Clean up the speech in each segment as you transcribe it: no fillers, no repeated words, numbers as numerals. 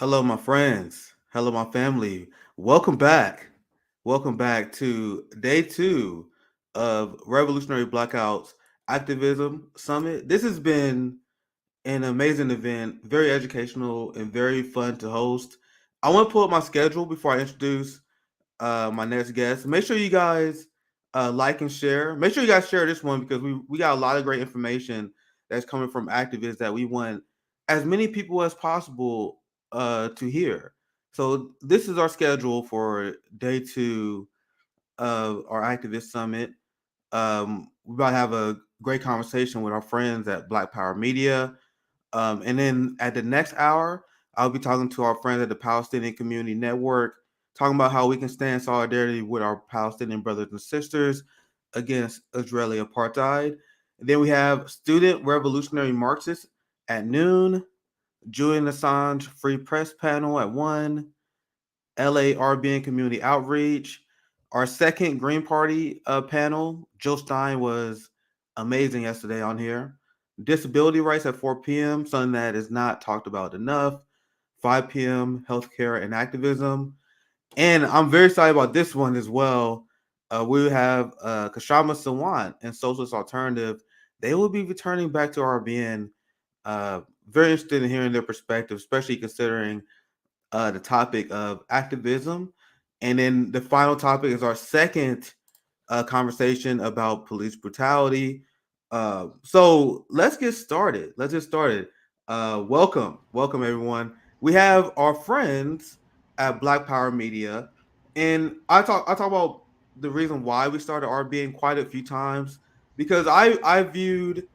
Hello, my friends. Hello, my family. Welcome back. Welcome back to day two of Revolutionary Blackouts Activism Summit. This has been an amazing event, very educational and very fun to host. I want to pull up my schedule before I introduce my next guest. Make sure you guys like and share. Make sure you guys share this one because we got a lot of great information that's coming from activists that we want as many people as possible to hear. So this is our schedule for day two of our activist summit. We're about to have a great conversation with our friends at Black Power Media. And then at the next hour, I'll be talking to our friends at the Palestinian Community Network, talking about how we can stand in solidarity with our Palestinian brothers and sisters against Israeli apartheid. And then we have Student Revolutionary Marxists at noon, Julian Assange Free Press Panel at 1, LARBN Community Outreach. Our second Green Party panel, Jill Stein was amazing yesterday on here. Disability rights at 4 p.m., something that is not talked about enough. 5 p.m., healthcare and activism. And I'm very excited about this one as well. We have Kashama Sawant and Socialist Alternative. They will be returning back to RBN. Very interested in hearing their perspective, especially considering the topic of activism. And then the final topic is our second conversation about police brutality. So let's get started. Welcome everyone. We have our friends at Black Power Media, and I talk about the reason why we started RBN quite a few times because I viewed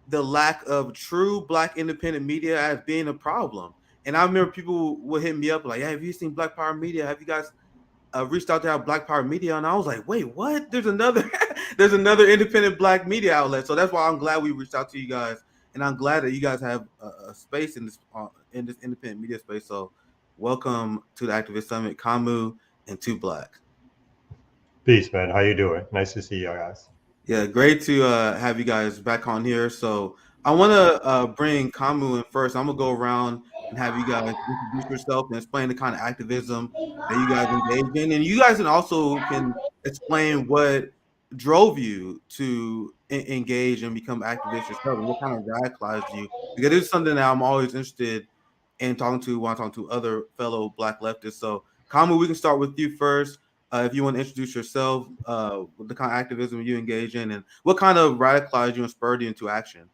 the lack of true Black independent media as being a problem. And I remember people would hit me up like, "Hey, have you seen Black Power Media? Have you guys reached out to our Black Power Media?" And I was like, "Wait, what? There's another, there's another independent Black media outlet." So that's why I'm glad we reached out to you guys, and I'm glad that you guys have a space in this independent media space. So welcome to the Activist Summit, Kamu and Two Black. Peace, man. How you doing? Nice to see you guys. Yeah, great to have you guys back on here. So I want to bring Kamu in first. I'm gonna go around and have you guys introduce yourself and explain the kind of activism that you guys engage in, and you guys can explain what drove you to engage and become activists yourself, and what kind of radicalized you. Because it's something that I'm always interested in talking to when I talk to other fellow Black leftists. So Kamu, we can start with you first if you want to introduce yourself, what the kind of activism you engage in, and what kind of radicalized you and spurred you into action.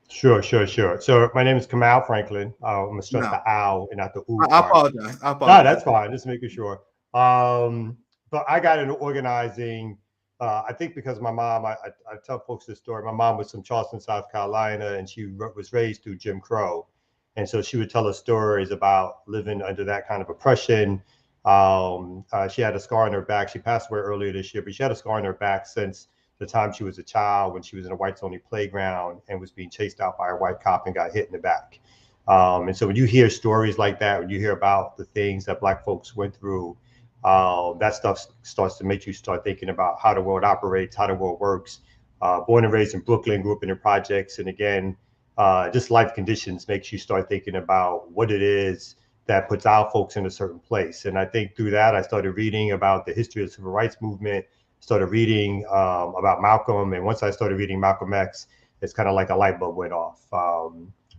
Sure. So my name is Kamal Franklin. I'm gonna stress No, the ow and not the oo I part. apologize. I No, apologize. that's fine. Just making sure. But I got into organizing. I think because my mom, I tell folks this story. My mom was from Charleston, South Carolina, and she was raised through Jim Crow, and so she would tell us stories about living under that kind of oppression. She had a scar on her back. She passed away earlier this year, but she had a scar on her back since the time she was a child when she was in a whites only playground and was being chased out by a white cop and got hit in the back. And so when you hear stories like that, when you hear about the things that Black folks went through, that stuff starts to make you start thinking about how the world operates, how the world works. Born and raised in Brooklyn, grew up in the projects, and again, just life conditions makes you start thinking about what it is that puts our folks in a certain place. And I think through that, I started reading about the history of the civil rights movement, started reading about Malcolm. And once I started reading Malcolm X, it's kind of like a light bulb went off.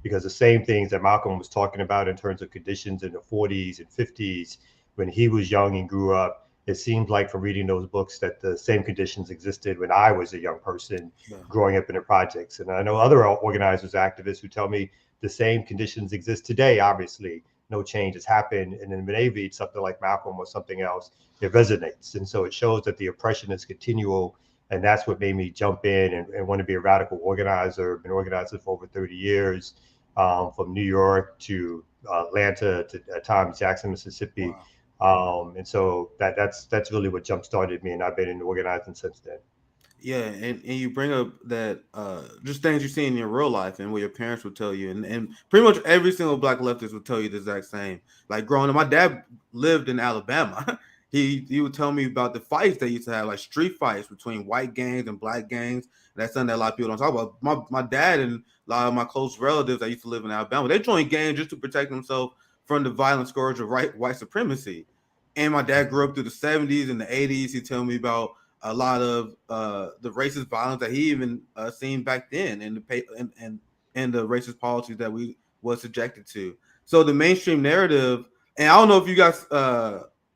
Because the same things that Malcolm was talking about in terms of conditions in the 40s and 50s when he was young and grew up, it seemed like from reading those books that the same conditions existed when I was a young person Yeah. growing up in the projects. And I know other organizers, activists who tell me the same conditions exist today, obviously. No change has happened. And then when they read something like Malcolm or something else, it resonates. And so it shows that the oppression is continual. And that's what made me jump in and want to be a radical organizer. I've been organizing for over 30 years, from New York to Atlanta to at times Jackson, Mississippi. Wow. And so that's really what jump started me, and I've been in organizing since then. Yeah, and you bring up that just things you see in your real life and what your parents would tell you, and pretty much every single Black leftist would tell you the exact same. Like growing up, my dad lived in Alabama. He would tell me about the fights they used to have, like street fights between white gangs and Black gangs. And that's something that a lot of people don't talk about. My dad and a lot of my close relatives that used to live in Alabama, they joined gangs just to protect themselves from the violent scourge of white supremacy. And my dad grew up through the 70s and the 80s. He told me about a lot of the racist violence that he even seen back then, and and the racist policies that we was subjected to. So the mainstream narrative, and I don't know if you guys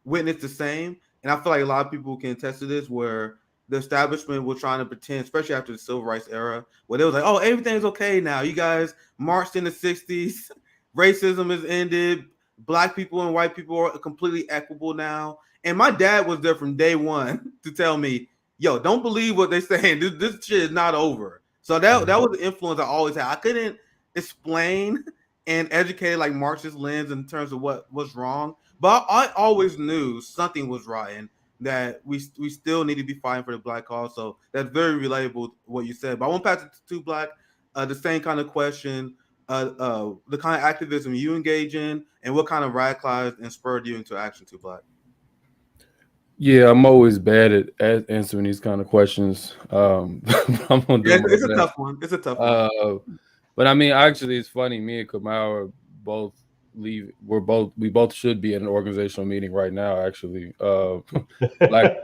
witnessed the same, and I feel like a lot of people can attest to this, where the establishment was trying to pretend, especially after the civil rights era, where they was like, "Oh, everything's okay now. You guys marched in the '60s, racism has ended, black people and white people are completely equitable now." And my dad was there from day one to tell me, "Yo, don't believe what they're saying. This shit is not over." So that was the influence I always had. I couldn't explain and educate like Marxist lens in terms of what was wrong, but I always knew something was right, that we still need to be fighting for the black cause. So that's very relatable what you said. But I want to pass it to Black, the same kind of question, the kind of activism you engage in, and what kind of radicalized and spurred you into action to Black. Yeah, I'm always bad at answering these kind of questions. I'm gonna do it's a best. tough one. It's a tough one. But I mean, actually, it's funny. Me and Kamau are both we both should be in an organizational meeting right now. Actually, Black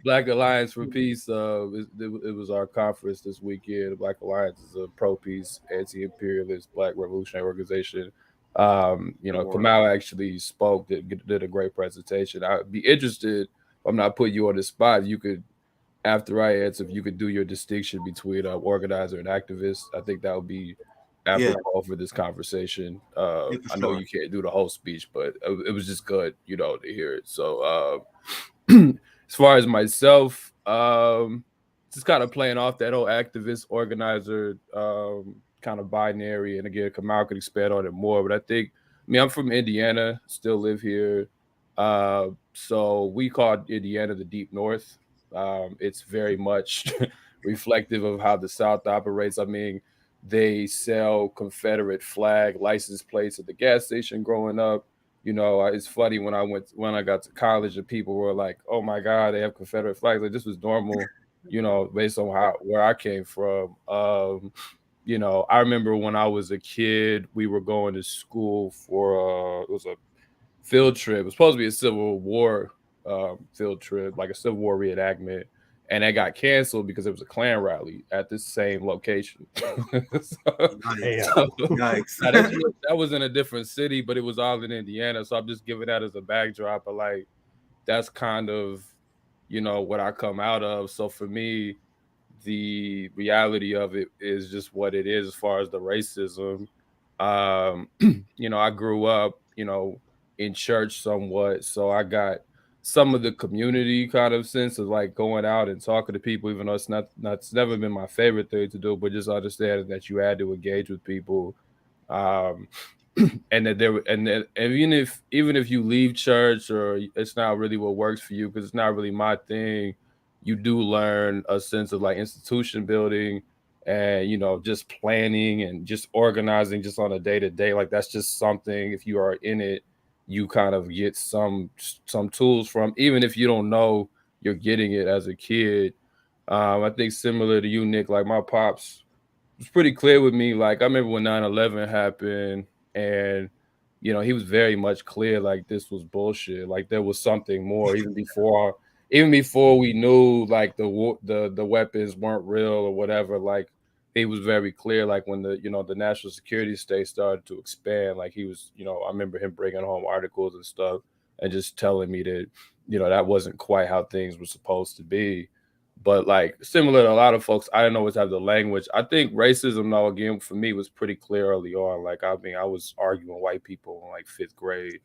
Black Alliance for Peace. It was our conference this weekend. The Black Alliance is a pro-peace, anti-imperialist Black revolutionary organization. Kamau actually spoke, did a great presentation. I'd be interested. I'm not putting you on the spot. You could, after I answer, if you could do your distinction between organizer and activist, I think that would be apropos for this conversation. I know you can't do the whole speech, but it was just good, to hear it. So as far as myself, just kind of playing off that whole activist organizer kind of binary, and again, Kamau could expand on it more. But I'm from Indiana, still live here. So we call Indiana the Deep North. It's very much reflective of how the South operates. I mean, they sell Confederate flag license plates at the gas station growing up. It's funny when I got to college and people were like, "Oh my God, they have Confederate flags." Like this was normal, based on where I came from. I remember when I was a kid, we were going to school for it was a field trip. It was supposed to be a Civil War field trip, like a Civil War reenactment, and it got canceled because it was a Klan rally at this same location. Yikes. That was in a different city, but it was all in Indiana. So I'm just giving that as a backdrop. But like, that's kind of, what I come out of. So for me, the reality of it is just what it is as far as the racism. I grew up, in church somewhat, so I got some of the community kind of sense of like going out and talking to people, even though it's never been my favorite thing to do, but just understanding that you had to engage with people, and that even if you leave church or it's not really what works for you because it's not really my thing, you do learn a sense of like institution building and just planning and just organizing just on a day-to-day. Like that's just something, if you are in it, you kind of get some tools from, even if you don't know you're getting it as a kid. I think similar to you, Nick, like my pops was pretty clear with me. Like I remember when 9/11 happened, and he was very much clear like this was bullshit. Like there was something more even before we knew like the weapons weren't real or whatever. Like he was very clear. Like when the national security state started to expand, like he was, I remember him bringing home articles and stuff and just telling me that that wasn't quite how things were supposed to be. But like similar to a lot of folks, I didn't always have the language. I think racism, though, again, for me was pretty clear early on. Like, I mean, I was arguing with white people in like 5th grade.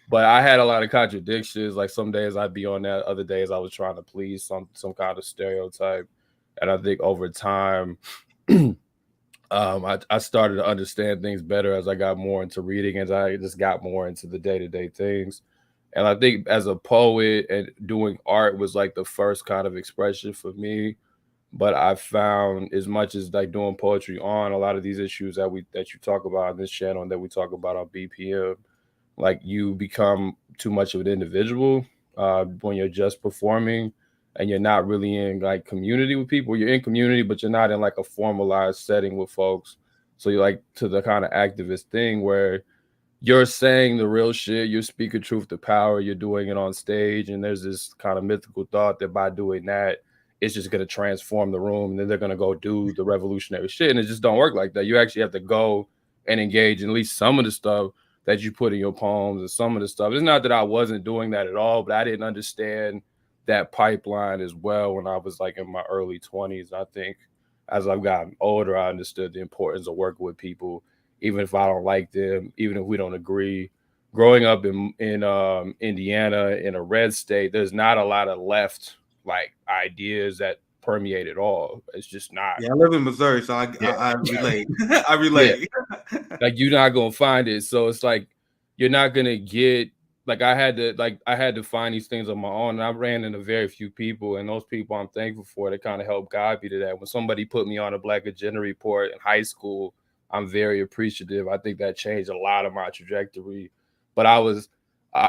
But I had a lot of contradictions. Like some days I'd be on that, other days I was trying to please some kind of stereotype. And I think over time, I started to understand things better as I got more into reading, as I just got more into the day-to-day things. And I think as a poet and doing art was like the first kind of expression for me. But I found, as much as like doing poetry on a lot of these issues that you talk about on this channel and that we talk about on BPM, like you become too much of an individual when you're just performing and you're not really in like community with people. You're in community, but you're not in like a formalized setting with folks. So you like to the kind of activist thing where you're saying the real shit, you're speaking truth to power, you're doing it on stage, and there's this kind of mythical thought that by doing that, it's just going to transform the room, and then they're going to go do the revolutionary shit, and it just don't work like that. You actually have to go and engage in at least some of the stuff that you put in your poems and some of the stuff. It's not that I wasn't doing that at all, but I didn't understand that pipeline as well when I was like in my early 20s. I think as I've gotten older, I understood the importance of working with people, even if I don't like them, even if we don't agree. Growing up in Indiana, in a red state, there's not a lot of left like ideas that permeate at all. It's just not. Yeah, I live in Missouri, so I relate. I relate. Yeah. Like you're not gonna find it. So it's like you're not gonna get like I had to find these things on my own. And I ran into very few people, and those people I'm thankful for that kind of helped guide me to that. When somebody put me on a Black Agenda report in high school, I'm very appreciative. I think that changed a lot of my trajectory. But I was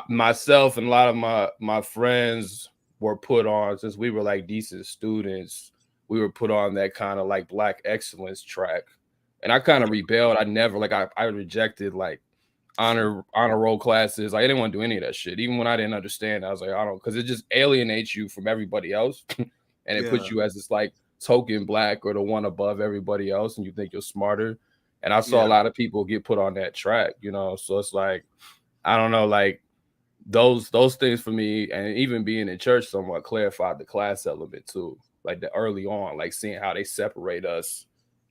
myself and a lot of my friends were put on, since we were like decent students, we were put on that kind of like Black excellence track. And I kind of rebelled. I never like I rejected like honor roll classes. Like, I didn't want to do any of that shit. Even when I didn't understand, I was like, I don't, because it just alienates you from everybody else. And it puts you as this like token Black or the one above everybody else, and you think you're smarter. And I saw a lot of people get put on that track, you know. So it's like, I don't know, like those things for me, and even being in church somewhat clarified the class element too. Like the early on, like seeing how they separate us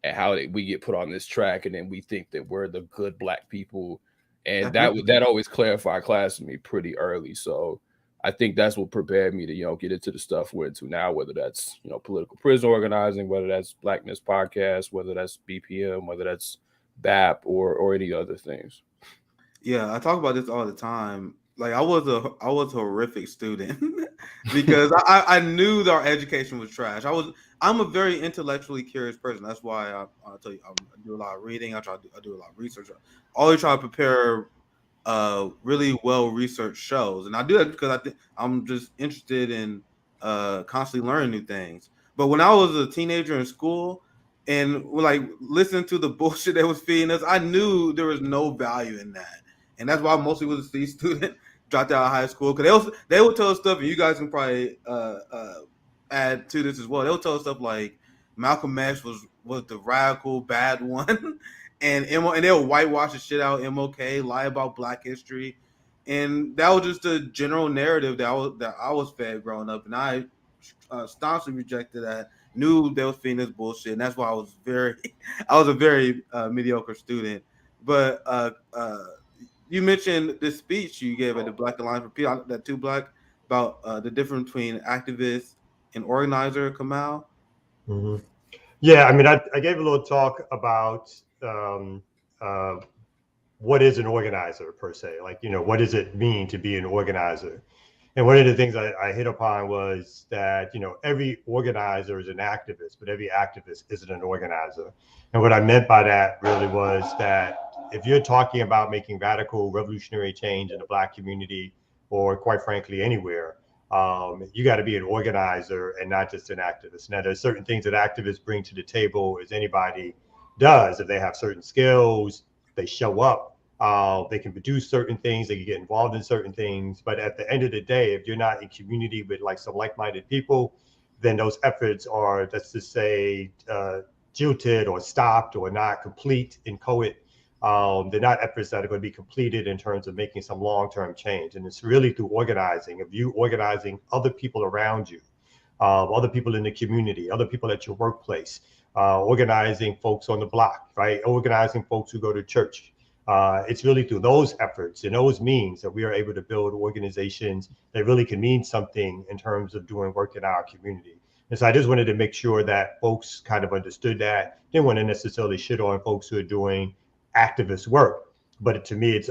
and how we get put on this track, and then we think that we're the good Black people. And that always clarified class to me pretty early. So I think that's what prepared me to, you know, get into the stuff we're into now, whether that's, you know, political prison organizing, whether that's Blackness Podcast, whether that's BPM, whether that's BAP or any other things. Yeah, I talk about this all the time. Like I was a horrific student because I knew that our education was trash. I'm a very intellectually curious person. That's why I tell you I do a lot of reading. I do a lot of research. I always try to prepare really well researched shows, and I do that because I'm just interested in constantly learning new things. But when I was a teenager in school and like listening to the bullshit they was feeding us, I knew there was no value in that. And that's why I mostly was a C student, dropped out of high school. Because they would tell us stuff, and you guys can probably add to this as well. They would tell us stuff like Malcolm X was the radical bad one, and they would whitewash the shit out of MLK, lie about Black history, and that was just the general narrative that I was fed growing up, and I staunchly rejected that. Knew they was feeding this bullshit, and that's why I was a very mediocre student. But you mentioned this speech you gave at the Black Alliance for Peace, that Too Black, about the difference between activist and organizer, Kamal. Mm-hmm. Yeah, I mean, I gave a little talk about what is an organizer per se, like, you know, what does it mean to be an organizer? And one of the things I hit upon was that, you know, every organizer is an activist, but every activist isn't an organizer. And what I meant by that really was that if you're talking about making radical revolutionary change in the Black community, or quite frankly, anywhere, you got to be an organizer and not just an activist. Now, there's certain things that activists bring to the table, as anybody does. If they have certain skills, they show up, they can produce certain things, they can get involved in certain things. But at the end of the day, if you're not in community with like some like-minded people, then those efforts are, let's just say, jilted or stopped or not complete, inchoate. They're not efforts that are going to be completed in terms of making some long-term change. And it's really through organizing, of you organizing other people around you, other people in the community, other people at your workplace, organizing folks on the block, right? Organizing folks who go to church. It's really through those efforts and those means that we are able to build organizations that really can mean something in terms of doing work in our community. And so I just wanted to make sure that folks kind of understood that. Didn't want to necessarily shit on folks who are doing activist work, but to me, it's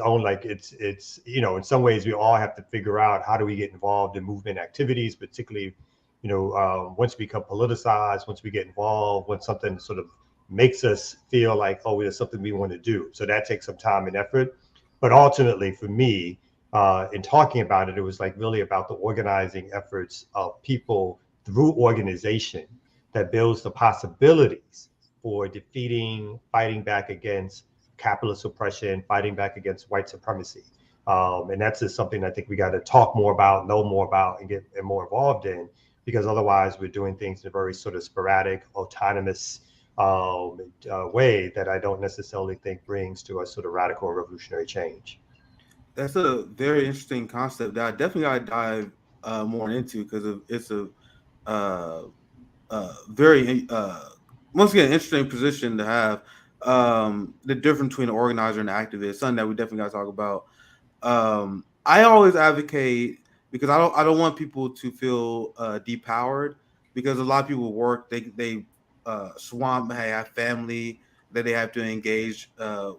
you know, in some ways we all have to figure out how do we get involved in movement activities, particularly, you know, once we become politicized, once we get involved, when something sort of makes us feel like, oh, there's something we want to do. So that takes some time and effort. But ultimately for me, in talking about it, it was like really about the organizing efforts of people through organization that builds the possibilities for fighting back against capitalist oppression, fighting back against white supremacy. And that's just something I think we got to talk more about, know more about, and get more involved in, because otherwise we're doing things in a very sort of sporadic, autonomous way that I don't necessarily think brings to a sort of radical and revolutionary change. That's a very interesting concept that I definitely got to dive more into, because it's a very once again interesting position to have. The difference between an organizer and an activist, something that we definitely got to talk about. I always advocate, because I don't want people to feel depowered, because a lot of people work, they swamp, they have family that they have to engage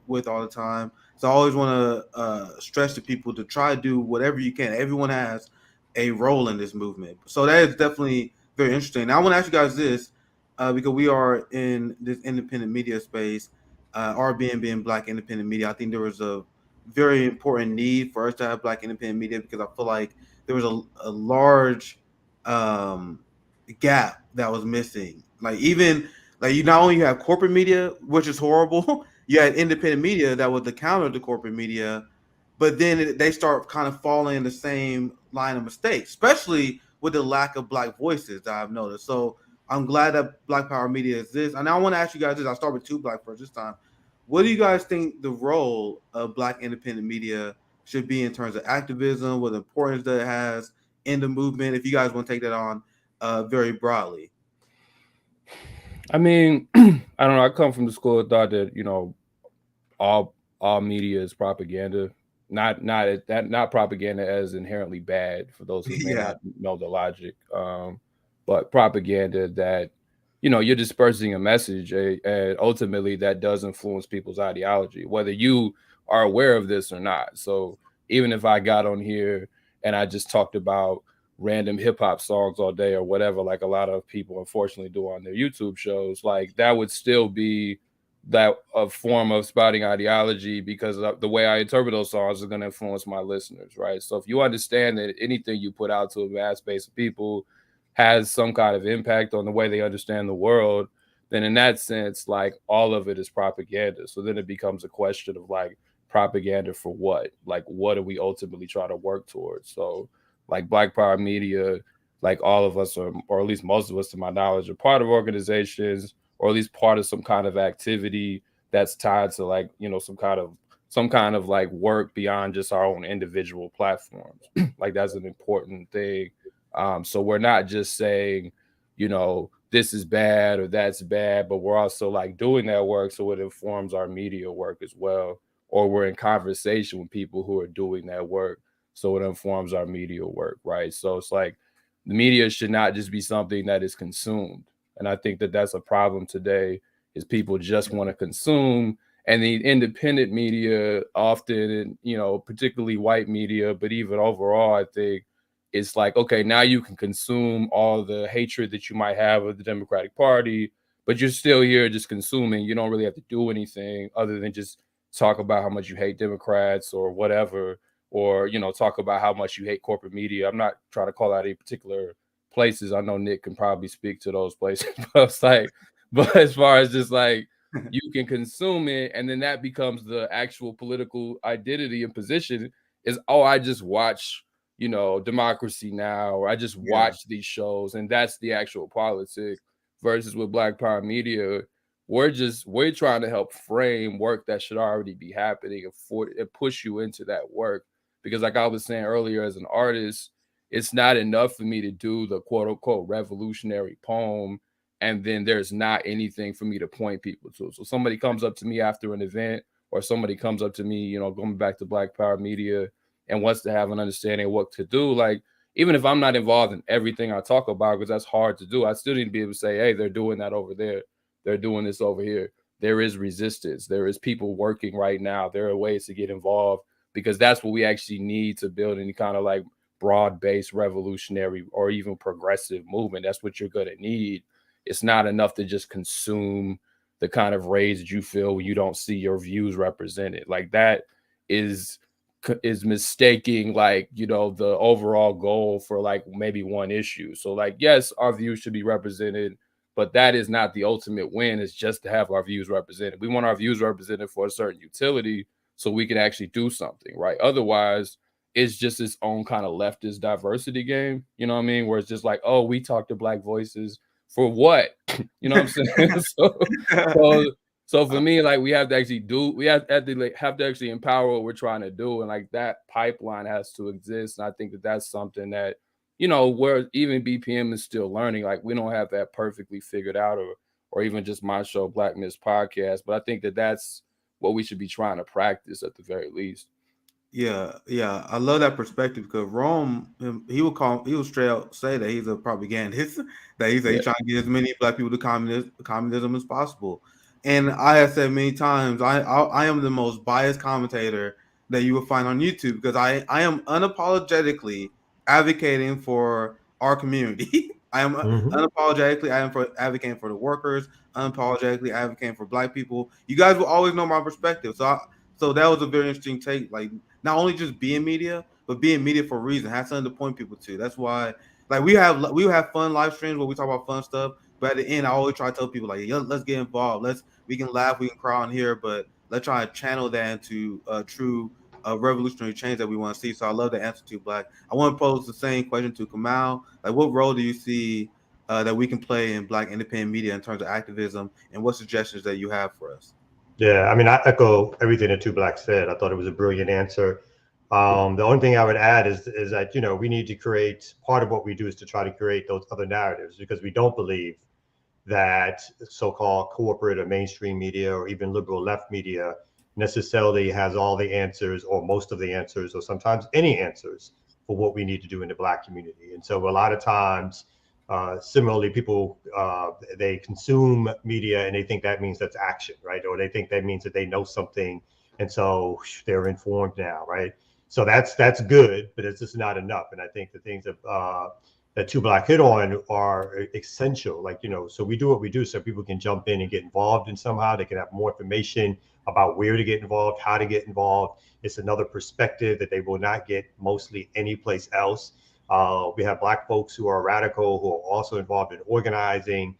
with all the time. So I always want to stress to people to try to do whatever you can. Everyone has a role in this movement, so that is definitely very interesting. Now I want to ask you guys this, because we are in this independent media space, RBN being Black independent media. I think there was a very important need for us to have Black independent media, because I feel like there was a large gap that was missing. Like, even like, you not only have corporate media, which is horrible, you had independent media that was the counter to corporate media, but then they start kind of falling in the same line of mistakes, especially with the lack of Black voices that I've noticed. So I'm glad that Black Power Media exists. And I want to ask you guys this. I'll start with two Black first this time. What do you guys think the role of Black independent media should be in terms of activism, what importance that it has in the movement? If you guys want to take that on very broadly. I mean, I don't know. I come from the school of thought that, you know, all media is propaganda. Not propaganda as inherently bad, for those who may not know the logic, but propaganda that, you know, you're dispersing a message, and ultimately that does influence people's ideology, whether you are aware of this or not. So even if I got on here and I just talked about random hip hop songs all day or whatever, like a lot of people unfortunately do on their YouTube shows, like that would still be that a form of spouting ideology, because the way I interpret those songs is going to influence my listeners, right? So if you understand that anything you put out to a vast base of people has some kind of impact on the way they understand the world, then in that sense, like, all of it is propaganda. So then it becomes a question of, like, propaganda for what? Like, what do we ultimately try to work towards? So like Black Power Media, like all of us, or at least most of us to my knowledge, are part of organizations, or at least part of some kind of activity that's tied to, like, you know, some kind of like work beyond just our own individual platforms. Like, that's an important thing. So we're not just saying, you know, this is bad or that's bad, but we're also like doing that work so it informs our media work as well, or we're in conversation with people who are doing that work so it informs our media work, right? So it's like the media should not just be something that is consumed. And I think that that's a problem today, is people just want to consume. And the independent media often, you know, particularly white media, but even overall, I think it's like, okay, now you can consume all the hatred that you might have of the Democratic Party, but you're still here just consuming. You don't really have to do anything other than just talk about how much you hate Democrats or whatever, or, you know, talk about how much you hate corporate media. I'm not trying to call out any particular places. I know Nick can probably speak to those places, but it's like, but as far as just like, you can consume it, and then that becomes the actual political identity and position is, oh, I just watch, you know, Democracy Now, or I just watch these shows, and that's the actual politics. Versus with Black Power Media, we're trying to help frame work that should already be happening and push you into that work. Because like I was saying earlier, as an artist, it's not enough for me to do the quote unquote revolutionary poem and then there's not anything for me to point people to. So somebody comes up to me after an event, or somebody comes up to me, you know, going back to Black Power Media, and wants to have an understanding of what to do. Like, even if I'm not involved in everything I talk about, because that's hard to do, I still need to be able to say, hey, they're doing that over there. They're doing this over here. There is resistance. There is people working right now. There are ways to get involved, because that's what we actually need to build any kind of like broad-based revolutionary or even progressive movement. That's what you're going to need. It's not enough to just consume the kind of rage that you feel when you don't see your views represented. Like, that is mistaking, like, you know, the overall goal for like maybe one issue. So like, yes, our views should be represented, but that is not the ultimate win. It's just to have our views represented. We want our views represented for a certain utility so we can actually do something, right? Otherwise, it's just its own kind of leftist diversity game. You know what I mean? Where it's just like, oh, we talk to Black voices for what? You know what I'm saying? So for me, like we have to actually actually empower what we're trying to do, and like that pipeline has to exist. And I think that that's something that, you know, where even BPM is still learning. Like we don't have that perfectly figured out, or even just my show, Black Miss Podcast. But I think that that's what we should be trying to practice at the very least. Yeah, I love that perspective because Rome, he would straight out say that he's a propagandist, that he's trying to get as many Black people to communism as possible. And I have said many times, I am the most biased commentator that you will find on YouTube because I am unapologetically advocating for our community. I am unapologetically advocating for the workers, unapologetically advocating for Black people. You guys will always know my perspective. So that was a very interesting take. Like not only just being media, but being media for a reason, have something to point people to. That's why, like we have fun live streams where we talk about fun stuff. But at the end, I always try to tell people like, yo, let's get involved. We can laugh, we can cry on here, but let's try to channel that into true revolutionary change that we want to see. So I love the answer to Black. I want to pose the same question to Kamal. Like, what role do you see that we can play in Black independent media in terms of activism, and what suggestions that you have for us? Yeah, I mean, I echo everything that Two Black said. I thought it was a brilliant answer. The only thing I would add is that, you know, we need to create, part of what we do is to try to create those other narratives, because we don't believe that so-called corporate or mainstream media or even liberal left media necessarily has all the answers or most of the answers or sometimes any answers for what we need to do in the Black community. And so a lot of times, similarly, people, they consume media and they think that means that's action, right? Or they think that means that they know something, and so they're informed now, right? So that's good, but it's just not enough. And I think the things that Two Black hit on are essential. Like, you know, so we do what we do so people can jump in and get involved in somehow. They can have more information about where to get involved, how to get involved. It's another perspective that they will not get mostly anyplace else. We have Black folks who are radical, who are also involved in organizing,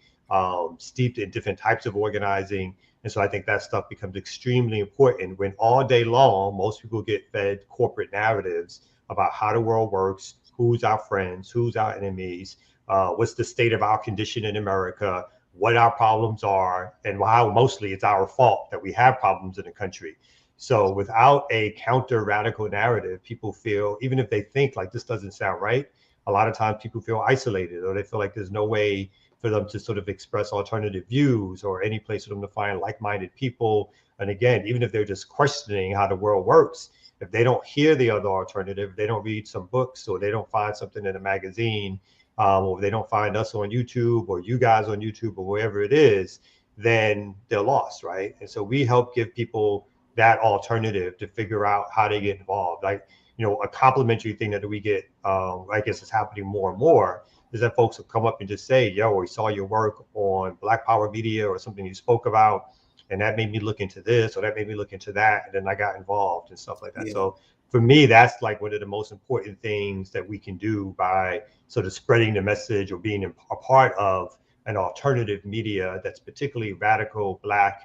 steeped in different types of organizing. And so I think that stuff becomes extremely important when all day long, most people get fed corporate narratives about how the world works, who's our friends, who's our enemies, what's the state of our condition in America, what our problems are, and how mostly it's our fault that we have problems in the country. So without a counter radical narrative, people feel, even if they think like this doesn't sound right, a lot of times people feel isolated, or they feel like there's no way for them to sort of express alternative views or any place for them to find like-minded people. And again, even if they're just questioning how the world works, if they don't hear the other alternative, they don't read some books, or they don't find something in a magazine, or they don't find us on YouTube or you guys on YouTube or wherever it is, then they're lost, right? And so we help give people that alternative to figure out how to get involved. Like, you know, a complimentary thing that we get, I guess is happening more and more, is that folks will come up and just say, yo, we saw your work on Black Power Media or something you spoke about, and that made me look into this, or that made me look into that, and then I got involved and stuff like that. Yeah. So for me, that's like one of the most important things that we can do by sort of spreading the message or being a part of an alternative media that's particularly radical, Black,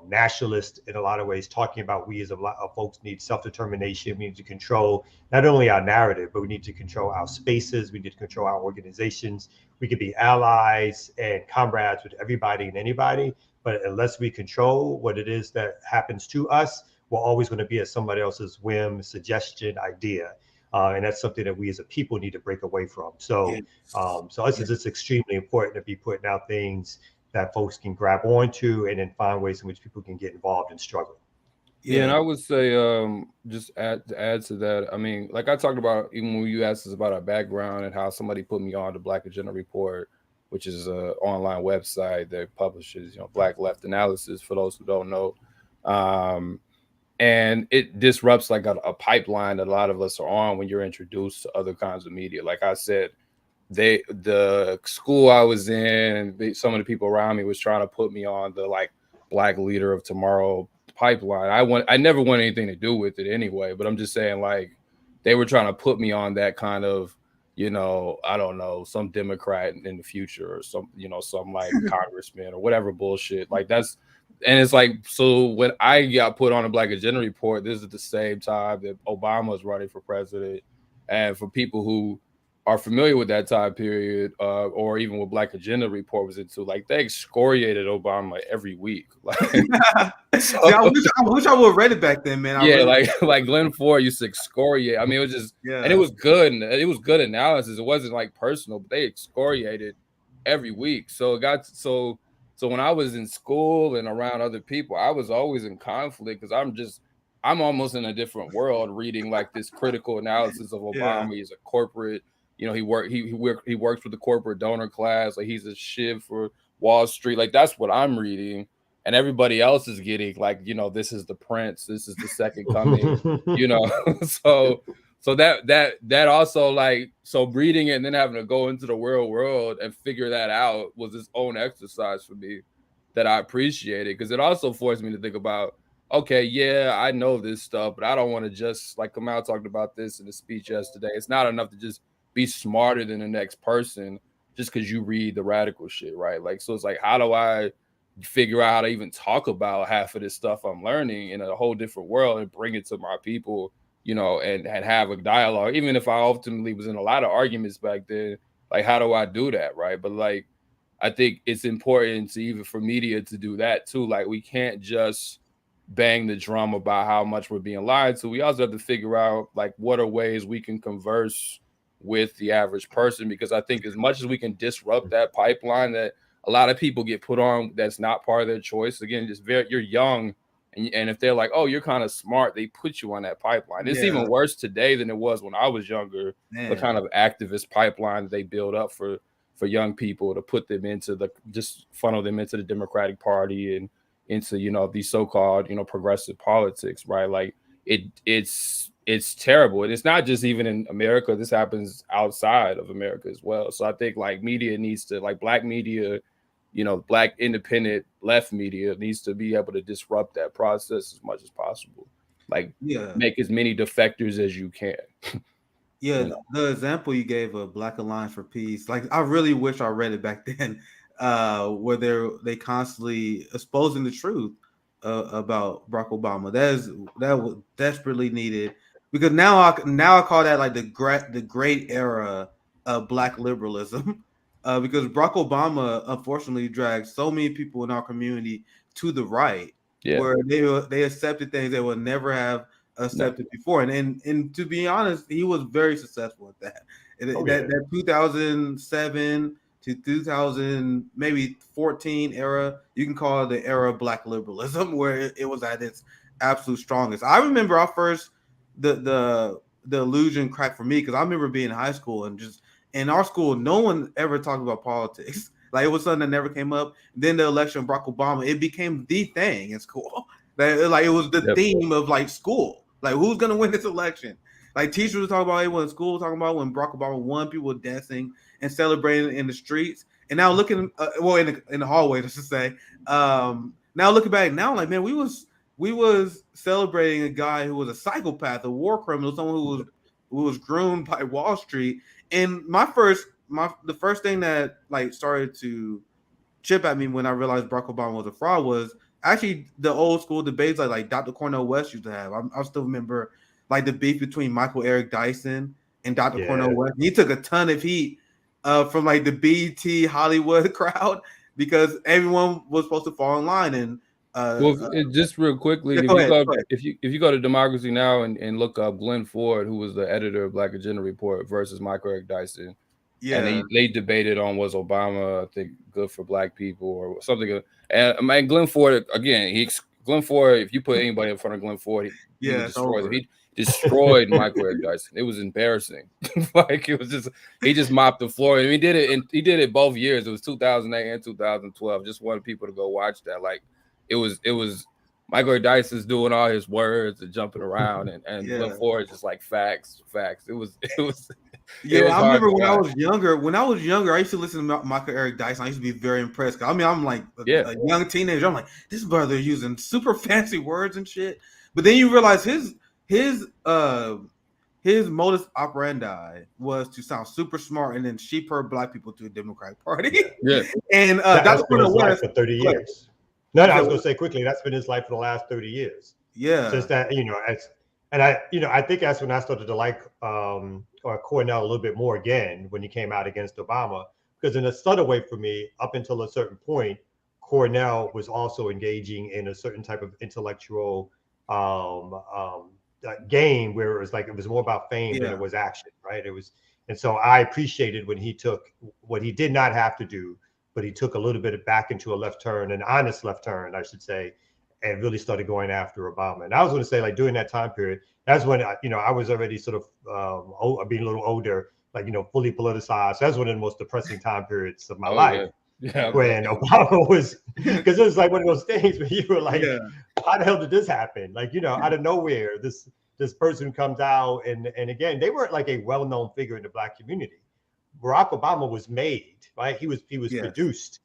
nationalist in a lot of ways, talking about we as a lot of folks need self-determination. We need to control not only our narrative, but we need to control our spaces. We need to control our organizations. We could be allies and comrades with everybody and anybody, but unless we control what it is that happens to us, we're always going to be at somebody else's whim, suggestion, idea. And that's something that we as a people need to break away from. So, it's extremely important to be putting out things that folks can grab onto, and then find ways in which people can get involved and struggle. Yeah, and I would say, just add to that. I mean, like I talked about, even when you asked us about our background and how somebody put me on the Black Agenda Report, which is an online website that publishes, you know, Black left analysis for those who don't know. And it disrupts like a pipeline that a lot of us are on when you're introduced to other kinds of media. Like I said, the school I was in, and some of the people around me was trying to put me on the like Black Leader of Tomorrow pipeline. I never wanted anything to do with it anyway, but I'm just saying, like, they were trying to put me on that kind of, I don't know, some Democrat in the future or some like congressman or whatever bullshit. Like and it's like, so when I got put on a Black Agenda Report, this is the same time that Obama is running for president. And for people who are familiar with that time period, or even what Black Agenda Report was into, like they excoriated Obama every week. Like, See, I wish I would have read it back then, man. Like Glenn Ford used to excoriate. I mean, it was just, and it was good. And it was good analysis. It wasn't like personal, but they excoriated every week. So it got so when I was in school and around other people, I was always in conflict because I'm almost in a different world reading like this critical analysis of Obama. Yeah. He's a corporate, he works with the corporate donor class. Like he's a shiv for Wall Street. Like that's what I'm reading. And everybody else is getting like, this is the prince. This is the second coming, So that also like, so reading it and then having to go into the real world and figure that out was its own exercise for me that I appreciated, because it also forced me to think about, okay, yeah, I know this stuff, but I don't want to just, like Kamau talked about this in the speech yesterday. It's not enough to just be smarter than the next person just because you read the radical shit, right? Like, so it's like, how do I figure out how to even talk about half of this stuff I'm learning in a whole different world and bring it to my people, and have a dialogue, even if I ultimately was in a lot of arguments back then. Like, how do I do that, right? But like, I think it's important to, even for media, to do that too. Like, we can't just bang the drum about how much we're being lied to. We also have to figure out like what are ways we can converse with the average person, because I think as much as we can disrupt that pipeline that a lot of people get put on, that's not part of their choice. Again, you're young, and if they're like, oh, you're kind of smart, they put you on that pipeline. It's even worse today than it was when I was younger. The kind of activist pipeline that they build up for young people to put them into just funnel them into the Democratic Party and into, these so-called, progressive politics, right? Like it's terrible. And it's not just even in America. This happens outside of America as well. So I think like media needs to, like Black media, Black independent left media needs to be able to disrupt that process as much as possible. Like make as many defectors as you can. The example you gave of Black Alliance for Peace, like I really wish I read it back then, where they constantly exposing the truth about Barack Obama. That was desperately needed, because now I call that like the great era of Black liberalism, because Barack Obama unfortunately dragged so many people in our community to the right, where they accepted things they would never have accepted before, and to be honest, he was very successful at that. That 2007 to 2000 maybe 14 era, you can call it the era of Black liberalism, where it was at its absolute strongest. I remember the illusion cracked for me, because I remember being in high school and just in our school, no one ever talked about politics. Like, it was something that never came up. Then the election of Barack Obama, it became the thing in school. Like, it was the theme of like school. Like, who's gonna win this election? Like, teachers were talking about it when school was talking about when Barack Obama won. People were dancing and celebrating in the streets. And now looking, in the hallways, I should say. Now looking back, now like, man, we was celebrating a guy who was a psychopath, a war criminal, someone who was groomed by Wall Street. And the first thing that like started to chip at me when I realized Barack Obama was a fraud was actually the old school debates like Dr. Cornel West used to have. I still remember like the beef between Michael Eric Dyson and Dr. Cornel West. He took a ton of heat from like the BET Hollywood crowd, because everyone was supposed to fall in line. And just real quickly, if you go to Democracy Now! and look up Glenn Ford, who was the editor of Black Agenda Report, versus Michael Eric Dyson. And they debated on, was Obama, I think, good for Black people or something. And Glenn Ford, again, Glenn Ford, if you put anybody in front of Glenn Ford, he destroyed Michael Eric Dyson. It was embarrassing. Like, it was just, he just mopped the floor. And he did it both years. It was 2008 and 2012. Just wanted people to go watch that. Like, it was Michael Eric Dyson's doing all his words and jumping around, and Glenn Ford just like facts. It was. Yeah, I remember when I was younger, I used to listen to Michael Eric Dyson. I used to be very impressed. I mean, I'm like a young teenager. I'm like, this brother using super fancy words and shit. But then you realize his his modus operandi was to sound super smart and then sheep herd black people to the Democratic Party. Yeah. And That's that's been one his of life for 30 years. No, I was going to say quickly, that's been his life for the last 30 years. Yeah. Just that, I think that's when I started to like Cornel a little bit more again when he came out against Obama, because in a subtle way for me, up until a certain point, Cornel was also engaging in a certain type of intellectual game where it was more about fame than it was action, right? And so I appreciated when he took what he did not have to do, but he took a little bit back into a left turn, an honest left turn, I should say, and really started going after Obama. And I was going to say, like, during that time period, that's when, I was already sort of being a little older, fully politicized. So that's one of the most depressing time periods of my life. Yeah, when Obama was, because it was like one of those things where you were like, how the hell did this happen? Like, out of nowhere, this person comes out, and again, they weren't like a well-known figure in the Black community. Barack Obama was made, right? He was produced.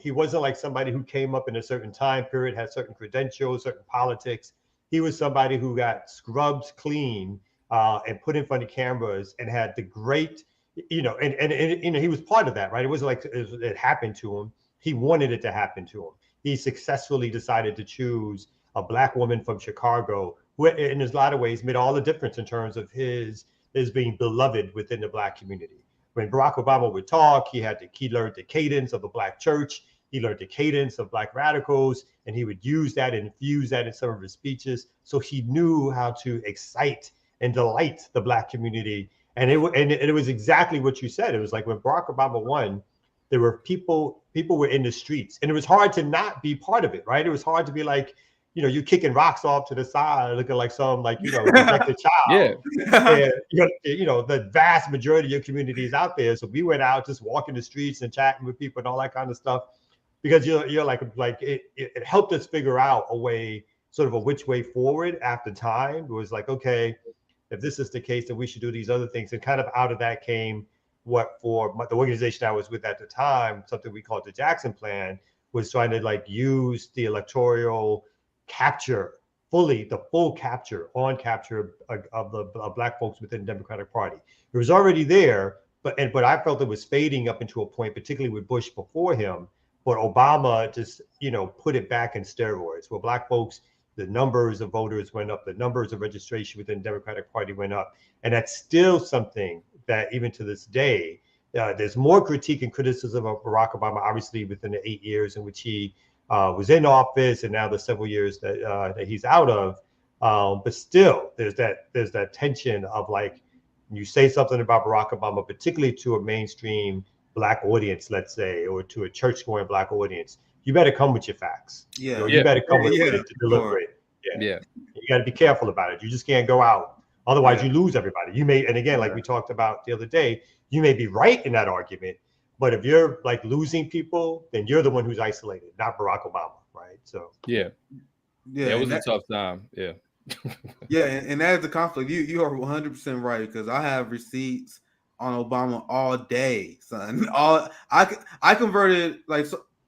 He wasn't like somebody who came up in a certain time period, had certain credentials, certain politics. He was somebody who got scrubbed clean and put in front of cameras and had the great, and he was part of that, right? It wasn't like it happened to him. He wanted it to happen to him. He successfully decided to choose a Black woman from Chicago, who in a lot of ways made all the difference in terms of his being beloved within the Black community. When Barack Obama would talk, he learned the cadence of the Black church. He learned the cadence of Black radicals, and he would use that and infuse that in some of his speeches. So he knew how to excite and delight the Black community. And it was exactly what you said. It was like when Barack Obama won, there were people were in the streets, and it was hard to not be part of it, right? It was hard to be like, you're kicking rocks off to the side, looking like some rejected child. And, the vast majority of your community is out there. So we went out just walking the streets and chatting with people and all that kind of stuff, because you're like it helped us figure out a way, sort of a which way forward after time. It was like, okay, if this is the case, then we should do these other things. And kind of out of that came what, for the organization I was with at the time, something we called the Jackson Plan, was trying to use the electoral capture fully, the full capture of the Black folks within the Democratic Party. It was already there, but I felt it was fading up into a point, particularly with Bush before him. But Obama just, put it back in steroids, where Black folks, the numbers of voters went up, the numbers of registration within the Democratic Party went up. And that's still something that even to this day, there's more critique and criticism of Barack Obama, obviously within the 8 years in which he was in office, and now the several years that he's out of. But still, there's that tension of like, you say something about Barack Obama, particularly to a mainstream Black audience, let's say, or to a church-going Black audience, you better come with your facts. Yeah. You better come with it to deliver it. Yeah. You got to be careful about it. You just can't go out. Otherwise, you lose everybody. You may, and again, like we talked about the other day, you may be right in that argument, but if you're like losing people, then you're the one who's isolated, not Barack Obama, right? So it was a tough time. Yeah. And that is the conflict. You are 100% right, because I have receipts on Obama all day, son. I converted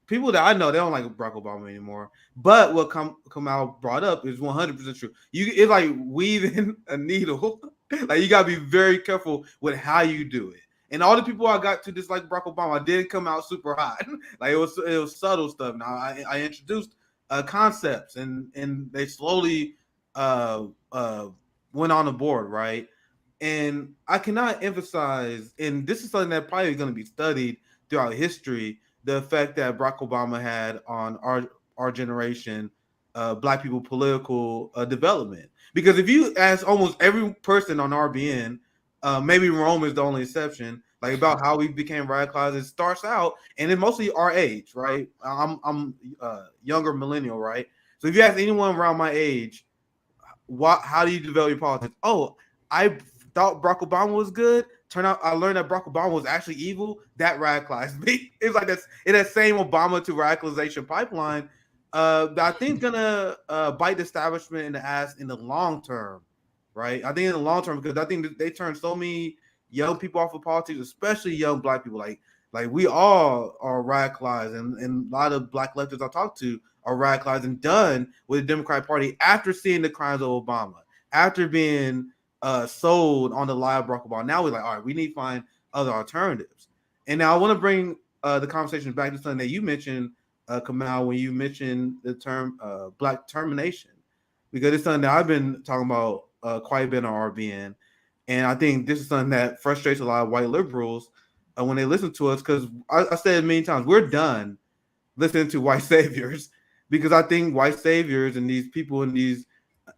people that I know, they don't like Barack Obama anymore. But what Kamal brought up is 100% true. It's like weaving a needle. Like, you gotta be very careful with how you do it. And all the people I got to dislike Barack Obama, I didn't come out super hot. Like, it was subtle stuff. Now I introduced concepts, and they slowly went on the board, right? And I cannot emphasize, and this is something that probably is going to be studied throughout history, the effect that Barack Obama had on our generation, Black people political development. Because if you ask almost every person on RBN, maybe Rome is the only exception, like about how we became radicalized, it starts out, and it's mostly our age, right? I'm younger millennial, right? So if you ask anyone around my age, how do you develop your politics? Oh, I thought Barack Obama was good. Turn out I learned that Barack Obama was actually evil. That radicalized me. It's like that same Obama to radicalization pipeline that I think gonna bite the establishment in the ass in the long term, right? I think in the long term, because I think that they turned so many young people off of politics, especially young Black people. Like we all are radicalized, and a lot of Black leftists I talk to are radicalized and done with the Democratic Party after seeing the crimes of Obama, after being sold on the lie of Barack Obama. Now we're like, all right, we need to find other alternatives. And now I want to bring the conversation back to something that you mentioned, Kamal, when you mentioned the term Black termination, because it's something that I've been talking about quite a bit on RBN. And I think this is something that frustrates a lot of white liberals when they listen to us, because I said many times, we're done listening to white saviors, because I think white saviors and these people in these,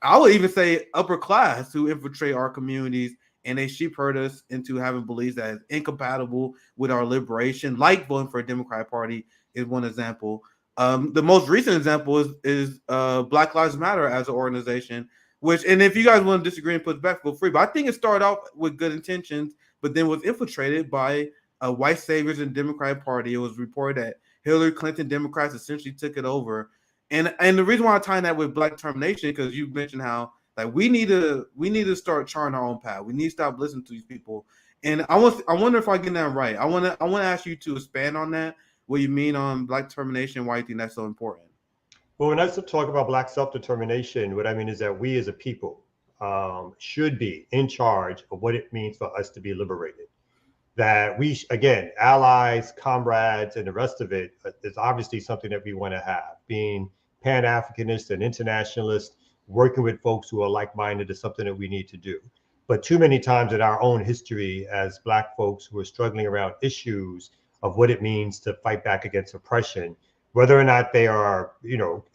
I would even say upper class, who infiltrate our communities and they sheep herd us into having beliefs that is incompatible with our liberation, like voting for a Democratic Party is one example. The most recent example is Black Lives Matter as an organization, which, and if you guys want to disagree and put it back, feel free. But I think it started off with good intentions, but then was infiltrated by white saviors in the Democratic Party. It was reported that Hillary Clinton Democrats essentially took it over. And the reason why I'm tying that with Black termination, because you mentioned how like we need to start charting our own path. We need to stop listening to these people. And I wonder if I get that right. I want to ask you to expand on that. What you mean on Black termination? Why you think that's so important? Well, when I talk about Black self-determination, what I mean is that we as a people should be in charge of what it means for us to be liberated. That we, again, allies, comrades, and the rest of it is obviously something that we want to have. Being Pan-Africanist and internationalist, working with folks who are like-minded is something that we need to do. But too many times in our own history as Black folks who are struggling around issues of what it means to fight back against oppression, whether or not they are,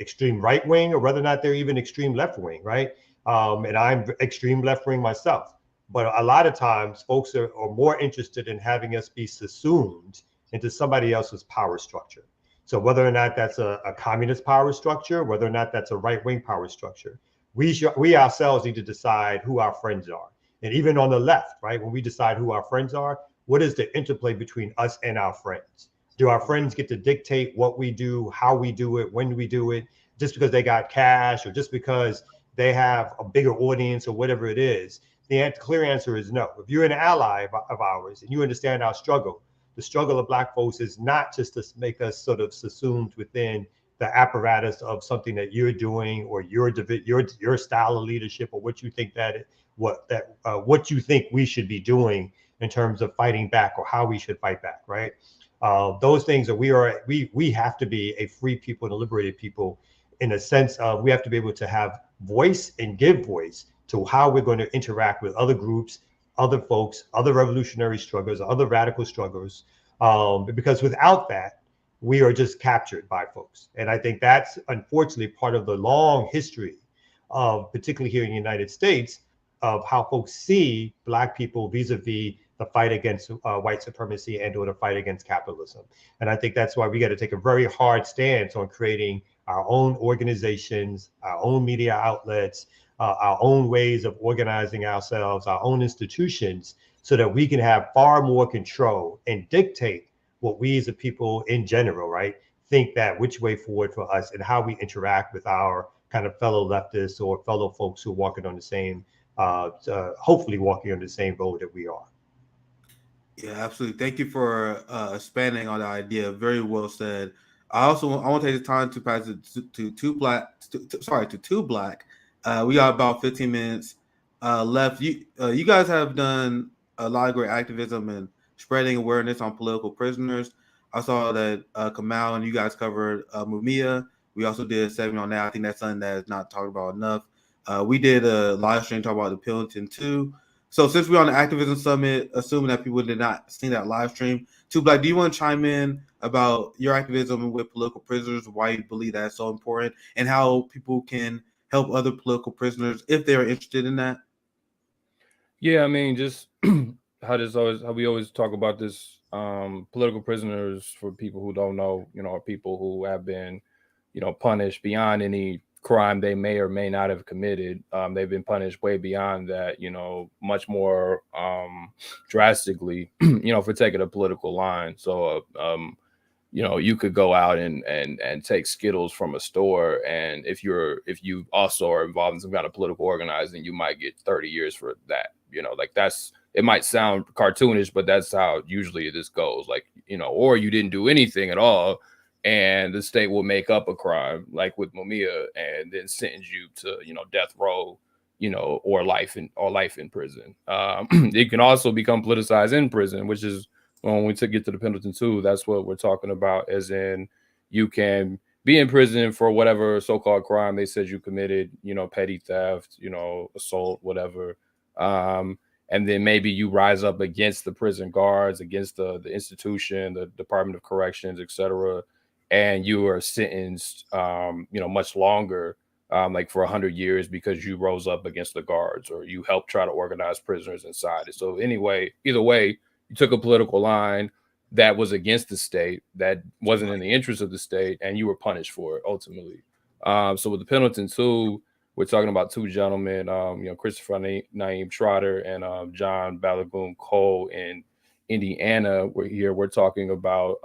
extreme right wing or whether or not they're even extreme left wing, right? And I'm extreme left wing myself. But a lot of times folks are more interested in having us be subsumed into somebody else's power structure. So whether or not that's a communist power structure, whether or not that's a right wing power structure, we ourselves need to decide who our friends are. And even on the left, right, when we decide who our friends are, what is the interplay between us and our friends? Do our friends get to dictate what we do, how we do it, when we do it, just because they got cash or just because they have a bigger audience or whatever it is? The clear answer is no. If you're an ally of ours and you understand our struggle, the struggle of Black folks is not just to make us sort of subsumed within the apparatus of something that you're doing or your style of leadership or what you think what you think we should be doing in terms of fighting back or how we should fight back, right? Those things that we have to be a free people and a liberated people, in a sense of we have to be able to have voice and give voice to how we're going to interact with other groups, other folks, other revolutionary strugglers, other radical strugglers, because without that, we are just captured by folks. And I think that's unfortunately part of the long history of, particularly here in the United States, of how folks see Black people vis-a-vis the fight against white supremacy and or the fight against capitalism. And I think that's why we got to take a very hard stance on creating our own organizations, our own media outlets, our own ways of organizing ourselves, our own institutions, so that we can have far more control and dictate what we as a people in general, right, think that which way forward for us and how we interact with our kind of fellow leftists or fellow folks who are walking on the same, hopefully walking on the same road that we are. Yeah, absolutely. Thank you for expanding on the idea. Very well said. I want to take the time to pass it to two black. We got about 15 minutes left. You guys have done a lot of great activism and spreading awareness on political prisoners. I saw that Kamal and you guys covered Mumia. We also did a segment on that. I think that's something that is not talked about enough. We did a live stream talking about the Pillington 2. So since we're on the Activism Summit, assuming that people did not see that live stream, Two Black, do you want to chime in about your activism with political prisoners, why you believe that's so important, and how people can help other political prisoners if they're interested in that? Yeah, I mean, just how we always talk about this, political prisoners, for people who don't know, are people who have been, punished beyond any crime they may or may not have committed. They've been punished way beyond that, much more drastically, for taking a political line. So, you could go out and take Skittles from a store, and if you also are involved in some kind of political organizing, you might get 30 years for that. It might sound cartoonish, but that's how usually this goes. Or you didn't do anything at all, and the state will make up a crime, like with Mumia, and then sentence you to, death row, or life in prison. It can also become politicized in prison, which is when we get to the Pendleton 2, that's what we're talking about, as in you can be in prison for whatever so-called crime they said you committed, petty theft, assault, whatever. And then maybe you rise up against the prison guards, against the institution, the Department of Corrections, etc., and you are sentenced, much longer, like for 100 years, because you rose up against the guards or you helped try to organize prisoners inside it. So anyway, either way, you took a political line that was against the state, that wasn't in the interest of the state, and you were punished for it ultimately. So with the Pendleton 2, we're talking about two gentlemen, Christopher Naeem Trotter and John Balagoon Cole in Indiana. We're talking about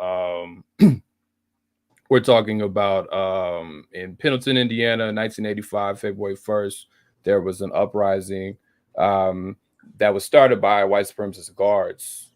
in Pendleton, Indiana, 1985, February 1st, there was an uprising that was started by white supremacist guards,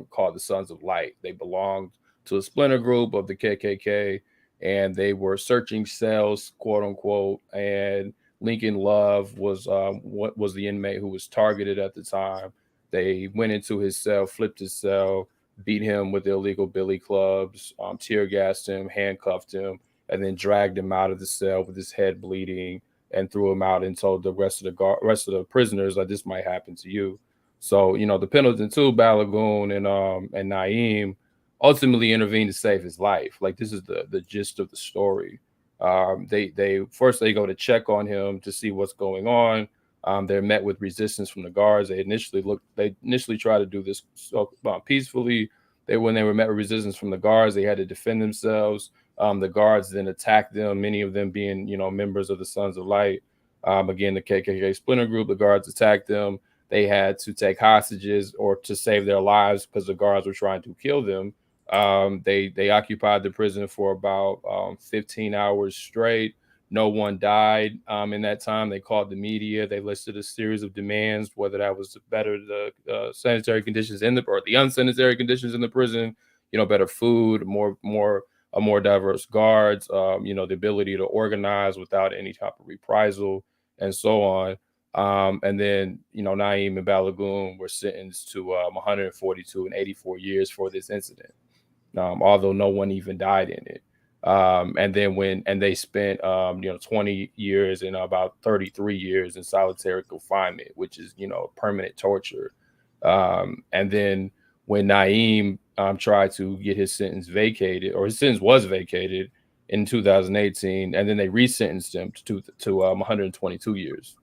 called the Sons of Light. They belonged to a splinter group of the KKK, and they were searching cells, quote unquote. And Lincoln Love was what was the inmate who was targeted at the time. They went into his cell, flipped his cell, beat him with illegal billy clubs, tear gassed him, handcuffed him, and then dragged him out of the cell with his head bleeding and threw him out and told the rest of the prisoners that this might happen to you. So, the Pendleton 2, Balagoon and Naeem ultimately intervened to save his life. Like, this is the gist of the story. They first go to check on him to see what's going on. They're met with resistance from the guards. They initially tried to do this peacefully. When they were met with resistance from the guards, they had to defend themselves. The guards then attacked them, many of them being, members of the Sons of Light. Again, the KKK splinter group, the guards attacked them. They had to take hostages or to save their lives because the guards were trying to kill them. They occupied the prison for about 15 hours straight. No one died in that time. They called the media. They listed a series of demands, whether that was to better the sanitary conditions or the unsanitary conditions in the prison, better food, more diverse guards, the ability to organize without any type of reprisal, and so on. And then, Naeem and Balagoon were sentenced to 142 and 84 years for this incident, although no one even died in it. And then they spent 20 years and about 33 years in solitary confinement, which is permanent torture. And then when Naeem tried to get his sentence vacated, or his sentence was vacated in 2018, and then they resentenced him to 122 years,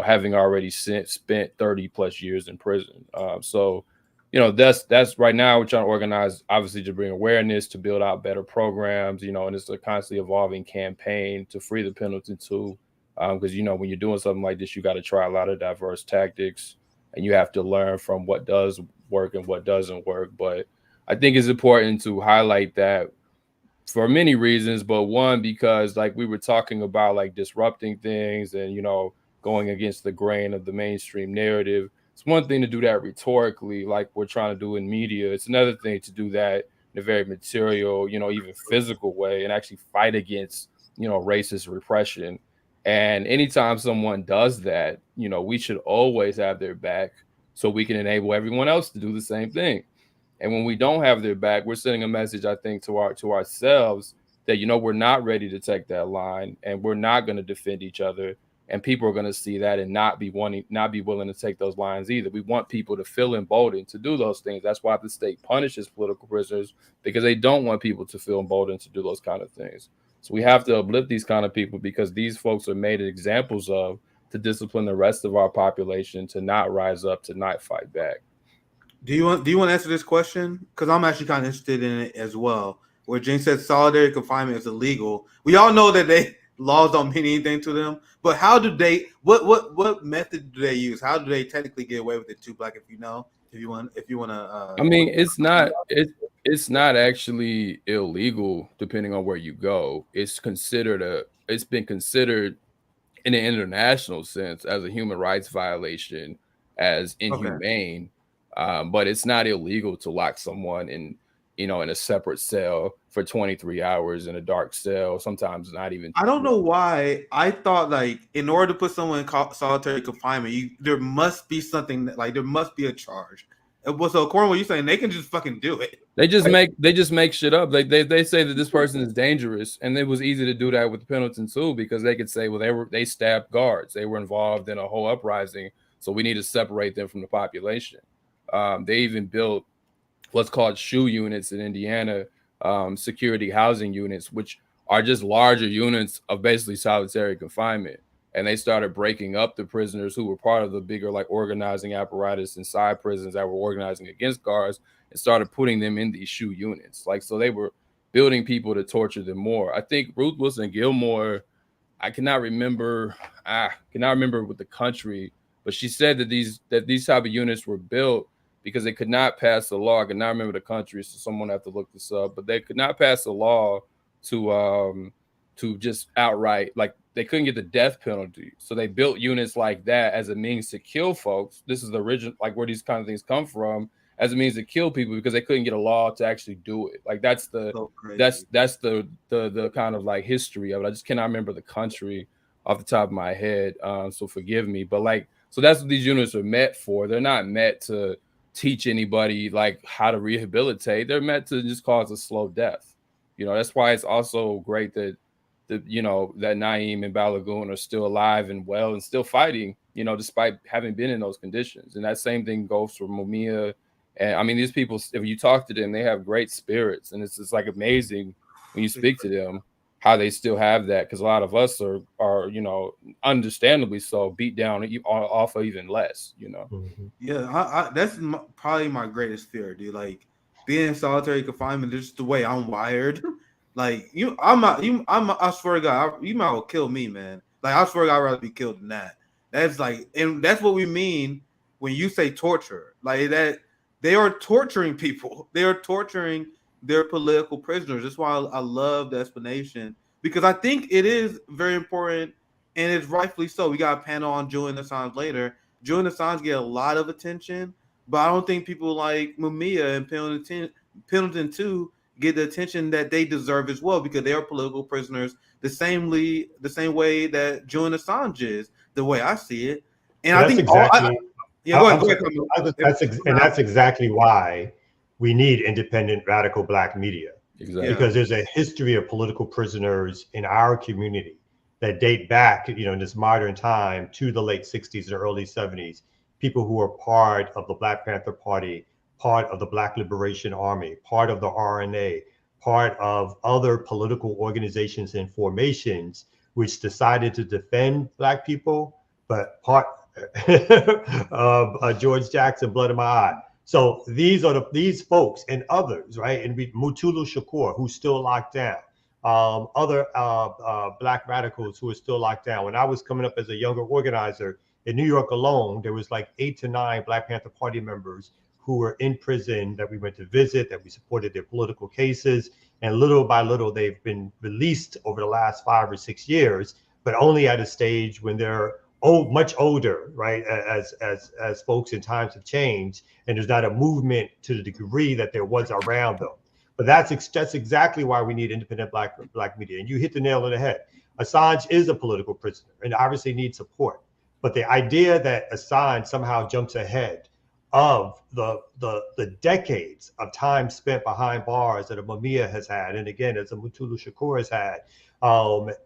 having already spent 30 plus years in prison. So that's right now we're trying to organize, obviously, to bring awareness, to build out better programs, and it's a constantly evolving campaign to free the Pendleton 2. Because, when you're doing something like this, you got to try a lot of diverse tactics, and you have to learn from what does work and what doesn't work. But I think it's important to highlight that for many reasons, but one, because like we were talking about, like disrupting things and, going against the grain of the mainstream narrative. It's one thing to do that rhetorically, like we're trying to do in media. It's another thing to do that in a very material, even physical way, and actually fight against, racist repression. And anytime someone does that, we should always have their back so we can enable everyone else to do the same thing. And when we don't have their back, we're sending a message, I think, to ourselves that, we're not ready to take that line, and we're not going to defend each other. And people are going to see that and not be willing to take those lines either. We want people to feel emboldened to do those things. That's why the state punishes political prisoners, because they don't want people to feel emboldened to do those kind of things. So we have to uplift these kind of people, because these folks are made examples of, to discipline the rest of our population to not rise up, to not fight back. Do you want to answer this question? Because I'm actually kind of interested in it as well. Where Jane said solitary confinement is illegal. We all know that laws don't mean anything to them, but how do they? What method do they use? How do they technically get away with it too, Black? If you want to. I mean, it's not actually illegal depending on where you go. It's been considered in an international sense as a human rights violation, as inhumane. Okay. But it's not illegal to lock someone in you know, in a separate cell for 23 hours in a dark cell, sometimes not even. I don't know why I thought like in order to put someone in solitary confinement, there must be something like there must be a charge. So according to what you're saying, they can just fucking do it. They just make shit up. They say that this person is dangerous, and it was easy to do that with Pendleton too, because they could say, well, they stabbed guards, they were involved in a whole uprising, so we need to separate them from the population. They even built what's called SHU units in Indiana, security housing units, which are just larger units of basically solitary confinement. And they started breaking up the prisoners who were part of the bigger like organizing apparatus inside prisons that were organizing against guards, and started putting them in these SHU units. Like, so they were building people to torture them more. I think Ruth Wilson Gilmore, I cannot remember with the country, but she said that these type of units were built because they could not pass a law. I cannot remember the country, so someone have to look this up. But they could not pass a law to just outright, like, they couldn't get the death penalty. So they built units like that as a means to kill folks. This is the origin, like where these kind of things come from, as a means to kill people because they couldn't get a law to actually do it. Like that's the kind of like history of it. I just cannot remember the country off the top of my head. So forgive me. But like, so that's what these units are meant for. They're not meant to teach anybody like how to rehabilitate. They're meant to just cause a slow death. You know, that's why it's also great that that Naeem and Balagoon are still alive and well and still fighting, you know, despite having been in those conditions. And that same thing goes for Mumia. And I mean, these people, if you talk to them, they have great spirits, and it's just like amazing when you speak to them how they still have that, because a lot of us are you know, understandably so, beat down off of even less, you know. Yeah, that's probably my greatest fear, dude. Like being in solitary confinement, just the way I'm wired. Like I swear to God, you might well kill me, man. Like I swear to God, I'd rather be killed than that. That's like, and that's what we mean when you say torture. Like that, they are torturing people. They are torturing their political prisoners. That's why I love the explanation, because I think it is very important, and it's rightfully so. We got a panel on Julian Assange later. Julian Assange get a lot of attention, but I don't think people like Mumia and Pendleton too get the attention that they deserve as well, because they are political prisoners the same way that Julian Assange is, the way I see it. And I think exactly. Go ahead. That's exactly why we need independent radical Black media. Exactly. Because there's a history of political prisoners in our community that date back, you know, in this modern time to the late 60s and early 70s. People who were part of the Black Panther Party, part of the Black Liberation Army, part of the RNA, part of other political organizations and formations which decided to defend Black people, but part of George Jackson, blood in my eye. So these are these folks and others, right? And Mutulu Shakur, who's still locked down. Other Black radicals who are still locked down. When I was coming up as a younger organizer in New York alone, there was like 8 to 9 Black Panther Party members who were in prison that we went to visit, that we supported their political cases. And little by little, they've been released over the last 5 or 6 years, but only at a stage when they're much older, right? As folks in times have changed, and there's not a movement to the degree that there was around them. But that's exactly why we need independent black media. And you hit the nail on the head. Assange is a political prisoner and obviously needs support. But the idea that Assange somehow jumps ahead of the decades of time spent behind bars that a Mumia has had, and again, as a Mutulu Shakur has had,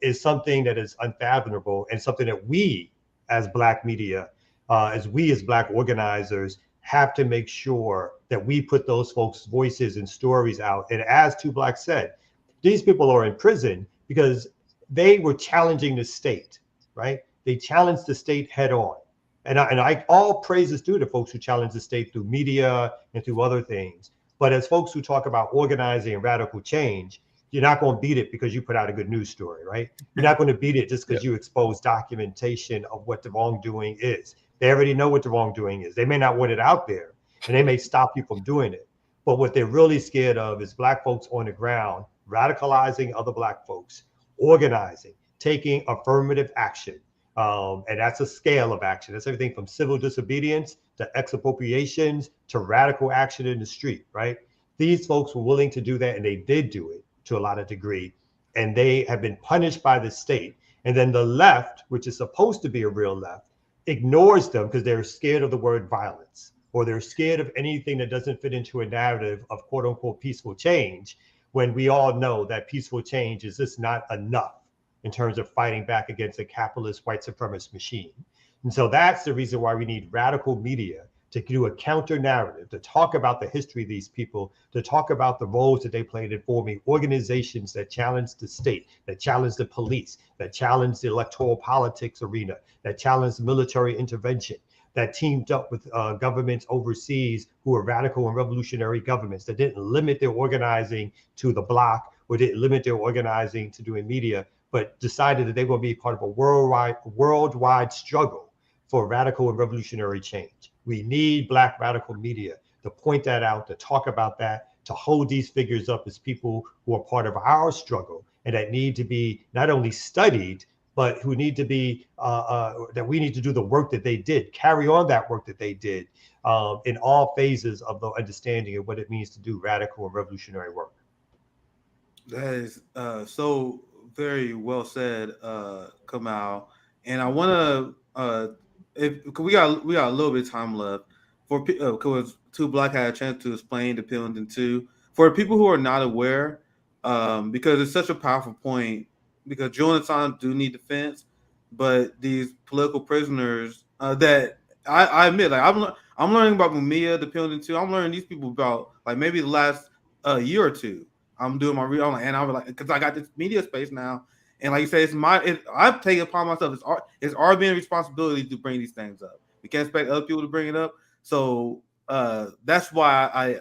is something that is unfathomable, and something that we as Black media, as Black organizers, have to make sure that we put those folks' voices and stories out. And as Two Black said, these people are in prison because they were challenging the state, right? They challenged the state head on. And I all praises due to folks who challenge the state through media and through other things. But as folks who talk about organizing and radical change, you're not going to beat it because you put out a good news story, right? You're not going to beat it just because you expose documentation of what the wrongdoing is. They already know what the wrongdoing is. They may not want it out there, and they may stop you from doing it. But what they're really scared of is Black folks on the ground radicalizing other Black folks, organizing, taking affirmative action. And that's a scale of action. That's everything from civil disobedience to expropriations to radical action in the street, right? These folks were willing to do that, and they did do it to a lot of degree, and they have been punished by the state. And then the left, which is supposed to be a real left, ignores them because they're scared of the word violence, or they're scared of anything that doesn't fit into a narrative of quote unquote peaceful change, when we all know that peaceful change is just not enough in terms of fighting back against a capitalist white supremacist machine. And so that's the reason why we need radical media to do a counter narrative, to talk about the history of these people, to talk about the roles that they played in forming organizations that challenge the state, that challenge the police, that challenge the electoral politics arena, that challenge military intervention, that teamed up with governments overseas who were radical and revolutionary governments, that didn't limit their organizing to the bloc or didn't limit their organizing to doing media, but decided that they were going to be part of a worldwide struggle for radical and revolutionary change. We need Black radical media to point that out, to talk about that, to hold these figures up as people who are part of our struggle and that need to be not only studied, but who need to be, that we need to do the work that they did, carry on that work that they did in all phases of the understanding of what it means to do radical and revolutionary work. That is so very well said, Kamal. And I want to, if we got a little bit of time left for because Two Black had a chance to explain the Pillington 2 for people who are not aware, because it's such a powerful point. Because Julian Assange do need defense, but these political prisoners that I admit, like I'm learning about Mumia, the Pillington 2. I'm learning these people about like maybe the last year or two. I'm doing my real, and I was like, because I got this media space now, and like you say, I've taken it upon myself. It's our being responsibility to bring these things up. We can't expect other people to bring it up. So that's why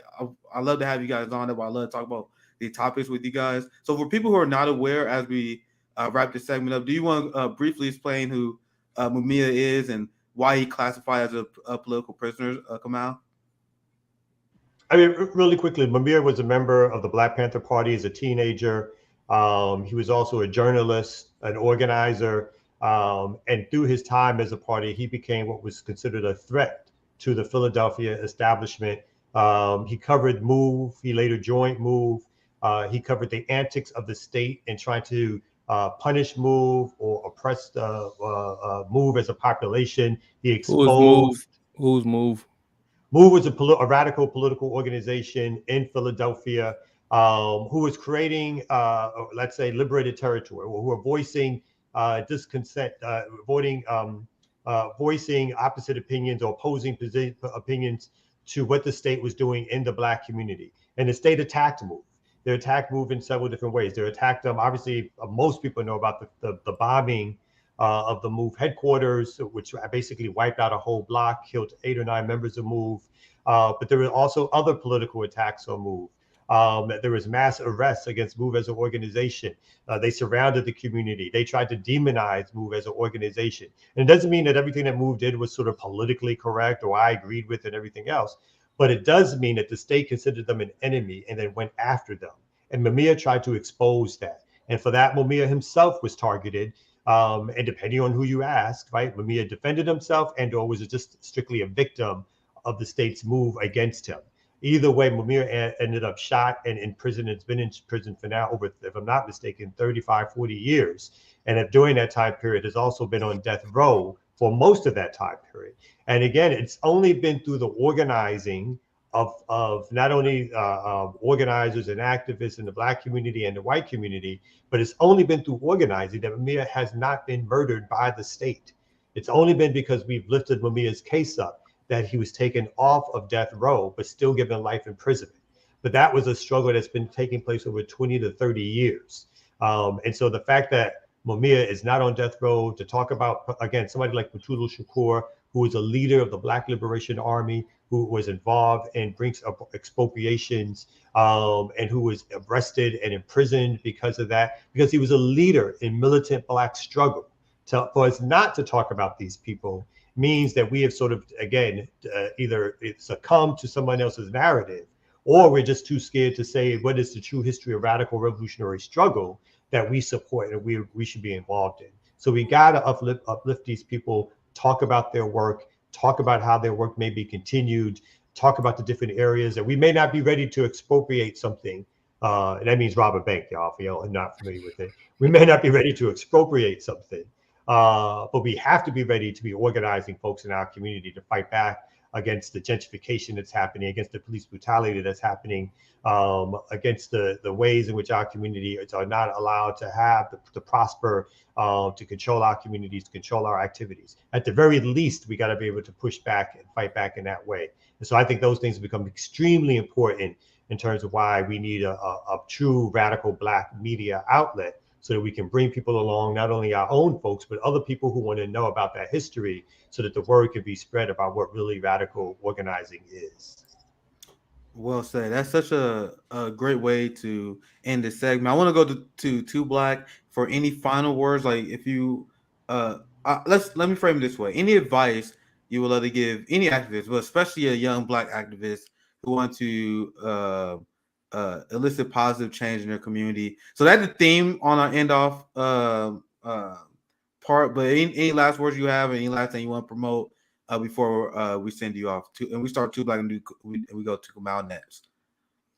I love to have you guys on. That's why I love to talk about the topics with you guys. So for people who are not aware, as we wrap this segment up, do you want to briefly explain who Mumia is and why he classified as a political prisoner, Kamal? I mean, really quickly, Mumia was a member of the Black Panther Party as a teenager. He was also a journalist, an organizer, and through his time as a party, he became what was considered a threat to the Philadelphia establishment. He covered MOVE. He later joined MOVE. He covered the antics of the state in trying to punish MOVE or oppress MOVE as a population. He exposed. Who's MOVE? MOVE was a radical political organization in Philadelphia who was creating, let's say, liberated territory, who were voicing discontent, voicing opposite opinions or opposing opinions to what the state was doing in the Black community. And the state attacked MOVE. They attacked MOVE in several different ways. They attacked them. Obviously, most people know about the bombing of the MOVE headquarters, which basically wiped out a whole block, killed 8 or 9 members of MOVE. But there were also other political attacks on MOVE. There was mass arrests against MOVE as an organization. They surrounded the community. They tried to demonize MOVE as an organization. And it doesn't mean that everything that MOVE did was sort of politically correct or I agreed with and everything else. But it does mean that the state considered them an enemy and then went after them. And Mumia tried to expose that. And for that, Mumia himself was targeted. And depending on who you ask, right, Mumia defended himself and or was it just strictly a victim of the state's move against him. Either way, Mumia ended up shot and in prison. It's been in prison for now over, if I'm not mistaken, 35, 40 years. And during that time period has also been on death row for most of that time period. And again, it's only been through the organizing of not only organizers and activists in the Black community and the white community, but it's only been through organizing that Mumia has not been murdered by the state. It's only been because we've lifted Mumia's case up that he was taken off of death row, but still given life imprisonment. But that was a struggle that's been taking place over 20 to 30 years. And so the fact that Mumia is not on death row, to talk about, again, somebody like Mutulu Shakur, who was a leader of the Black Liberation Army, who was involved in Brinks expropriations, and who was arrested and imprisoned because of that, because he was a leader in militant Black struggle. For us not to talk about these people means that we have sort of, again, either succumbed to someone else's narrative, or we're just too scared to say what is the true history of radical revolutionary struggle that we support and we should be involved in. So we got to uplift these people, talk about their work, talk about how their work may be continued, talk about the different areas, and we may not be ready to expropriate something. And that means rob a bank, y'all, for y'all who are not familiar with it. We may not be ready to expropriate something, but we have to be ready to be organizing folks in our community to fight back against the gentrification that's happening, against the police brutality that's happening, against the ways in which our communities are not allowed to have to prosper, to control our communities, to control our activities. At the very least, we got to be able to push back and fight back in that way. And so I think those things become extremely important in terms of why we need a true radical Black media outlet, so that we can bring people along, not only our own folks, but other people who want to know about that history, so that the word can be spread about what really radical organizing is. Well said. That's such a great way to end this segment. I want to go to Two Black for any final words. Like, if you let me frame it this way: any advice you would love to give any activist, but especially a young Black activist who want to elicit positive change in their community. So that's the theme on our end off part. But any last words you have, any last thing you want to promote before we send you off to, and we start Two Black and we go to Kamau next.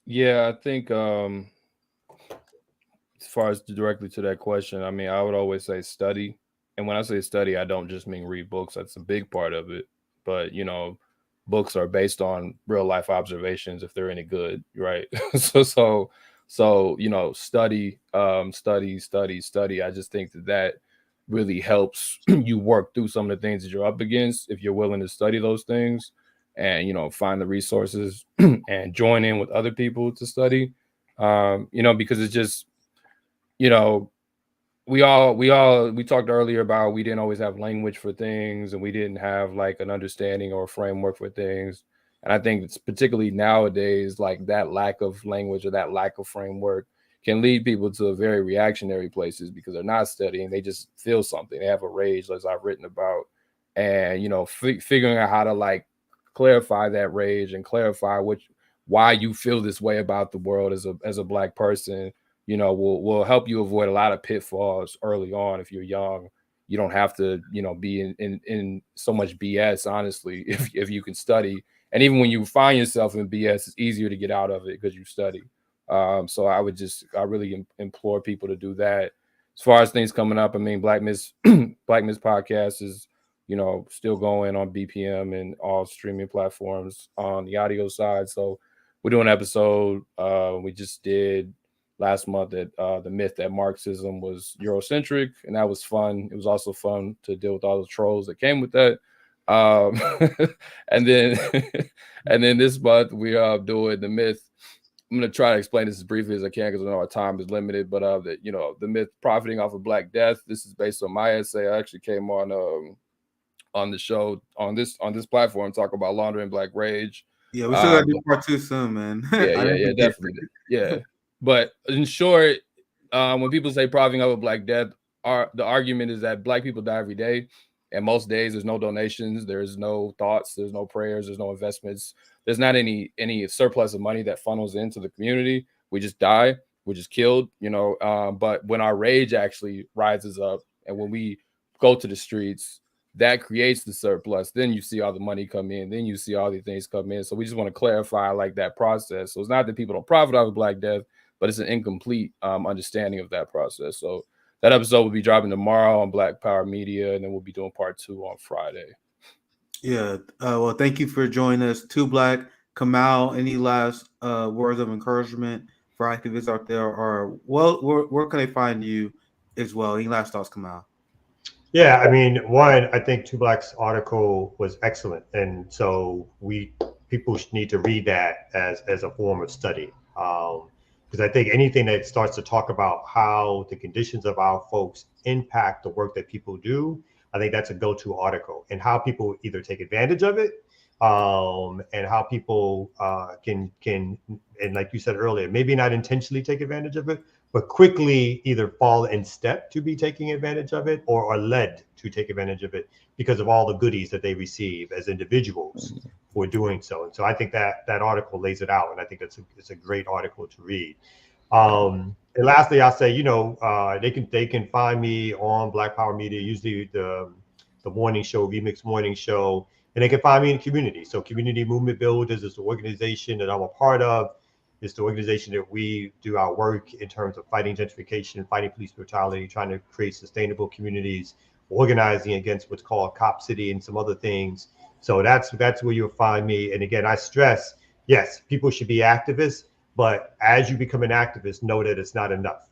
Yeah, I think as far as directly to that question, I mean, I would always say study. And when I say study, I don't just mean read books. That's a big part of it. But, you know, books are based on real life observations if they're any good, right? so you know, study. I just think that really helps you work through some of the things that you're up against if you're willing to study those things and, you know, find the resources and join in with other people to study. You know, because it's just, you know, we talked earlier about we didn't always have language for things, and we didn't have like an understanding or a framework for things. And I think it's particularly nowadays, like that lack of language or that lack of framework can lead people to very reactionary places because they're not studying. They just feel something. They have a rage, as I've written about. And, you know, figuring out how to like clarify that rage and clarify why you feel this way about the world as a Black person, you know, will help you avoid a lot of pitfalls early on. If you're young, you don't have to, you know, be in so much BS, honestly, if you can study. And even when you find yourself in BS, it's easier to get out of it because you study. So I really implore people to do that. As far as things coming up, I mean, Black Miss podcast is, you know, still going on BPM and all streaming platforms on the audio side. So we're doing an episode we just did last month that the myth that Marxism was Eurocentric, and that was fun. It was also fun to deal with all the trolls that came with that. And then this month we are doing the myth. I'm going to try to explain this as briefly as I can because I know our time is limited, but that, you know, the myth profiting off of Black death. This is based on my essay. I actually came on the show on this platform, talk about laundering Black rage. Yeah, we still gotta do part 2 soon, man. Yeah, definitely. Yeah. But in short, when people say profiting off of Black death, the argument is that Black people die every day. And most days there's no donations, there's no thoughts, there's no prayers, there's no investments. There's not any surplus of money that funnels into the community. We just die. We're just killed, you know. But when our rage actually rises up and when we go to the streets, that creates the surplus. Then you see all the money come in. Then you see all these things come in. So we just want to clarify like that process. So it's not that people don't profit off of Black death, but it's an incomplete understanding of that process. So that episode will be dropping tomorrow on Black Power Media, and then we'll be doing part 2 on Friday. Yeah. Well, thank you for joining us. Two Black. Kamau, any last words of encouragement for activists out there? Or, well, where can they find you as well? Any last thoughts, Kamau? Yeah, I mean, one, I think Two Black's article was excellent. And so people need to read that as a form of study. Because I think anything that starts to talk about how the conditions of our folks impact the work that people do, I think that's a go-to article, and how people either take advantage of it, and how people can, and like you said earlier, maybe not intentionally take advantage of it, but quickly either fall in step to be taking advantage of it, or are led to take advantage of it because of all the goodies that they receive as individuals for doing so. And so I think that article lays it out, and I think it's a great article to read. And lastly, I'll say, you know, they can find me on Black Power Media, usually the morning show, Remix Morning Show. And they can find me in community. So Community Movement Builders is the organization that I'm a part of. It's the organization that we do our work in terms of fighting gentrification, fighting police brutality, trying to create sustainable communities, organizing against what's called Cop City and some other things. So that's where you'll find me. And again, I stress, yes, people should be activists, but as you become an activist, know that it's not enough.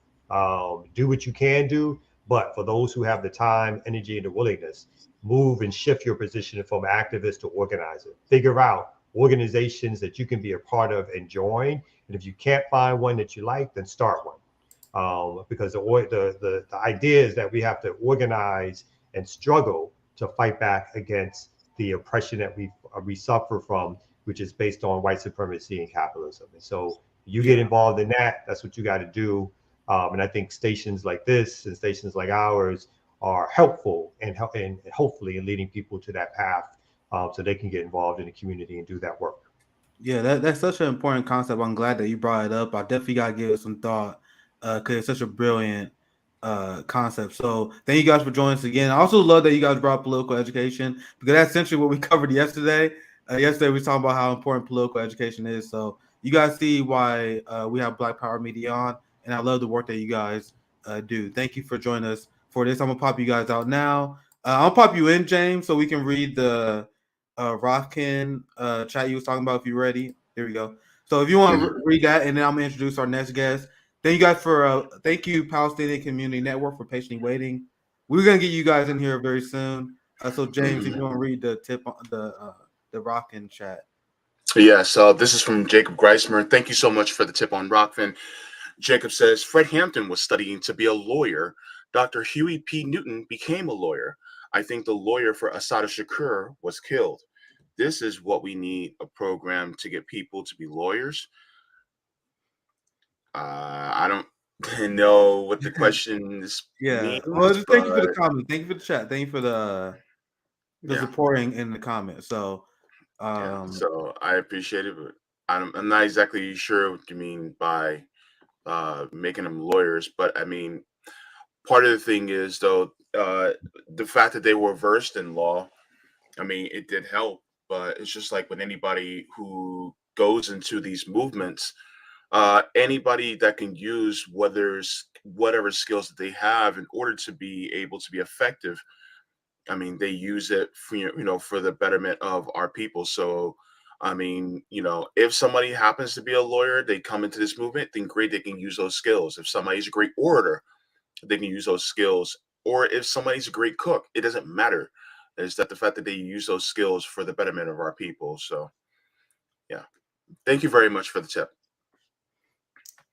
Do what you can do, but for those who have the time, energy, and the willingness, move and shift your position from activist to organizer. Figure out organizations that you can be a part of and join. And if you can't find one that you like, then start one. Because the idea is that we have to organize and struggle to fight back against the oppression that we suffer from, which is based on white supremacy and capitalism. And so you get involved in that. That's what you got to do. And I think stations like this and stations like ours are helpful and hopefully in leading people to that path, so they can get involved in the community and do that work. Yeah, that's such an important concept. I'm glad that you brought it up. I definitely got to give it some thought because it's such a brilliant concept. So thank you guys for joining us again. I also love that you guys brought political education because that's essentially what we covered yesterday. Yesterday we were talking about how important political education is. So you guys see why we have Black Power Media on, and I love the work that you guys do. Thank you for joining us for this. I'm going to pop you guys out now. I'll pop you in, James, so we can read the Rothkin chat you was talking about if you're ready. There we go. So if you want to read that, and then I'm gonna introduce our next guest. Thank you guys for thank you Palestinian Community Network for patiently waiting. We're gonna get you guys in here very soon. So James, if you want to read the tip on the Rothkin chat. Yeah, so this is from Jacob Greismer. Thank you so much for the tip on Rockfin. Jacob says, Fred Hampton was studying to be a lawyer. Dr. Huey P. Newton became a lawyer. I think the lawyer for Assata Shakur was killed. This is what we need, a program to get people to be lawyers. I don't know what the question is. Yeah. Well, just thank you for the comment. Thank you for the chat. Thank you for the supporting in the comments. So, so I appreciate it, but I'm not exactly sure what you mean by making them lawyers. But I mean, part of the thing is though, the fact that they were versed in law, I mean, it did help. But it's just like with anybody who goes into these movements, anybody that can use whatever skills that they have in order to be able to be effective. I mean, they use it for, for the betterment of our people. So, I mean, if somebody happens to be a lawyer, they come into this movement, then great, they can use those skills. If somebody's a great orator, they can use those skills. Or if somebody's a great cook, it doesn't matter. Is that the fact that they use those skills for the betterment of our people. So, yeah. Thank you very much for the tip.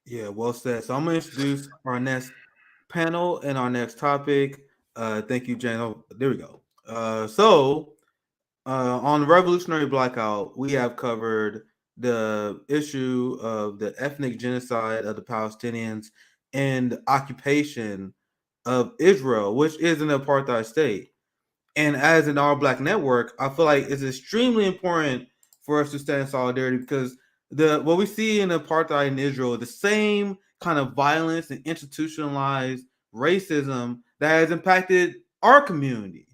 Yeah, well said. So I'm going to introduce our next panel and our next topic. Thank you, Jane. Oh, there we go. On Revolutionary Blackout, we have covered the issue of the ethnic genocide of the Palestinians and occupation of Israel, which is an apartheid state. And as an all-Black network, I feel like it's extremely important for us to stand in solidarity because what we see in apartheid in Israel, the same kind of violence and institutionalized racism that has impacted our community.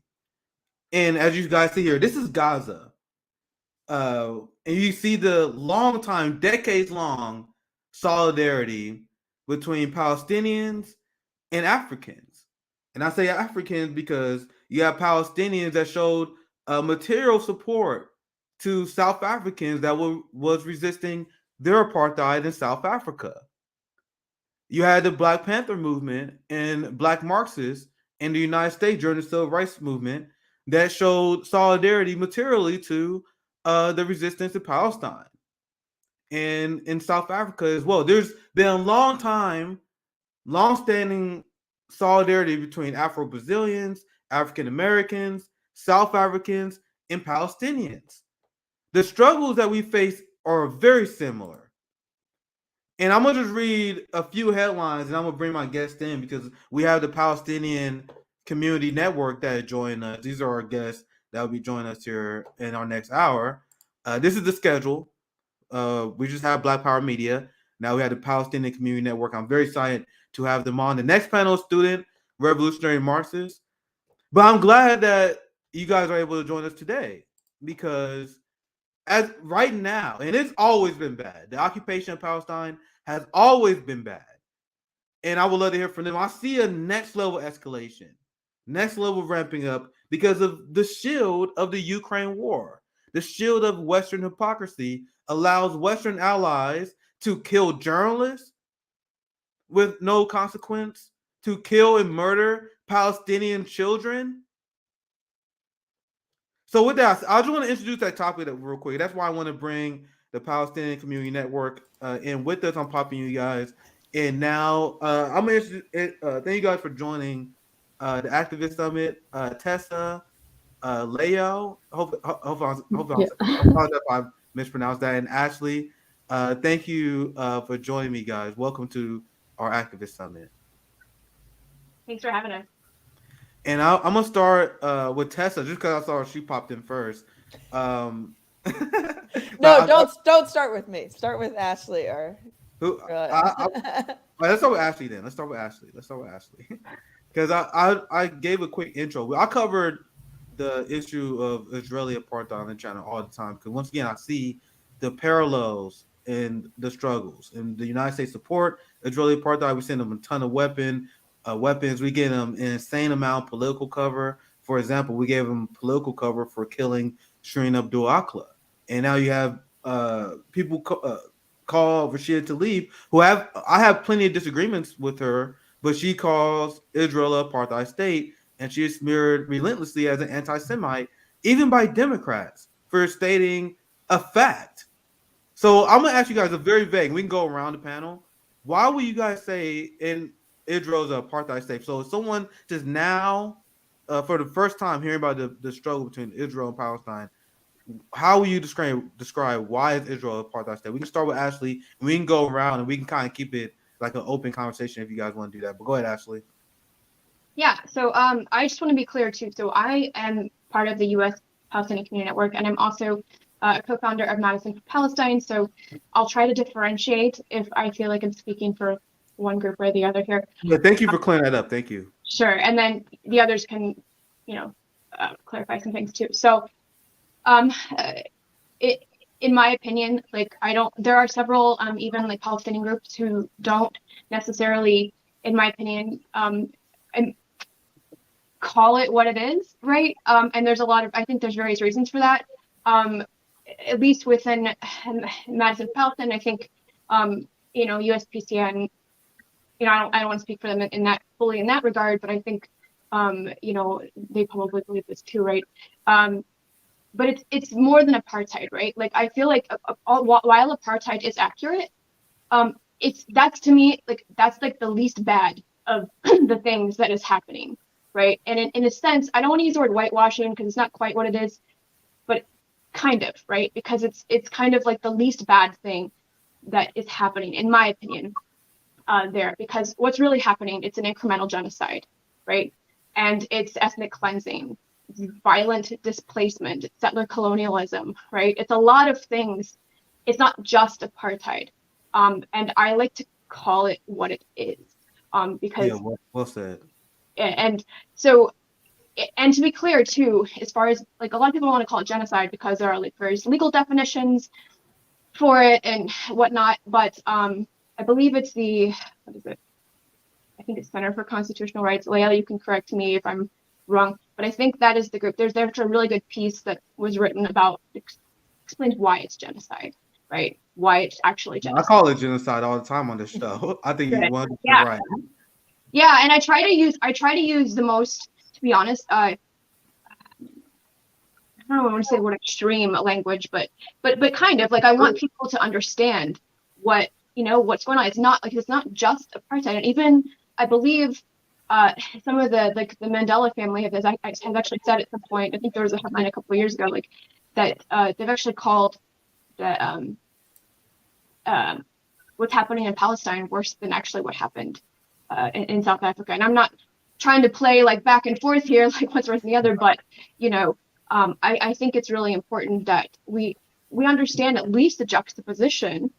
And as you guys see here, this is Gaza. And you see the long time, decades-long solidarity between Palestinians and Africans. And I say Africans because you have Palestinians that showed material support to South Africans that was resisting their apartheid in South Africa. You had the Black Panther movement and Black Marxists in the United States during the Civil Rights Movement that showed solidarity materially to the resistance to Palestine. And in South Africa as well. There's been a long-standing solidarity between Afro-Brazilians, African Americans, South Africans, and Palestinians. The struggles that we face are very similar. And I'm going to just read a few headlines, and I'm going to bring my guests in because we have the Palestinian Community Network that joined us. These are our guests that will be joining us here in our next hour. This is the schedule. We just have Black Power Media. Now we have the Palestinian Community Network. I'm very excited to have them on. The next panel student, Revolutionary Marxist. But I'm glad that you guys are able to join us today because as right now, and it's always been bad. The occupation of Palestine has always been bad. And I would love to hear from them. I see a next level escalation, next level ramping up because of the shield of the Ukraine war. The shield of Western hypocrisy allows Western allies to kill journalists with no consequence, to kill and murder Palestinian children. So with that, I just want to introduce that topic real quick. That's why I want to bring the Palestinian Community Network in with us. I'm popping you guys. And now I'm going to thank you guys for joining the Activist Summit. Tessa, Leo, hope if I mispronounced that. And Ashley, thank you for joining me, guys. Welcome to our Activist Summit. Thanks for having us. And I'm gonna start with Tessa, just because I saw she popped in first. No, don't start with me. Start with Ashley or. Let's start with Ashley then. Let's start with Ashley because I gave a quick intro. I covered the issue of Israeli apartheid on the channel all the time because once again I see the parallels in the struggles. And the United States support Israeli apartheid. We send them a ton of weapons. We get them an insane amount of political cover. For example, we gave them political cover for killing Shireen Abu Akleh. And now you have people call Rashida Tlaib, who I have plenty of disagreements with her, but she calls Israel an apartheid state, and she is smeared relentlessly as an anti-Semite, even by Democrats, for stating a fact. So I'm going to ask you guys a very vague, we can go around the panel. Why would you guys say in Israel's an apartheid state? So if someone just now, for the first time hearing about the struggle between Israel and Palestine, how will you describe why is Israel an apartheid state? We can start with Ashley, and we can go around, and we can kind of keep it like an open conversation if you guys want to do that. But go ahead, Ashley. Yeah, so I just want to be clear too. So I am part of the U.S. Palestinian Community Network, and I'm also a co-founder of Madison for Palestine. So I'll try to differentiate if I feel like I'm speaking for one group or the other here. Yeah, thank you for clearing that up. Thank you. Sure, and then the others can, clarify some things too. So, in my opinion, there are several even like Palestinian groups who don't necessarily, in my opinion, call it what it is, right? And there's I think there's various reasons for that. At least within Madison Palestine, I think, USPCN, I don't want to speak for them in that fully in that regard, but I think, they probably believe this too, right? But it's more than apartheid, right? Like I feel like while apartheid is accurate, that's to me that's like the least bad of the things that is happening, right? And in a sense, I don't want to use the word whitewashing because it's not quite what it is, but kind of, right? Because it's kind of like the least bad thing that is happening, in my opinion, there. Because what's really happening, it's an incremental genocide, right? And it's ethnic cleansing, violent displacement, settler colonialism, right? It's a lot of things. It's not just apartheid. And I like to call it what it is. Because well said. And so, and to be clear too, as far as like a lot of people want to call it genocide because there are like various legal definitions for it and whatnot. But I believe it's I think it's Center for Constitutional Rights. Leila, you can correct me if I'm wrong, but I think that is the group. There's a really good piece that was written about explains why it's genocide, right? Why it's actually genocide. I call it genocide all the time on this show. I think you're right. Yeah, and I try to use the most, to be honest, I don't know, I want to say the word extreme language, but kind of like I want people to understand what's going on. It's not just apartheid, and even I believe some of the Mandela family has actually said at some point. I think there was a headline a couple of years ago, like that they've actually called the what's happening in Palestine worse than actually what happened in South Africa. And I'm not trying to play like back and forth here, like what's worse than the other, but I think it's really important that we understand at least the juxtaposition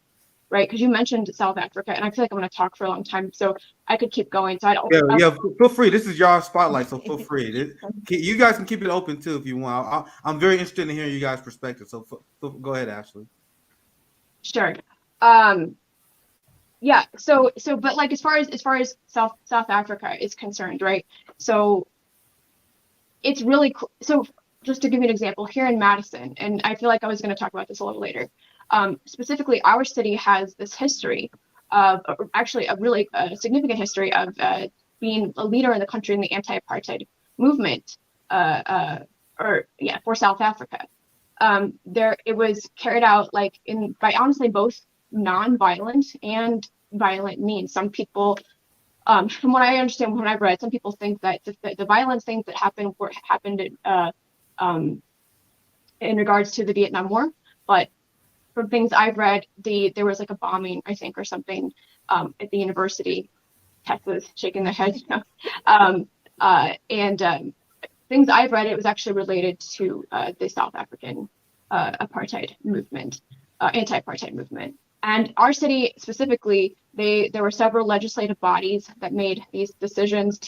right? Because you mentioned South Africa, and I feel like I'm going to talk for a long time, so I could keep going. So I don't. Yeah. Feel free. This is your spotlight, so feel free. You guys can keep it open too if you want. I'm very interested in hearing you guys' perspective. So go ahead, Ashley. Sure. Yeah. So, but like as far as South Africa is concerned, right? So it's really cool. So just to give you an example, here in Madison, and I feel like I was going to talk about this a little later. Specifically, our city has this history of actually a really significant history of being a leader in the country in the anti-apartheid movement, for South Africa. It was carried out like by honestly both non-violent and violent means. Some people, from what I understand, when I've read, some people think that the violent things that happened in regards to the Vietnam War, but from things I've read, there was like a bombing, I think, or something at the university. Texas shaking their head, things I've read, it was actually related to the South African apartheid movement, anti-apartheid movement. And our city specifically, there were several legislative bodies that made these decisions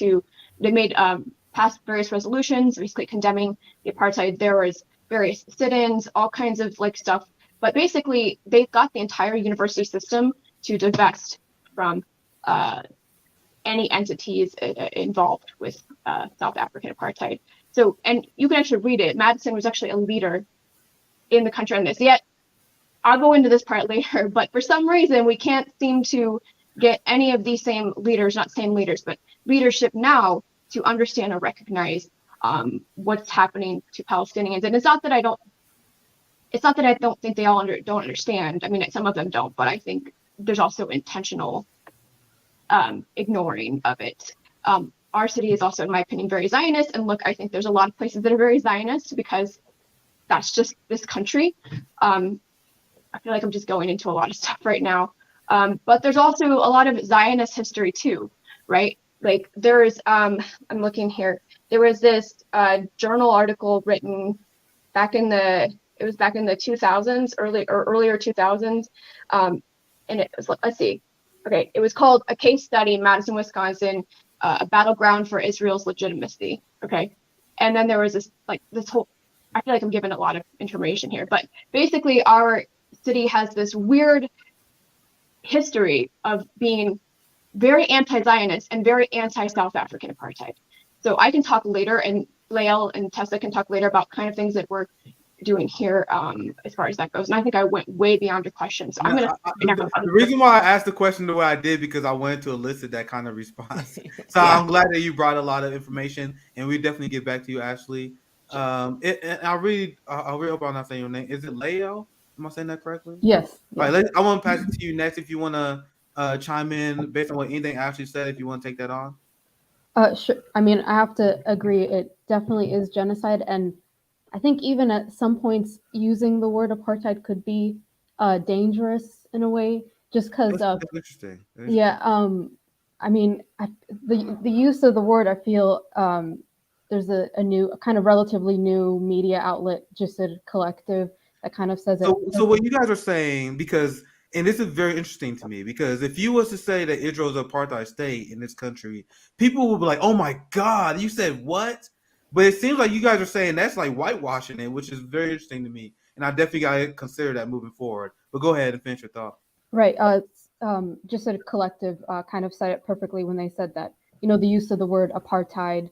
passed various resolutions basically condemning the apartheid. There was various sit-ins, all kinds of like stuff. But basically, they got the entire university system to divest from any entities involved with South African apartheid. So, and you can actually read it. Madison was actually a leader in the country on this. Yet, I'll go into this part later, but for some reason, we can't seem to get any of these same leaders, not same leaders, but leadership now to understand or recognize what's happening to Palestinians. And it's not that I don't think they all don't understand. I mean, some of them don't, but I think there's also intentional ignoring of it. Our city is also, in my opinion, very Zionist. And look, I think there's a lot of places that are very Zionist because that's just this country. I feel like I'm just going into a lot of stuff right now. But there's also a lot of Zionist history too, right? Like there's, I'm looking here, there was this journal article written back in the 2000s, earlier 2000s. And it was, let's see. Okay, it was called A Case Study in Madison, Wisconsin, a battleground for Israel's legitimacy. Okay, and then there was this whole. I feel like I'm giving a lot of information here, but basically, our city has this weird history of being very anti-Zionist and very anti-South African apartheid. So I can talk later, and Lael and Tessa can talk later about kind of things that we're doing here as far as that goes. And I think I went way beyond your question. So I'm going to... The reason why I asked the question the way I did, because I wanted to elicit that kind of response. So yeah. I'm glad that you brought a lot of information, and we definitely get back to you, Ashley. I really hope I'm not saying your name. Is it Lael? Am I saying that correctly? Yes. All right, I want to pass it to you next if you want to chime in based on what anything Ashley said, if you want to take that on. Sure. I mean, I have to agree. It definitely is genocide. And I think even at some points using the word apartheid could be dangerous in a way, just because that's interesting. Yeah. I mean, the use of the word, I feel there's a new, kind of relatively new media outlet, Jihad Collective, that kind of says it. So what you guys are saying, because, and this is very interesting to me, because if you was to say that Israel is an apartheid state in this country, people would be like, "Oh my God, you said what?" But it seems like you guys are saying that's like whitewashing it, which is very interesting to me. And I definitely got to consider that moving forward. But go ahead and finish your thought. Right. Jihad Collective kind of said it perfectly when they said that, the use of the word apartheid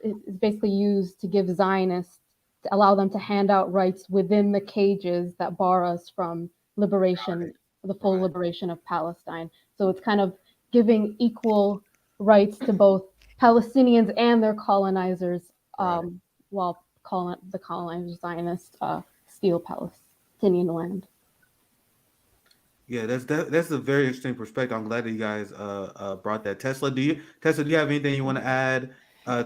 is basically used to give Zionists, to allow them to hand out rights within the cages that bar us from liberation, the full liberation of Palestine. So it's kind of giving equal rights to both Palestinians and their colonizers, while the colonizers Zionists steal Palestinian land. Yeah, that's a very interesting perspective. I'm glad that you guys brought that. Tessa, do you have anything you want to add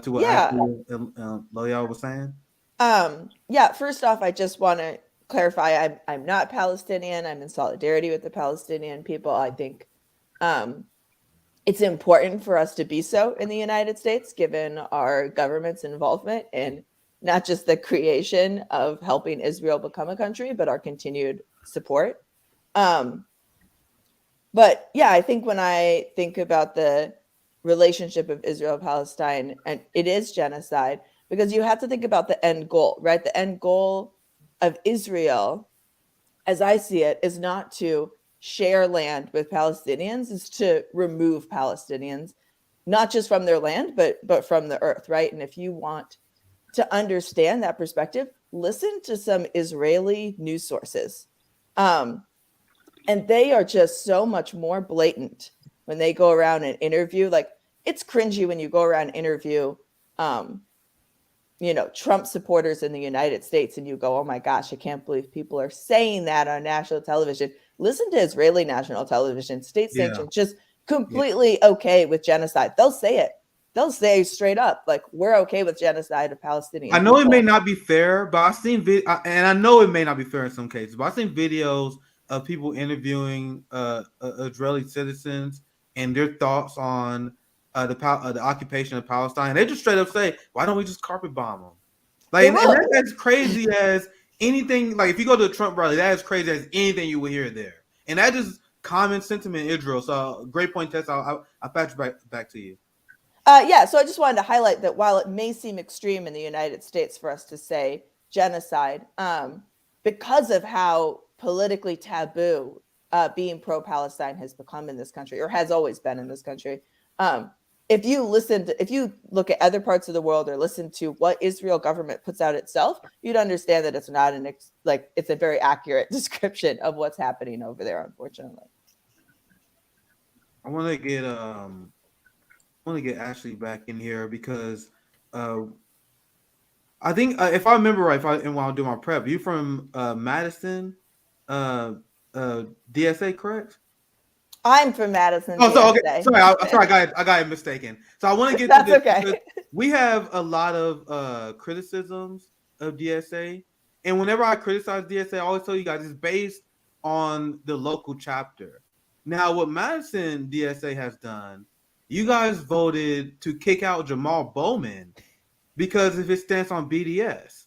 to what Ashley and Lael was saying? First off, I just want to clarify, I'm not Palestinian. I'm in solidarity with the Palestinian people. I think it's important for us to be so in the United States, given our government's involvement in not just the creation of helping Israel become a country, but our continued support. But yeah, I think when I think about the relationship of Israel Palestine, and it is genocide, because you have to think about the end goal, right? The end goal of Israel, as I see it, is not to share land with Palestinians, is to remove Palestinians, not just from their land, but from the earth, right? And if you want to understand that perspective, listen to some Israeli news sources. And they are just so much more blatant when they go around and interview. Like, it's cringy when you go around and interview, Trump supporters in the United States and you go, oh my gosh, I can't believe people are saying that on national television. Listen to Israeli national television, state sanctioned, just completely okay with genocide. They'll say it. They'll say straight up, like, we're okay with genocide of Palestinians. I know it may not be fair, but I've seen and I know it may not be fair in some cases, but I've seen videos of people interviewing Israeli citizens and their thoughts on the occupation of Palestine. They just straight up say, "Why don't we just carpet bomb them?" Like, and that's as crazy as anything. Like, if you go to a Trump rally, that is crazy as anything you would hear there, and that is common sentiment in Israel. So, great point, Tess. I'll pass it back to you. So I just wanted to highlight that while it may seem extreme in the United States for us to say genocide, because of how politically taboo being pro-Palestine has become in this country, or has always been in this country, if you look at other parts of the world or listen to what Israel government puts out itself, you'd understand that it's not it's a very accurate description of what's happening over there, unfortunately. I want to get Ashley back in here because I think if I remember right, while I'm doing my prep, you from Madison, DSA, correct? I'm from Madison. Oh, so DSA. okay. Sorry, I got it mistaken. So I want to get That's to this. okay. We have a lot of criticisms of DSA, and whenever I criticize DSA, I always tell you guys it's based on the local chapter. Now, what Madison DSA has done, you guys voted to kick out Jamal Bowman because of his stance on BDS.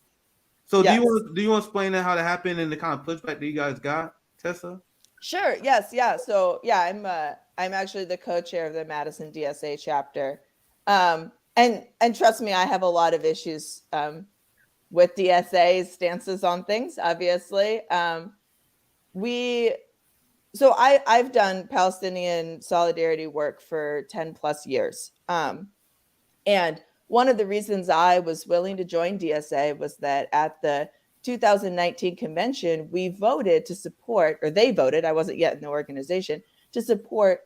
So yes. do you want to explain how that happened and the kind of pushback that you guys got, Tessa? Sure. Yes. Yeah. So yeah, I'm actually the co-chair of the Madison DSA chapter, and trust me, I have a lot of issues with DSA's stances on things. Obviously, I've done Palestinian solidarity work for 10 plus years, and one of the reasons I was willing to join DSA was that at the 2019 convention, we voted to support, or they voted, I wasn't yet in the organization, to support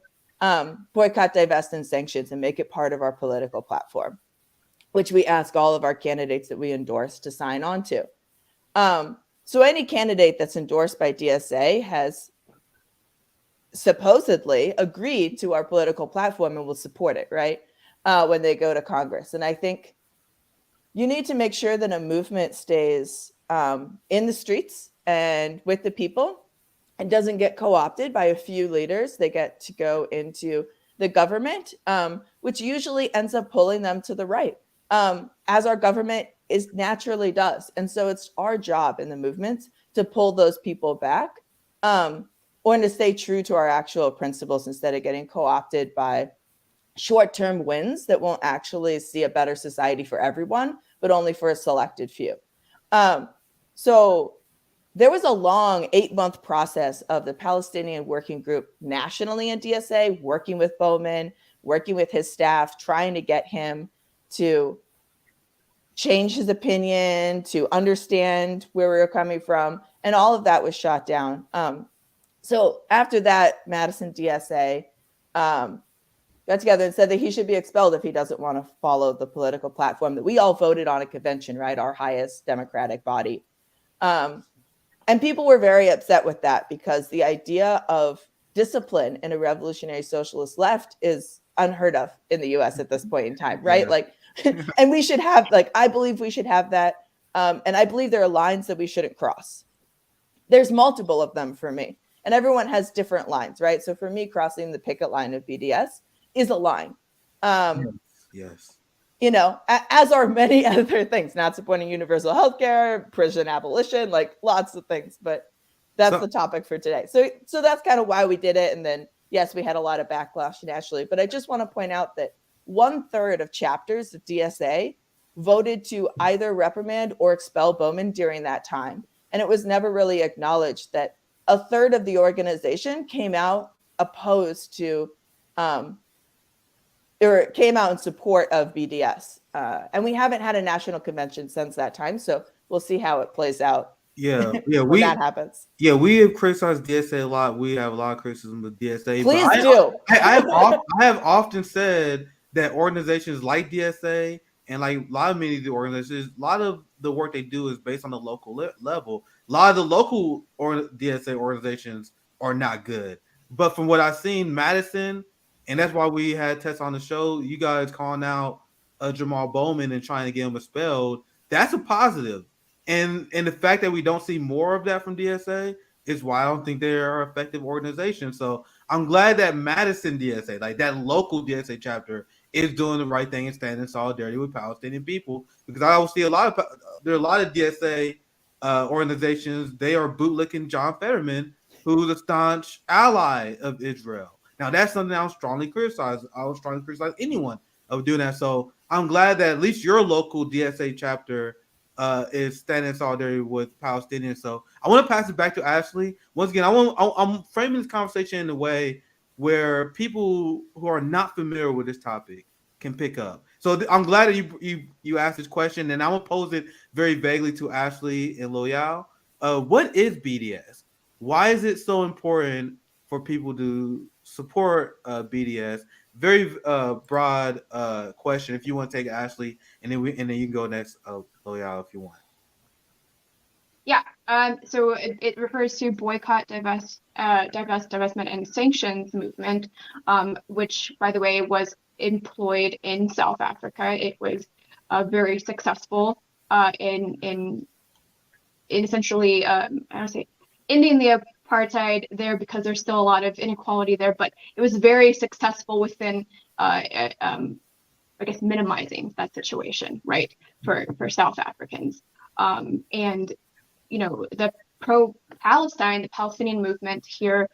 boycott, divest, and sanctions and make it part of our political platform, which we ask all of our candidates that we endorse to sign on to. So any candidate that's endorsed by DSA has supposedly agreed to our political platform and will support it, right? When they go to Congress. And I think you need to make sure that a movement stays in the streets and with the people and doesn't get co-opted by a few leaders. They get to go into the government, which usually ends up pulling them to the right, as our government naturally does. And so it's our job in the movements to pull those people back, or to stay true to our actual principles instead of getting co-opted by short-term wins that won't actually see a better society for everyone, but only for a selected few. So there was a long 8-month process of the Palestinian Working Group nationally in DSA, working with Bowman, working with his staff, trying to get him to change his opinion, to understand where we were coming from. And all of that was shot down. So after that, Madison DSA got together and said that he should be expelled if he doesn't want to follow the political platform that we all voted on a convention, right? Our highest democratic body. And people were very upset with that because the idea of discipline in a revolutionary socialist left is unheard of in the US at this point in time, right? Yeah. And we should have, I believe we should have that. And I believe there are lines that we shouldn't cross. There's multiple of them for me. And everyone has different lines, right? So for me, crossing the picket line of BDS is a line. Yes. As are many other things, not supporting universal health care, prison abolition, lots of things. But that's So- the topic for today. So that's kind of why we did it. And then yes, we had a lot of backlash nationally, but I just want to point out that 1/3 of chapters of DSA voted to either reprimand or expel Bowman during that time. And it was never really acknowledged that 1/3 of the organization came out opposed to, or came out in support of BDS. And we haven't had a national convention since that time. So we'll see how it plays out. Yeah, when that happens. Yeah, we have criticized DSA a lot. We have a lot of criticism of DSA. Please but do. I have often said that organizations like DSA and like many of the organizations, a lot of the work they do is based on the local level. A lot of the local DSA organizations are not good. But from what I've seen, Madison, and that's why we had Tess on the show, you guys calling out Jamal Bowman and trying to get him expelled, that's a positive. And the fact that we don't see more of that from DSA is why I don't think they are effective organizations. So I'm glad that Madison DSA, like that local DSA chapter, is doing the right thing and standing in solidarity with Palestinian people. Because I always see there are a lot of DSA organizations. They are bootlicking John Fetterman, who's a staunch ally of Israel. Now that's something I would strongly criticize. I would strongly criticize anyone of doing that. So I'm glad that at least your local DSA chapter is standing in solidarity with Palestinians. So I want to pass it back to Ashley. Once again, I'm framing this conversation in a way where people who are not familiar with this topic can pick up. So I'm glad that you asked this question, and I'm gonna pose it very vaguely to Ashley and Loyal. What is BDS? Why is it so important for people to support BDS? Very broad question. If you want to take Ashley, and then you can go next, Loyal, if you want. Yeah. So it refers to boycott, divestment, and sanctions movement, which, by the way, was employed in South Africa. It was very successful in essentially, I don't say ending the apartheid there, because there's still a lot of inequality there, but it was very successful within, I guess, minimizing that situation, right, for South Africans. And, you know, the pro-Palestine, the Palestinian movement here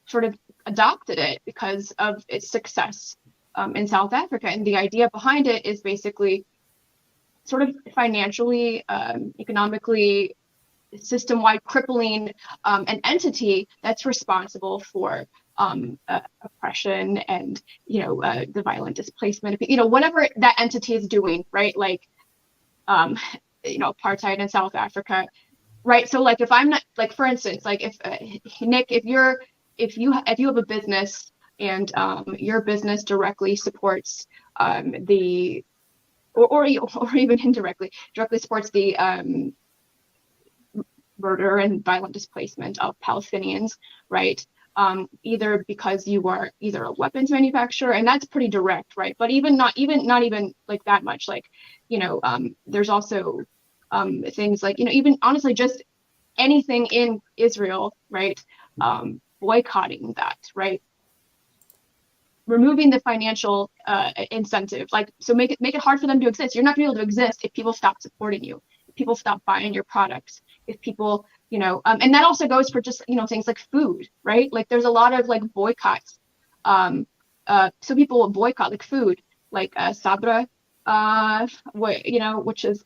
sort of adopted it because of its success in South Africa. And the idea behind it is basically sort of financially, economically, system-wide crippling an entity that's responsible for oppression and, you know, the violent displacement, you know, whatever that entity is doing, right? Like, you know, apartheid in South Africa, right? So like, if I'm not, like, for instance, like if Nick, if you have a business and your business directly supports the, or even indirectly, directly supports the murder and violent displacement of Palestinians, right? Either because you are either a weapons manufacturer, and that's pretty direct, right? But not even like that much, like, you know, there's also things like, you know, even honestly just anything in Israel, right? Boycotting that, right? Removing the financial incentive, like, so make it hard for them to exist. You're not gonna be able to exist if people stop supporting you, if people stop buying your products, if people, you know, and that also goes for just, you know, things like food, right? Like, there's a lot of like boycotts. So people will boycott like food, like Sabra, you know, which is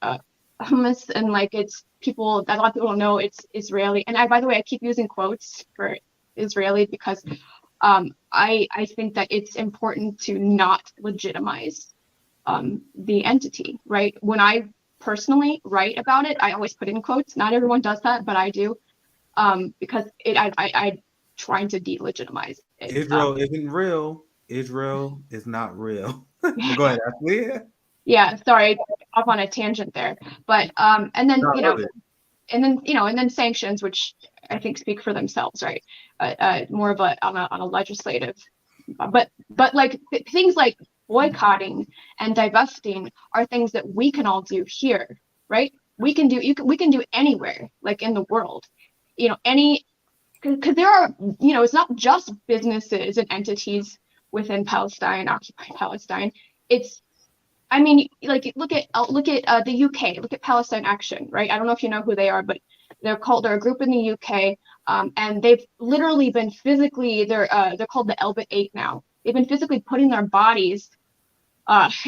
hummus, and like, it's people that a lot of people don't know it's Israeli. And by the way, I keep using quotes for Israeli because I think that it's important to not legitimize the entity, right? When I personally write about it, I always put in quotes. Not everyone does that, but I do, because I trying to delegitimize it. Israel isn't real. Israel is not real. Go ahead, Ashley. Yeah, sorry, off on a tangent there, but and then Not you know, really. and then sanctions, which I think speak for themselves, right? More of on a legislative, but like things like boycotting and divesting are things that we can all do here, right? We can do anywhere, like in the world, you know, because there are, you know, it's not just businesses and entities within Palestine, occupied Palestine. It's, I mean, like, look at the UK, look at Palestine Action, right? I don't know if you know who they are, but they're a group in the UK And they've literally been physically, they're called the Elbit 8 now. They've been physically putting their bodies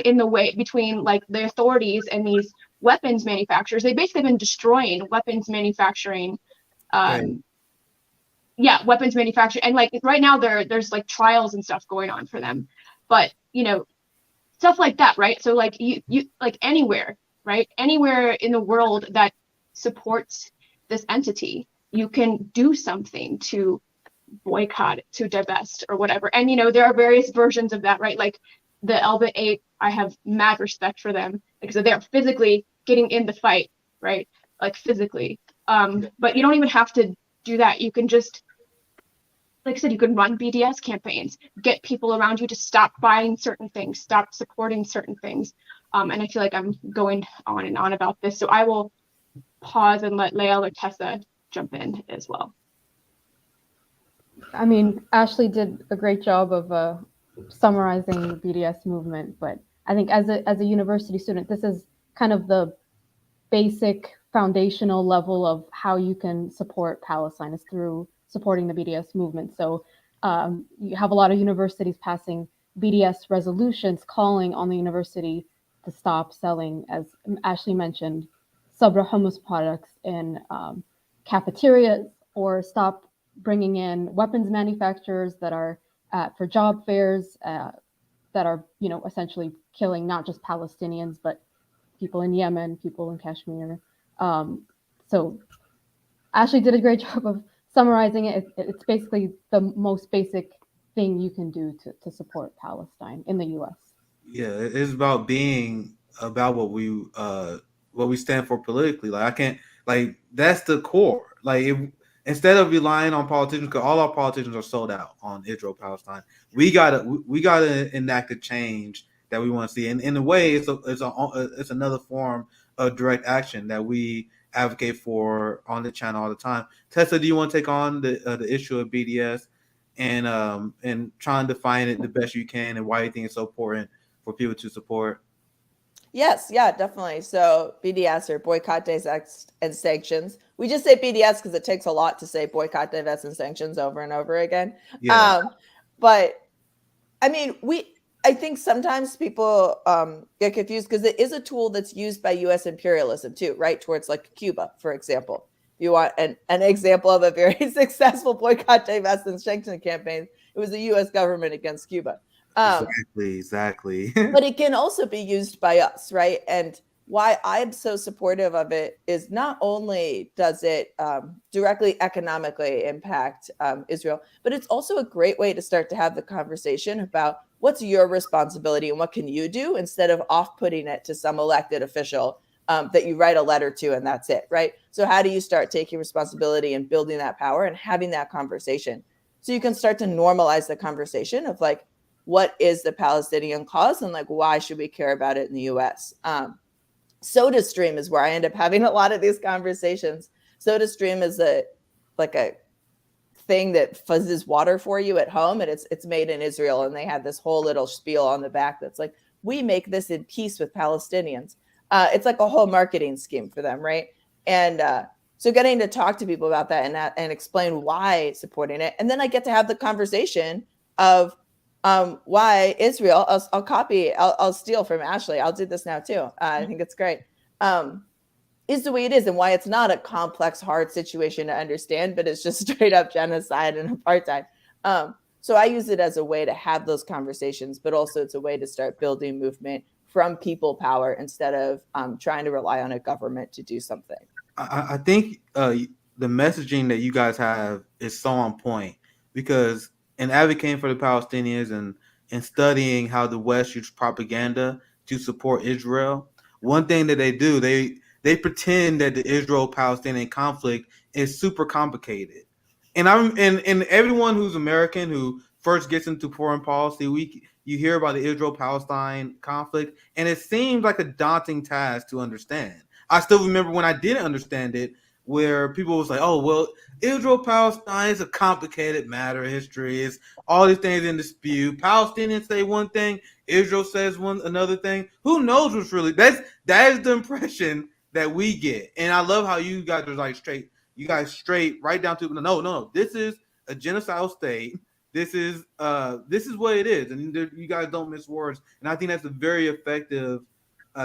in the way between like the authorities and these weapons manufacturers. They basically been destroying weapons manufacturing. Yeah, weapons manufacturing, and like right now there's like trials and stuff going on for them, but you know, stuff like that, right? So like you like anywhere, right? Anywhere in the world that supports this entity, you can do something to boycott, to divest, or whatever. And you know, there are various versions of that, right? Like the Elbit 8, I have mad respect for them because they're physically getting in the fight, right? Like physically. But you don't even have to do that. You can just, like I said, you can run BDS campaigns, get people around you to stop buying certain things, stop supporting certain things. And I feel like I'm going on and on about this, so I will pause and let Lael or Tessa jump in as well. I mean, Ashley did a great job of summarizing the BDS movement, but I think as a university student, this is kind of the basic foundational level of how you can support Palestine is through supporting the BDS movement. So you have a lot of universities passing BDS resolutions calling on the university to stop selling, as Ashley mentioned, Sabra hummus products in cafeterias, or stop bringing in weapons manufacturers that are for job fairs that are, you know, essentially killing not just Palestinians, but people in Yemen, people in Kashmir. So Ashley did a great job of summarizing it. It's basically the most basic thing you can do to support Palestine in the U.S. Yeah, it's about being about what we stand for politically. Like I can't, like that's the core. Like instead of relying on politicians, because all our politicians are sold out on Israel Palestine, we gotta enact a change that we want to see. And in a way, it's another form of direct action that we advocate for on the channel all the time. Tessa, do you want to take on the issue of BDS and trying to define it the best you can, and why you think it's so important for people to support? Yes, yeah, definitely. So BDS, or boycott, divest, and sanctions. We just say BDS because it takes a lot to say boycott, divest, and sanctions over and over again. Yeah. But I mean, I think sometimes people get confused because it is a tool that's used by U.S. imperialism too, right? Towards like Cuba, for example. You want an example of a very successful boycott, divest, and sanction campaign. It was the U.S. government against Cuba. Exactly. But it can also be used by us, right? And why I'm so supportive of it is not only does it directly economically impact Israel, but it's also a great way to start to have the conversation about what's your responsibility and what can you do, instead of off-putting it to some elected official that you write a letter to and that's it, right? So how do you start taking responsibility and building that power and having that conversation? So you can start to normalize the conversation of like, what is the Palestinian cause and like, why should we care about it in the US? SodaStream is where I end up having a lot of these conversations. SodaStream is a thing that fuzzes water for you at home, and it's made in Israel, and they have this whole little spiel on the back that's like, we make this in peace with Palestinians. It's like a whole marketing scheme for them, right? And so getting to talk to people about that and explain why supporting it, and then I get to have the conversation of why Israel. I'll steal from Ashley. I'll do this now too. I think it's great. Is the way it is, and why it's not a complex, hard situation to understand, but it's just straight up genocide and apartheid. So I use it as a way to have those conversations, but also it's a way to start building movement from people power instead of trying to rely on a government to do something. I think the messaging that you guys have is so on point, because in advocating for the Palestinians and studying how the West uses propaganda to support Israel, one thing that they do, they pretend that the Israel-Palestinian conflict is super complicated. And and everyone who's American who first gets into foreign policy, you hear about the Israel-Palestine conflict, and it seems like a daunting task to understand. I still remember when I didn't understand it, where people was like, oh, well, Israel-Palestine is a complicated matter of history. It's all these things in dispute. Palestinians say one thing, Israel says another thing. Who knows what's really? That is the impression that we get. And I love how you guys are like straight You guys straight right down to no. This is a genocidal state. This is what it is, and you guys don't miss words. And I think that's a very effective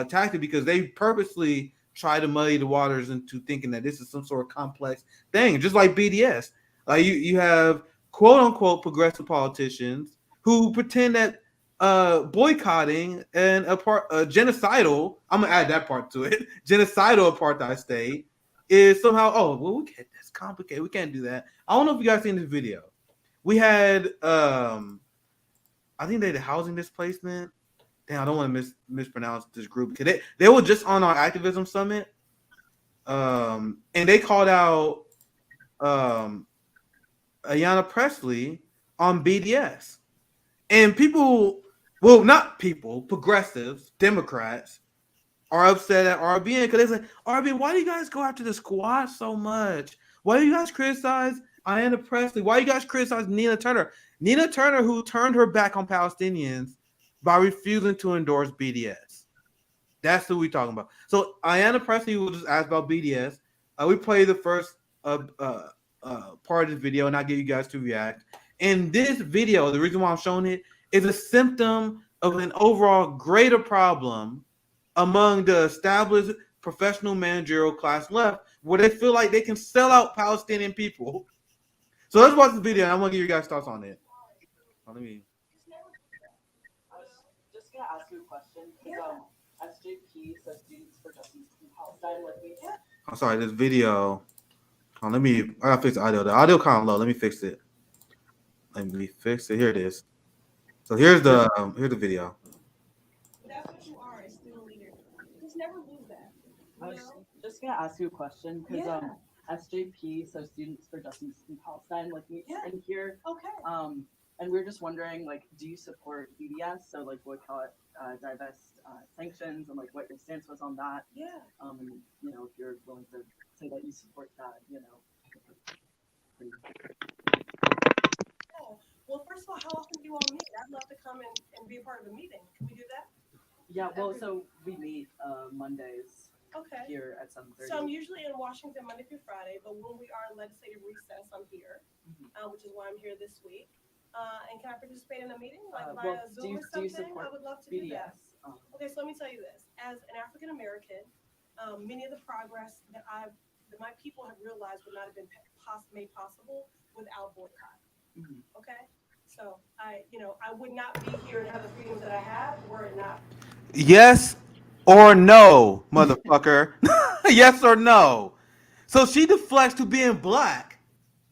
tactic because they purposely try to muddy the waters into thinking that this is some sort of complex thing, just like BDS. You have quote unquote progressive politicians who pretend that boycotting and a genocidal, I'm gonna add that part to it, genocidal apartheid state is somehow, we can't, that's complicated, we can't do that. I don't know if you guys seen this video. We had I think they did housing displacement. Damn, I don't want to mispronounce this group because they were just on our activism summit, and they called out Ayanna Pressley on BDS, and progressives, Democrats are upset at RBN because they say, RBN, why do you guys go after the squad so much? Why do you guys criticize Ayanna Pressley? Why do you guys criticize Nina Turner? Nina Turner, who turned her back on Palestinians by refusing to endorse BDS. That's who we're talking about. So Ayanna Pressley will just ask about BDS. We played the first part of this video, and I'll get you guys to react. And this video, the reason why I'm showing it, is a symptom of an overall greater problem among the established professional managerial class left, where they feel like they can sell out Palestinian people. So let's watch the video, and I'm gonna give you guys thoughts on it. Let me. I was just gonna ask you a question because SJP, so Students for Justice in Palestine, like we. I'm sorry, this video. I gotta fix the audio. The audio kind of low. Let me fix it. Here it is. So here's the video. That's what you are, a student leader. Just never lose that. I was just gonna ask you a question because SJP, so Students for Justice in Palestine, like meets in here. Okay. And we we're just wondering, like, do you support BDS? So like boycott, divest sanctions, and like what your stance was on that. Yeah. And if you're willing to say that you support that, Oh, well, first of all, how often do you all meet? I'd love to come and be a part of a meeting. Can we do that? Yeah. Well, so we meet Mondays Okay. here at 7:30. So I'm usually in Washington Monday through Friday, but when we are in legislative recess, I'm here, which is why I'm here this week. And can I participate in a meeting like via Zoom or something? I would love to do that. Okay, so let me tell you this: as an African American, many of the progress that my people have realized would not have been made possible without boycott. Okay, so I would not be here and have the freedoms that I have were it not. Yes or no, motherfucker. Yes or no. So she deflects to being black,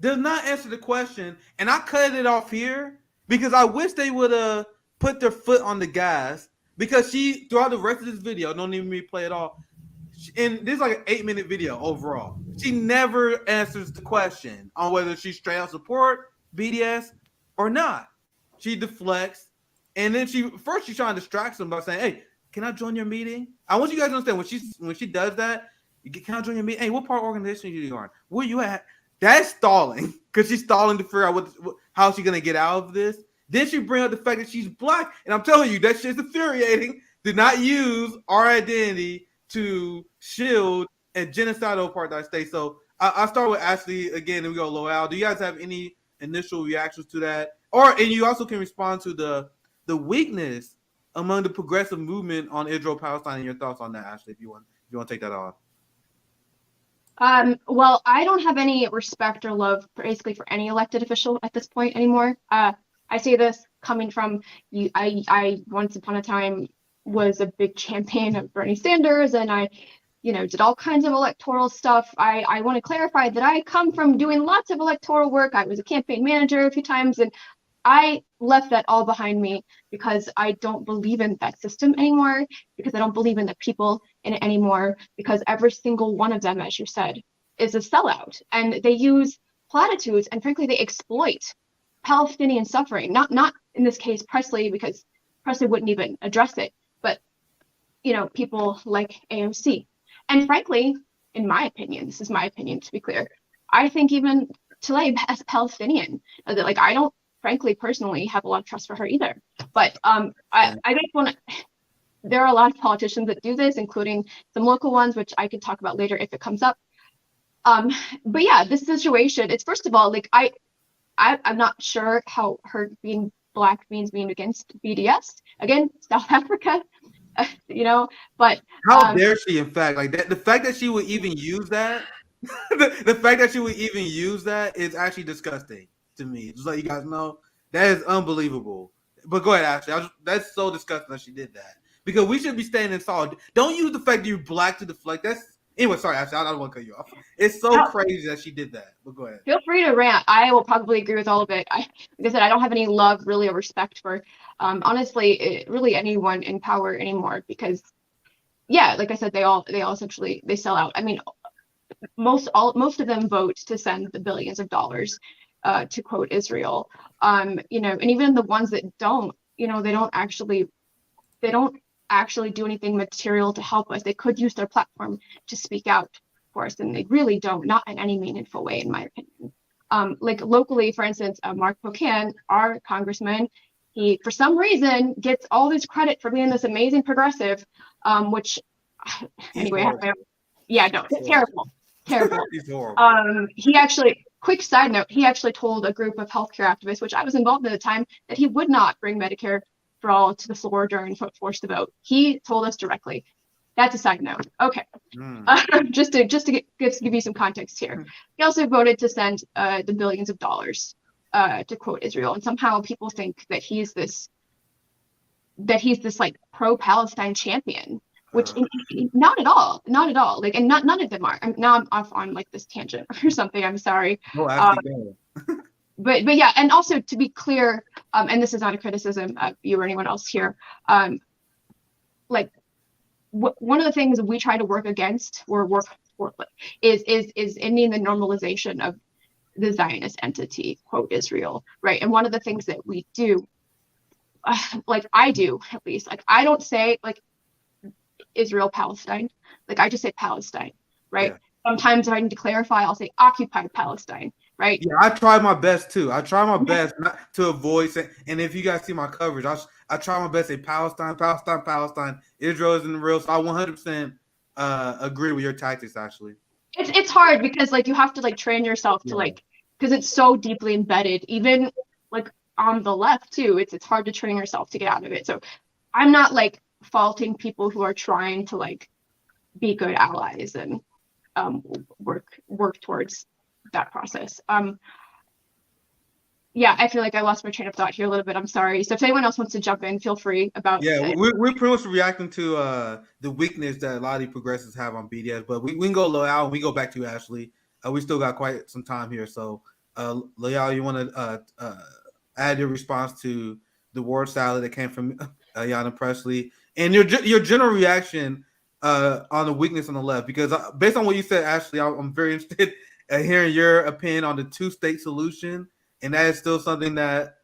does not answer the question, and I cut it off here because I wish they would have put their foot on the gas, because she, throughout the rest of this video, don't even replay it all, and this is like an 8-minute video overall, she never answers the question on whether she straight out support BDS or not. She deflects, and then she's trying to distract them by saying, hey, can I join your meeting? I want you guys to understand when she does that, can I join your meeting? Hey, what part of organization are you on? Where you at? That's stalling, because she's stalling to figure out how she's gonna get out of this. Then she bring up the fact that she's black, and I'm telling you, that shit's infuriating. Do not use our identity to shield a genocidal apartheid state. So I'll start with Ashley again, and we go Lowell. Do you guys have any initial reactions to that? And you also can respond to the weakness among the progressive movement on Israel-Palestine, and your thoughts on that, Ashley, if you want to take that on. Well, I don't have any respect or love basically for any elected official at this point anymore. I say this coming from you. I once upon a time was a big champion of Bernie Sanders, and I, did all kinds of electoral stuff. I want to clarify that I come from doing lots of electoral work. I was a campaign manager a few times, and I left that all behind me because I don't believe in that system anymore, because I don't believe in the people in it anymore, because every single one of them, as you said, is a sellout, and they use platitudes, and frankly, they exploit Palestinian suffering. Not in this case Pressley, because Pressley wouldn't even address it, but people like AOC. And frankly, in my opinion, this is my opinion to be clear, I think even Tlaib as a Palestinian, that I don't frankly personally have a lot of trust for her either. But I just want to, there are a lot of politicians that do this, including some local ones, which I could talk about later if it comes up. But yeah, this situation, it's first of all, like I'm not sure how her being black means being against BDS. Again, South Africa, you know, but How dare she? In fact, like that, the fact that she would even use that, the fact that she would even use that is actually disgusting to me. Just like you guys know, that is unbelievable. But go ahead, Ashley. That's so disgusting that she did that because we should be standing solid. Don't use the fact that you're black to deflect. That's anyway. Sorry, Ashley. I don't want to cut you off. It's so crazy that she did that. But go ahead. Feel free to rant. I will probably agree with all of it. Like I said, I don't have any love really or respect for, honestly, really anyone in power anymore because, yeah, like I said, they all essentially they sell out. I mean, most of them vote to send the billions of dollars, to quote Israel. You know, and even the ones that don't, you know, they don't actually do anything material to help us. They could use their platform to speak out for us, and they really don't, not in any meaningful way, in my opinion. Like locally, for instance, Mark Pocan, our congressman, he, for some reason, gets all this credit for being this amazing progressive, which, anyway, yeah, no, it's terrible. He's horrible. He actually, quick side note, he actually told a group of healthcare activists, which I was involved in at the time, that he would not bring Medicare for all to the floor during Force the Vote. He told us directly. That's a side note. Okay. Just to give you some context here. He also voted to send the billions of dollars, to quote Israel, and somehow people think that he's this like pro-Palestine champion, which not at all. Like, and none of them are. Now I'm off on like this tangent or something. I'm sorry. No, actually, but yeah, and also to be clear, and this is not a criticism of you or anyone else here, like one of the things we try to work against or work for is ending the normalization of the Zionist entity, quote Israel, right? And one of the things that we do, like I do at least, like I don't say like Israel Palestine, like I just say Palestine, right? Yeah. Sometimes if I need to clarify, I'll say occupied Palestine. Right. Yeah, I try my best too. I try my best not to avoid saying, and if you guys see my coverage, I try my best to say Palestine. Israel isn't real. So I 100% agree with your tactics, actually. It's hard because like you have to like train yourself to like, because it's so deeply embedded, even like on the left too. It's hard to train yourself to get out of it. So I'm not like faulting people who are trying to like be good allies and work towards that process. Yeah, I feel like I lost my train of thought here a little bit. I'm sorry. So if anyone else wants to jump in, feel free about. Yeah, we're pretty much reacting to the weakness that a lot of the progressives have on BDS, but we can go Loyal and we go back to you, Ashley. We still got quite some time here. So Loyal, you want to add your response to the word salad that came from Ayanna Pressley and your general reaction on the weakness on the left, because based on what you said, Ashley, I'm very interested hearing your opinion on the two-state solution, and that is still something that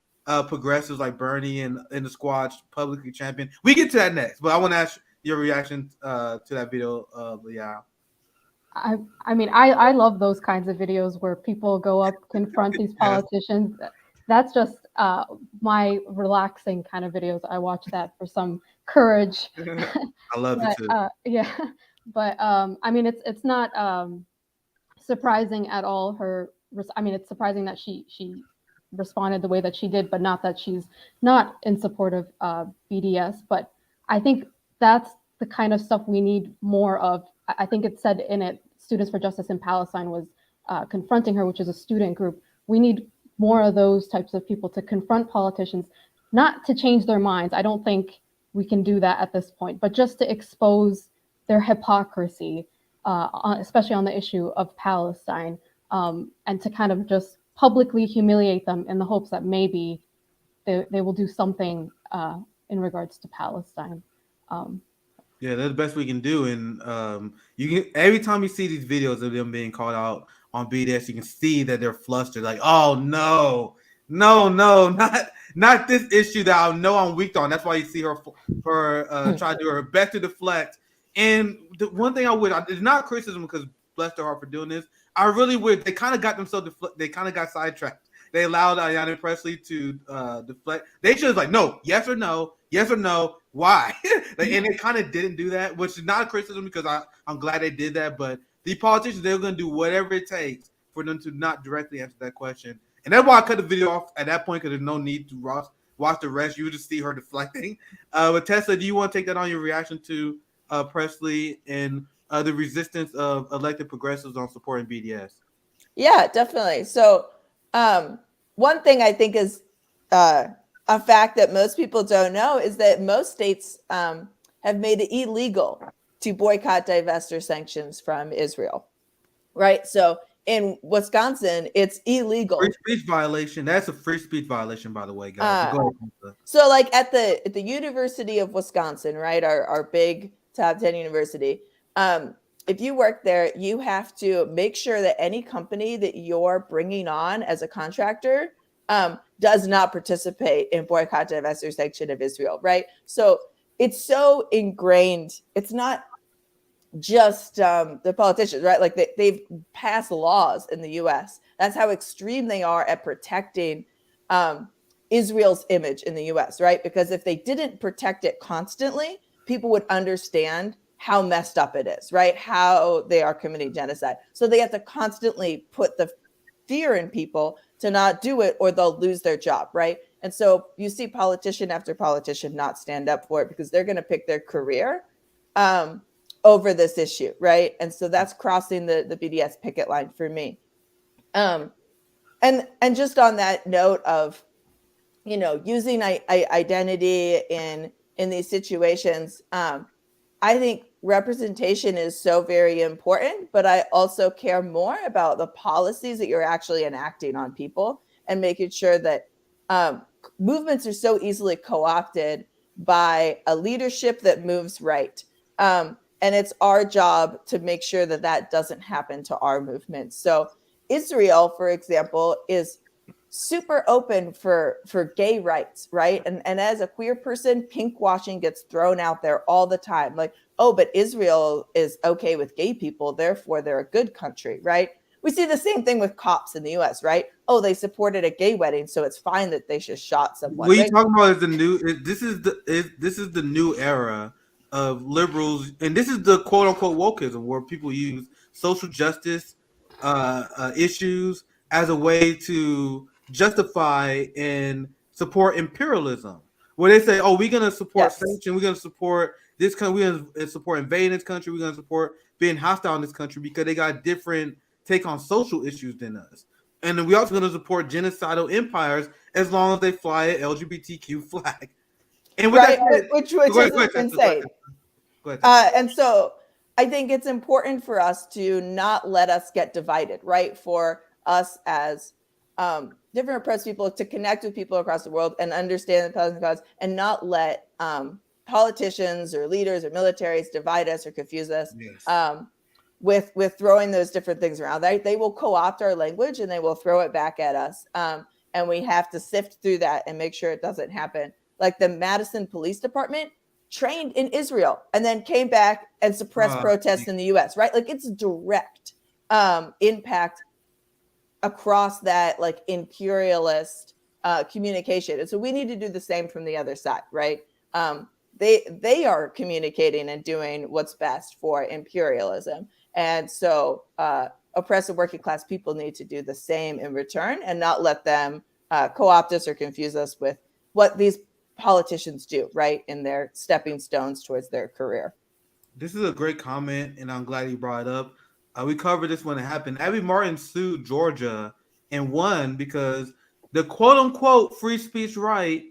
progressives like Bernie and the squad publicly champion. We get to that next, but I want to ask your reaction to that video, Leah. I mean, I love those kinds of videos where people go up, confront these politicians. That's just my relaxing kind of videos. I watch that for some courage. I love it too. Yeah, but I mean, it's not surprising at all. I mean, it's surprising that she responded the way that she did, but not that she's not in support of BDS. But I think that's the kind of stuff we need more of. I think it said in it, Students for Justice in Palestine was confronting her, which is a student group. We need more of those types of people to confront politicians, not to change their minds. I don't think we can do that at this point, but just to expose their hypocrisy, especially on the issue of Palestine, and to kind of just publicly humiliate them in the hopes that maybe they will do something in regards to Palestine. Yeah, that's the best we can do. And you can, every time you see these videos of them being called out on BDS, you can see that they're flustered. Like, oh no, not this issue that I know I'm weak on. That's why you see her try to do her best to deflect. And the one thing I would, it's not criticism because bless their heart for doing this. I really would. They kind of got themselves they kind of got sidetracked. They allowed Ayanna Pressley to deflect. They should have like, no, yes or no, why? And they kind of didn't do that, which is not a criticism because I'm glad they did that. But the politicians, they're going to do whatever it takes for them to not directly answer that question. And that's why I cut the video off at that point, because there's no need to watch the rest. You just see her deflecting. But Tessa, do you want to take that on, your reaction to Presley and the resistance of elected progressives on supporting BDS? Yeah, definitely. So one thing I think is a fact that most people don't know is that most states have made it illegal to boycott, divest, or sanctions from Israel, right? So in Wisconsin, it's illegal. Free speech violation. That's a free speech violation, by the way, guys. Go ahead. So like at the University of Wisconsin, right, our big top 10 university, if you work there, you have to make sure that any company that you're bringing on as a contractor does not participate in boycott, divest, or sanction of Israel, right? So it's so ingrained. It's not just the politicians, right? Like they've passed laws in the U.S. That's how extreme they are at protecting Israel's image in the U.S., right? Because if they didn't protect it constantly, people would understand how messed up it is, right? How they are committing genocide. So they have to constantly put the fear in people to not do it, or they'll lose their job, right? And so you see politician after politician not stand up for it because they're going to pick their career over this issue, right? And so that's crossing the BDS picket line for me. And just on that note of, you know, using identity in these situations, I think representation is so very important, but I also care more about the policies that you're actually enacting on people and making sure that movements are so easily co-opted by a leadership that moves right. And it's our job to make sure that that doesn't happen to our movement. So Israel, for example, is super open for gay rights, right? And as a queer person, pink washing gets thrown out there all the time. Like, oh, but Israel is okay with gay people, therefore they're a good country, right? We see the same thing with cops in the US, right? Oh, they supported a gay wedding, so it's fine that they just shot someone. What right? you talking about is the new. This is the new era of liberals, and this is the quote unquote wokeism, where people use social justice issues as a way to justify and support imperialism. Where they say, "Oh, we're gonna support sanctions, we're gonna support this country, we're gonna support invading this country, we're gonna support being hostile in this country because they got different take on social issues than us." And then we also going to support genocidal empires as long as they fly an LGBTQ flag. And with right, that, which is insane. Go ahead. And so I think it's important for us to not let us get divided, right? For us as different oppressed people to connect with people across the world and understand the thousand cause, and not let politicians or leaders or militaries divide us or confuse us. Yes. With throwing those different things around. They will co-opt our language and they will throw it back at us. And we have to sift through that and make sure it doesn't happen. Like the Madison Police Department trained in Israel and then came back and suppressed protests in the US, right? Like it's direct impact across that like imperialist communication. And so we need to do the same from the other side, right? They are communicating and doing what's best for imperialism. And so oppressive working class people need to do the same in return and not let them co-opt us or confuse us with what these politicians do, right, in their stepping stones towards their career. This is a great comment, and I'm glad you brought it up. We covered this when it happened. Abby Martin sued Georgia and won because the quote-unquote free speech right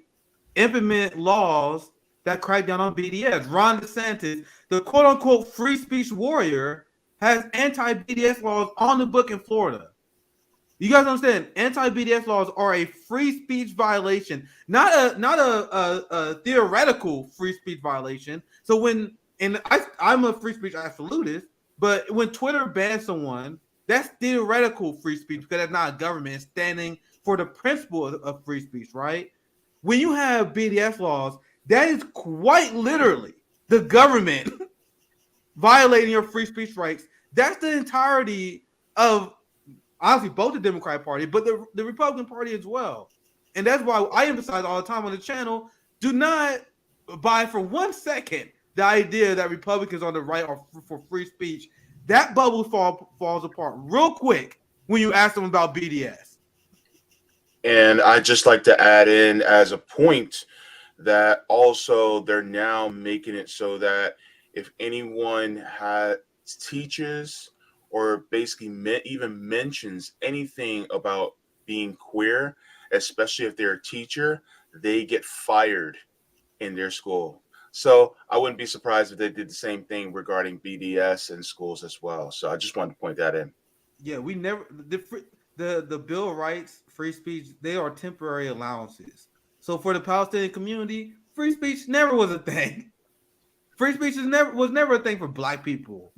implement laws that crack down on BDS. Ron DeSantis, the quote-unquote free speech warrior, has anti-BDS laws on the book in Florida. You guys understand? Anti-BDS laws are a free speech violation, not a theoretical free speech violation. So I'm a free speech absolutist, but when Twitter bans someone, that's theoretical free speech because that's not a government standing for the principle of free speech, right? When you have BDS laws, that is quite literally the government violating your free speech rights. That's the entirety of, honestly, both the Democratic Party, but the Republican Party as well. And that's why I emphasize all the time on the channel, do not buy for 1 second the idea that Republicans on the right are for free speech. that bubble falls apart real quick when you ask them about BDS. And I just like to add in as a point that also they're now making it so that if anyone teaches or basically even mentions anything about being queer, especially if they're a teacher, they get fired in their school. So I wouldn't be surprised if they did the same thing regarding BDS in schools as well. So I just wanted to point that in. Yeah, we never the Bill of Rights, free speech, they are temporary allowances. So for the Palestinian community, free speech never was a thing. Free speech was never a thing for Black people.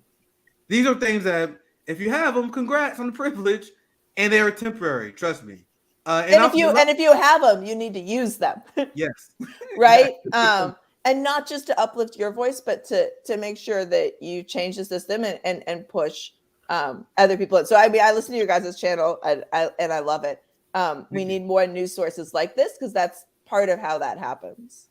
These are things that if you have them, congrats on the privilege, and they are temporary. Trust me. And if you have them, you need to use them. Yes. Right. And not just to uplift your voice, but to make sure that you change the system and push other people. So I mean, I listen to your guys' channel and I love it. We need more news sources like this because that's part of how that happens.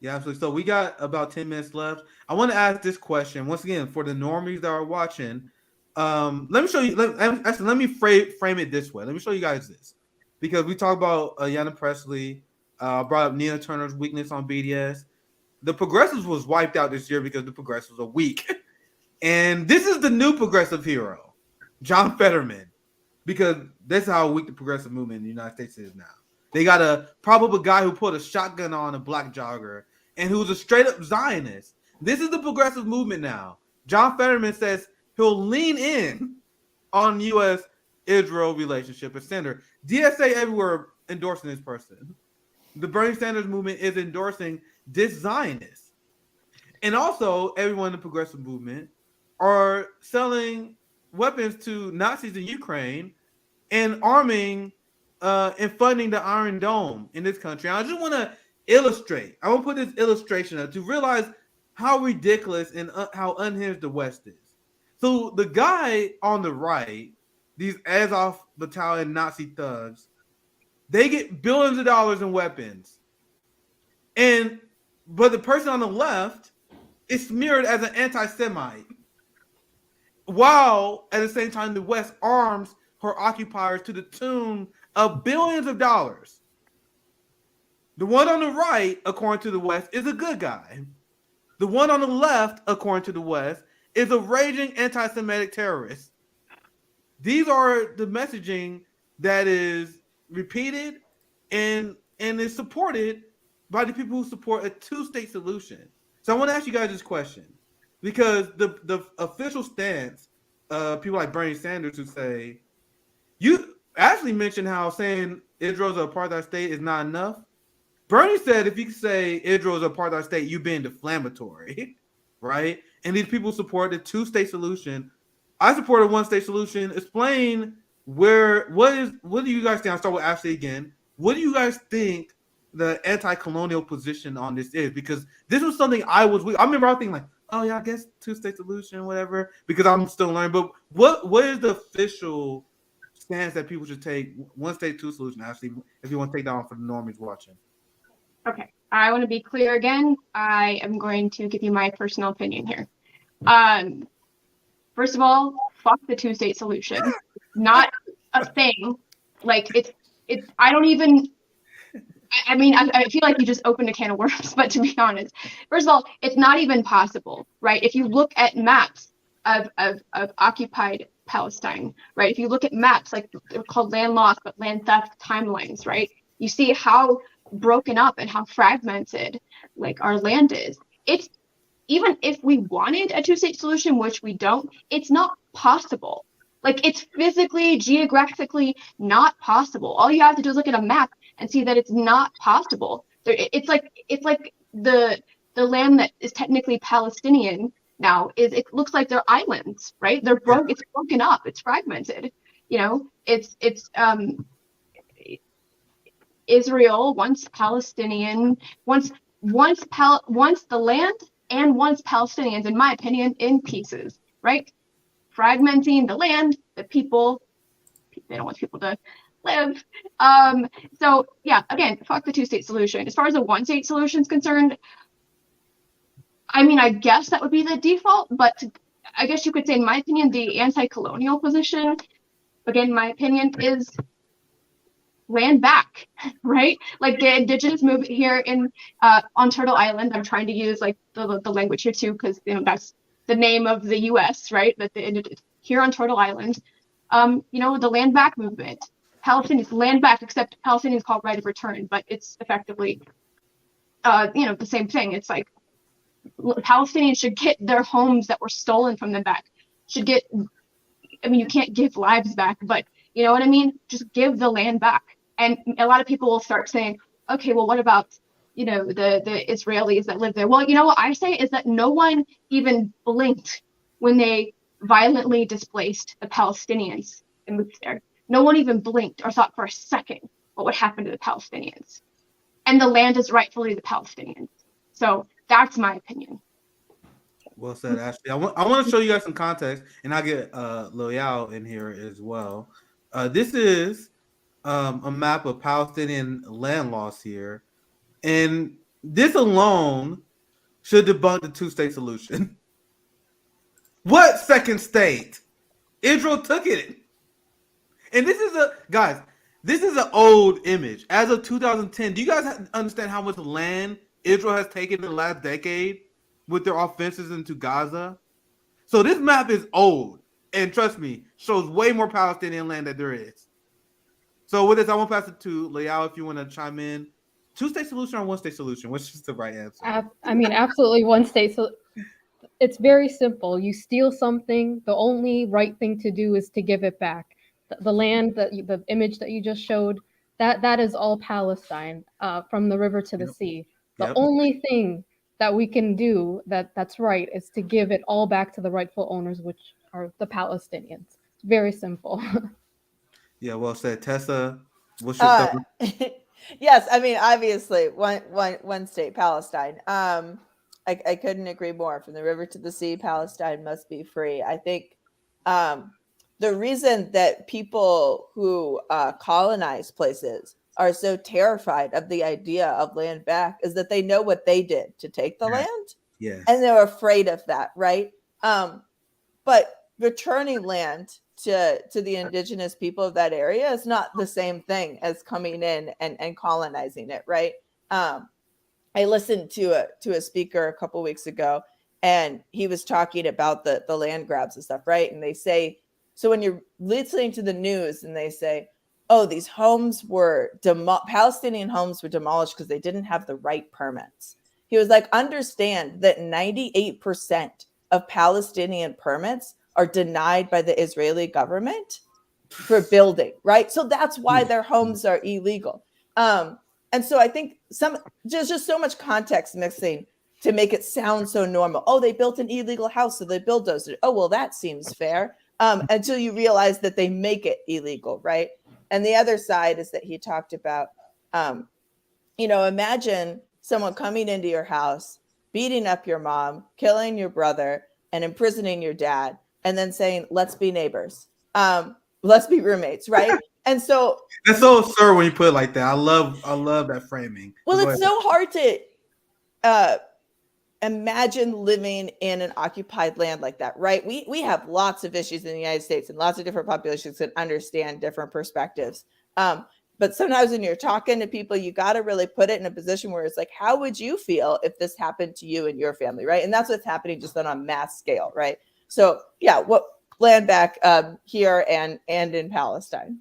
Yeah, absolutely. So we got about 10 minutes left. I want to ask this question once again for the normies that are watching. Let me show you. Let me frame it this way. Let me show you guys this because we talked about Ayanna Pressley. Brought up Nina Turner's weakness on BDS. The progressives was wiped out this year because the progressives are weak. And this is the new progressive hero, John Fetterman, because that's how weak the progressive movement in the United States is now. They got a probable guy who put a shotgun on a black jogger and who's a straight up Zionist. This is the progressive movement now. John Fetterman says he'll lean in on U.S.-Israel relationship as senator. DSA everywhere endorsing this person. The Bernie Sanders movement is endorsing this Zionist. And also, everyone in the progressive movement are selling weapons to Nazis in Ukraine and arming and funding the Iron Dome in this country. I just want to illustrate. I want to put this illustration up to realize how ridiculous and how unhinged the West is. So the guy on the right, these Azov battalion Nazi thugs, they get billions of dollars in weapons. But the person on the left is smeared as an anti-Semite. While at the same time, the West arms her occupiers to the tune of billions of dollars. The one on the right, according to the West, is a good guy. The one on the left, according to the West, is a raging anti-Semitic terrorist. These are the messaging that is repeated and is supported by the people who support a two-state solution. So I want to ask you guys this question, because the official stance, people like Bernie Sanders who say, you actually mentioned how saying Israel's an apartheid state is not enough. Bernie said if you say Israel's an apartheid state, you're being deflammatory, right? And these people support the two-state solution. I support a one-state solution. Explain what do you guys think? I'll start with Ashley again. What do you guys think the anti-colonial position on this is? Because this was something I remember I was thinking like, oh yeah, I guess two-state solution, whatever, because I'm still learning. But what is the official stance that people should take? One state, two solution, Ashley, if you want to take that on for the normies watching. Okay, I want to be clear again. I am going to give you my personal opinion here. First of all, fuck the two-state solution. Not a thing. Like it's. I don't even. I mean, I feel like you just opened a can of worms. But to be honest, first of all, it's not even possible, right? If you look at maps of occupied Palestine, right? If you look at maps, like they're called land loss, but land theft timelines, right? You see how broken up and how fragmented like our land is. It's even if we wanted a two-state solution, which we don't, it's not possible. Like it's physically, geographically not possible. All you have to do is look at a map and see that it's not possible. It's like the land that is technically Palestinian now it looks like they're islands, right? They're broken. It's broken up. It's fragmented. You know, it's Israel once Palestinian, once the land and once Palestinians, in my opinion, in pieces, right? Fragmenting the land, the people. They don't want people to live. So yeah, again, fuck the two-state solution. As far as the one-state solution is concerned, I mean, I guess that would be the default, but I guess you could say, in my opinion, the anti-colonial position, again, my opinion, is land back, right? Like the indigenous movement here in on Turtle Island. I'm trying to use like the language here too, because that's the name of the U.S., right? But here on Turtle Island, the land back movement, Palestinians land back, except Palestinians call it right of return, but it's effectively, the same thing. It's like Palestinians should get their homes that were stolen from them back. Should get, you can't give lives back, but you know what I mean? Just give the land back. And a lot of people will start saying, okay, well, what about, the Israelis that live there? Well, what I say is that no one even blinked when they violently displaced the Palestinians and moved there. No one even blinked or thought for a second what would happen to the Palestinians. And the land is rightfully the Palestinians. So that's my opinion. Well said, Ashley. I want to show you guys some context, and I'll get Loyal in here as well. This is a map of Palestinian land loss here, and this alone should debunk the two-state solution. What second state? Israel took it. And this is an old image. As of 2010, do you guys understand how much land Israel has taken in the last decade with their offenses into Gaza? So this map is old, and trust me, shows way more Palestinian land than there is. So with this, I want to pass it to Leal if you want to chime in. Two-state solution or one-state solution? Which is the right answer? Absolutely one state. So it's very simple. You steal something, the only right thing to do is to give it back. The land, the image that you just showed, that is all Palestine, from the river to the sea. The only thing that we can do that's right is to give it all back to the rightful owners, which are the Palestinians. It's very simple. Yeah, well said. Tessa, what's your thought? Yes, obviously one state, Palestine. I couldn't agree more. From the river to the sea, Palestine must be free. I think the reason that people who colonize places are so terrified of the idea of land back is that they know what they did to take the land. Yes. And they're afraid of that, right? But returning land to the indigenous people of that area is not the same thing as coming in and colonizing it, right? I listened to a speaker a couple weeks ago, and he was talking about the land grabs and stuff, right? And they say, so when you're listening to the news and they say, oh, these homes were Palestinian homes were demolished because they didn't have the right permits. He was like, understand that 98% of Palestinian permits are denied by the Israeli government for building, right? So that's why their homes are illegal. And so I think there's just so much context mixing to make it sound so normal. Oh, they built an illegal house, so they bulldozed it. Oh, well, that seems fair. Until you realize that they make it illegal, right? And the other side is that he talked about, imagine someone coming into your house, beating up your mom, killing your brother, and imprisoning your dad, and then saying, let's be neighbors. Let's be roommates, right? And so that's so absurd when you put it like that. I love that framing. Well, it's so hard to imagine living in an occupied land like that, right? We have lots of issues in the United States, and lots of different populations that understand different perspectives. But sometimes when you're talking to people, you got to really put it in a position where it's like, how would you feel if this happened to you and your family, right? And that's what's happening just on a mass scale, right? So yeah, what land back here and in Palestine.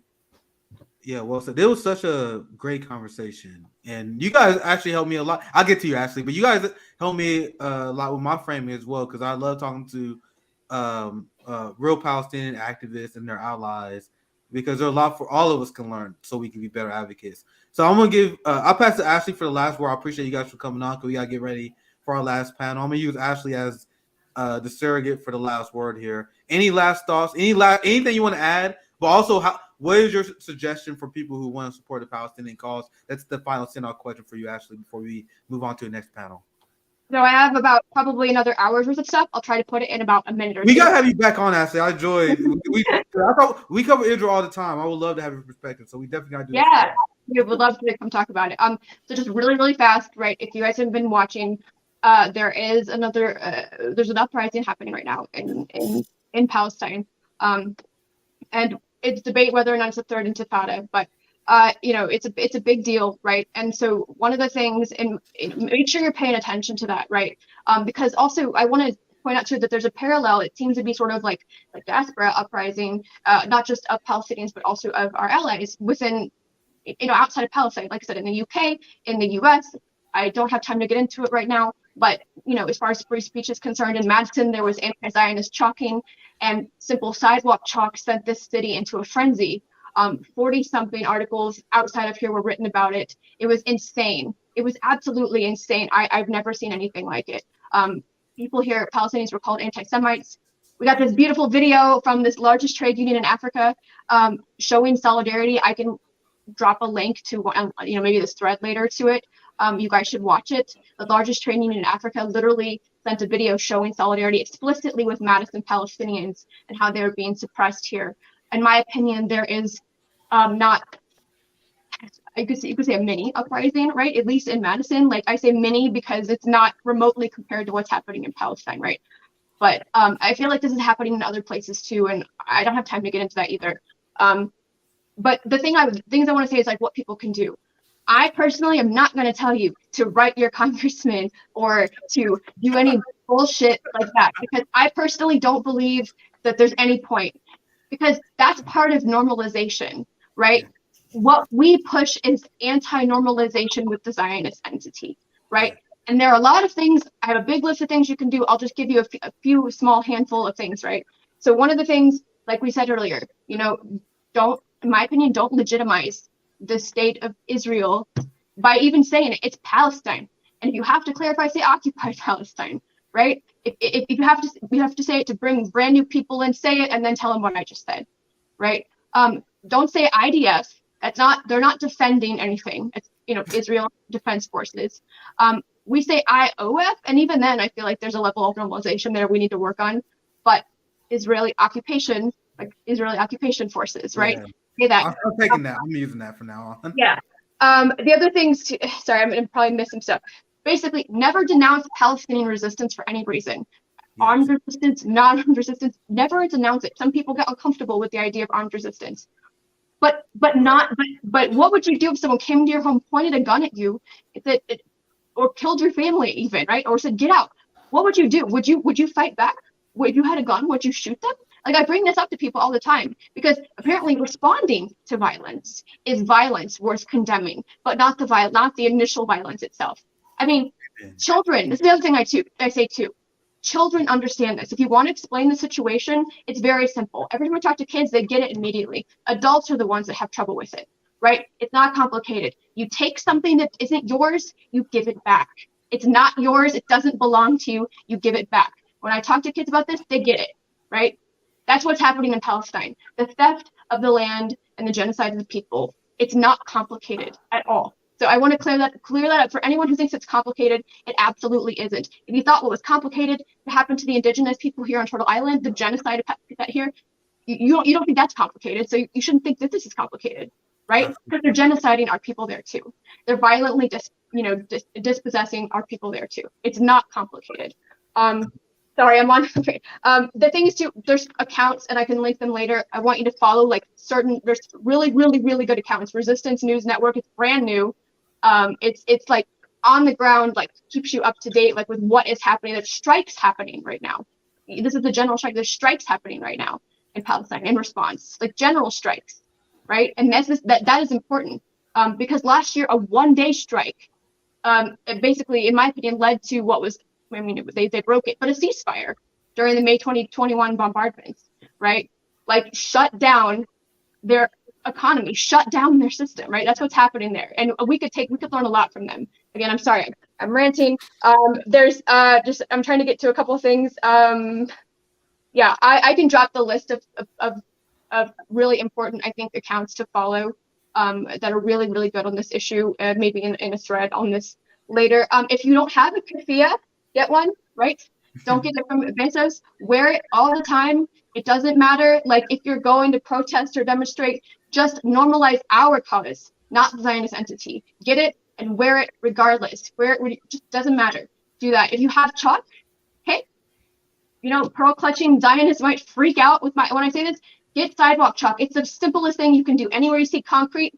Yeah, well said. It was such a great conversation, and you guys actually helped me a lot. I'll get to you, Ashley, but you guys helped me a lot with my framing as well, because I love talking to real Palestinian activists and their allies, because there's a lot for all of us can learn, so we can be better advocates. So I'm gonna give. I'll pass to Ashley for the last word. I appreciate you guys for coming on, because we gotta get ready for our last panel. I'm gonna use Ashley as the surrogate for the last word here. Any last thoughts? Anything you want to add? But also, what is your suggestion for people who want to support the Palestinian cause? That's the final send-out question for you, Ashley, before we move on to the next panel. So I have about probably another hour's worth of stuff. I'll try to put it in about a minute or two. We gotta have you back on, Ashley. I enjoyed. we cover Israel all the time. I would love to have your perspective. So we definitely gotta do. Yeah, we would love to come talk about it. So just really, really fast, right? If you guys have been watching, there is there's an uprising happening right now in Palestine, and it's debate whether or not it's a third intifada, but it's a big deal, right? And so one of the things, and make sure you're paying attention to that, right? Because also I want to point out too that there's a parallel. It seems to be sort of like diaspora uprising, not just of Palestinians, but also of our allies within, outside of Palestine. Like I said, in the UK, in the US. I don't have time to get into it right now, but as far as free speech is concerned, in Madison there was anti-Zionist chalking, and simple sidewalk chalk sent this city into a frenzy. 40-something articles outside of here were written about it. It was insane. It was absolutely insane. I've never seen anything like it. People here, Palestinians, were called anti-Semites. We got this beautiful video from this largest trade union in Africa showing solidarity. I can drop a link to maybe this thread later to it. You guys should watch it. The largest trade union in Africa literally sent a video showing solidarity explicitly with Madison Palestinians and how they're being suppressed here. In my opinion, there is not, you could say a mini uprising, right? At least in Madison. Like I say mini because it's not remotely compared to what's happening in Palestine, right? But I feel like this is happening in other places too, and I don't have time to get into that either. But the things I want to say is like what people can do. I personally am not going to tell you to write your congressman or to do any bullshit like that, because I personally don't believe that there's any point, because that's part of normalization, right? What we push is anti-normalization with the Zionist entity, right? And there are a lot of things. I have a big list of things you can do. I'll just give you a few small handful of things, right? So one of the things, like we said earlier, don't, in my opinion, don't legitimize the state of Israel by even saying it's Palestine. And if you have to clarify, say occupied Palestine, right? If you have to, we have to say it to bring brand new people in, say it, and then tell them what I just said, right? Don't say IDF. They're not defending anything. It's, Israel Defense Forces. We say IOF, and even then I feel like there's a level of normalization there we need to work on, but Israeli occupation, like Israeli occupation forces, right? Yeah. Say that. I'm taking that. I'm using that from now on. Yeah. The other things, sorry, I'm gonna probably miss some stuff. Basically, never denounce Palestinian resistance for any reason. Yes. Armed resistance, non-armed resistance, never denounce it. Some people get uncomfortable with the idea of armed resistance. But what would you do if someone came to your home, pointed a gun at you, or killed your family even, right? Or said, get out. What would you do? Would you fight back? If you had a gun, would you shoot them? Like, I bring this up to people all the time, because apparently responding to violence is violence worth condemning, but not the initial violence itself. I mean, children, this is the other thing I say too. Children understand this. If you want to explain the situation, it's very simple. Every time I talk to kids, they get it immediately. Adults are the ones that have trouble with it, right? It's not complicated. You take something that isn't yours, you give it back. It's not yours, it doesn't belong to you, you give it back. When I talk to kids about this, they get it, right? That's what's happening in Palestine. The theft of the land and the genocide of the people. It's not complicated at all. So I want to clear that up for anyone who thinks it's complicated. It absolutely isn't. If you thought what was complicated happened to the indigenous people here on Turtle Island, the genocide that here, you don't think that's complicated. So you shouldn't think that this is complicated, right? Because they're genociding our people there too. They're violently dispossessing our people there too. It's not complicated. Sorry, I'm on. Okay. The thing is too, there's accounts, and I can link them later. I want you to follow there's really, really, really good accounts. Resistance News Network, it's brand new. It's like on the ground, like keeps you up to date, like with what is happening. There's strikes happening right now. This is the general strike. There's strikes happening right now in Palestine in response, like general strikes, right? And that is important because last year a one-day strike, basically, in my opinion, led to what was. I mean, they broke it, but a ceasefire during the May 2021 bombardments, right? Like shut down their economy, shut down their system, right? That's what's happening there. And we could learn a lot from them. Again, I'm sorry, I'm ranting. There's I'm trying to get to a couple of things. Yeah, I can drop the list of really important, I think, accounts to follow that are really, really good on this issue, maybe in a thread on this later. If you don't have a keffiyeh, get one, right? Don't get it from Bezos. Wear it all the time. It doesn't matter. Like if you're going to protest or demonstrate, just normalize our cause, not the Zionist entity. Get it and wear it regardless. Wear it, just doesn't matter. do that. If you have chalk, hey, you know, pearl clutching Zionists might freak out with when I say this, get sidewalk chalk. It's the simplest thing you can do. Anywhere you see concrete,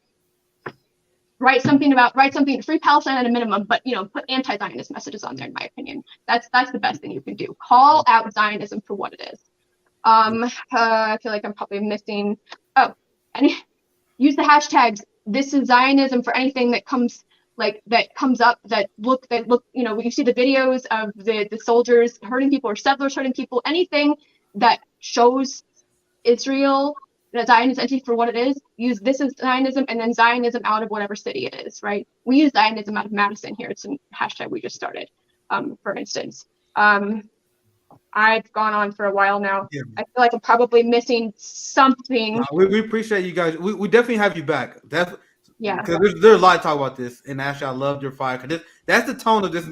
write something free Palestine at a minimum, but you know, put anti-Zionist messages on there. In my opinion, that's the best thing you can do. Call out Zionism for what it is. I feel like I'm probably missing. Oh, and use the hashtags. This is Zionism for anything that comes up that look. You know, you see the videos of the soldiers hurting people or settlers hurting people. Anything that shows Israel, that Zionism entity for what it is, use this as Zionism and then Zionism out of whatever city it is, right? We use Zionism out of Madison here. It's a hashtag we just started, for instance. I've gone on for a while now. Yeah. I feel like I'm probably missing something. We appreciate you guys. We definitely have you back. Yeah. Because there's a lot to talk about this. And Ashley, I loved your fire. Cause that's the tone of this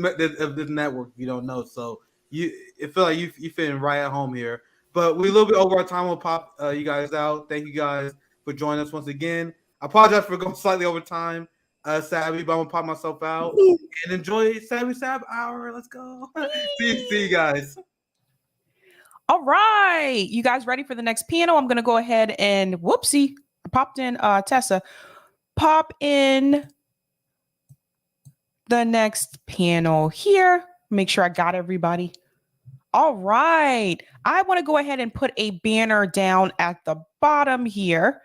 network. If you don't know, so it feel like you fitting right at home here. But we're a little bit over our time. We'll pop you guys out. Thank you guys for joining us once again. I apologize for going slightly over time, Savvy, but I'm gonna pop myself out and enjoy Savvy Sab Hour. Let's go. See you guys. All right, you guys ready for the next panel? I'm gonna go ahead and whoopsie, I popped in Tessa. Pop in the next panel here. Make sure I got everybody. All right. I want to go ahead and put a banner down at the bottom here.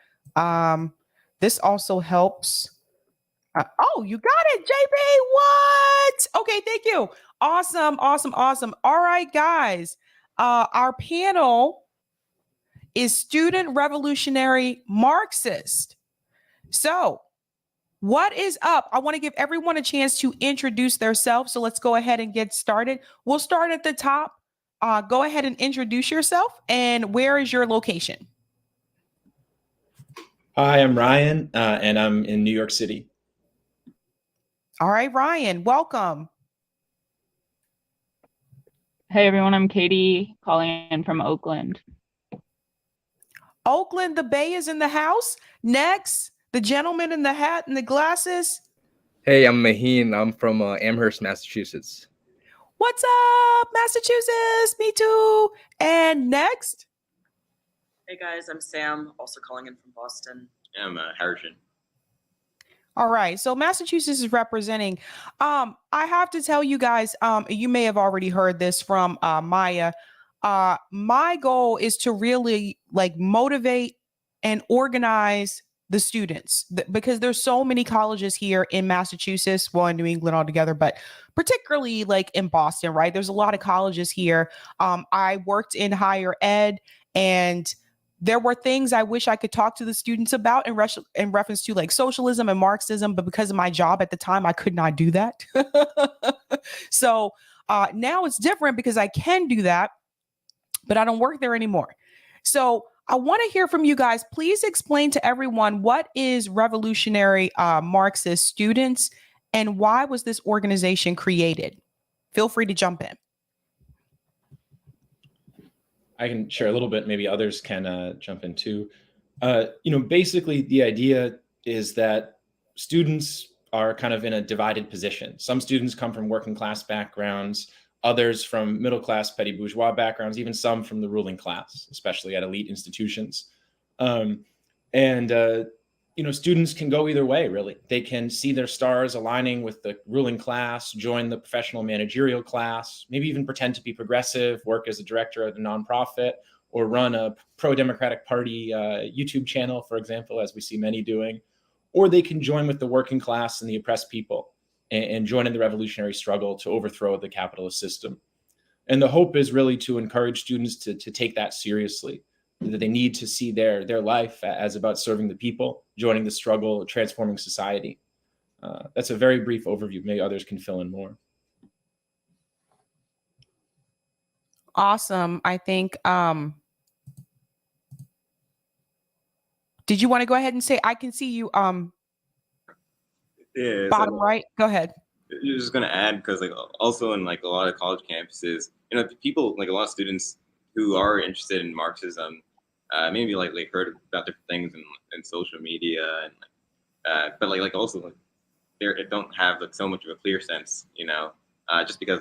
This also helps. Oh, you got it, JB. What? Okay, thank you. Awesome. All right, guys. Our panel is Student Revolutionary Marxist. So what is up? I want to give everyone a chance to introduce themselves. So let's go ahead and get started. We'll start at the top. Go ahead and introduce yourself and where is your location? Hi, I'm Ryan and I'm in New York City. All right, Ryan, welcome. Hey everyone, I'm Katie calling in from Oakland. Oakland, the Bay is in the house. Next, the gentleman in the hat and the glasses. Hey, I'm Maheen. I'm from Amherst, Massachusetts. What's up, Massachusetts? Me too. And next. Hey guys, I'm Sam, also calling in from Boston. I'm Harrison. All right, so Massachusetts is representing. I have to tell you guys, you may have already heard this from Maya. My goal is to really motivate and organize the students because there's so many colleges here in Massachusetts, well, in New England altogether, but particularly in Boston, right? There's a lot of colleges here. I worked in higher ed and there were things I wish I could talk to the students about in reference to socialism and Marxism, but because of my job at the time, I could not do that. So now it's different because I can do that, but I don't work there anymore. So I want to hear from you guys. Please explain to everyone what is Revolutionary Marxist Students and why was this organization created? Feel free to jump in. I can share a little bit. Maybe others can jump in too. Basically the idea is that students are kind of in a divided position. Some students come from working class backgrounds, others from middle class, petty bourgeois backgrounds, even some from the ruling class, especially at elite institutions. Students can go either way, really. They can see their stars aligning with the ruling class, join the professional managerial class, maybe even pretend to be progressive, work as a director at a nonprofit, or run a pro-Democratic Party YouTube channel, for example, as we see many doing. Or they can join with the working class and the oppressed people and join in the revolutionary struggle to overthrow the capitalist system. And the hope is really to encourage students to take that seriously, that they need to see their life as about serving the people, joining the struggle, transforming society. That's a very brief overview. Maybe others can fill in more. Awesome. I think, did you want to go ahead and say, I can see you, Yeah, bottom right, go ahead. You're just gonna add because also in a lot of college campuses, people a lot of students who are interested in Marxism, maybe heard about different things in social media and but also they don't have so much of a clear sense, just because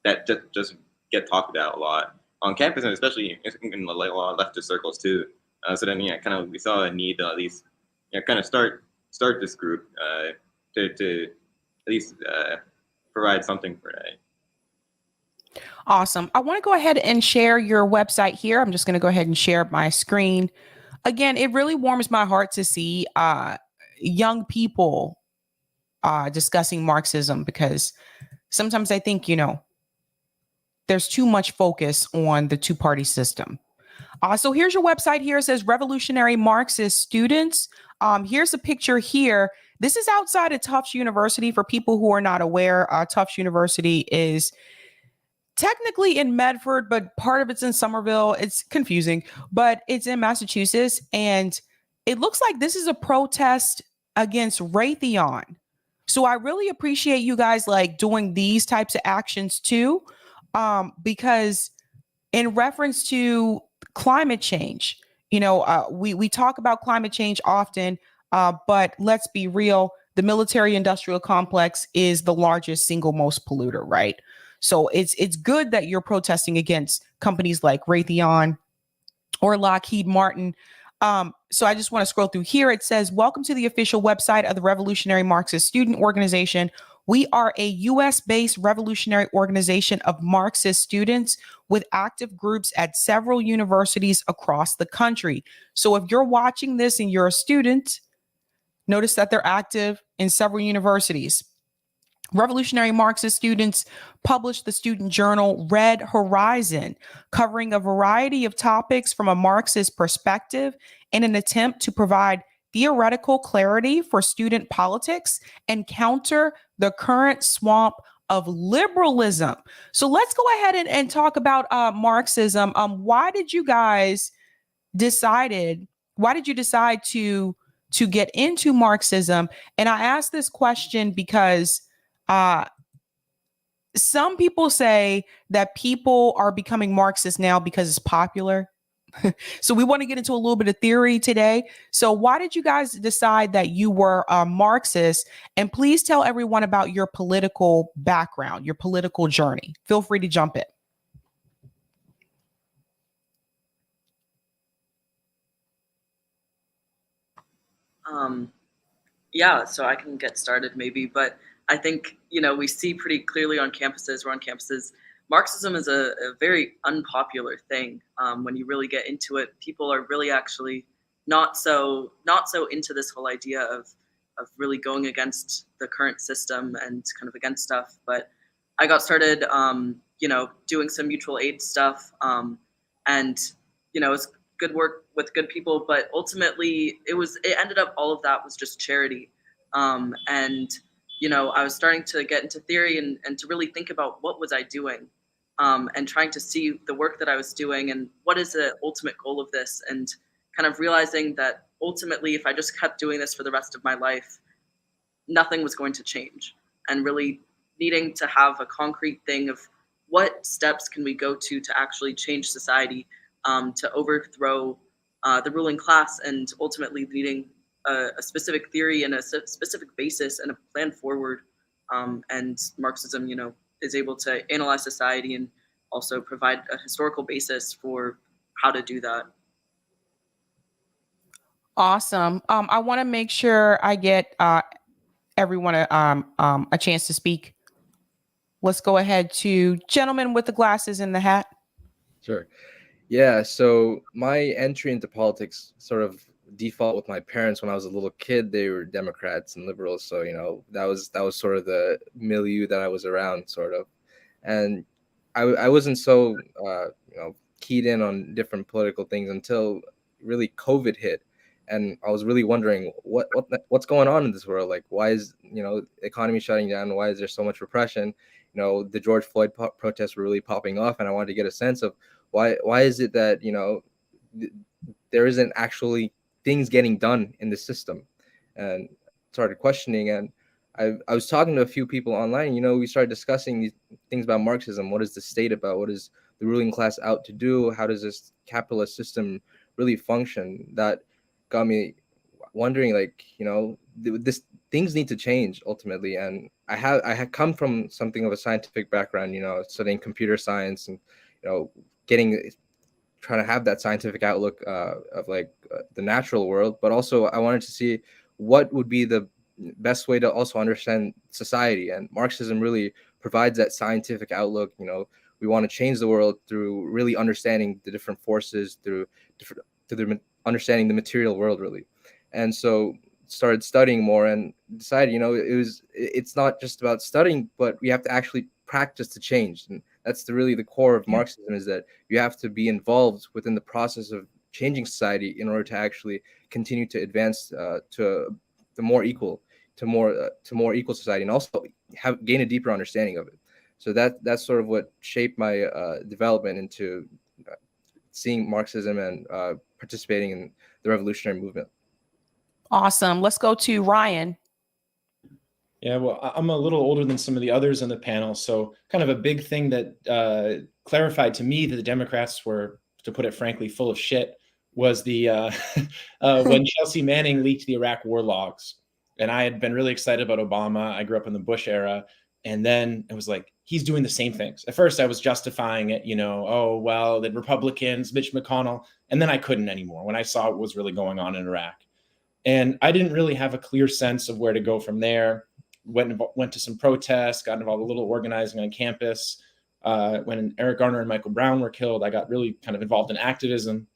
that just doesn't get talked about a lot on campus, and especially in like a lot of leftist circles too. So then, yeah, kind of we saw a need to at least, kind of start this group to at least provide something for that. Awesome. I want to go ahead and share your website here. I'm just going to go ahead and share my screen. Again, it really warms my heart to see young people discussing Marxism, because sometimes I think, there's too much focus on the two-party system. So here's your website here. It says Revolutionary Marxist Students. Here's a picture here. This is outside of Tufts University. For people who are not aware, Tufts University is technically in Medford, but part of it's in Somerville. It's confusing, but it's in Massachusetts. And it looks like this is a protest against Raytheon. So I really appreciate you guys like doing these types of actions too, because in reference to climate change, we talk about climate change often, but let's be real. The military industrial complex is the largest single most polluter, right? So it's good that you're protesting against companies like Raytheon or Lockheed Martin. So I just want to scroll through here. It says, welcome to the official website of the Revolutionary Marxist Student Organization. We are a US-based revolutionary organization of Marxist students with active groups at several universities across the country. So if you're watching this and you're a student, notice that they're active in several universities. Revolutionary Marxist students publish the student journal Red Horizon, covering a variety of topics from a Marxist perspective in an attempt to provide theoretical clarity for student politics and counter the current swamp of liberalism. So let's go ahead and talk about Marxism. Why did you decide to get into Marxism? And I ask this question because some people say that people are becoming Marxist now because it's popular. So we want to get into a little bit of theory today. So why did you guys decide that you were Marxist? And please tell everyone about your political background, your political journey. Feel free to jump in. Yeah, so I can get started maybe, but I think, we see pretty clearly we're on campuses, Marxism is a very unpopular thing. When you really get into it, people are really actually not so into this whole idea of really going against the current system and kind of against stuff. But I got started, doing some mutual aid stuff, and it's good work with good people. But ultimately, it ended up all of that was just charity, and I was starting to get into theory and to really think about what was I doing, and trying to see the work that I was doing and what is the ultimate goal of this, and kind of realizing that ultimately, if I just kept doing this for the rest of my life, nothing was going to change, and really needing to have a concrete thing of what steps can we go to actually change society, to overthrow the ruling class, and ultimately leading a specific theory and a specific basis and a plan forward. And Marxism, is able to analyze society and also provide a historical basis for how to do that. Awesome. I want to make sure I get everyone a chance to speak. Let's go ahead to gentleman with the glasses and the hat. Sure. Yeah. So my entry into politics sort of default with my parents. When I was a little kid, they were Democrats and liberals. So, that was sort of the milieu that I was around, sort of. And I wasn't so, keyed in on different political things until really COVID hit. And I was really wondering what's going on in this world? Like, why is, economy shutting down? Why is there so much repression? The George Floyd protests were really popping off, and I wanted to get a sense of why is it that, there isn't actually things getting done in the system, and started questioning. And I was talking to a few people online, we started discussing these things about Marxism. What is the state about? What is the ruling class out to do? How does this capitalist system really function? That got me wondering, like, things need to change ultimately. And I had come from something of a scientific background, studying computer science and trying to have that scientific outlook of the natural world, but also I wanted to see what would be the best way to also understand society. And Marxism really provides that scientific outlook. We want to change the world through really understanding the different forces, through understanding the material world, really. And so started studying more and decided, it's not just about studying, but we have to actually practice to change. And that's really the core of Marxism, is that you have to be involved within the process of changing society in order to actually continue to advance to the more equal society, and also gain a deeper understanding of it. So that's sort of what shaped my development into seeing Marxism and participating in the revolutionary movement. Awesome. Let's go to Ryan. Yeah, well, I'm a little older than some of the others on the panel, so kind of a big thing that clarified to me that the Democrats were, to put it frankly, full of shit was the when Chelsea Manning leaked the Iraq war logs. And I had been really excited about Obama. I grew up in the Bush era. And then it was like, he's doing the same things. At first I was justifying it, oh, well, the Republicans, Mitch McConnell. And then I couldn't anymore when I saw what was really going on in Iraq. And I didn't really have a clear sense of where to go from there. Went to some protests, got involved a little organizing on campus. When Eric Garner and Michael Brown were killed, I got really kind of involved in activism.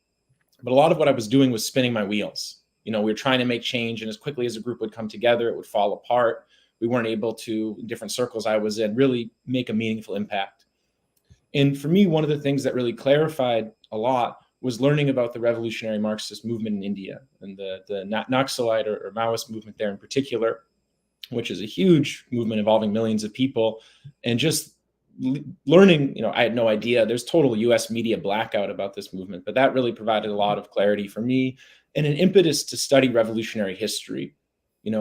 But a lot of what I was doing was spinning my wheels. We were trying to make change, and as quickly as a group would come together, it would fall apart. We weren't able to, in different circles I was in, really make a meaningful impact. And for me, one of the things that really clarified a lot was learning about the revolutionary Marxist movement in India and the Naxalite or Maoist movement there in particular, which is a huge movement involving millions of people. And just learning, I had no idea. There's total US media blackout about this movement, but that really provided a lot of clarity for me and an impetus to study revolutionary history,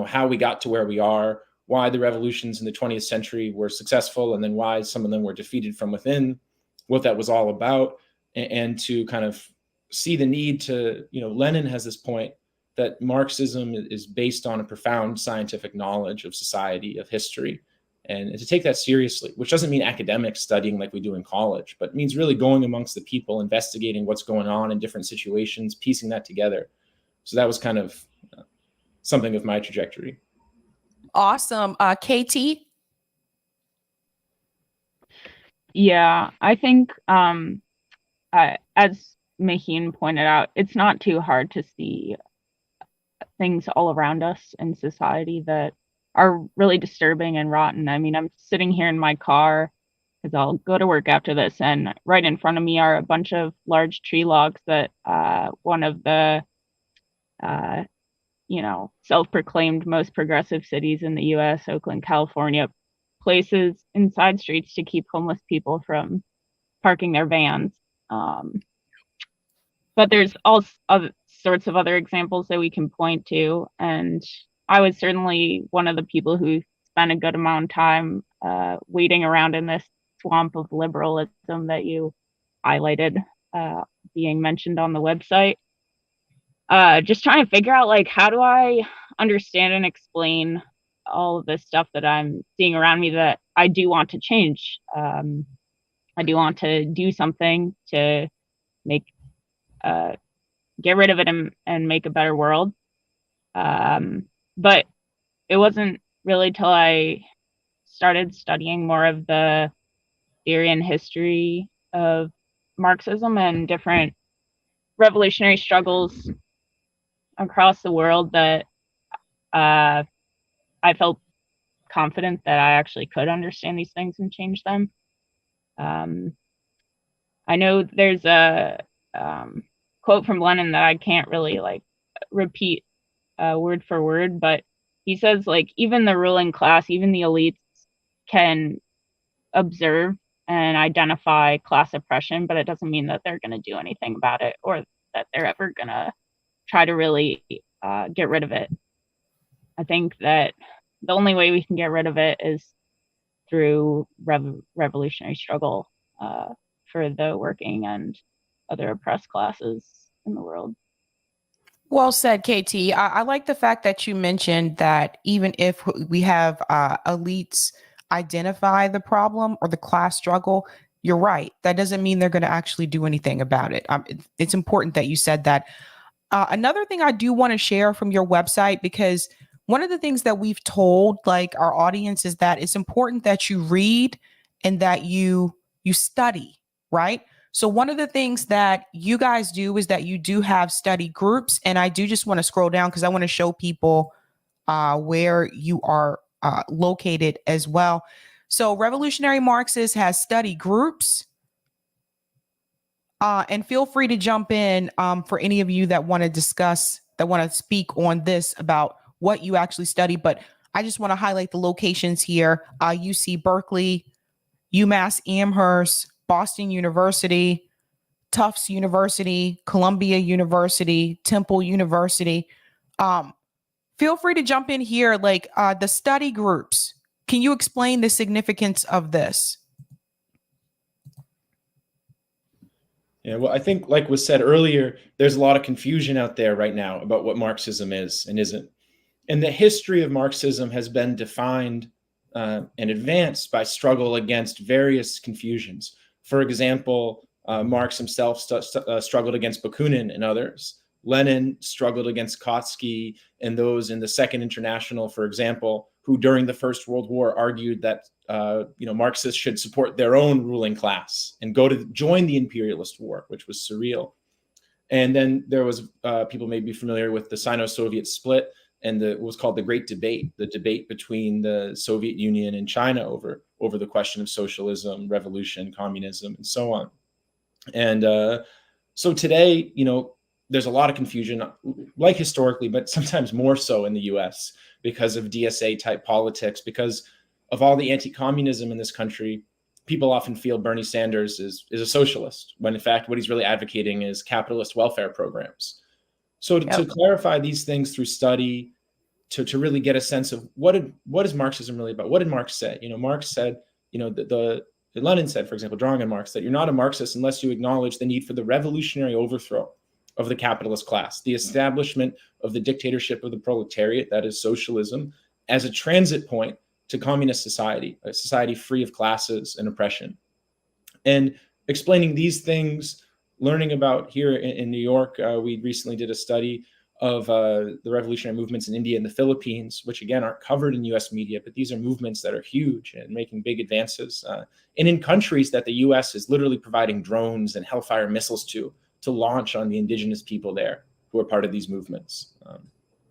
how we got to where we are, why the revolutions in the 20th century were successful, and then why some of them were defeated from within, what that was all about, and to kind of see the need to, Lenin has this point that Marxism is based on a profound scientific knowledge of society, of history, and to take that seriously, which doesn't mean academic studying like we do in college, but means really going amongst the people, investigating what's going on in different situations, piecing that together. So that was kind of something of my trajectory. Awesome. KT? Yeah, I think as Maheen pointed out, it's not too hard to see things all around us in society that are really disturbing and rotten. I mean, I'm sitting here in my car because I'll go to work after this, and right in front of me are a bunch of large tree logs that one of the self-proclaimed most progressive cities in the US, Oakland, California, places in side streets to keep homeless people from parking their vans. But there's all sorts of other examples that we can point to. And I was certainly one of the people who spent a good amount of time wading around in this swamp of liberalism that you highlighted being mentioned on the website. Just trying to figure out, how do I understand and explain all of this stuff that I'm seeing around me that I do want to change. I do want to do something to get rid of it and make a better world. But it wasn't really till I started studying more of the theory and history of Marxism and different revolutionary struggles across the world that I felt confident that I actually could understand these things and change them. I know there's a quote from Lenin that I can't really repeat word for word, but he says even the ruling class, even the elites can observe and identify class oppression, but it doesn't mean that they're going to do anything about it or that they're ever going to try to really get rid of it. I think that the only way we can get rid of it is through revolutionary struggle for the working and other oppressed classes in the world. Well said, KT. I like the fact that you mentioned that even if we have elites identify the problem or the class struggle, you're right. That doesn't mean they're going to actually do anything about it. It's important that you said that. Another thing I do want to share from your website, because one of the things that we've told like our audience is that it's important that you read and that you study, right? So one of the things that you guys do is that you do have study groups, and I do just want to scroll down because I want to show people where you are located as well. So Revolutionary Marxist has study groups. And feel free to jump in for any of you that want to discuss, that want to speak on this about what you actually study. But I just want to highlight the locations here. UC Berkeley, UMass Amherst, Boston University, Tufts University, Columbia University, Temple University. Feel free to jump in here, like the study groups. Can you explain the significance of this? Yeah, well, I think, like was said earlier, there's a lot of confusion out there right now about what Marxism is and isn't. And the history of Marxism has been defined and advanced by struggle against various confusions. For example, Marx himself struggled against Bakunin and others. Lenin struggled against Kautsky and those in the Second International, for example, who during the First World War argued that Marxists should support their own ruling class and go to join the imperialist war, which was surreal. And then there was people may be familiar with the Sino-Soviet split and what was called the Great Debate, the debate between the Soviet Union and China over the question of socialism, revolution, communism, and so on. And so today, there's a lot of confusion, like historically, but sometimes more so in the US because of DSA type politics, because of all the anti-communism in this country. People often feel Bernie Sanders is a socialist, when in fact, what he's really advocating is capitalist welfare programs. So to clarify these things through study, to really get a sense of what is Marxism really about? What did Marx say? Marx said, Lenin said, for example, drawing on Marx, that you're not a Marxist unless you acknowledge the need for the revolutionary overthrow of the capitalist class, the establishment of the dictatorship of the proletariat, that is socialism, as a transit point to communist society, a society free of classes and oppression. And explaining these things, learning about here in New York, we recently did a study of the revolutionary movements in India and the Philippines, which again aren't covered in US media, but these are movements that are huge and making big advances. And in countries that the US is literally providing drones and Hellfire missiles to launch on the indigenous people there who are part of these movements.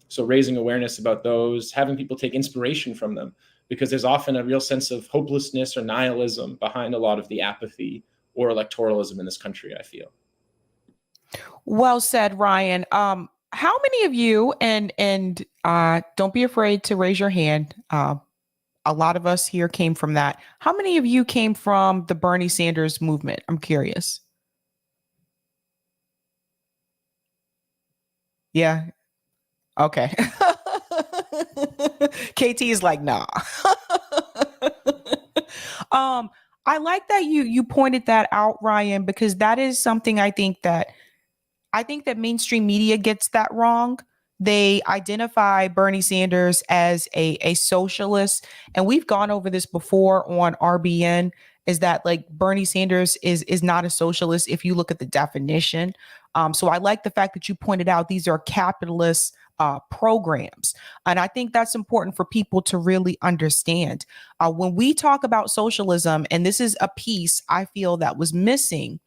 So raising awareness about those, having people take inspiration from them, because there's often a real sense of hopelessness or nihilism behind a lot of the apathy or electoralism in this country, I feel. Well said, Ryan. How many of you, and don't be afraid to raise your hand. A lot of us here came from that. How many of you came from the Bernie Sanders movement? I'm curious. Yeah. Okay. KT is like, nah. I like that you pointed that out, Ryan, because that is something I think that mainstream media gets that wrong. They identify Bernie Sanders as a socialist, and we've gone over this before on RBN, is that like Bernie Sanders is not a socialist if you look at the definition. So I like the fact that you pointed out these are capitalist programs. And I think that's important for people to really understand. When we talk about socialism, and this is a piece I feel that was missing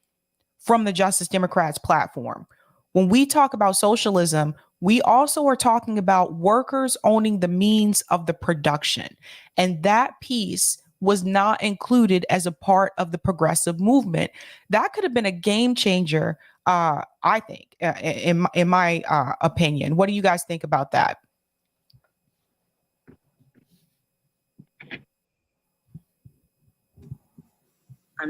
from the Justice Democrats platform. When we talk about socialism, we also are talking about workers owning the means of the production. And that piece was not included as a part of the progressive movement. That could have been a game changer, I think, in my opinion. What do you guys think about that? I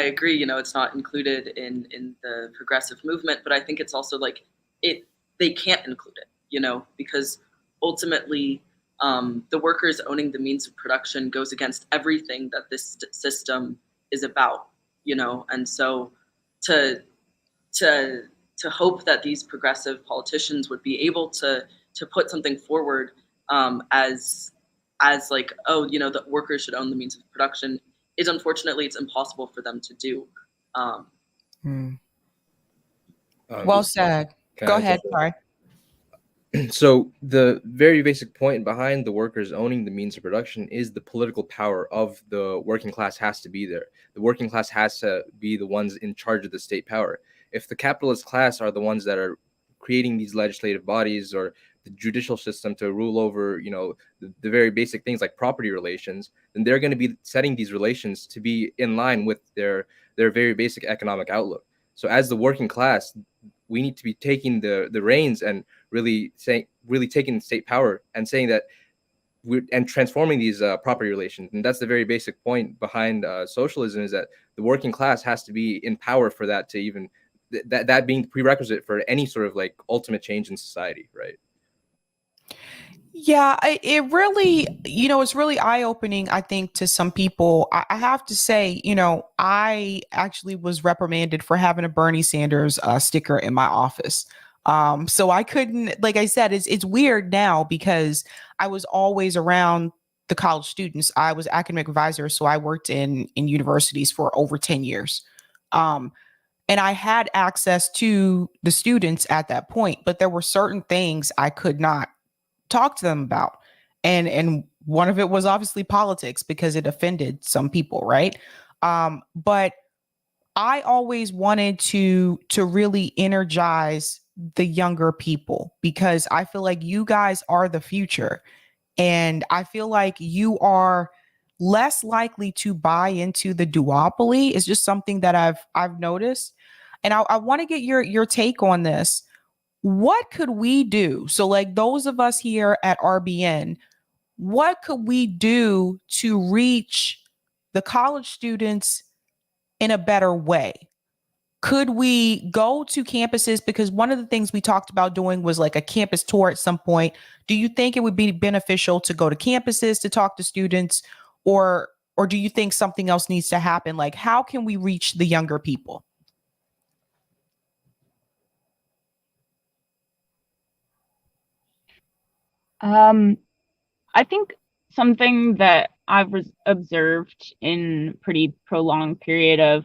agree, it's not included in the progressive movement, but I think it's also like they can't include it, because ultimately the workers owning the means of production goes against everything that this system is about, and so to to hope that these progressive politicians would be able to put something forward as like, oh, you know, the workers should own the means of production, is unfortunately it's impossible for them to do. Well said. Go ahead. Sorry. So the very basic point behind the workers owning the means of production is the political power of the working class has to be there. The working class has to be the ones in charge of the state power. If the capitalist class are the ones that are creating these legislative bodies or the judicial system to rule over, you know, the very basic things like property relations, then they're going to be setting these relations to be in line with their very basic economic outlook. So as the working class, we need to be taking the reins and really taking state power and saying that and transforming these property relations. And that's the very basic point behind socialism, is that the working class has to be in power for that to even that being prerequisite for any sort of like ultimate change in society, right? Yeah, it really, you know, it's really eye-opening, I think, to some people. I have to say, you know, I actually was reprimanded for having a Bernie Sanders sticker in my office. So I couldn't, like I said, it's weird now because I was always around the college students. I was academic advisor, so I worked in universities for over 10 years. And I had access to the students at that point, but there were certain things I could not talk to them about. And one of it was obviously politics because it offended some people, right? But I always wanted to really energize the younger people because I feel like you guys are the future. And I feel like you are less likely to buy into the duopoly. It's just something that I've noticed. And I want to get your take on this. What could we do? So like those of us here at RBN, what could we do to reach the college students in a better way? Could we go to campuses? Because one of the things we talked about doing was like a campus tour at some point. Do you think it would be beneficial to go to campuses to talk to students, or do you think something else needs to happen? Like, how can we reach the younger people? I think something that I've observed in pretty prolonged period of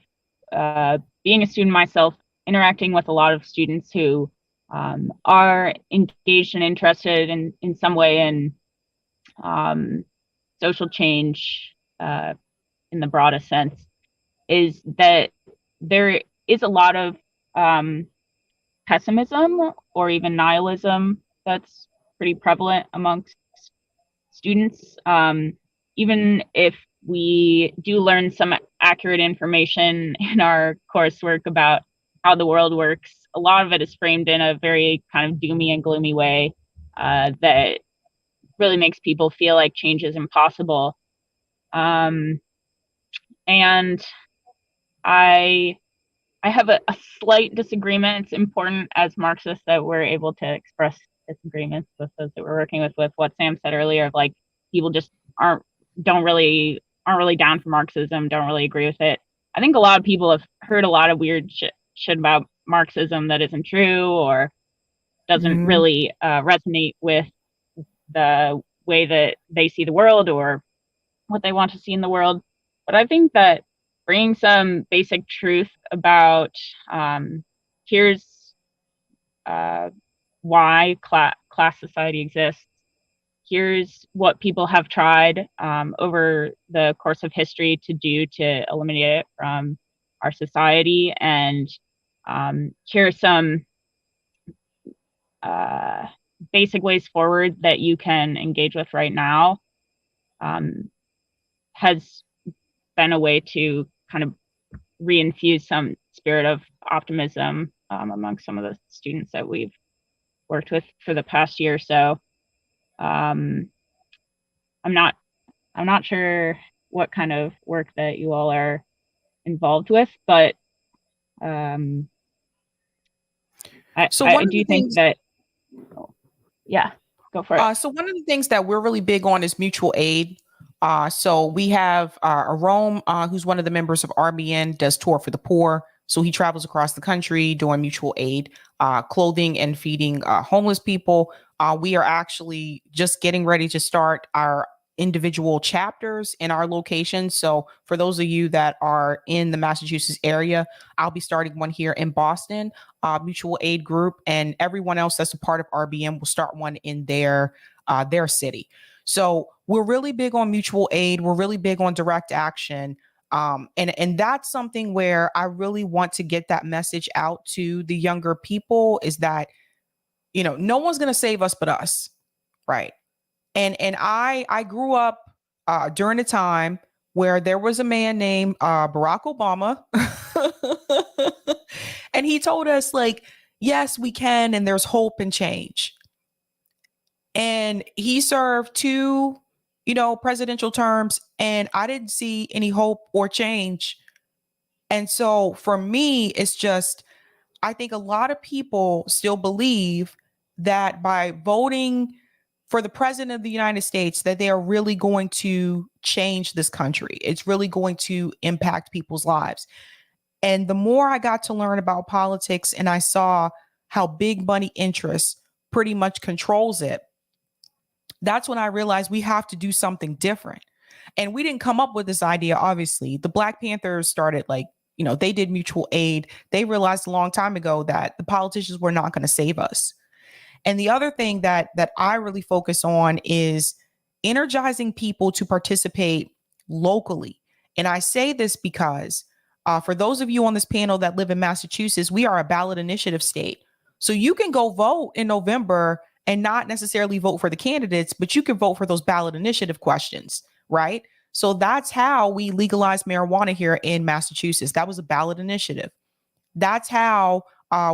being a student myself, interacting with a lot of students who are engaged and interested in some way in social change in the broadest sense, is that there is a lot of pessimism or even nihilism that's pretty prevalent amongst students. Even if we do learn some accurate information in our coursework about how the world works, a lot of it is framed in a very kind of doomy and gloomy way that really makes people feel like change is impossible. And I have a slight disagreement. It's important as Marxists that we're able to express disagreements with those that we're working with what Sam said earlier, of like people just aren't really down for Marxism, don't really agree with it. I think a lot of people have heard a lot of weird shit about Marxism that isn't true or doesn't really resonate with the way that they see the world or what they want to see in the world. But I think that bringing some basic truth about here's why class society exists. Here's what people have tried over the course of history to do to eliminate it from our society. And here are some basic ways forward that you can engage with right now, has been a way to kind of reinfuse some spirit of optimism among some of the students that we've worked with for the past year or so. I'm not sure what kind of work that you all are involved with, but I do think that, yeah, go for it. So one of the things that we're really big on is mutual aid. So we have Arome, who's one of the members of RBN, does Tour for the Poor. So he travels across the country doing mutual aid, clothing and feeding homeless people. We are actually just getting ready to start our individual chapters in our location. So for those of you that are in the Massachusetts area, I'll be starting one here in Boston, mutual aid group, and everyone else that's a part of RBM will start one in their city. So we're really big on mutual aid. We're really big on direct action. And that's something where I really want to get that message out to the younger people, is that, you know, no one's going to save us but us. Right. And I grew up during a time where there was a man named Barack Obama. And he told us, like, yes, we can, and there's hope and change. And he served 2, presidential terms, and I didn't see any hope or change. And so for me, it's just, I think a lot of people still believe that by voting for the president of the United States, that they are really going to change this country. It's really going to impact people's lives. And the more I got to learn about politics and I saw how big money interests pretty much controls it, that's when I realized we have to do something different. And we didn't come up with this idea, obviously. The Black Panthers started, they did mutual aid. They realized a long time ago that the politicians were not going to save us. And the other thing that I really focus on is energizing people to participate locally. And I say this because for those of you on this panel that live in Massachusetts, we are a ballot initiative state. So you can go vote in November and not necessarily vote for the candidates, but you can vote for those ballot initiative questions, right? So that's how we legalized marijuana here in Massachusetts. That was a ballot initiative. That's how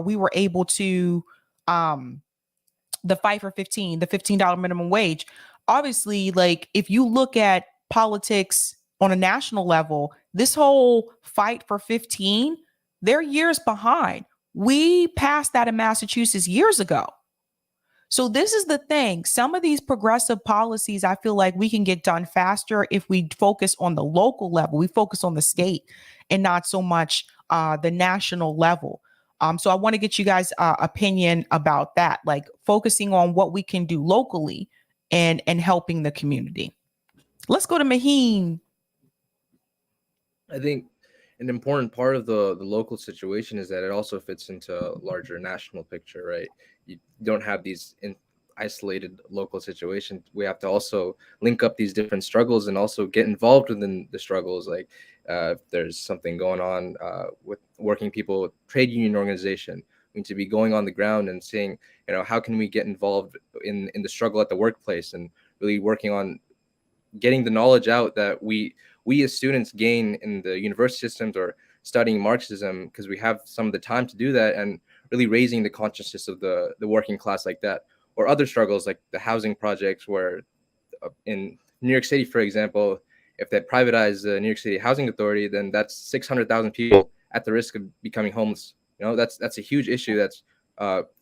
we were able to the fight for the $15 minimum wage. Obviously, if you look at politics on a national level, this whole fight for 15, they're years behind. We passed that in Massachusetts years ago. So this is the thing. Some of these progressive policies, I feel like we can get done faster if we focus on the local level. We focus on the state and not so much the national level. So I want to get you guys' opinion about that, like focusing on what we can do locally and helping the community. Let's go to Maheen. I think an important part of the local situation is that it also fits into a larger national picture, right? You don't have these isolated local situations. We have to also link up these different struggles and also get involved within the struggles. Like if there's something going on with working people, trade union organization, we need to be going on the ground and saying, how can we get involved in the struggle at the workplace, and really working on getting the knowledge out that we as students gain in the university systems or studying Marxism, because we have some of the time to do that, and really raising the consciousness of the working class like that. Or other struggles like the housing projects, where in New York City, for example, if they privatize the New York City Housing Authority, then that's 600,000 people at the risk of becoming homeless. That's a huge issue that's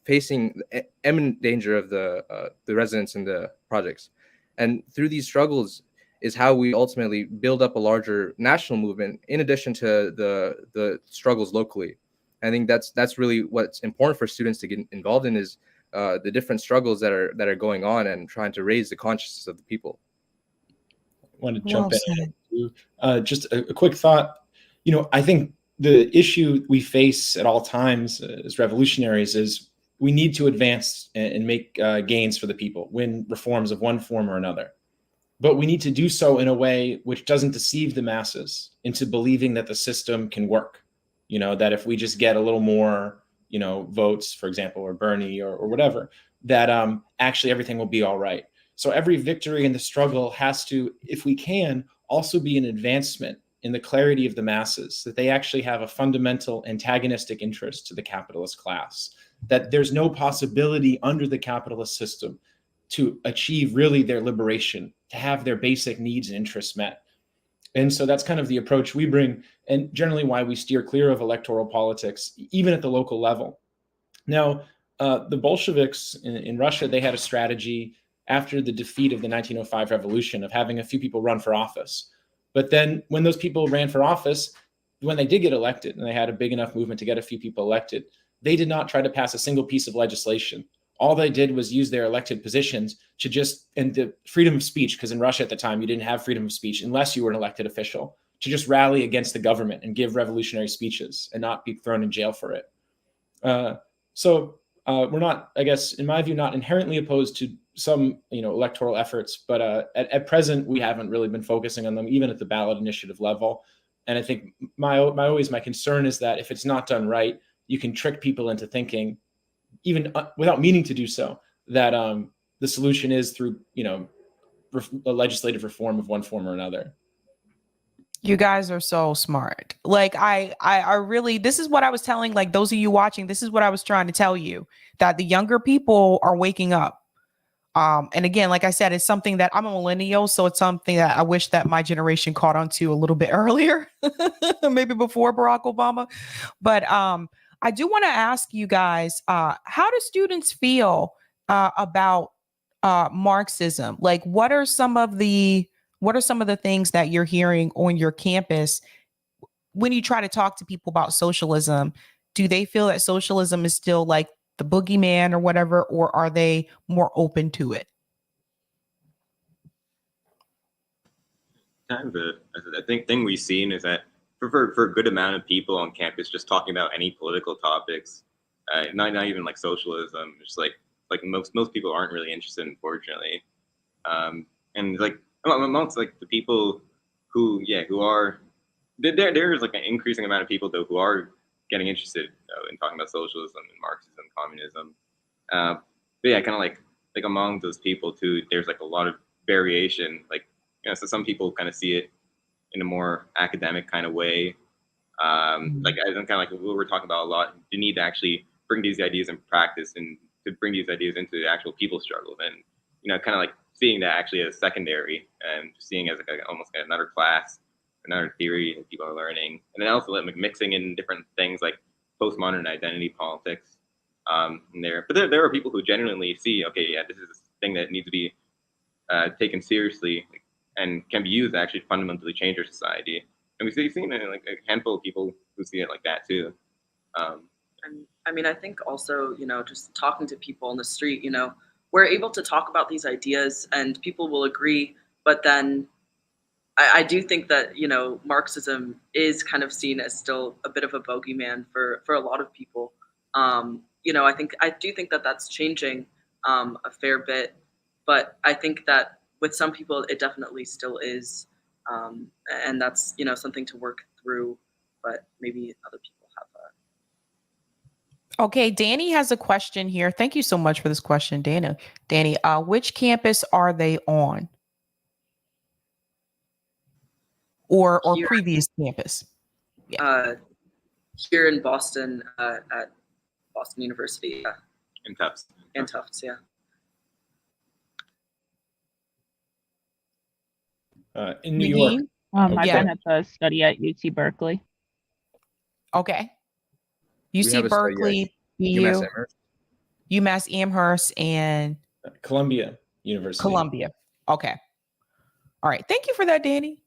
facing the imminent danger of the residents in the projects. And through these struggles is how we ultimately build up a larger national movement, in addition to the struggles locally. I think that's really what's important for students to get involved in, is the different struggles that are going on and trying to raise the consciousness of the people. I want to jump in. Just a quick thought. I think the issue we face at all times as revolutionaries is we need to advance and make gains for the people, win reforms of one form or another. But we need to do so in a way which doesn't deceive the masses into believing that the system can work. That if we just get a little more, votes, for example, or Bernie or whatever, that actually everything will be all right. So every victory in the struggle has to, if we can, also be an advancement in the clarity of the masses, that they actually have a fundamental antagonistic interest to the capitalist class, that there's no possibility under the capitalist system to achieve really their liberation, to have their basic needs and interests met. And so that's kind of the approach we bring, and generally why we steer clear of electoral politics, even at the local level. Now, the Bolsheviks in Russia, they had a strategy after the defeat of the 1905 revolution of having a few people run for office. But then when those people ran for office, when they did get elected and they had a big enough movement to get a few people elected, they did not try to pass a single piece of legislation. All they did was use their elected positions to just, and the freedom of speech, because in Russia at the time, you didn't have freedom of speech unless you were an elected official, to just rally against the government and give revolutionary speeches and not be thrown in jail for it. We're not, I guess, in my view, not inherently opposed to some, electoral efforts, but at present, we haven't really been focusing on them, even at the ballot initiative level. And I think my concern is that if it's not done right, you can trick people into thinking, even without meaning to do so, that the solution is through, a legislative reform of one form or another. You guys are so smart. Like I really, this is what I was telling, like those of you watching, this is what I was trying to tell you, that the younger people are waking up. And again, like I said, it's something that I'm a millennial. So it's something that I wish that my generation caught on to a little bit earlier, maybe before Barack Obama. But I do want to ask you guys, how do students feel about Marxism? Like, what are some of the things that you're hearing on your campus when you try to talk to people about socialism? Do they feel that socialism is still like the boogeyman or whatever, or are they more open to it? Kind of I think thing we've seen is that for a good amount of people on campus, just talking about any political topics, not even like socialism, just like most people aren't really interested, unfortunately. And like amongst like the people who are there's like an increasing amount of people though who are getting interested in talking about socialism and Marxism, communism. But yeah, kind of like among those people too, there's like a lot of variation. Like, so some people kind of see it in a more academic kind of way. Like I kind of like what we're talking about a lot, you need to actually bring these ideas in practice and to bring these ideas into the actual people struggle. And, kind of like seeing that actually as secondary and seeing as like almost like another class, another theory that people are learning. And then also like mixing in different things like postmodern identity politics there. But there are people who genuinely see, okay, yeah, this is a thing that needs to be taken seriously and can be used to actually fundamentally change our society. And we've seen like a handful of people who see it like that too. And I mean, I think also, just talking to people on the street, we're able to talk about these ideas and people will agree. But then I do think that, Marxism is kind of seen as still a bit of a bogeyman for a lot of people. I do think that that's changing a fair bit. But I think that with some people, it definitely still is. And that's, something to work through. But maybe other people have that. Okay, Danny has a question here. Thank you so much for this question, Danny. Which campus are they on? Or Here, previous campus? Yeah. Here in Boston at Boston University. Yeah. In Tufts. And Tufts, yeah. In New York. I've been at the study at UC Berkeley. Okay. UC Berkeley, BU, UMass Amherst, and Columbia University. Columbia. Okay. All right. Thank you for that, Danny.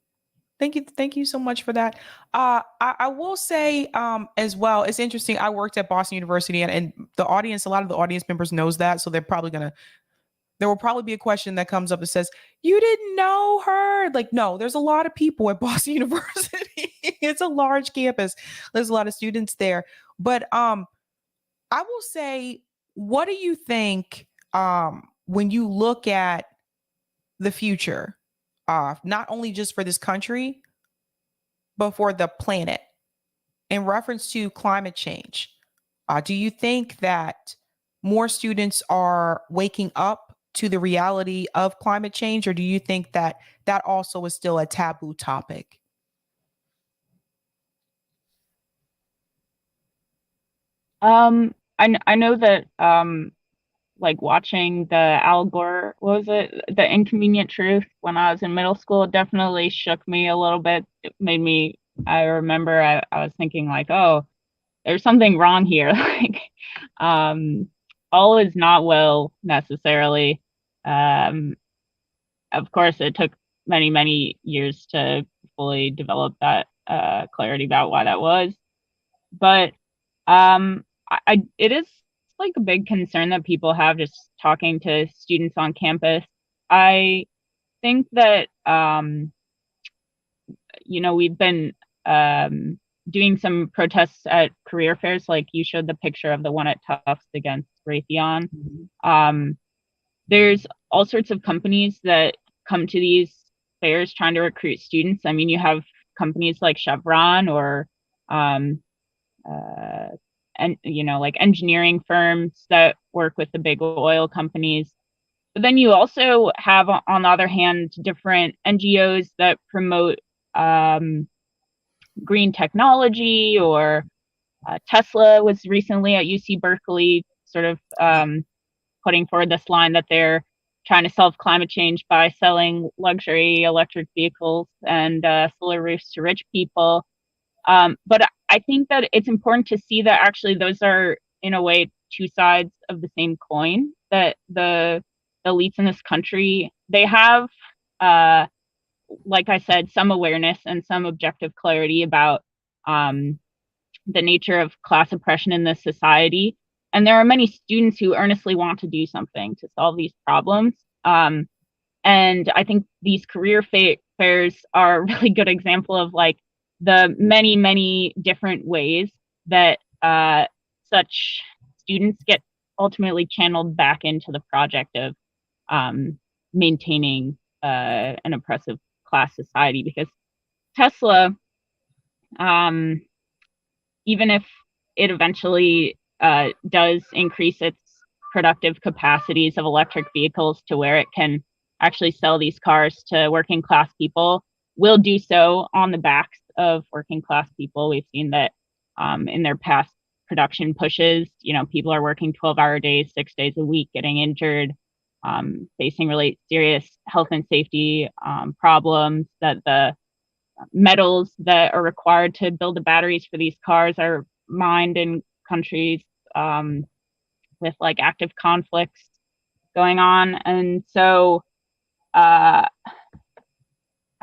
Thank you so much for that. I will say as well, it's interesting. I worked at Boston University and the audience, a lot of the audience members knows that. So there will probably be a question that comes up that says, you didn't know her. Like, no, there's a lot of people at Boston University. It's a large campus. There's a lot of students there. But I will say, what do you think when you look at the future, not only just for this country, but for the planet in reference to climate change? Do you think that more students are waking up to the reality of climate change, or do you think that that also is still a taboo topic? I know that like watching the Al Gore, what was it, The Inconvenient Truth, when I was in middle school, it definitely shook me a little bit. It made me, I remember I was thinking like, oh, there's something wrong here. Like, all is not well necessarily. Of course, it took many years to fully develop that clarity about why that was. But it is like a big concern that people have just talking to students on campus. I think that we've been doing some protests at career fairs, like you showed the picture of the one at Tufts against Raytheon. There's all sorts of companies that come to these fairs trying to recruit students. I mean, you have companies like Chevron or like engineering firms that work with the big oil companies. But then you also have, on the other hand, different NGOs that promote green technology, or Tesla was recently at UC Berkeley sort of putting forward this line that they're trying to solve climate change by selling luxury electric vehicles and solar roofs to rich people. But I think that it's important to see that actually those are, in a way, two sides of the same coin, that the elites in this country, they have, like I said, some awareness and some objective clarity about the nature of class oppression in this society. And there are many students who earnestly want to do something to solve these problems. And I think these career fairs are a really good example of like the many, many different ways that such students get ultimately channeled back into the project of maintaining an oppressive class society. Because Tesla, even if it eventually does increase its productive capacities of electric vehicles to where it can actually sell these cars to working class people, will do so on the backs of working class people. We've seen that in their past production pushes, people are working 12-hour days, 6 days a week, getting injured, facing really serious health and safety problems, that the metals that are required to build the batteries for these cars are mined in countries with like active conflicts going on. And so I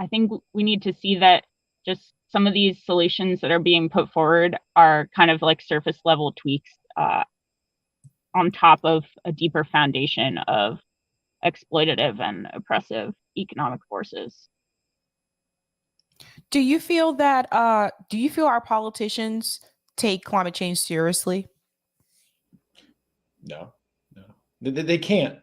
think we need to see that just some of these solutions that are being put forward are kind of like surface level tweaks on top of a deeper foundation of exploitative and oppressive economic forces. Do you feel our politicians take climate change seriously? No. They can't,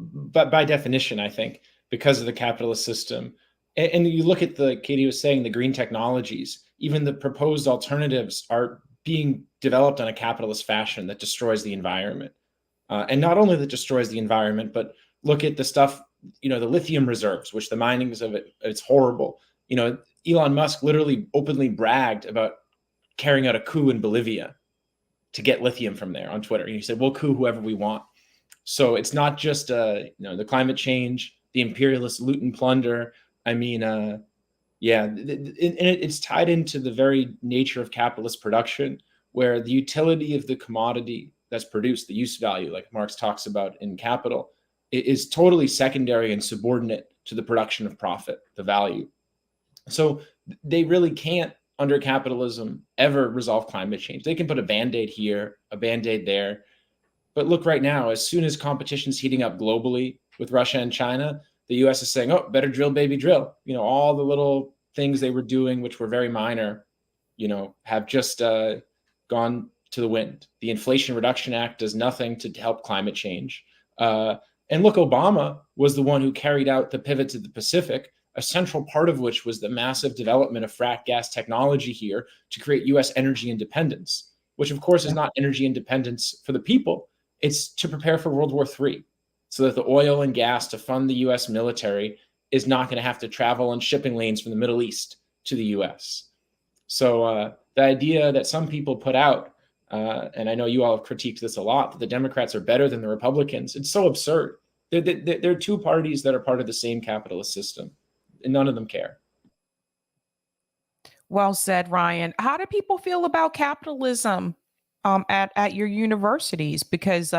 but by definition, I think, because of the capitalist system. And you look at Katie was saying, the green technologies, even the proposed alternatives are being developed in a capitalist fashion that destroys the environment. And not only that destroys the environment, but look at the stuff, the lithium reserves, which the minings of it's horrible. Elon Musk literally openly bragged about carrying out a coup in Bolivia to get lithium from there on Twitter. And he said, we'll coup whoever we want. So it's not just, the climate change, the imperialist loot and plunder. I mean, it's tied into the very nature of capitalist production, where the utility of the commodity that's produced, the use value, like Marx talks about in Capital, is totally secondary and subordinate to the production of profit, the value. So they really can't, under capitalism, ever resolve climate change. They can put a Band-Aid here, a Band-Aid there. But look right now, as soon as competition's heating up globally with Russia and China, the US is saying, oh, better drill, baby, drill. All the little things they were doing, which were very minor, have just gone to the wind. The Inflation Reduction Act does nothing to help climate change. And look, Obama was the one who carried out the pivot to the Pacific, a central part of which was the massive development of frack gas technology here to create US energy independence, which of course is not energy independence for the people. It's to prepare for World War III, so that the oil and gas to fund the US military is not going to have to travel on shipping lanes from the Middle East to the US. So the idea that some people put out, and I know you all have critiqued this a lot, that the Democrats are better than the Republicans, it's so absurd. They're two parties that are part of the same capitalist system, and none of them care. Well said, Ryan. How do people feel about capitalism at your universities? Because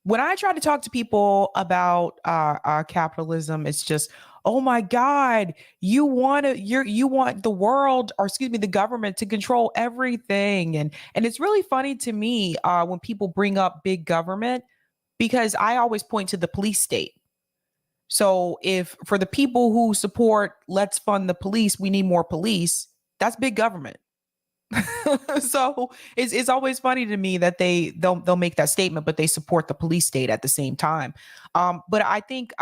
when I try to talk to people about capitalism, it's just, oh my God, you want the world, or excuse me, the government to control everything. And it's really funny to me when people bring up big government, because I always point to the police state. So if for the people who support let's fund the police, we need more police, that's big government. So it's always funny to me that they'll make that statement, but they support the police state at the same time. But I think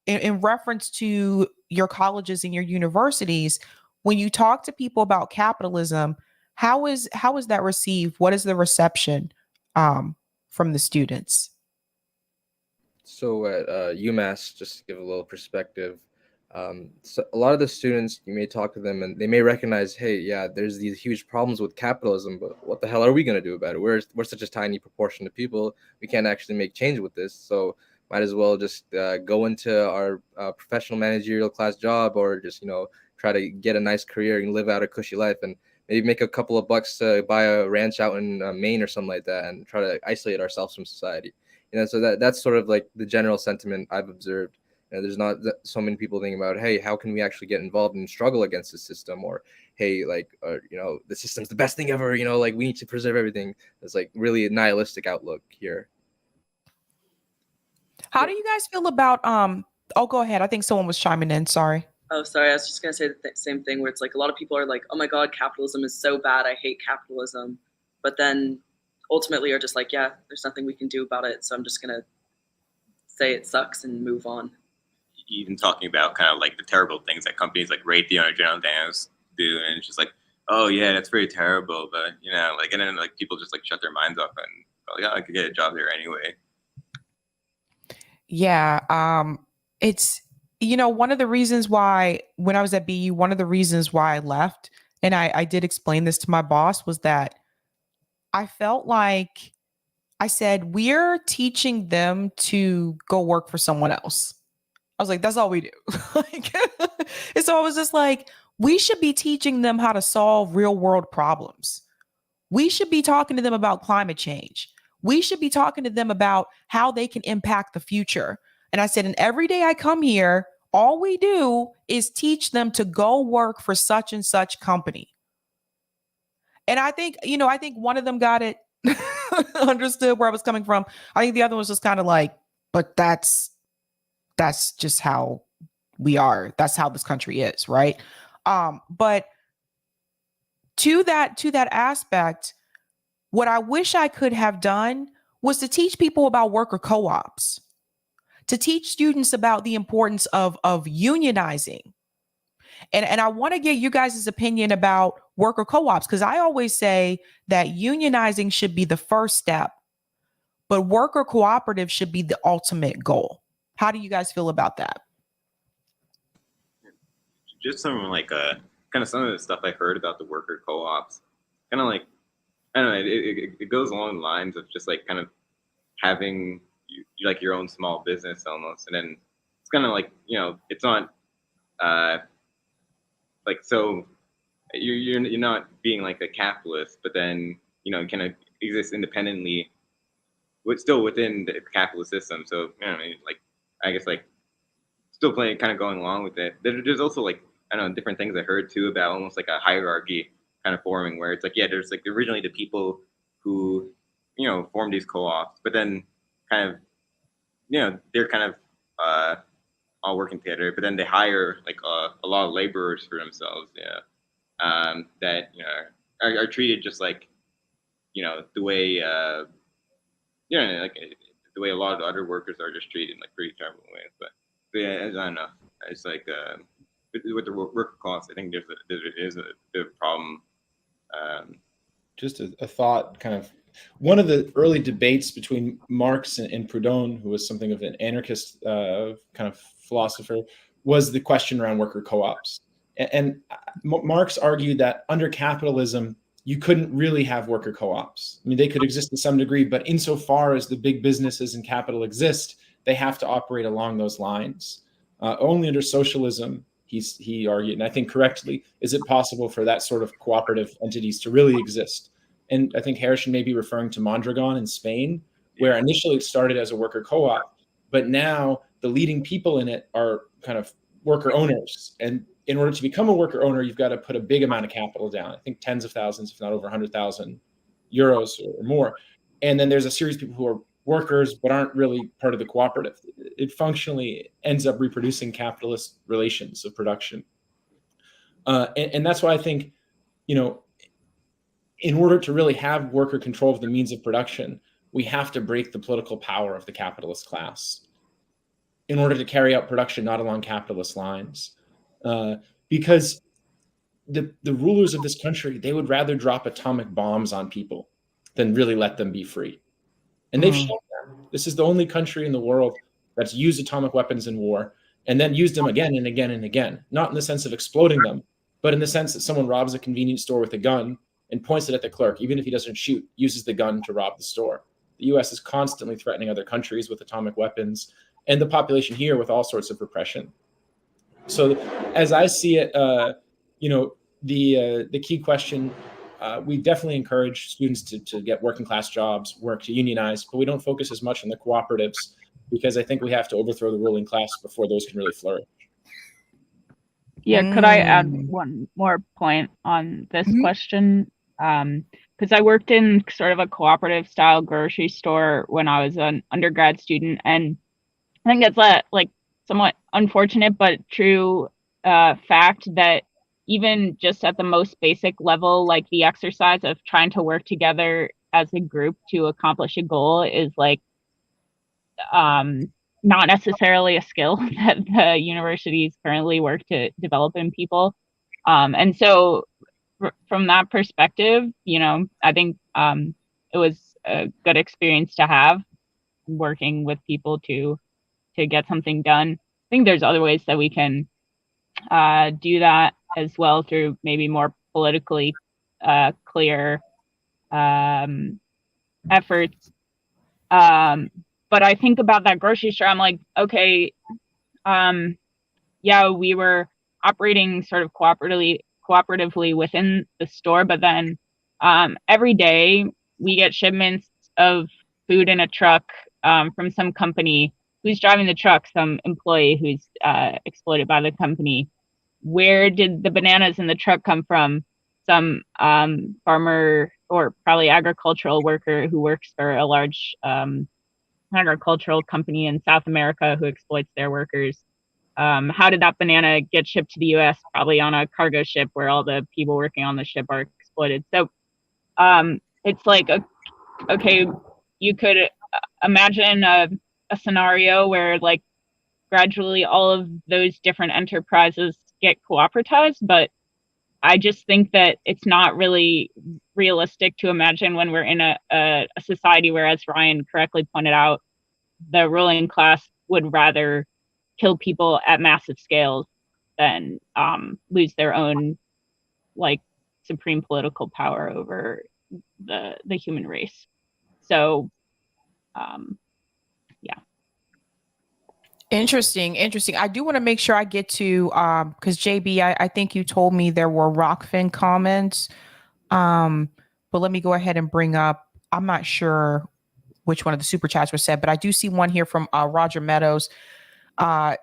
in reference to your colleges and your universities, when you talk to people about capitalism, how is that received? What is the reception from the students? So at UMass, just to give a little perspective, so a lot of the students, you may talk to them and they may recognize, hey, yeah, there's these huge problems with capitalism, but what the hell are we going to do about it? We're such a tiny proportion of people. We can't actually make change with this. So might as well just go into our professional managerial class job, or just, try to get a nice career and live out a cushy life, and maybe make a couple of bucks to buy a ranch out in Maine or something like that, and try to isolate ourselves from society. So that's sort of like the general sentiment I've observed. There's not so many people thinking about, hey, how can we actually get involved and struggle against the system? Or, hey, the system's the best thing ever, we need to preserve everything. It's like really a nihilistic outlook here. How do you guys feel about, oh, go ahead. I think someone was chiming in. Sorry. Oh, sorry. I was just going to say the same thing, where it's like a lot of people are like, oh my God, capitalism is so bad. I hate capitalism. But then ultimately are just like, yeah, there's nothing we can do about it. So I'm just going to say it sucks and move on. Even talking about kind of like the terrible things that companies like Raytheon or General Dynamics do, and it's just like, oh yeah, that's very terrible, but and then like people just like shut their minds off and, oh yeah, I could get a job there anyway. Yeah, it's one of the reasons why when I was at BU, one of the reasons why I left, and I did explain this to my boss, was that I felt like I said, we're teaching them to go work for someone else. I was like, that's all we do. And so I was just like, we should be teaching them how to solve real world problems. We should be talking to them about climate change. We should be talking to them about how they can impact the future. And I said, and every day I come here, all we do is teach them to go work for such and such company. And I think, I think one of them got it, understood where I was coming from. I think the other one was just kind of like, but that's just how we are. That's how this country is, right? But to that aspect, what I wish I could have done was to teach people about worker co-ops, to teach students about the importance of unionizing. And I want to get you guys' opinion about worker co-ops, because I always say that unionizing should be the first step, but worker cooperative should be the ultimate goal. How do you guys feel about that? Just some like kind of some of the stuff I heard about the worker co-ops, kind of like, I don't know, it goes along the lines of just like kind of having like your own small business almost, and then it's kind of like, it's not like, so you're not being like a capitalist, but then kind of exist independently, but still within the capitalist system. So like, I guess like still playing, kind of going along with it. There's also like, I don't know, different things I heard too about almost like a hierarchy kind of forming, where it's like, yeah, there's like originally the people who form these co-ops, but then kind of they're kind of all working together, but then they hire like a lot of laborers for themselves, that are treated just like the way like the way a lot of the other workers are just treated in like pretty terrible ways. But yeah, I don't know. It's like with the worker costs, I think there is a bit of a problem. Just a thought, kind of one of the early debates between Marx and Proudhon, who was something of an anarchist kind of philosopher, was the question around worker co-ops. And Marx argued that under capitalism, you couldn't really have worker co-ops. I mean, they could exist to some degree, but insofar as the big businesses and capital exist, they have to operate along those lines. Only under socialism, he argued, and I think correctly, is it possible for that sort of cooperative entities to really exist. And I think Harrison may be referring to Mondragon in Spain, where initially it started as a worker co-op, but now the leading people in it are kind of worker owners. And in order to become a worker owner, you've got to put a big amount of capital down. I think tens of thousands, if not over 100,000 euros or more. And then there's a series of people who are workers but aren't really part of the cooperative. It functionally ends up reproducing capitalist relations of production. And that's why I think, in order to really have worker control of the means of production, we have to break the political power of the capitalist class in order to carry out production not along capitalist lines. Because the rulers of this country, they would rather drop atomic bombs on people than really let them be free. And they've shown that. This is the only country in the world that's used atomic weapons in war and then used them again and again and again, not in the sense of exploding them, but in the sense that someone robs a convenience store with a gun and points it at the clerk, even if he doesn't shoot, uses the gun to rob the store. The US is constantly threatening other countries with atomic weapons and the population here with all sorts of repression. So as I see it, the key question, we definitely encourage students to get working class jobs, work to unionize, but we don't focus as much on the cooperatives because I think we have to overthrow the ruling class before those can really flourish. Yeah, could I add one more point on this question? Because I worked in sort of a cooperative style grocery store when I was an undergrad student, and I think that's a somewhat unfortunate but true fact that even just at the most basic level, like the exercise of trying to work together as a group to accomplish a goal is not necessarily a skill that the universities currently work to develop in people. And so from that perspective, I think it was a good experience to have working with people to get something done. I think there's other ways that we can do that as well through maybe more politically clear efforts. But I think about that grocery store, I'm like, okay, yeah, we were operating sort of cooperatively within the store, but then every day we get shipments of food in a truck from some company. Who's driving the truck? Some employee who's exploited by the company. Where did the bananas in the truck come from? Some farmer or probably agricultural worker who works for a large agricultural company in South America who exploits their workers. How did that banana get shipped to the US? Probably on a cargo ship where all the people working on the ship are exploited. So it's like, okay, you could imagine a scenario where gradually all of those different enterprises get cooperatized, but I just think that it's not really realistic to imagine when we're in a society where, as Ryan correctly pointed out, the ruling class would rather kill people at massive scales than lose their own supreme political power over the human race. So yeah. Interesting. I do want to make sure I get to because JB, I think you told me there were Rockfin comments, but let me go ahead and bring up. I'm not sure which one of the super chats was said, but I do see one here from Roger Meadows.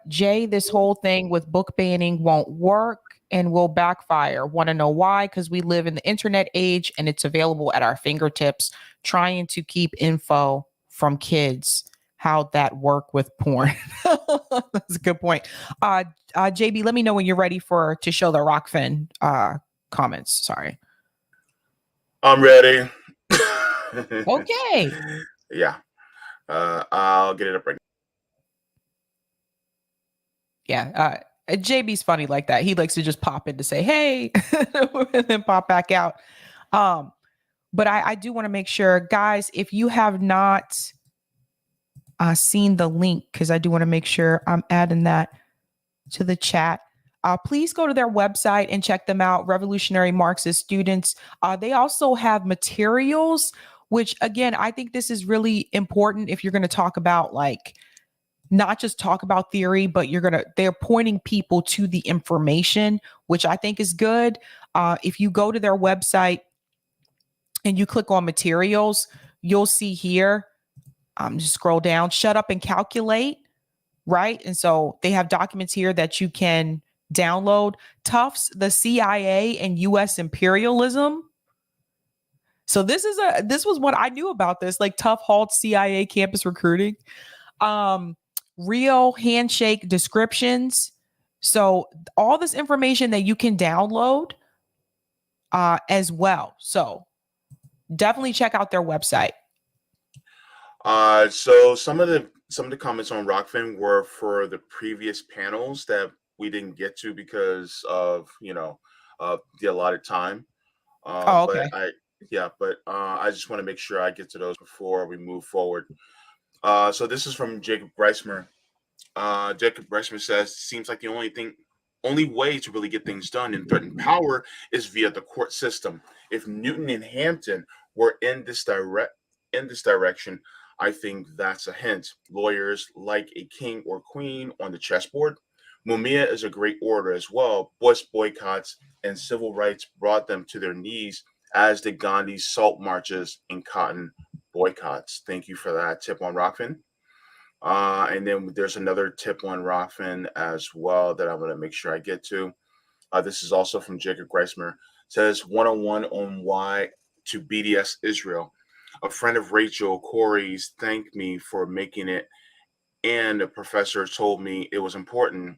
Jay, this whole thing with book banning won't work and will backfire. Want to know why? Because we live in the internet age and it's available at our fingertips. Trying to keep info from kids. How'd that work with porn? That's a good point. JB, let me know when you're ready to show the Rockfin comments. Sorry. I'm ready. Okay. Yeah. I'll get it up right now. Yeah. JB's funny like that. He likes to just pop in to say, hey, and then pop back out. But I do want to make sure, guys, if you have not seen the link, because I do want to make sure I'm adding that to the chat. Please go to their website and check them out, Revolutionary Marxist Students. They also have materials, which again, I think this is really important if you're going to talk about not just talk about theory, but they're pointing people to the information, which I think is good. If you go to their website and you click on materials, you'll see here, just scroll down, Shut Up and Calculate. right? And so they have documents here that you can download. Tufts, the CIA, and U.S. imperialism. So this was what I knew about this, like tough halt CIA campus recruiting, real handshake descriptions. So all this information that you can download as well. So definitely check out their website. So some of the comments on Rockfin were for the previous panels that we didn't get to because of the allotted time. Okay. But I just want to make sure I get to those before we move forward. So this is from Jacob Greismer. Jacob Greismer says, seems like the only way to really get things done and threaten power is via the court system. If Newton and Hampton were in this direction, I think that's a hint. Lawyers like a king or queen on the chessboard. Mumia is a great orator as well. Bush boycotts and civil rights brought them to their knees, as did Gandhi's salt marches and cotton boycotts. Thank you for that tip on Rockfin. And then there's another tip on Rockfin as well that I'm going to make sure I get to. This is also from Jacob Greismer. It says 101 on why to BDS Israel. A friend of Rachel Corey's thanked me for making it, and a professor told me it was important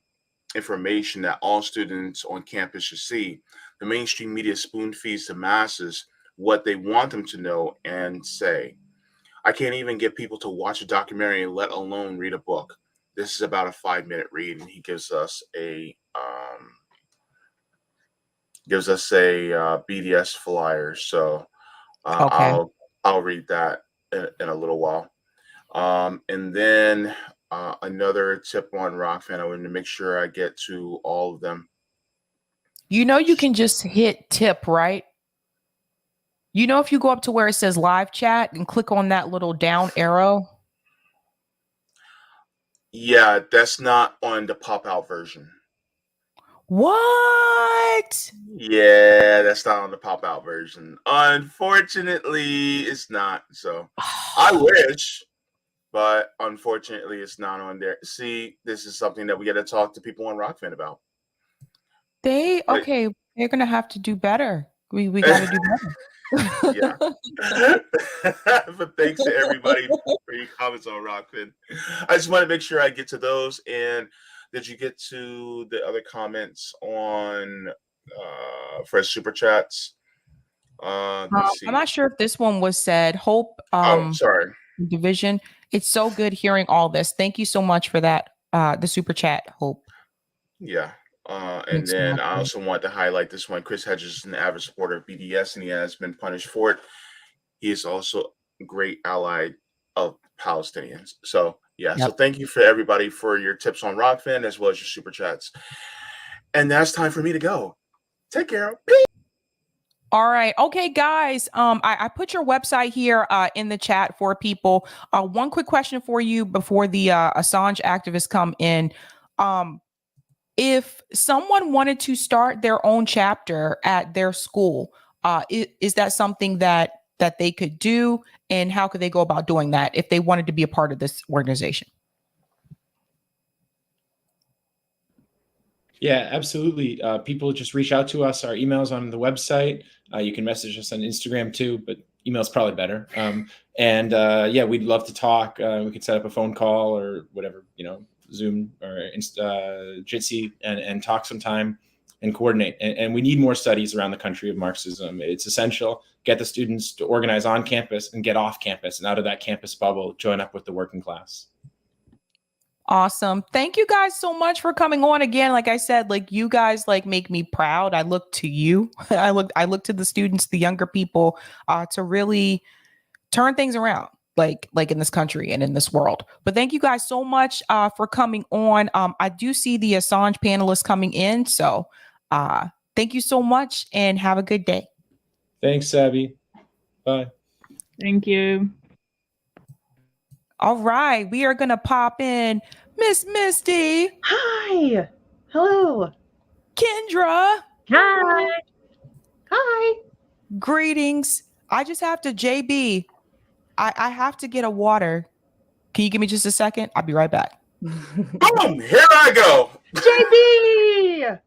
information that all students on campus should see. The mainstream media spoon feeds the masses what they want them to know and say. I can't even get people to watch a documentary, let alone read a book. This is about a 5-minute read, and he gives us a BDS flyer. So Okay. I'll read that in a little while. And then another tip on Rockfin. I want to make sure I get to all of them. You can just hit tip, right? If you go up to where it says live chat and click on that little down arrow. Yeah, that's not on the pop-out version. What? Yeah, that's not on the pop-out version. Unfortunately, it's not. So I wish, but unfortunately, it's not on there. See, this is something that we got to talk to people on Rockfin about. They're gonna have to do better. We gotta do better. Yeah. But thanks to everybody for your comments on Rockfin. I just want to make sure I get to those. And did you get to the other comments on for super chats? I'm not sure if this one was said. Hope sorry. Division. It's so good hearing all this. Thank you so much for that. The super chat, Hope. Yeah. And then I also want to highlight this one. Chris Hedges is an avid supporter of BDS, and he has been punished for it. He is also a great ally of Palestinians. So, yeah. Yep. So thank you for everybody for your tips on Rockfin as well as your super chats. And that's time for me to go. Take care. Peace. All right. Okay, guys. I put your website here in the chat for people. One quick question for you before the Assange activists come in. If someone wanted to start their own chapter at their school, is that something that they could do? And how could they go about doing that if they wanted to be a part of this organization? Yeah, absolutely. People just reach out to us. Our email's on the website. You can message us on Instagram too, but email's probably better. Yeah, we'd love to talk. We could set up a phone call or whatever, Zoom or Jitsi and talk sometime and coordinate. And we need more studies around the country of Marxism. It's essential. Get the students to organize on campus and get off campus and out of that campus bubble, join up with the working class. Awesome. Thank you guys so much for coming on again. Like I said, you guys make me proud. I look to you. I look to the students, the younger people, to really turn things around. Like in this country and in this world. But thank you guys so much for coming on. I do see the Assange panelists coming in. So thank you so much and have a good day. Thanks, Sabby. Bye. Thank you. All right. We are going to pop in Miss Misty. Hi. Hello. Kendra. Hi. Hi. Greetings. I just have to, JB. I have to get a water. Can you give me just a second? I'll be right back. Boom! Here I go. JB!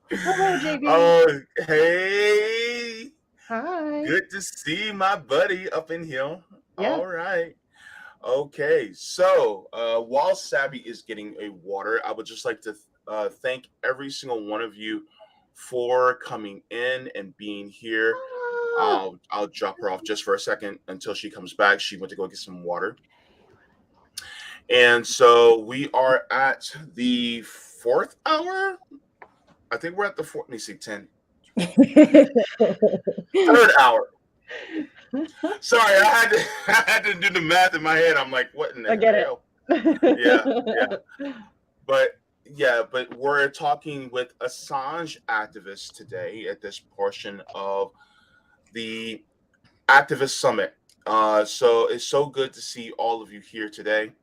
Hello, JB. Oh, hey. Hi. Good to see my buddy up in here. Yeah. All right. Okay. So while Sabby is getting a water, I would just like to thank every single one of you for coming in and being here. I'll drop her off just for a second until she comes back. She went to go get some water. And so we are at the 4th hour. I think we're at the 4th. Let me see, 10. 3rd hour. Sorry, I had to do the math in my head. I'm like, what in the hell? Yeah. But we're talking with Assange activists today at this portion of the Activist Summit. So it's so good to see all of you here today.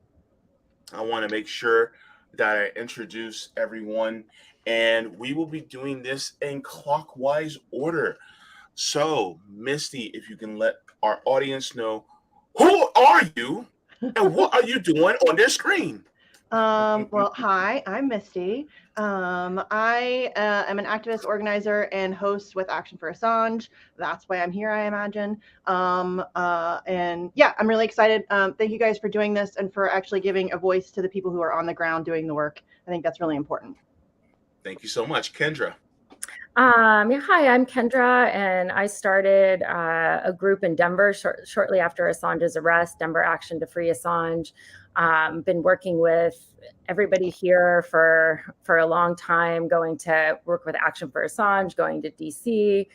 I want to make sure that I introduce everyone, and we will be doing this in clockwise order. So, Misty, if you can let our audience know, who are you and what are you doing on their screen? Well, hi, I'm Misty. I am an activist, organizer, and host with Action for Assange. That's why I'm here, I imagine. And yeah, I'm really excited. Thank you guys for doing this and for actually giving a voice to the people who are on the ground doing the work. I think that's really important. Thank you so much. Kendra. Hi, I'm Kendra, and I started a group in Denver shortly after Assange's arrest, Denver Action to Free Assange. Been working with everybody here for a long time, going to work with Action for Assange, going to DC.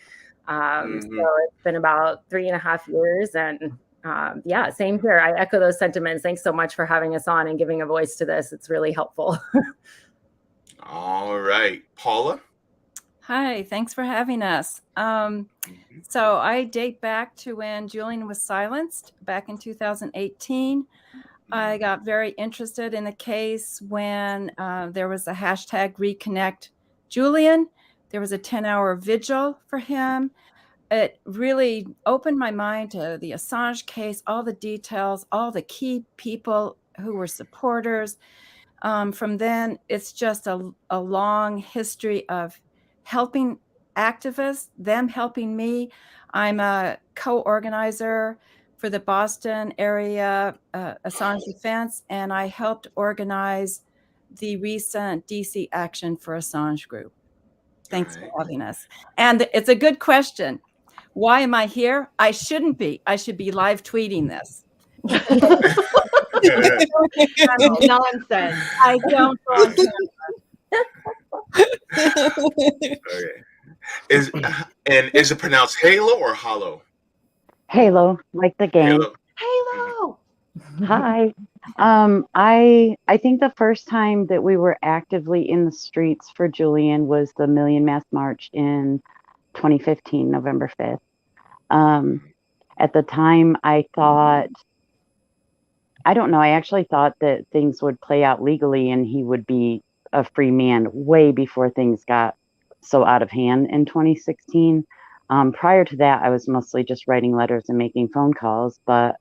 So it's been about 3.5 years, and yeah, same here. I echo those sentiments. Thanks so much for having us on and giving a voice to this. It's really helpful. All right, Paula. Hi, thanks for having us. So I date back to when Julian was silenced back in 2018. I got very interested in the case when there was a hashtag Reconnect Julian. There was a 10-hour vigil for him. It really opened my mind to the Assange case, all the details, all the key people who were supporters. From then, it's just a long history of helping activists, them helping me. I'm a co-organizer for the Boston area Assange Defense, and I helped organize the recent DC Action for Assange group. Thanks for having us. And it's a good question. Why am I here? I shouldn't be. I should be live tweeting this. Nonsense. I don't go on Okay. Is it pronounced Halo or Hollow? Halo, like the game. Halo. Hi. I think the first time that we were actively in the streets for Julian was the Million Mass March in 2015, November 5th. At the time, I actually thought that things would play out legally and he would be a free man way before things got so out of hand in 2016. Prior to that, I was mostly just writing letters and making phone calls, but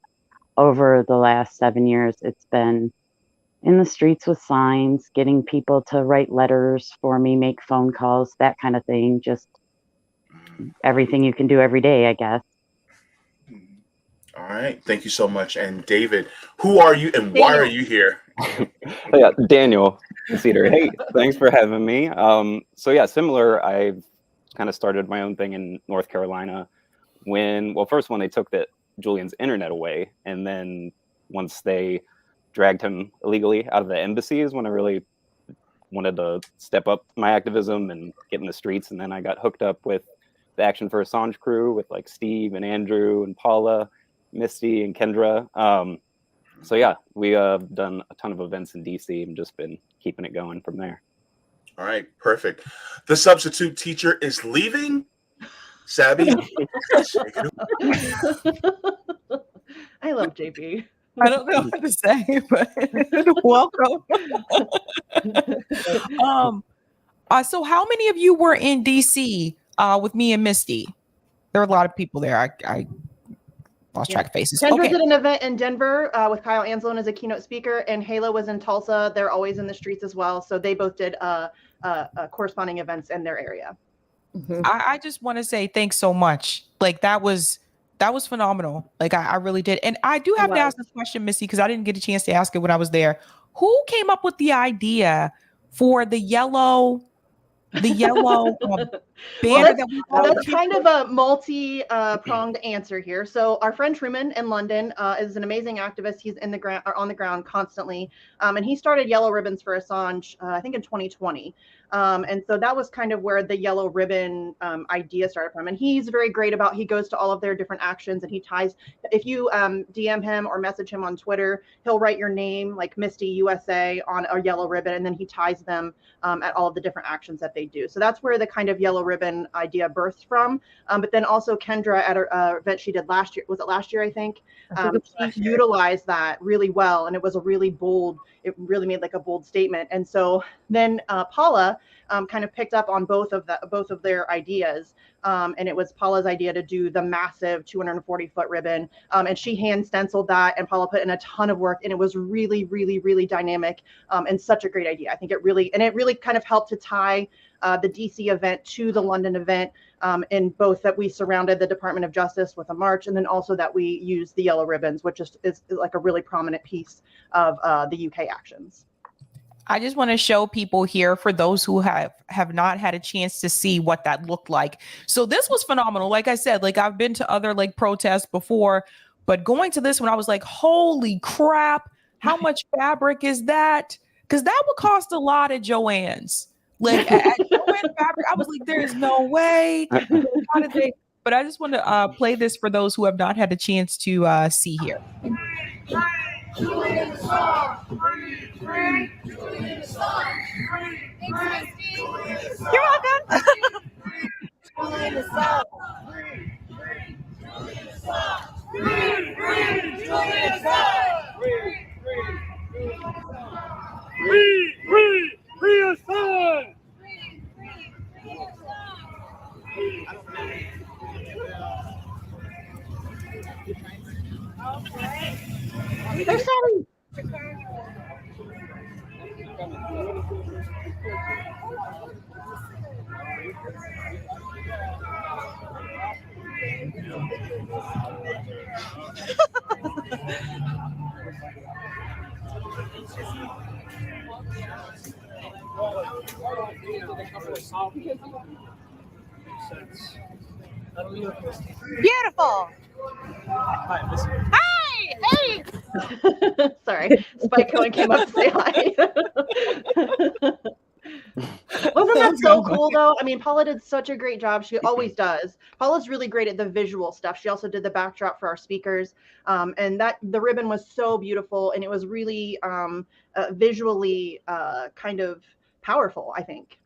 over the last 7 years, it's been in the streets with signs, getting people to write letters for me, make phone calls, that kind of thing. Just everything you can do every day, I guess. All right. Thank you so much. And David, who are you and why are you here? Yeah, Daniel Cedar. Hey, thanks for having me. So yeah, similar. I've kind of started my own thing in North Carolina first when they took Julian's internet away, and then once they dragged him illegally out of the embassies, when I really wanted to step up my activism and get in the streets. And then I got hooked up with the Action for Assange crew with like Steve and Andrew and Paula, Misty and Kendra. So yeah, we have done a ton of events in DC and just been keeping it going from there. All right, perfect. The substitute teacher is leaving. Sabby. I love JP. I don't know what to say, but welcome. So how many of you were in DC with me and Misty? There are a lot of people there. Lost track of faces. Kendra Okay. did an event in Denver with Kyle Anzalone as a keynote speaker, and Halo was in Tulsa. They're always in the streets as well. So they both did corresponding events in their area. I just want to say thanks so much. Like that was phenomenal. Like I really did. And I do have to ask this question, Missy, because I didn't get a chance to ask it when I was there. Who came up with the idea for the yellow banner that we that's kind of a multi-pronged answer here. So our friend Truman in London is an amazing activist. He's in the ground or on the ground constantly, and he started Yellow Ribbons for Assange, I think in 2020. And so that was kind of where the yellow ribbon idea started from. And he's very great about, he goes to all of their different actions and he ties, if you DM him or message him on Twitter, he'll write your name like Misty USA on a yellow ribbon, and then he ties them at all of the different actions that they do. So that's where the kind of yellow ribbon idea birthed from. But then also Kendra at an event she did last year, was it last year, I think? She utilized that really well, and it was a really bold, it really made like a bold statement. And so then Paula kind of picked up on both of their ideas. And it was Paula's idea to do the massive 240-foot ribbon. And she hand stenciled that, and Paula put in a ton of work, and it was really, really, really dynamic and such a great idea. I think it really kind of helped to tie the DC event to the London event, in both that we surrounded the Department of Justice with a march, and then also that we used the yellow ribbons, which is like a really prominent piece of the UK actions. I just want to show people here, for those who have not had a chance to see what that looked like. So this was phenomenal. Like I said, like I've been to other like protests before, but going to this one, I was like, holy crap, how much fabric is that? Because that would cost a lot at Joann's. Like at Joann Fabric, I was like, there is no way. How did they? But I just want to play this for those who have not had a chance to see here. Julian Assange, free, free, Julian Assange, free, free, Julian Assange. You're welcome. Julian Assange, free, free, Julian Assange, free, free, Julian Assange, free, free, free, free, free Assange. They're sorry. Beautiful. Hi, hey. Sorry, Spike Cohen came up to say hi. Wasn't that so cool though? I mean, Paula did such a great job. She always does. Paula's really great at the visual stuff. She also did the backdrop for our speakers. And that the ribbon was so beautiful, and it was really visually kind of powerful, I think.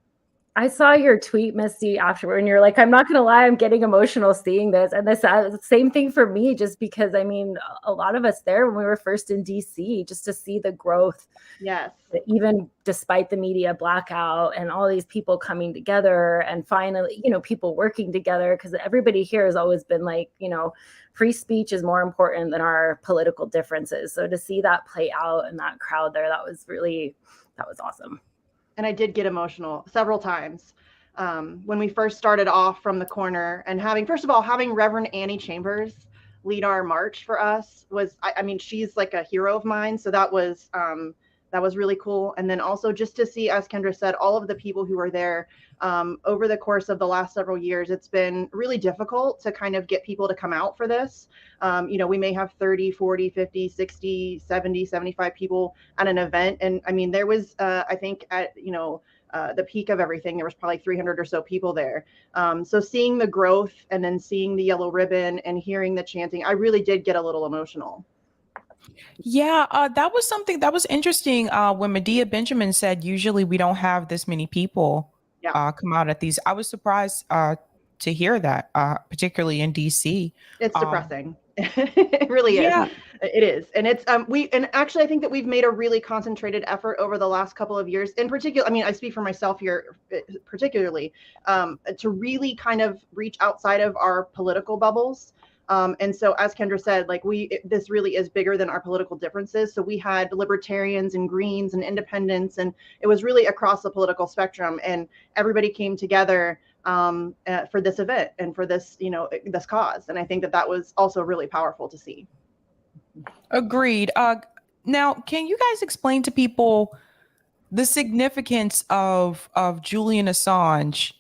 I saw your tweet, Misty, afterward, and you're like, I'm not going to lie, I'm getting emotional seeing this. And this the same thing for me, just because, I mean, a lot of us there when we were first in DC, just to see the growth. Yes. Even despite the media blackout and all these people coming together and finally, you know, people working together, because everybody here has always been like, you know, free speech is more important than our political differences. So to see that play out in that crowd there, that was awesome. And I did get emotional several times when we first started off from the corner, and first of all, having Reverend Annie Chambers lead our march for us was, I mean, she's like a hero of mine. So that was really cool. And then also just to see, as Kendra said, all of the people who were there over the course of the last several years, it's been really difficult to kind of get people to come out for this. You know, we may have 30, 40, 50, 60, 70, 75 people at an event. And I mean, there was, I think at, you know, the peak of everything, there was probably 300 or so people there. So seeing the growth and then seeing the yellow ribbon and hearing the chanting, I really did get a little emotional. Yeah, that was something that was interesting when Medea Benjamin said, usually we don't have this many people come out at these. I was surprised to hear that, particularly in DC. It's depressing. It really is. Yeah. It is. And it's and actually I think that we've made a really concentrated effort over the last couple of years, in particular, I mean, I speak for myself here particularly, to really kind of reach outside of our political bubbles. And so, as Kendra said, like this really is bigger than our political differences. So we had libertarians and Greens and independents, and it was really across the political spectrum. And everybody came together for this event and for this, this cause. And I think that was also really powerful to see. Agreed. Now, can you guys explain to people the significance of Julian Assange,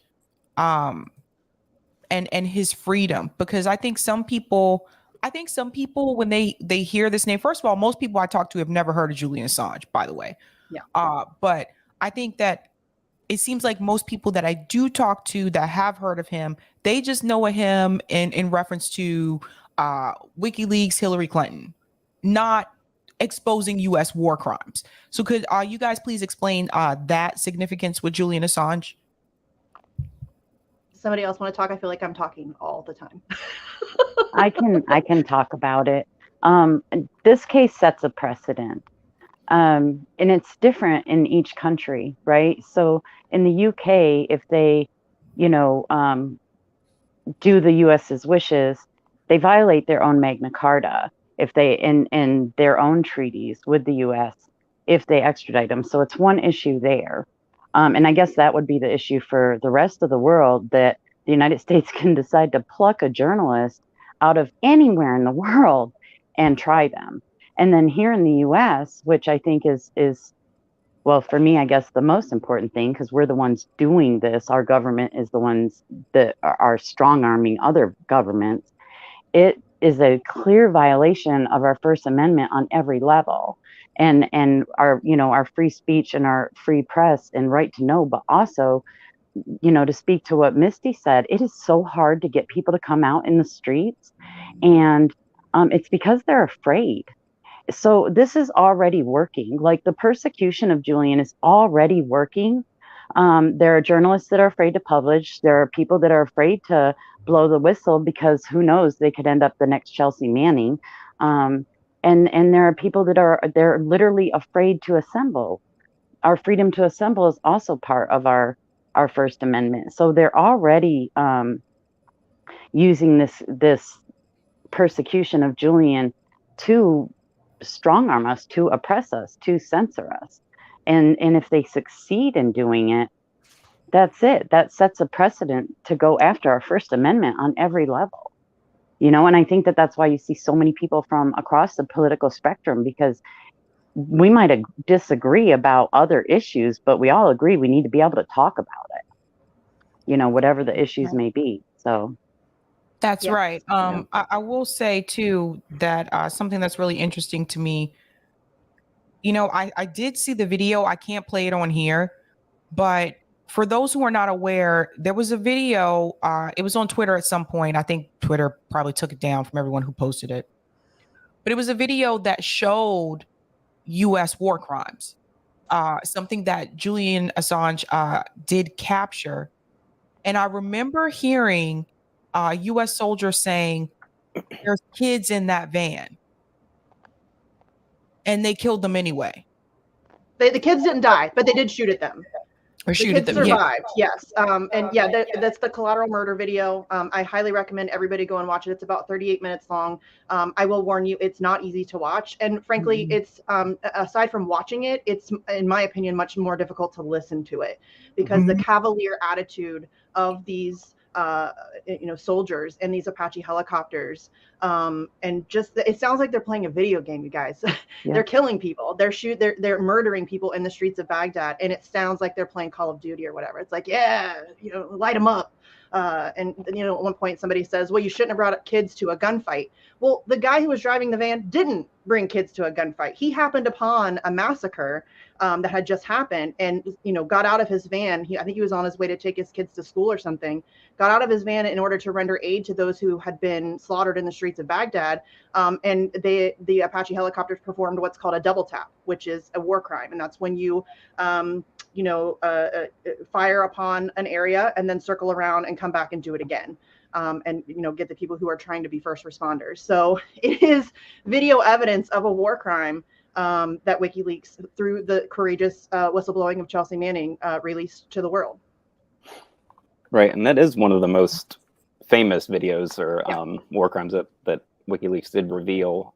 and his freedom? Because I think some people when they hear this name, first of all, most people I talk to have never heard of Julian Assange, by the way. Yeah. But I think that it seems like most people that I do talk to that have heard of him, they just know of him in reference to WikiLeaks, Hillary Clinton, not exposing U.S. war crimes. So could you guys please explain that significance with Julian Assange? Somebody else want to talk? I feel like I'm talking all the time. I can talk about it. This case sets a precedent. And it's different in each country, right? So in the UK, if they, do the US's wishes, they violate their own Magna Carta if they in their own treaties with the US if they extradite them. So it's one issue there. And I guess that would be the issue for the rest of the world, that the United States can decide to pluck a journalist out of anywhere in the world and try them. And then here in the US, which I think is well, for me, I guess the most important thing, because we're the ones doing this, our government is the ones that are strong-arming other governments. It is a clear violation of our First Amendment on every level, and our our free speech and our free press and right to know. But also, to speak to what Misty said, it is so hard to get people to come out in the streets, and it's because they're afraid. So this is already working. Like, the persecution of Julian is already working. There are journalists that are afraid to publish. There are people that are afraid to blow the whistle because who knows, they could end up the next Chelsea Manning. And there are people that they're literally afraid to assemble. Our freedom to assemble is also part of our First Amendment. So they're already using this persecution of Julian to strong arm us, to oppress us, to censor us. And if they succeed in doing it, that's it. That sets a precedent to go after our First Amendment on every level. And I think that's why you see so many people from across the political spectrum, because we might disagree about other issues, but we all agree we need to be able to talk about it, whatever the issues may be. So that's right. I will say too that something that's really interesting to me, I did see the video. I can't play it on here, but for those who are not aware, there was a video. It was on Twitter at some point. I think Twitter probably took it down from everyone who posted it, but it was a video that showed U.S. war crimes, something that Julian Assange did capture. And I remember hearing U.S. soldiers saying, "There's kids in that van," and they killed them anyway. The kids didn't die, but they did shoot at them. Or shoot at them. Survived, yes. That's the collateral murder video. I highly recommend everybody go and watch it. It's about 38 minutes long. I will warn you, it's not easy to watch. And frankly, it's aside from watching it, it's, in my opinion, much more difficult to listen to it, because the cavalier attitude of these soldiers and these Apache helicopters, and just it sounds like they're playing a video game, you guys. They're killing people, they're murdering people in the streets of Baghdad, and it sounds like they're playing Call of Duty or whatever. It's like, light them up. And at one point somebody says, well, you shouldn't have brought kids to a gunfight. Well, the guy who was driving the van didn't bring kids to a gunfight. He happened upon a massacre that had just happened, and got out of his van. I think he was on his way to take his kids to school or something. Got out of his van in order to render aid to those who had been slaughtered in the streets of Baghdad. And the Apache helicopters performed what's called a double tap, which is a war crime, and that's when you fire upon an area and then circle around and come back and do it again. And get the people who are trying to be first responders. So it is video evidence of a war crime that WikiLeaks, through the courageous whistleblowing of Chelsea Manning, released to the world. Right, and that is one of the most famous videos or war crimes that WikiLeaks did reveal,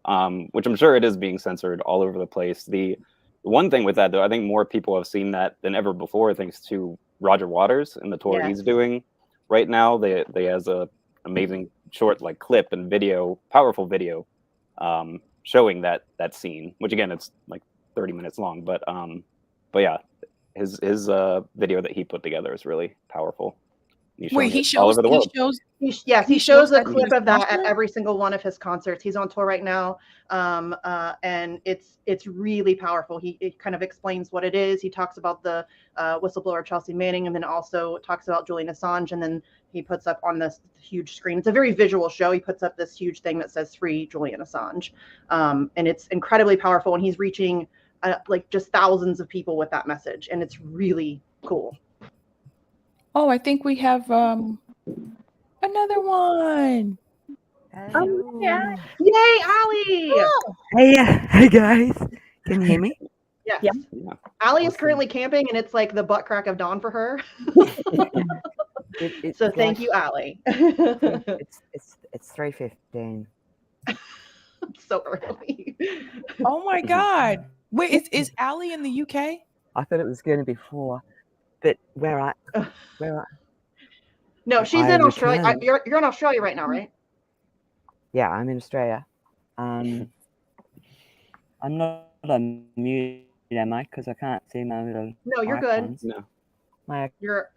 which I'm sure it is being censored all over the place. The one thing with that, though, I think more people have seen that than ever before, thanks to Roger Waters and the tour he's doing right now. They has a amazing short like clip and video, powerful video, showing that scene, which again it's like 30 minutes long, but yeah, his video that he put together is really powerful. Wait, he all over the world. He shows a clip of that at every single one of his concerts. He's on tour right now, and it's really powerful. He kind of explains what it is. He talks about the whistleblower Chelsea Manning, and then also talks about Julian Assange, and then he puts up on this huge screen. It's a very visual show. He puts up this huge thing that says "Free Julian Assange," and it's incredibly powerful. And he's reaching like just thousands of people with that message, and it's really cool. Oh, I think we have another one. Oh, yeah. Yay, Allie! Hey guys, can you hear me? Yes. Yeah. Allie is currently camping, and it's like the butt crack of dawn for her. So thank you, Allie. It's 3:15. So early. Oh my God! Wait, is Allie in the UK? I thought it was going to be 4, but where I? No, she's in Australia. You're in Australia right now, right? Yeah, I'm in Australia. I'm not on mute, am I? Because I can't see my little. No, you're icons. good. No. Your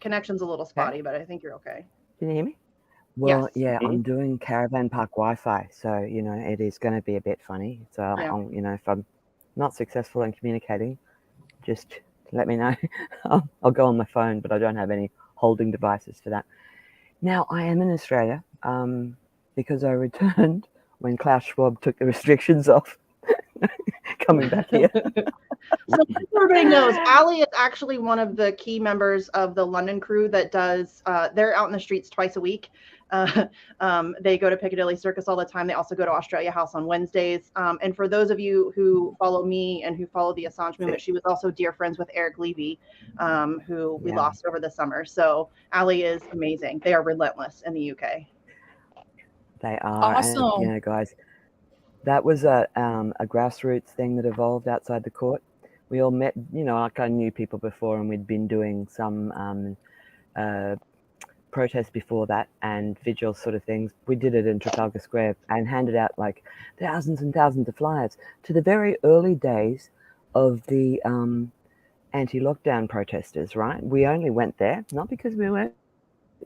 connection's a little spotty, but I think you're okay. Can you hear me? Well, Yes. yeah, I'm doing caravan park Wi-Fi, so it is going to be a bit funny. So I'll, if I'm not successful in communicating, just let me know. I'll go on my phone, but I don't have any holding devices for that. Now I am in Australia because I returned when Klaus Schwab took the restrictions off. Coming back here. So everybody knows, Allie is actually one of the key members of the London crew that does. They're out in the streets twice a week. They go to Piccadilly Circus all the time. They also go to Australia House on Wednesdays. And for those of you who follow me and who follow the Assange movement, she was also dear friends with Eric Levy, who we lost over the summer. So Allie is amazing. They are relentless in the UK. They are. Awesome. And, guys, that was a grassroots thing that evolved outside the court. We all met, like I knew people before, and we'd been doing some protests before that and vigil sort of things. We did it in Trafalgar Square and handed out like thousands and thousands of flyers to the very early days of the anti-lockdown protesters, right? We only went there, not because we weren't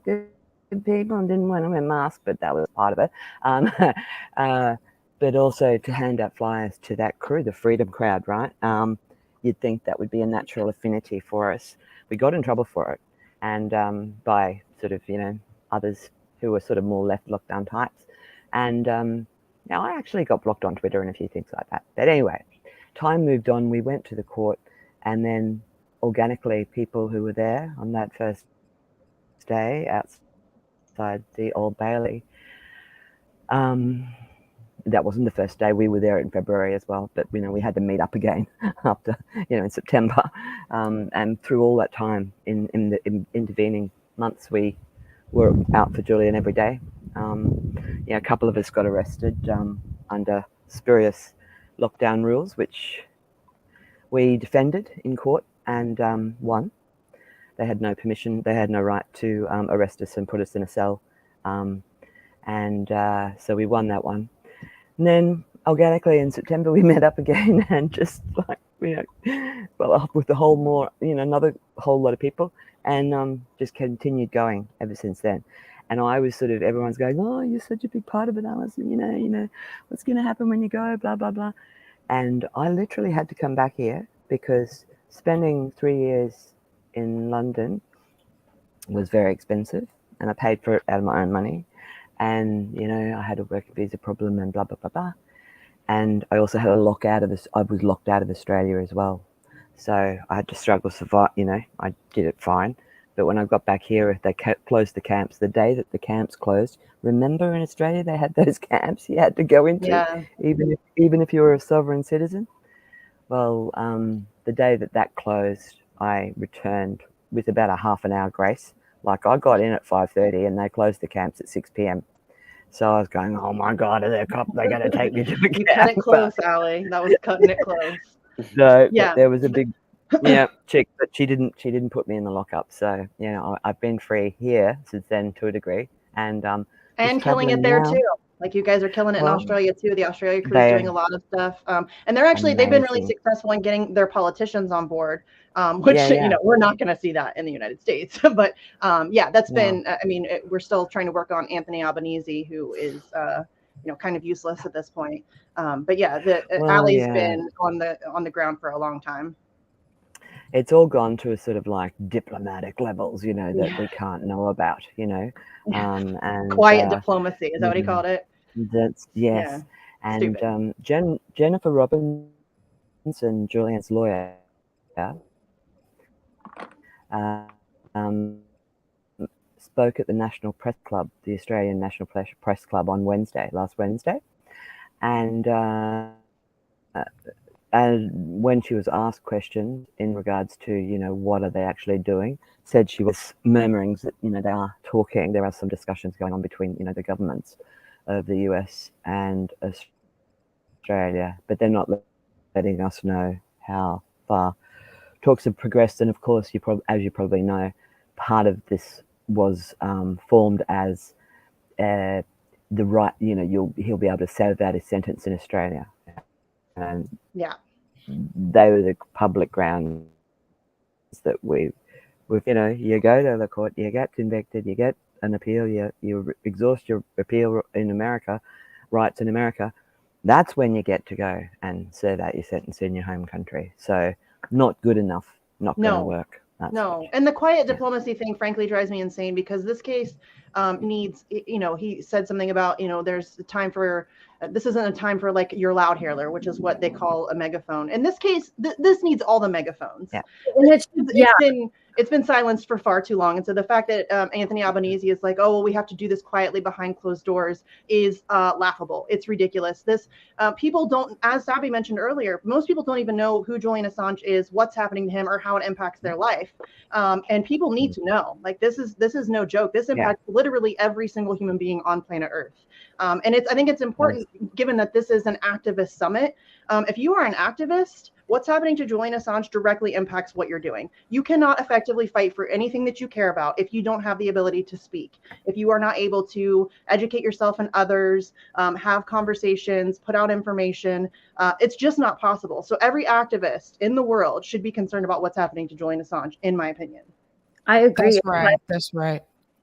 good people and didn't want to wear masks, but that was part of it. But also to hand out flyers to that crew, the Freedom Crowd, right? You'd think that would be a natural affinity for us. We got in trouble for it, and by sort of, others who were sort of more left lockdown types. And now I actually got blocked on Twitter and a few things like that. But anyway, time moved on. We went to the court, and organically people who were there on that first day outside the Old Bailey. That wasn't the first day. We were there in February as well, but we had to meet up again after in September. And through all that time in the intervening months, we were out for Julian every day. A couple of us got arrested under spurious lockdown rules, which we defended in court and won. They had no permission. They had no right to arrest us and put us in a cell. So we won that one. And then organically in September, we met up again and just like, with a whole more, another whole lot of people, and just continued going ever since then. And I was sort of, everyone's going, oh, you're such a big part of it, Alice, what's going to happen when you go, blah, blah, blah. And I literally had to come back here because spending 3 years in London was very expensive, and I paid for it out of my own money. And, I had a work visa problem and blah, blah, blah, blah. And I also had I was locked out of Australia as well. So I had to struggle to survive, I did it fine. But when I got back here, they closed the camps. The day that the camps closed, remember in Australia, they had those camps you had to go into, even if you were a sovereign citizen. Well, the day that closed, I returned with about a half an hour grace Like I got in at 5:30 and they closed the camps at 6 p.m. So I was going, oh my God, they're going to take me to the You camp. cut it close, Allie. That was cutting it close. So Yeah. there was a big chick, but she didn't put me in the lockup. So I've been free here since then to a degree, and And killing it there too. Like you guys are killing it in Well, Australia too. The Australia crew's they- doing a lot of stuff, and they've been really Amazing. successful in getting their politicians on board. Which Yeah. we're not going to see that in the United States, but that's No. been. I mean, we're still trying to work on Anthony Albanese, who is kind of useless at this point. But yeah, Allie's been on the ground for a long time. It's all gone to a sort of like diplomatic levels, that we can't know about, and Quiet diplomacy, is that what he called it? That's yes. Yeah. And Jennifer Robinson, Julian's lawyer, spoke at the National Press Club, the Australian National Press Club, on last Wednesday, and when she was asked questions in regards to what are they actually doing, said she was murmuring that they are talking. There are some discussions going on between the governments of the US and Australia, but they're not letting us know how far talks have progressed. And of course, as you probably know, part of this was formed as the right. He'll be able to serve out his sentence in Australia, and yeah, they were the public grounds that you go to the court, you get convicted, you get an appeal, you exhaust your appeal in America, rights in America. That's when you get to go and serve out your sentence in your home country. So not good enough, not going to work. And the quiet diplomacy thing, frankly, drives me insane, because this case needs, he said something about, there's a time for, this isn't a time for like your loud hailer, which is what they call a megaphone. In this case, this needs all the megaphones. Yeah. And it's been silenced for far too long. And so the fact that Anthony Albanese is like, oh, well, we have to do this quietly behind closed doors is laughable. It's ridiculous. People don't, as Sabi mentioned earlier, most people don't even know who Julian Assange is, what's happening to him, or how it impacts their life. And people need to know. Like this is no joke. This impacts literally every single human being on planet Earth. And I think it's important, given that this is an activist summit. If you are an activist, what's happening to Julian Assange directly impacts what you're doing. You cannot effectively fight for anything that you care about if you don't have the ability to speak, if you are not able to educate yourself and others, have conversations, put out information. It's just not possible. So every activist in the world should be concerned about what's happening to Julian Assange, in my opinion. I agree. That's right.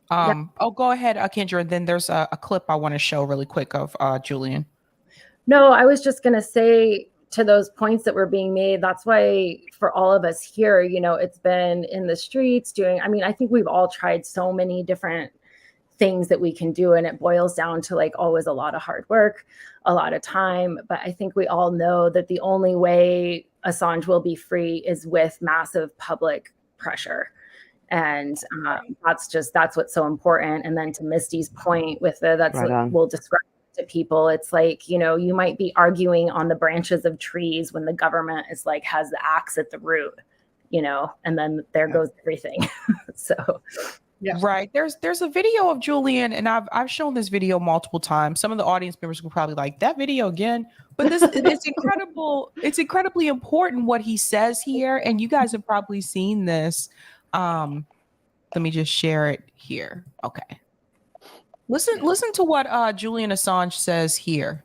Oh, go ahead, Kendra. And then there's a clip I want to show really quick of Julian. No, I was just going to say, to those points that were being made, that's why for all of us here, it's been in the streets doing, I think we've all tried so many different things that we can do, and it boils down to like always a lot of hard work, a lot of time. But I think we all know that the only way Assange will be free is with massive public pressure. And that's what's so important. And then to Misty's point with we'll describe to people, it's like, you might be arguing on the branches of trees when the government is like has the axe at the root, and then there goes everything. So Right. There's a video of Julian, and I've shown this video multiple times. Some of the audience members will probably like that video again, but it's incredible. It's incredibly important what he says here, and you guys have probably seen this. Let me just share it here. Okay. Listen to what Julian Assange says here.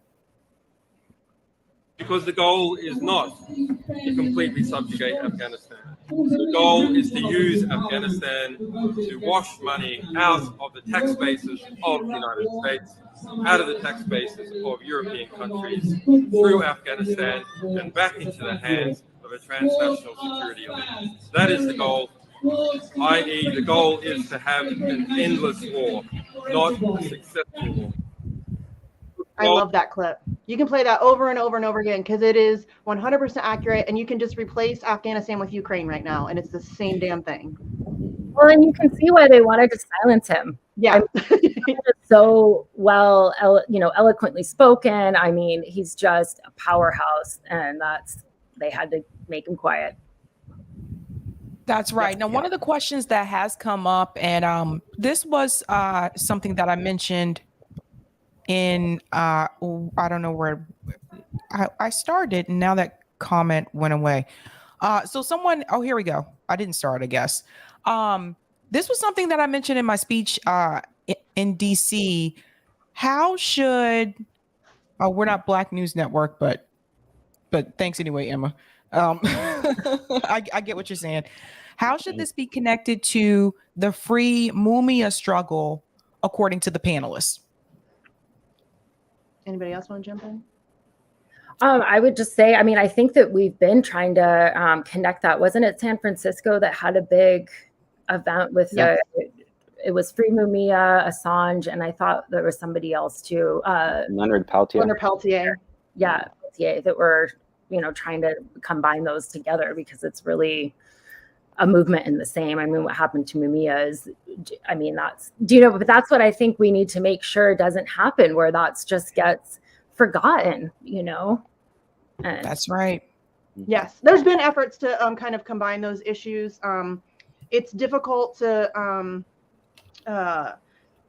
Because the goal is not to completely subjugate Afghanistan. The goal is to use Afghanistan to wash money out of the tax bases of the United States, out of the tax bases of European countries, through Afghanistan and back into the hands of a transnational security elite. That is the goal. I.e., the goal is to have an endless war, not a successful war. I love that clip. You can play that over and over and over again, because it is 100% accurate, and you can just replace Afghanistan with Ukraine right now, and it's the same damn thing. Well, and you can see why they wanted to silence him. Yeah. He's so well, eloquently spoken. He's just a powerhouse, and they had to make him quiet. That's right. Now, one of the questions that has come up, and this was something that I mentioned in I don't know where I started, and now that comment went away. So someone, oh, here we go. I didn't start, I guess. This was something that I mentioned in my speech in DC. How should we're not Black News Network, but thanks anyway, Emma. I get what you're saying. How should this be connected to the Free Mumia struggle, according to the panelists? Anybody else want to jump in? I would just say, I mean, I think that we've been trying to connect that. Wasn't it San Francisco that had a big event with it was Free Mumia, Assange, and I thought there was somebody else too. Leonard Peltier. Leonard Peltier. Yeah, Peltier, that were, trying to combine those together because it's really a movement in the same. I mean, what happened to Mumia is, I mean, but that's what I think we need to make sure doesn't happen, where that's just gets forgotten, And that's right. Yes, there's been efforts to kind of combine those issues. It's difficult to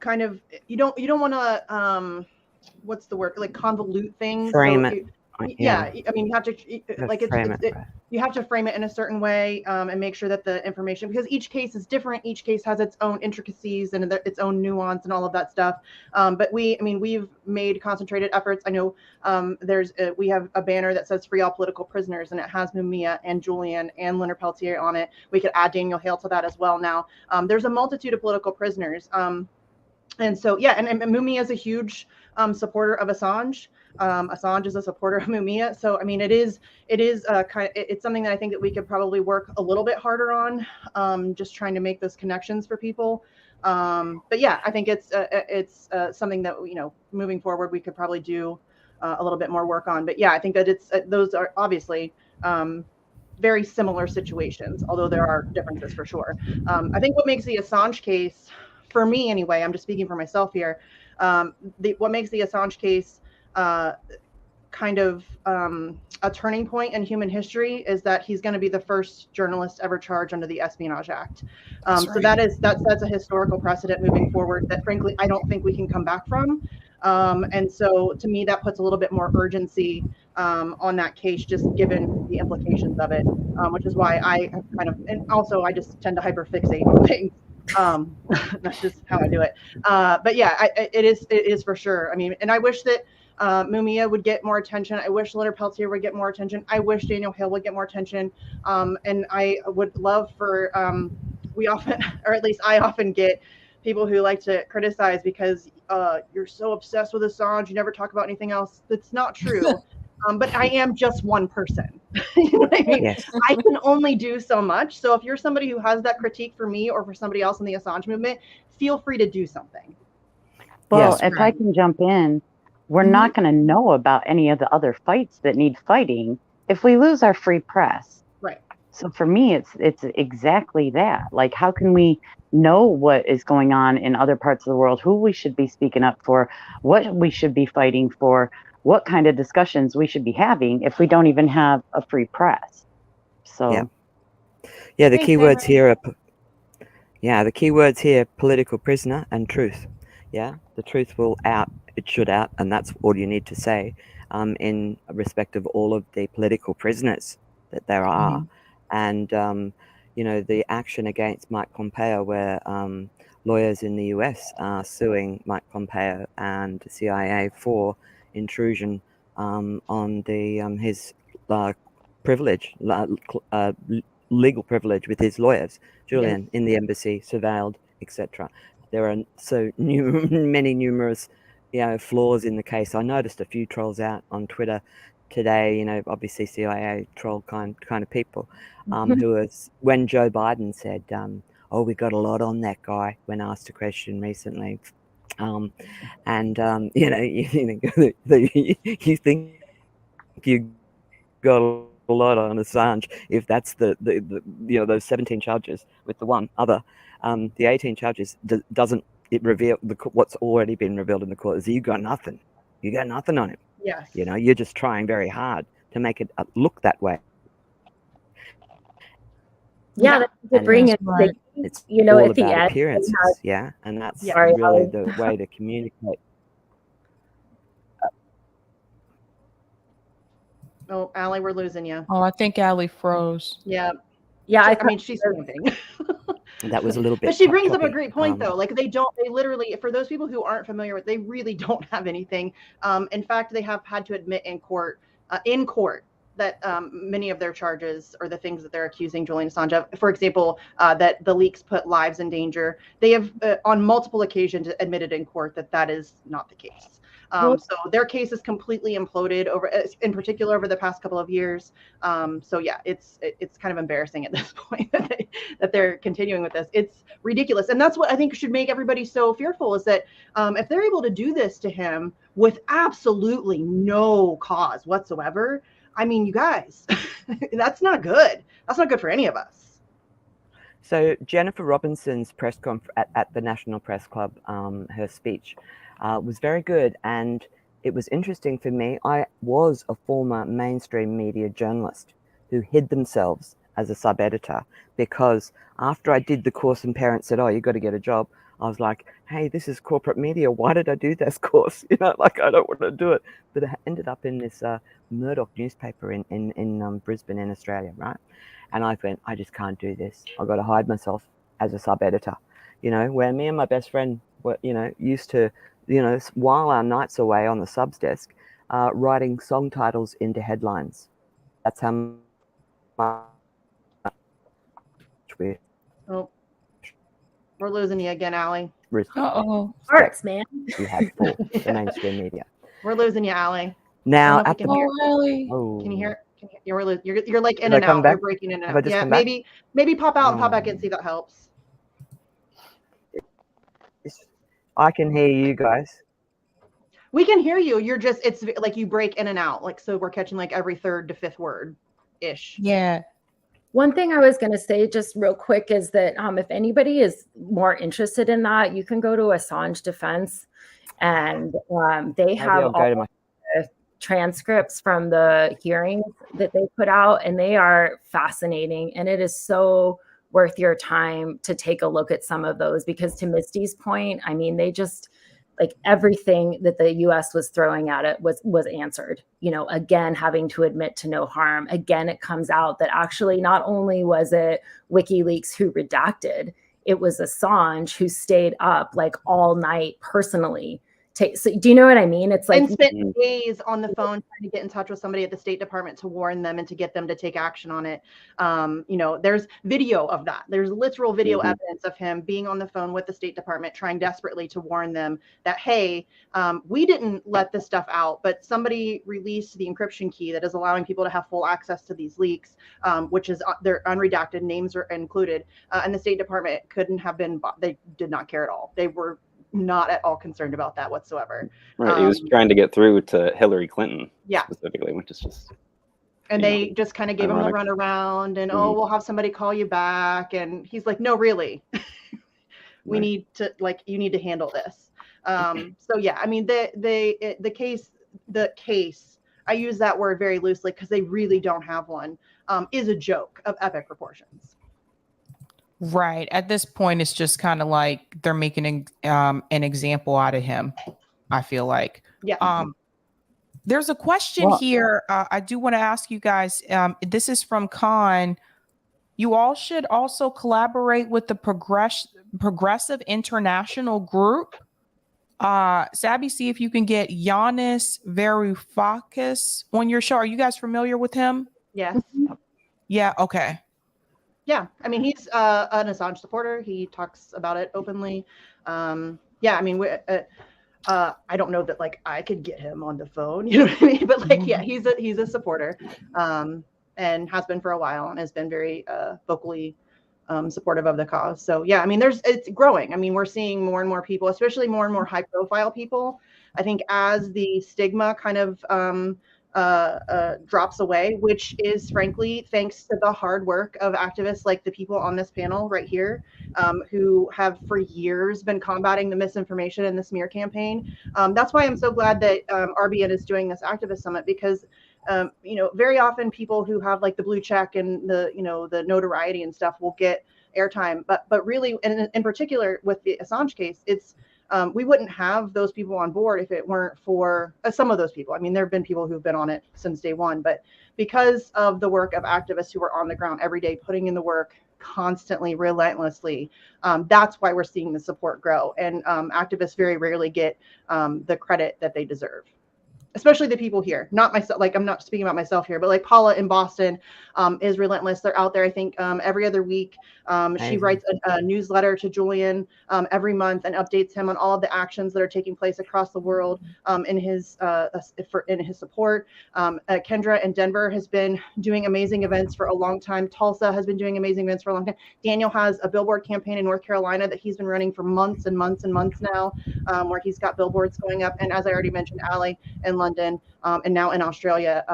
kind of you don't want to what's the word, like convolute things. Frame so it. Yeah, I mean, you have to like you have to frame it in a certain way and make sure that the information, because each case is different, each case has its own intricacies and its own nuance and all of that stuff. But we've made concentrated efforts. I know we have a banner that says "Free all political prisoners," and it has Mumia and Julian and Leonard Peltier on it. We could add Daniel Hale to that as well. Now there's a multitude of political prisoners, and so and Mumia is a huge supporter of Assange. Assange is a supporter of Mumia. So, I mean, it's something that I think that we could probably work a little bit harder on, just trying to make those connections for people. But yeah, I think it's something that, moving forward, we could probably do a little bit more work on. But yeah, I think that those are obviously very similar situations, although there are differences for sure. I think what makes the Assange case, for me anyway, I'm just speaking for myself here, what makes the Assange case kind of a turning point in human history is that he's going to be the first journalist ever charged under the Espionage Act. So that's a historical precedent moving forward that, frankly, I don't think we can come back from. And so to me, that puts a little bit more urgency on that case, just given the implications of it, which is why I kind of, and also I just tend to hyperfixate on things. That's just how I do it. But yeah, it is for sure. I mean, and I wish that Mumia would get more attention. I wish Leonard Peltier would get more attention. I wish Daniel Hale would get more attention. And I would love for, we often, or at least I often get people who like to criticize because you're so obsessed with Assange, you never talk about anything else. That's not true. But I am just one person. You know what I mean? Yes. I can only do so much. So if you're somebody who has that critique for me or for somebody else in the Assange movement, feel free to do something. Well, if I can jump in, we're not going to know about any of the other fights that need fighting if we lose our free press. Right. So for me, it's exactly that. Like, how can we know what is going on in other parts of the world, who we should be speaking up for, what we should be fighting for, what kind of discussions we should be having if we don't even have a free press? So, yeah, the key words here are political prisoner and truth. Yeah, the truth will out. It should out, and that's all you need to say in respect of all of the political prisoners that there are. And, the action against Mike Pompeo, where lawyers in the US are suing Mike Pompeo and the CIA for intrusion on his privilege, legal privilege with his lawyers, Julian, in the embassy, surveilled, etc. There are so many numerous flaws in the case. I noticed a few trolls out on Twitter today, obviously CIA troll kind of people, who was, when Joe Biden said, we got a lot on that guy when asked a question recently. You think you got a lot on Assange if that's the those 17 charges with the one other, the 18 charges doesn't it reveal what's already been revealed in the court is you got nothing on him. Yes. You're just trying very hard to make it look that way. Yeah, that's the And bring it's, it. Like, it's you know, all at the about end, they appearances, have- yeah, and that's Yeah. Sorry, really Ali. the way to communicate. Oh, Allie, we're losing you. Oh, I think Allie froze. Yeah. Yeah, I mean, she's sleeping. That was a little bit. But she brings up a choppy. great point, though. Like, they literally, for those people who aren't familiar with, they really don't have anything. In fact, they have had to admit in court that many of their charges or the things that they're accusing Julian Assange of, for example, that the leaks put lives in danger. They have on multiple occasions admitted in court that that is not the case. So their case is completely imploded over, in particular, over the past couple of years. So yeah, it's kind of embarrassing at this point that they're continuing with this. It's ridiculous, and that's what I think should make everybody so fearful. Is that if they're able to do this to him with absolutely no cause whatsoever, I mean, you guys, that's not good. That's not good for any of us. So Jennifer Robinson's press conference at the National Press Club, her speech was very good, and it was interesting for me. I was a former mainstream media journalist who hid themselves as a sub-editor, because after I did the course and parents said, "Oh, you got to get a job," I was like, "Hey, this is corporate media. Why did I do this course? You know, like I don't want to do it." But I ended up in this Murdoch newspaper in Brisbane in Australia, right? And I went, I just can't do this. I've got to hide myself as a sub-editor, you know, where me and my best friend were, you know, used to, you know, while our nights away on the subs desk, writing song titles into headlines. That's how much we. Oh, we're losing you again, Allie. Uh-oh. Arts, man. We had for the mainstream media. We're losing you, Allie. Now, I at don't know if we the, can hear. oh, Can you hear? You're like in Did I and come out. back? You're breaking in and Have I out. just Yeah, come back? maybe pop out and pop back in, see if that helps. I can hear you guys. We can hear you. You're just, it's like you break in and out. Like, so we're catching like every third to fifth word ish. Yeah. One thing I was going to say just real quick is that if anybody is more interested in that, you can go to Assange Defense, and they have I'll go to all the transcripts from the hearings that they put out, and they are fascinating. And it is so worth your time to take a look at some of those, because to Misty's point, I mean, they just, like, everything that the US was throwing at it was answered. You know, again, having to admit to no harm. Again, it comes out that actually not only was it WikiLeaks who redacted, it was Assange who stayed up like all night personally. So do you know what I mean? It's like, and spent days on the phone trying to get in touch with somebody at the State Department to warn them and to get them to take action on it. You know, there's video of that. There's literal video evidence of him being on the phone with the State Department, trying desperately to warn them that, hey, we didn't let this stuff out, but somebody released the encryption key that is allowing people to have full access to these leaks, which is their unredacted names are included. And the State Department couldn't have been, they did not care at all. They were not at all concerned about that whatsoever. Right, he was trying to get through to Hillary Clinton, yeah, specifically, which is just. And they just kind of gave ironic. him the runaround, and oh, we'll have somebody call you back, and he's like, no, really, we need to, like, you need to handle this. So yeah, I mean, the case, I use that word very loosely because they really don't have one, is a joke of epic proportions. Right. At this point, it's just kind of like they're making an example out of him, I feel like. Yeah. There's a question here I do want to ask you guys. This is from Khan. You all should also collaborate with the Progressive International Group. Sabby, see if you can get Yanis Varoufakis on your show. Are you guys familiar with him? Yes. Yeah. Okay. Yeah, I mean, he's an Assange supporter. He talks about it openly. Yeah, I mean, I don't know that like I could get him on the phone, you know what I mean? But like, yeah, he's a supporter, and has been for a while, and has been very vocally supportive of the cause. So yeah, I mean, it's growing. I mean, we're seeing more and more people, especially more and more high-profile people. I think as the stigma kind of drops away, which is frankly thanks to the hard work of activists like the people on this panel right here, who have for years been combating the misinformation and the smear campaign. That's why I'm so glad that RBN is doing this activist summit, because very often people who have like the blue check and the the notoriety and stuff will get airtime, but really, and in particular with the Assange case, it's we wouldn't have those people on board if it weren't for some of those people. I mean, there have been people who've been on it since day one, but because of the work of activists who are on the ground every day, putting in the work constantly, relentlessly, that's why we're seeing the support grow. And activists very rarely get the credit that they deserve. Especially the people here, not myself. Like, I'm not speaking about myself here, but like Paula in Boston is relentless. They're out there, I think, every other week. She writes a newsletter to Julian every month and updates him on all of the actions that are taking place across the world in his support. Kendra in Denver has been doing amazing events for a long time. Tulsa has been doing amazing events for a long time. Daniel has a billboard campaign in North Carolina that he's been running for months and months and months now, where he's got billboards going up. And as I already mentioned, Allie in London and now in Australia,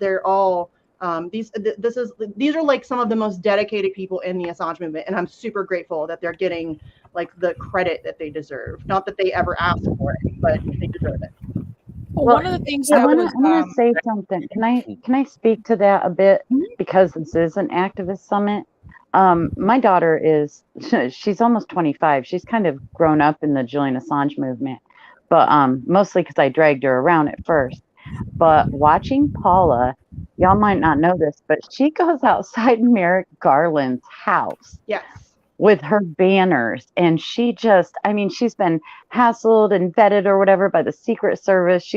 they're all these are like some of the most dedicated people in the Assange movement, and I'm super grateful that they're getting like the credit that they deserve. Not that they ever asked for it, but they deserve it. Well, one of the things I that want was to say something. Can I speak to that a bit, because this is an activist summit? My daughter she's almost 25. She's kind of grown up in the Julian Assange movement, but mostly because I dragged her around at first. But watching Paula, y'all might not know this, but she goes outside Merrick Garland's house. Yes. With her banners, and she just, I mean, she's been hassled and vetted or whatever by the Secret Service.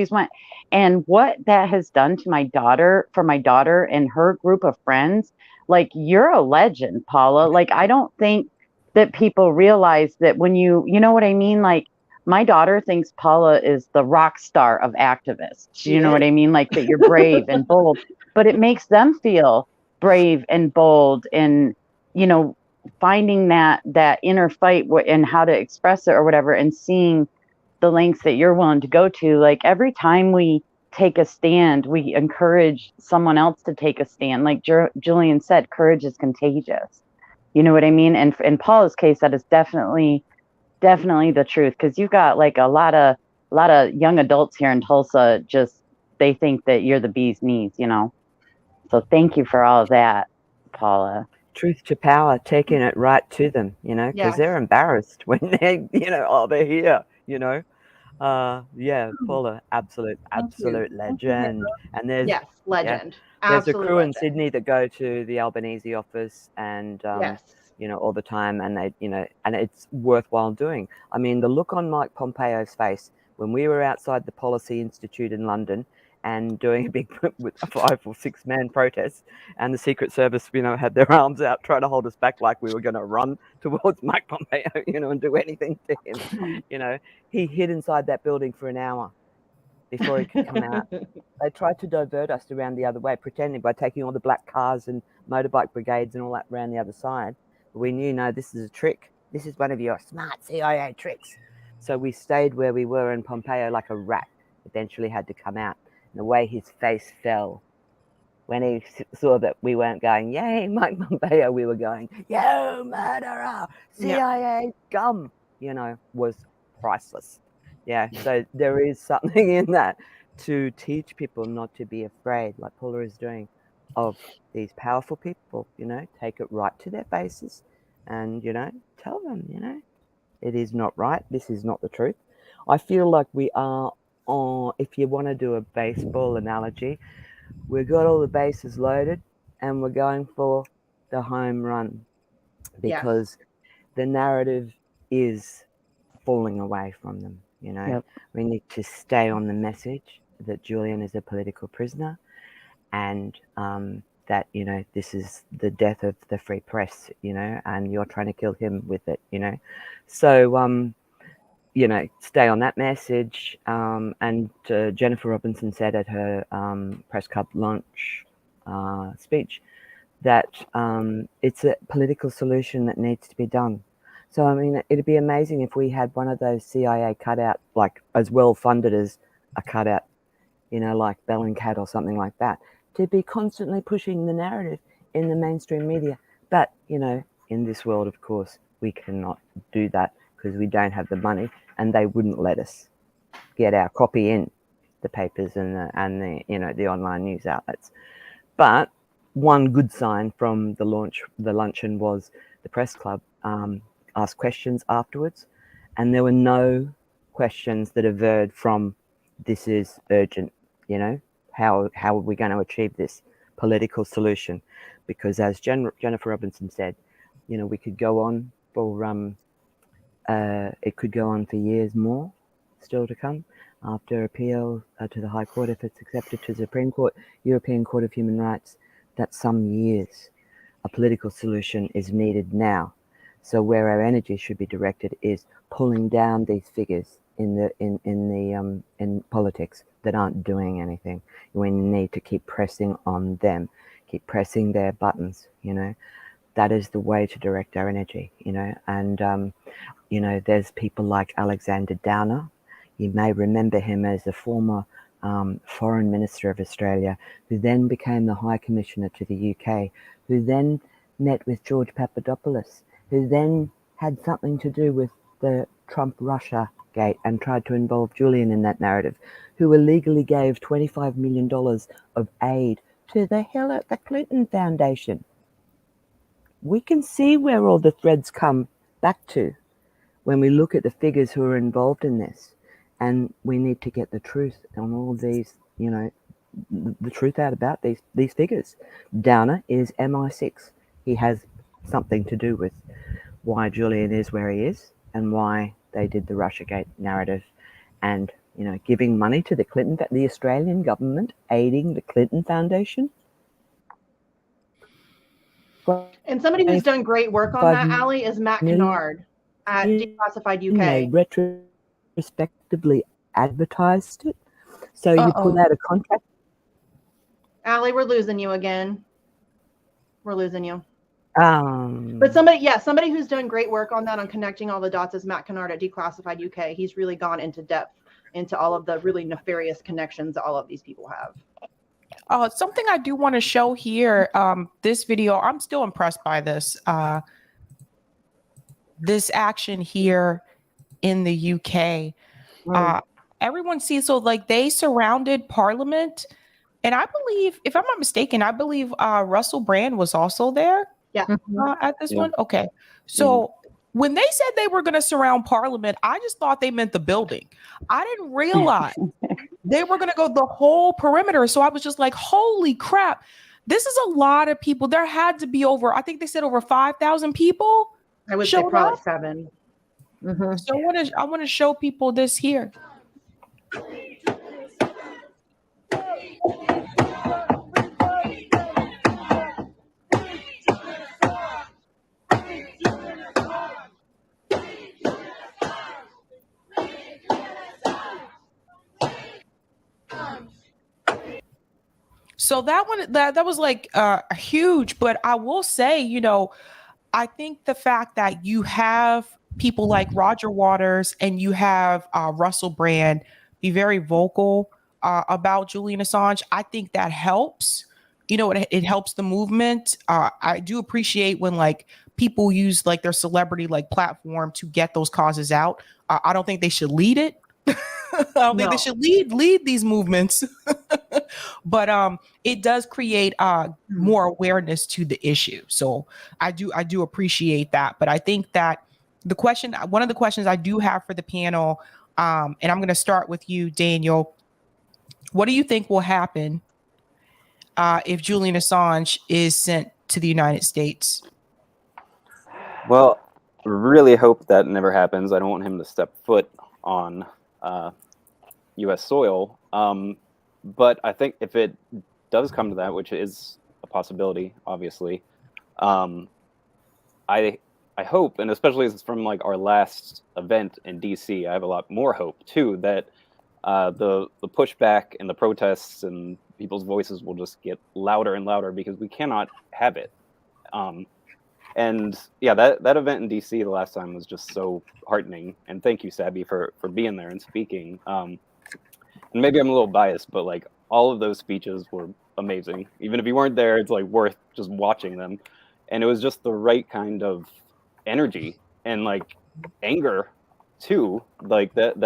And what that has done to my daughter, for my daughter and her group of friends, like, you're a legend, Paula. Like, I don't think that people realize that when you know what I mean? Like, my daughter thinks Paula is the rock star of activists. You know what I mean? Like, that you're brave and bold, but it makes them feel brave and bold, and, finding that inner fight and how to express it or whatever, and seeing the lengths that you're willing to go to. Like, every time we take a stand, we encourage someone else to take a stand. Like Julian said, courage is contagious. You know what I mean? And in Paula's case, that is definitely the truth, because you've got like a lot of young adults here in Tulsa, just they think that you're the bee's knees, So thank you for all of that, Paula. Truth to power, taking it right to them, because they're embarrassed when they, they're here, Paula, absolute legend. And there's legend. There's a crew in Sydney that go to the Albanese office and all the time, and they, and it's worthwhile doing. I mean, the look on Mike Pompeo's face when we were outside the Policy Institute in London and doing a big with a 5 or 6 man protest, and the Secret Service, had their arms out trying to hold us back like we were going to run towards Mike Pompeo, and do anything to him. He hid inside that building for an hour before he could come out. They tried to divert us around the other way, pretending by taking all the black cars and motorbike brigades and all that around the other side. But we knew, no, this is a trick. This is one of your smart CIA tricks. So we stayed where we were, and Pompeo, like a rat, eventually had to come out. And the way his face fell when he saw that we weren't going, yay, Mike Pompeo, we were going, yo, murderer, CIA gum, was priceless. Yeah, so there is something in that to teach people not to be afraid, like Paula is doing, of these powerful people, take it right to their faces and, tell them, it is not right. This is not the truth. I feel like we are if you want to do a baseball analogy, we've got all the bases loaded and we're going for the home run, because the narrative is falling away from them. We need to stay on the message that Julian is a political prisoner, and that this is the death of the free press, and you're trying to kill him with it, so stay on that message. And Jennifer Robinson said at her press club launch speech that it's a political solution that needs to be done. So, I mean, it'd be amazing if we had one of those CIA cutout, like as well funded as a cutout, like Bellingcat or something like that, to be constantly pushing the narrative in the mainstream media. But, in this world, of course, we cannot do that because we don't have the money, and they wouldn't let us get our copy in. the papers and the the online news outlets. But one good sign from the luncheon was the press club asked questions afterwards, and there were no questions that averred from this is urgent. How are we going to achieve this political solution? Because as Jennifer Robinson said, we could go on for it could go on for years more still to come after appeal to the High Court if it's accepted to the Supreme Court, European Court of Human Rights. That's some years. A political solution is needed now. So where our energy should be directed is pulling down these figures in politics that aren't doing anything. We need to keep pressing on them, keep pressing their buttons. That is the way to direct our energy. And there's people like Alexander Downer. You may remember him as a former Foreign Minister of Australia, who then became the High Commissioner to the UK, who then met with George Papadopoulos, who then had something to do with the Trump-Russia gate and tried to involve Julian in that narrative, who illegally gave $25 million of aid to the Hillary Clinton Foundation. We can see where all the threads come back to when we look at the figures who are involved in this. And we need to get the truth on all these, the truth out about these figures. Downer is MI6. He has something to do with why Julian is where he is and why they did the Russiagate narrative, and giving money to the Australian government, aiding the Clinton Foundation. And somebody who's done great work on that, Allie, is Matt Kennard at Declassified UK. Retrospectively advertised it, so you put out a contract. Allie, we're losing you again. We're losing you. But somebody who's done great work on that, on connecting all the dots, is Matt Kennard at Declassified UK. He's really gone into depth into all of the really nefarious connections that all of these people have. Something I do want to show here, this video, I'm still impressed by this. This action here in the UK. Everyone sees, so like they surrounded Parliament. And I believe, if I'm not mistaken, Russell Brand was also there at this one. Okay. So when they said they were going to surround Parliament, I just thought they meant the building. I didn't realize they were going to go the whole perimeter. So I was just like, holy crap, this is a lot of people. There had to be I think they said over 5,000 people. I would say probably 7. So I want to show people this here. So that one, that was like huge. But I will say, I think the fact that you have people like Roger Waters and you have Russell Brand be very vocal about Julian Assange, I think that helps. It helps the movement. I do appreciate when like people use like their celebrity like platform to get those causes out. I don't think they should lead it. I don't think they should lead these movements. But it does create more awareness to the issue. So I do appreciate that. But I think that one of the questions I do have for the panel, and I'm going to start with you, Daniel. What do you think will happen if Julian Assange is sent to the United States? Well, really hope that never happens. I don't want him to step foot on U.S. soil. But I think if it does come to that, which is a possibility, obviously, I hope, and especially from like our last event in DC, I have a lot more hope too that the pushback and the protests and people's voices will just get louder and louder, because we cannot have it. And yeah, that event in DC the last time was just so heartening. And thank you, Sabby, for being there and speaking. And maybe I'm a little biased, but like all of those speeches were amazing. Even if you weren't there, it's like worth just watching them. And it was just the right kind of energy and like anger too. Like that's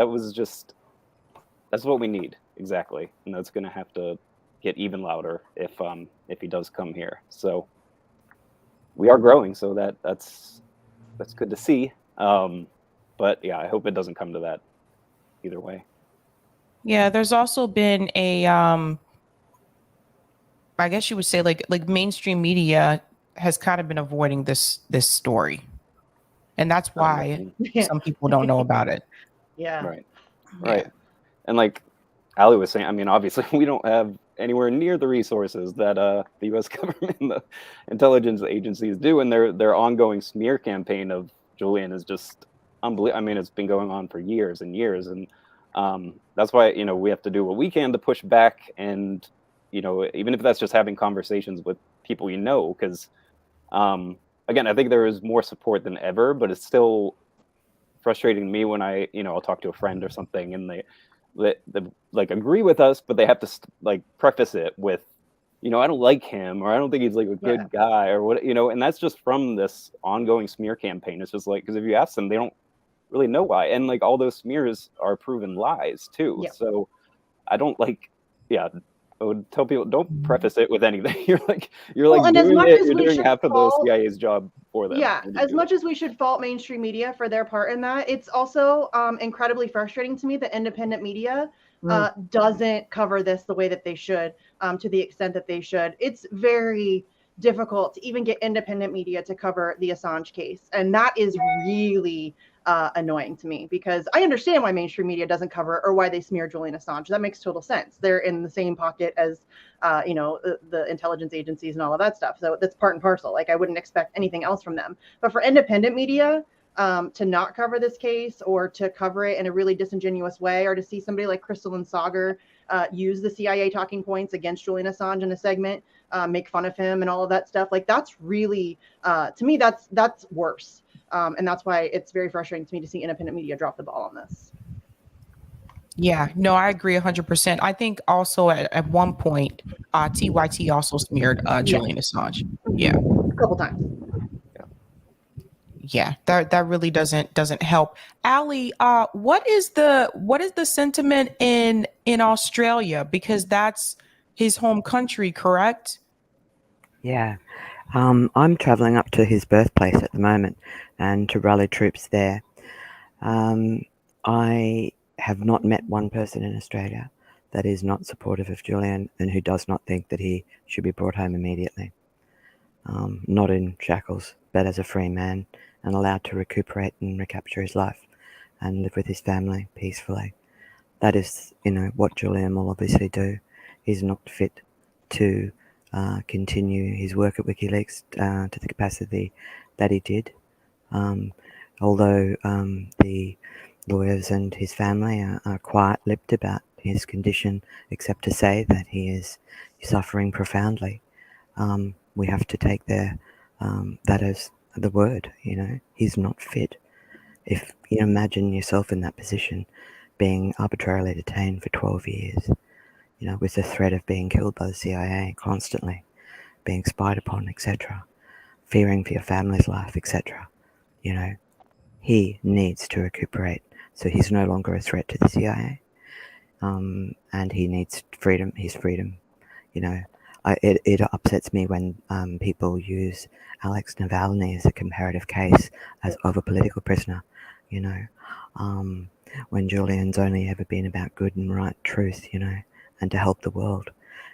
what we need. exactly, and that's going to have to get even louder if he does come here. So we are growing, so that's good to see. But yeah, I hope it doesn't come to that either way. Yeah, there's also been a I guess you would say like mainstream media has kind of been avoiding this story. And that's why some people don't know about it. Yeah. Right. Right. And like Ali was saying, I mean, obviously we don't have anywhere near the resources that the US government and the intelligence agencies do, and their ongoing smear campaign of Julian is just unbelievable. I mean, it's been going on for years and years, and that's why, you know, we have to do what we can to push back, and, you know, even if that's just having conversations with people, you know, because again, I think there is more support than ever, but it's still frustrating to me when I'll talk to a friend or something and they like agree with us, but they have to like preface it with, you know, I don't like him, or I don't think he's like a good guy, or what, you know, and that's just from this ongoing smear campaign. It's just like, because if you ask them, they don't really know why, and like all those smears are proven lies too. So I don't I would tell people, don't preface it with anything. You're doing half of the CIA's job for them. Yeah, as much as we should fault mainstream media for their part in that, it's also incredibly frustrating to me that independent media doesn't cover this the way that they should, to the extent that they should. It's very difficult to even get independent media to cover the Assange case, and that is really annoying to me, because I understand why mainstream media doesn't cover, or why they smear Julian Assange. That makes total sense. They're in the same pocket as the intelligence agencies and all of that stuff. So that's part and parcel. Like, I wouldn't expect anything else from them. But for independent media to not cover this case, or to cover it in a really disingenuous way, or to see somebody like Crystalline Sagar use the CIA talking points against Julian Assange in a segment, make fun of him and all of that stuff, like, that's really, to me, that's worse. And that's why it's very frustrating to me to see independent media drop the ball on this. Yeah, no, I agree 100%. I think also at one point, TYT also smeared Julian Assange. Yeah, a couple times. Yeah, that really doesn't help. Ali, what is the sentiment in Australia, because that's his home country, correct? Yeah. I'm traveling up to his birthplace at the moment and to rally troops there. I have not met one person in Australia that is not supportive of Julian and who does not think that he should be brought home immediately. Not in shackles, but as a free man and allowed to recuperate and recapture his life and live with his family peacefully. That is, what Julian will obviously do. He's not fit to continue his work at WikiLeaks to the capacity that he did. Although the lawyers and his family are quiet-lipped about his condition, except to say that he is suffering profoundly. We have to take that as the word. He's not fit. If you imagine yourself in that position, being arbitrarily detained for 12 years, with the threat of being killed by the CIA constantly, being spied upon, etc., fearing for your family's life, etc., he needs to recuperate. So he's no longer a threat to the CIA, and he needs freedom. His freedom, it upsets me when people use Alex Navalny as a comparative case of a political prisoner. When Julian's only ever been about good and right truth, and to help the world.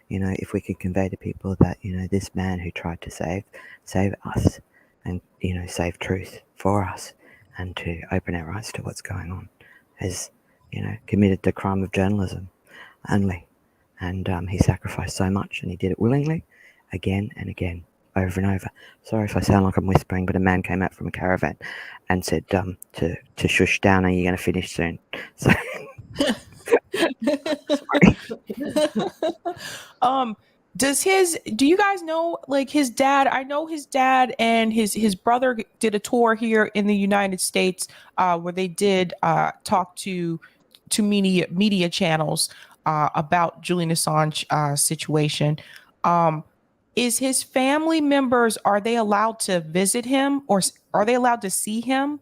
If we could convey to people that, this man who tried to save us and, save truth for us and to open our eyes to what's going on has, committed the crime of journalism only. And he sacrificed so much, and he did it willingly again and again, over and over. Sorry if I sound like I'm whispering, but a man came out from a caravan and said to shush down, are you going to finish soon? So... do you guys know, like, his dad? I know his dad and his brother did a tour here in the United States where they did talk to media channels about Julian Assange situation. Is his family members, are they allowed to visit him, or are they allowed to see him?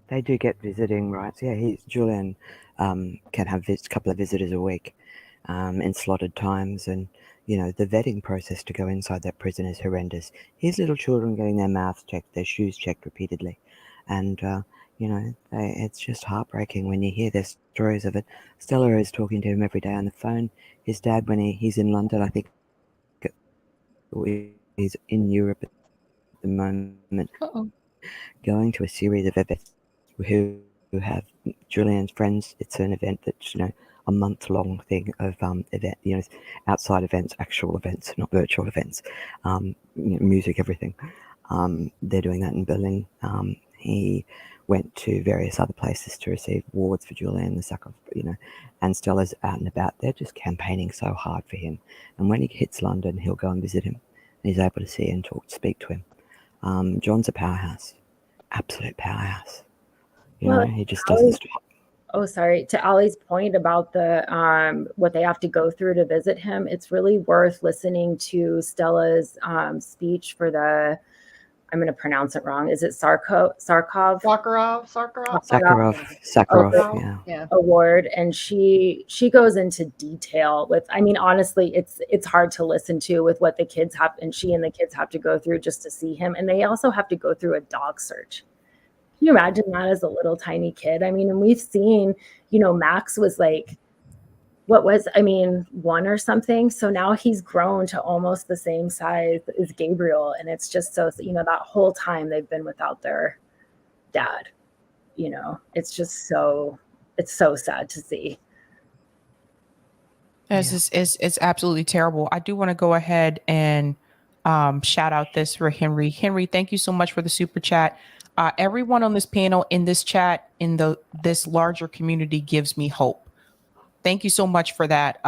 They do get visiting rights. Yeah, Julian can have a couple of visitors a week in slotted times. And, the vetting process to go inside that prison is horrendous. Here's little children getting their mouths checked, their shoes checked repeatedly. And, it's just heartbreaking when you hear their stories of it. Stella is talking to him every day on the phone. His dad, when he's in London, I think he's in Europe at the moment, going to a series of events who have Julian's friends. It's an event that's, a month-long thing of event, outside events, actual events, not virtual events, music, everything. They're doing that in Berlin. He went to various other places to receive awards for Julian, the Sakharov, and Stella's out and about. They're just campaigning so hard for him. And when he hits London, he'll go and visit him. And he's able to see and speak to him. John's a powerhouse, absolute powerhouse. He just doesn't stop. Oh, sorry. To Ali's point about the what they have to go through to visit him, it's really worth listening to Stella's speech for the, I'm going to pronounce it wrong. Is it Sakharov award? And she goes into detail with, honestly, it's hard to listen to with what the kids have, and she and the kids have to go through just to see him. And they also have to go through a dog search. Can you imagine that as a little tiny kid? And we've seen, Max was like, 1 or something. So now he's grown to almost the same size as Gabriel. And it's just so, that whole time they've been without their dad, it's just it's so sad to see. It's absolutely terrible. I do want to go ahead and shout out this for Henry. Henry, thank you so much for the super chat. Everyone on this panel, in this chat, in this larger community gives me hope. Thank you so much for that,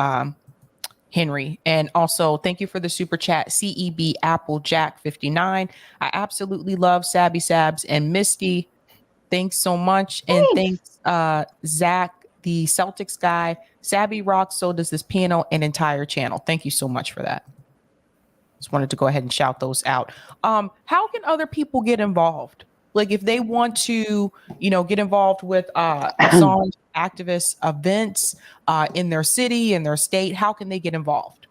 Henry. And also thank you for the super chat, CEB Applejack 59. I absolutely love Sabby Sabs and Misty. Thanks so much. And thanks, Zach, the Celtics guy. Sabby rocks, so does this panel and entire channel. Thank you so much for that. Just wanted to go ahead and shout those out. How can other people get involved? Like if they want to, get involved with Assange activist events in their city, in their state, how can they get involved?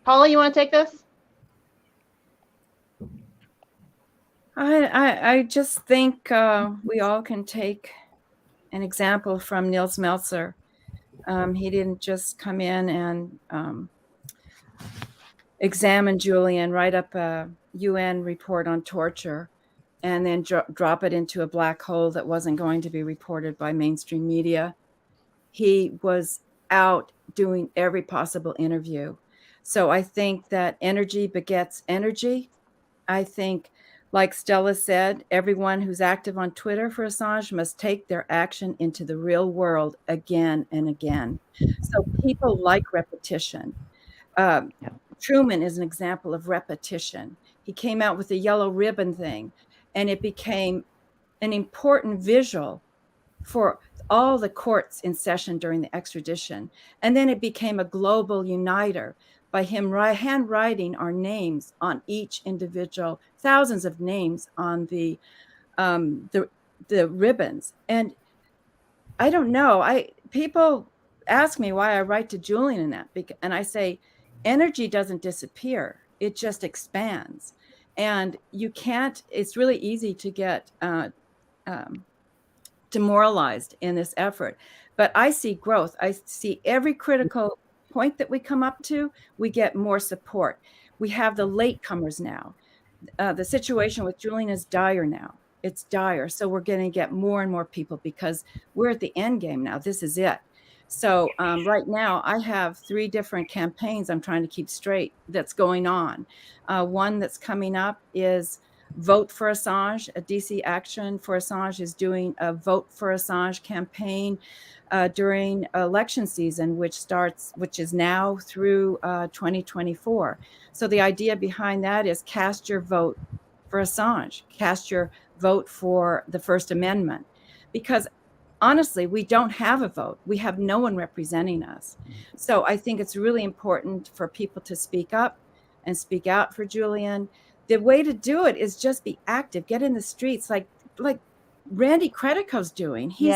Paula, you want to take this? I just think we all can take an example from Nils Melzer. He didn't just come in and examine Julian, write up a UN report on torture, and then drop it into a black hole that wasn't going to be reported by mainstream media. He was out doing every possible interview. So I think that energy begets energy. I think, like Stella said, everyone who's active on Twitter for Assange must take their action into the real world again and again. So people like repetition. Truman is an example of repetition. He came out with the yellow ribbon thing, and it became an important visual for all the courts in session during the extradition. And then it became a global uniter by him handwriting our names on each individual, thousands of names on the ribbons. And I don't know, people ask me why I write to Julian in that, and I say, energy doesn't disappear, it just expands. And you can't, it's really easy to get demoralized in this effort. But I see growth. I see every critical point that we come up to, we get more support. We have the latecomers now. The situation with Julian is dire now. It's dire. So we're going to get more and more people because we're at the end game now. This is it. So right now I have 3 different campaigns I'm trying to keep straight that's going on. One that's coming up is Vote for Assange. A DC Action for Assange is doing a Vote for Assange campaign during election season, which is now through 2024. So the idea behind that is cast your vote for Assange, cast your vote for the First Amendment, because honestly, we don't have a vote. We have no one representing us. So I think it's really important for people to speak up and speak out for Julian. The way to do it is just be active, get in the streets like Randy Credico's doing. He's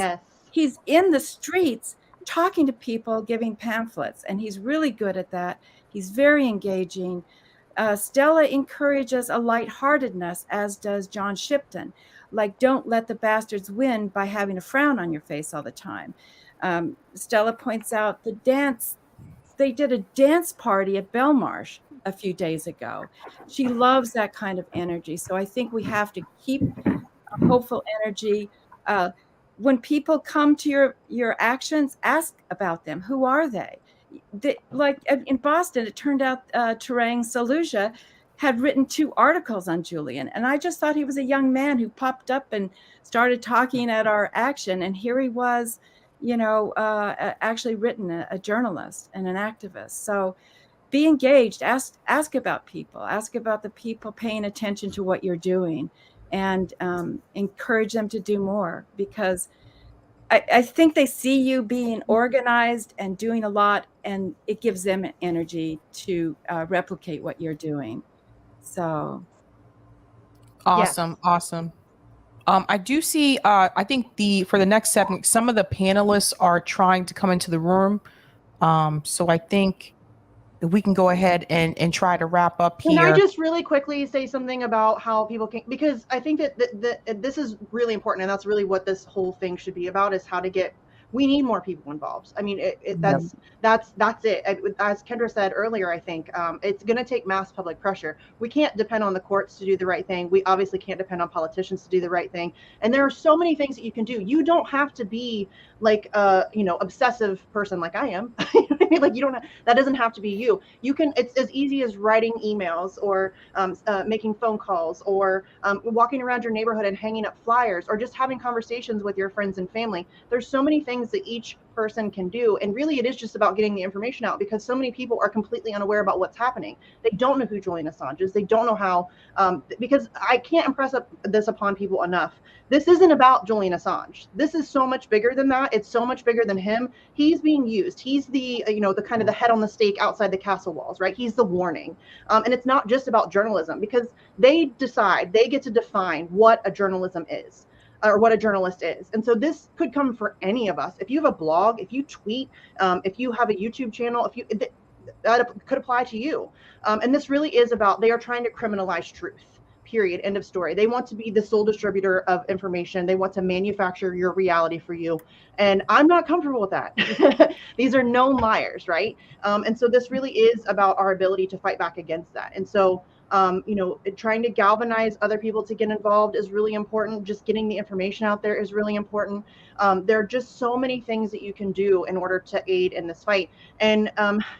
he's in the streets talking to people, giving pamphlets, and he's really good at that. He's very engaging. Stella encourages a lightheartedness, as does John Shipton. Like, don't let the bastards win by having a frown on your face all the time. Stella points out the dance. They did a dance party at Belmarsh a few days ago. She loves that kind of energy. So I think we have to keep a hopeful energy. When people come to your actions, ask about them. Who are they? Like in Boston, it turned out Tarang Saluja had written 2 articles on Julian. And I just thought he was a young man who popped up and started talking at our action. And here he was, actually written a journalist and an activist. So be engaged, ask about people, ask about the people paying attention to what you're doing, and encourage them to do more, because I think they see you being organized and doing a lot, and it gives them energy to replicate what you're doing. So awesome. I do see, I think for the next segment, some of the panelists are trying to come into the room. So I think that we can go ahead and try to wrap up here. Can I just really quickly say something about how people can, because I think that this is really important, and that's really what this whole thing should be about, is how to get, we need more people involved. I mean, that's it. As Kendra said earlier, I think it's going to take mass public pressure. We can't depend on the courts to do the right thing. We obviously can't depend on politicians to do the right thing. And there are so many things that you can do. You don't have to be like obsessive person like I am. Like, you don't have, that doesn't have to be you. You can, it's as easy as writing emails, or making phone calls, or walking around your neighborhood and hanging up flyers, or just having conversations with your friends and family. There's so many things that each person can do, and really it is just about getting the information out, because so many people are completely unaware about what's happening. They don't know who Julian Assange is. They don't know how, because I can't impress this upon people enough. This isn't about Julian Assange. This is so much bigger than that. It's so much bigger than him. He's being used. He's the, the kind of the head on the stake outside the castle walls, right? He's the warning. And it's not just about journalism, because they get to define what a journalism is, or what a journalist is. And so this could come for any of us. If you have a blog, if you tweet, if you have a YouTube channel, that could apply to you. And this really is about, they are trying to criminalize truth. Period. End of story. They want to be the sole distributor of information. They want to manufacture your reality for you. And I'm not comfortable with that. These are known liars, right? And so this really is about our ability to fight back against that. And so, trying to galvanize other people to get involved is really important. Just getting the information out there is really important. There are just so many things that you can do in order to aid in this fight. And,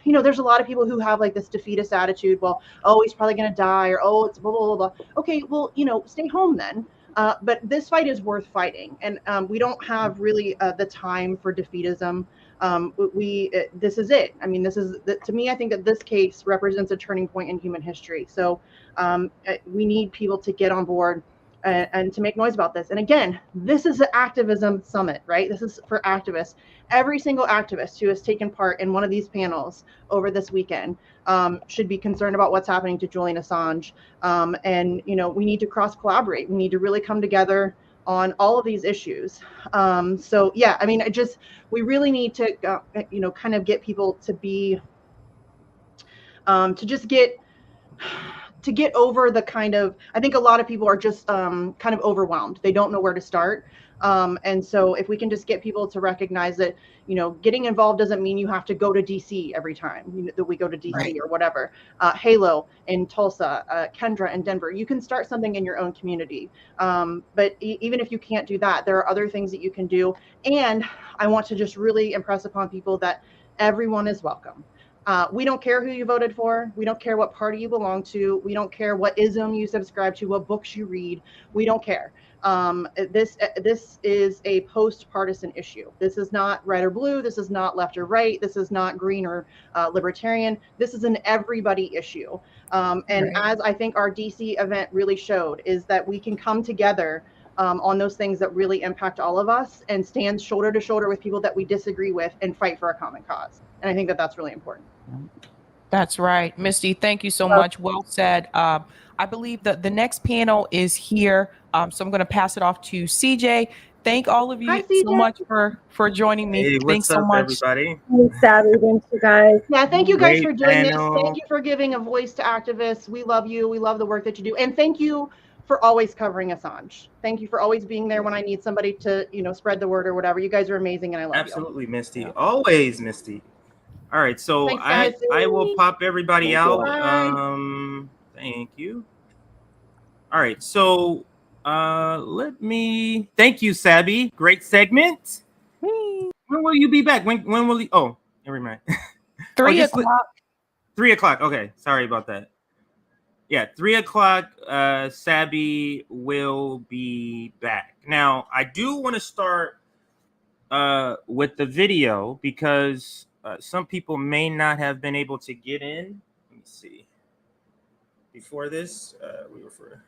there's a lot of people who have like this defeatist attitude. Well, oh, he's probably going to die, or, oh, it's blah, blah, blah, blah. Okay, well, stay home then. But this fight is worth fighting. And we don't have really the time for defeatism. This is it. I mean, to me, I think that this case represents a turning point in human history. So we need people to get on board and to make noise about this. And again, this is an activism summit, right? This is for activists. Every single activist who has taken part in one of these panels over this weekend should be concerned about what's happening to Julian Assange. And, we need to cross collaborate. We need to really come together on all of these issues. So yeah, I mean, we really need to, kind of get people to be, to get over the kind of, I think a lot of people are just kind of overwhelmed. They don't know where to start. And so if we can just get people to recognize that, getting involved doesn't mean you have to go to DC every time that we go to DC, right, or whatever. Halo in Tulsa, Kendra in Denver, you can start something in your own community. But even if you can't do that, there are other things that you can do. And I want to just really impress upon people that everyone is welcome. We don't care who you voted for. We don't care what party you belong to. We don't care what ism you subscribe to, what books you read. We don't care. This is a post-partisan issue. This is not red or blue. This is not left or right. This is not green or libertarian. This is an everybody issue. And as I think our DC event really showed, is that we can come together on those things that really impact all of us, and stand shoulder to shoulder with people that we disagree with, and fight for a common cause. And I think that that's really important. That's right. Misty, thank you so much. Well said. I believe that the next panel is here. So I'm going to pass it off to CJ. thank all of you Hi, so CJ. much for joining me. Hey, Thanks what's so up, much. everybody? Thanks, Abby. Thanks, you guys. Yeah, thank you guys Great for doing this. panel. Thank you for giving a voice to activists. We love you. We love the work that you do. And thank you for always covering Assange. Thank you for always being there when I need somebody to, spread the word or whatever. You guys are amazing and I love Absolutely, Misty. Always, Misty. All right, so Thanks, guys. I will pop everybody Thank you. out. Bye. Thank you. All right, so let me thank you, Sabby. Great segment. When will you be back? When will you? Oh, never mind. 3 o'clock. 3 o'clock. Okay, sorry about that. Yeah, 3 o'clock. Sabby will be back. Now, I do want to start with the video because some people may not have been able to get in. Let me see. Before this, we were for.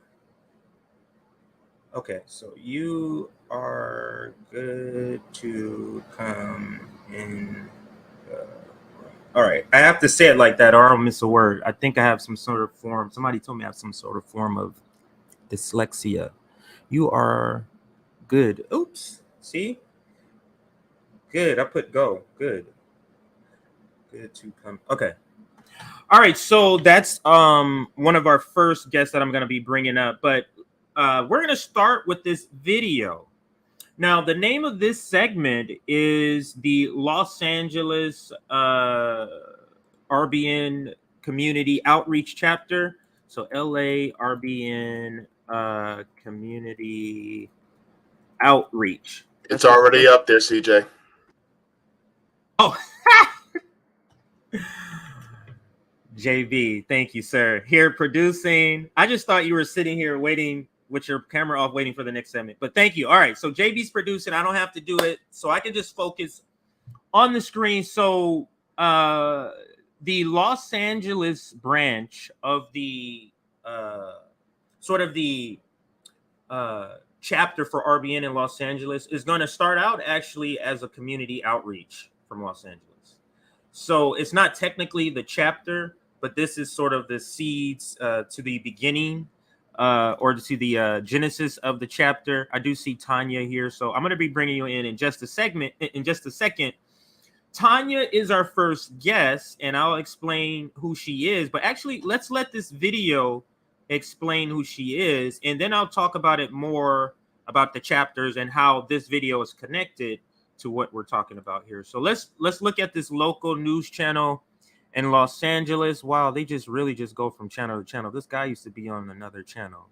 Okay, so you are good to come in. All right, I have to say it like that or I'll miss a word. I think I have some sort of form. Somebody told me I have some sort of form of dyslexia. You are good. Oops, see? Good, I put go. Good. Good to come. Okay. All right, so that's one of our first guests that I'm going to be bringing up, but we're going to start with this video. Now, the name of this segment is the Los Angeles RBN Community Outreach Chapter. So LA RBN Community Outreach. It's already up there, CJ. Oh, JB, thank you, sir. Here producing. I just thought you were sitting here waiting with your camera off, waiting for the next segment. But thank you. All right, so JB's producing. I don't have to do it, so I can just focus on the screen. So the Los Angeles branch of the sort of the chapter for RBN in Los Angeles is going to start out actually as a community outreach from Los Angeles. So it's not technically the chapter, but this is sort of the seeds to the beginning or to the genesis of the chapter. I do see Tanya here, so I'm going to be bringing you in just a segment. In just a second, Tanya is our first guest, and I'll explain who she is. But actually, let's let this video explain who she is, and then I'll talk about it more about the chapters and how this video is connected to what we're talking about here. So let's look at this local news channel in Los Angeles. Wow, they really just go from channel to channel. This guy used to be on another channel.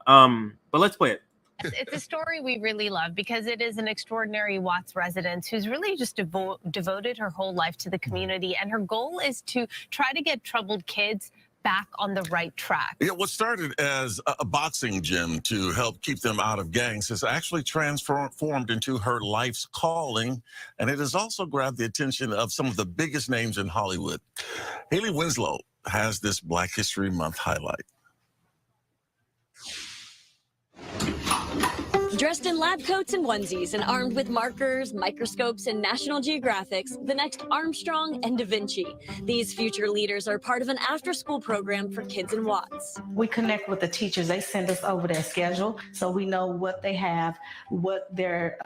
But let's play it. It's a story we really love because it is an extraordinary Watts resident who's really just devoted her whole life to the community, and her goal is to try to get troubled kids back on the right track. Yeah, what started as a boxing gym to help keep them out of gangs has actually transformed into her life's calling, and it has also grabbed the attention of some of the biggest names in Hollywood. Haley Winslow has this Black History Month highlight. Dressed in lab coats and onesies and armed with markers, microscopes, and National Geographics, the next Armstrong and Da Vinci. These future leaders are part of an after-school program for kids in Watts. We connect with the teachers. They send us over their schedule so we know what they have, what their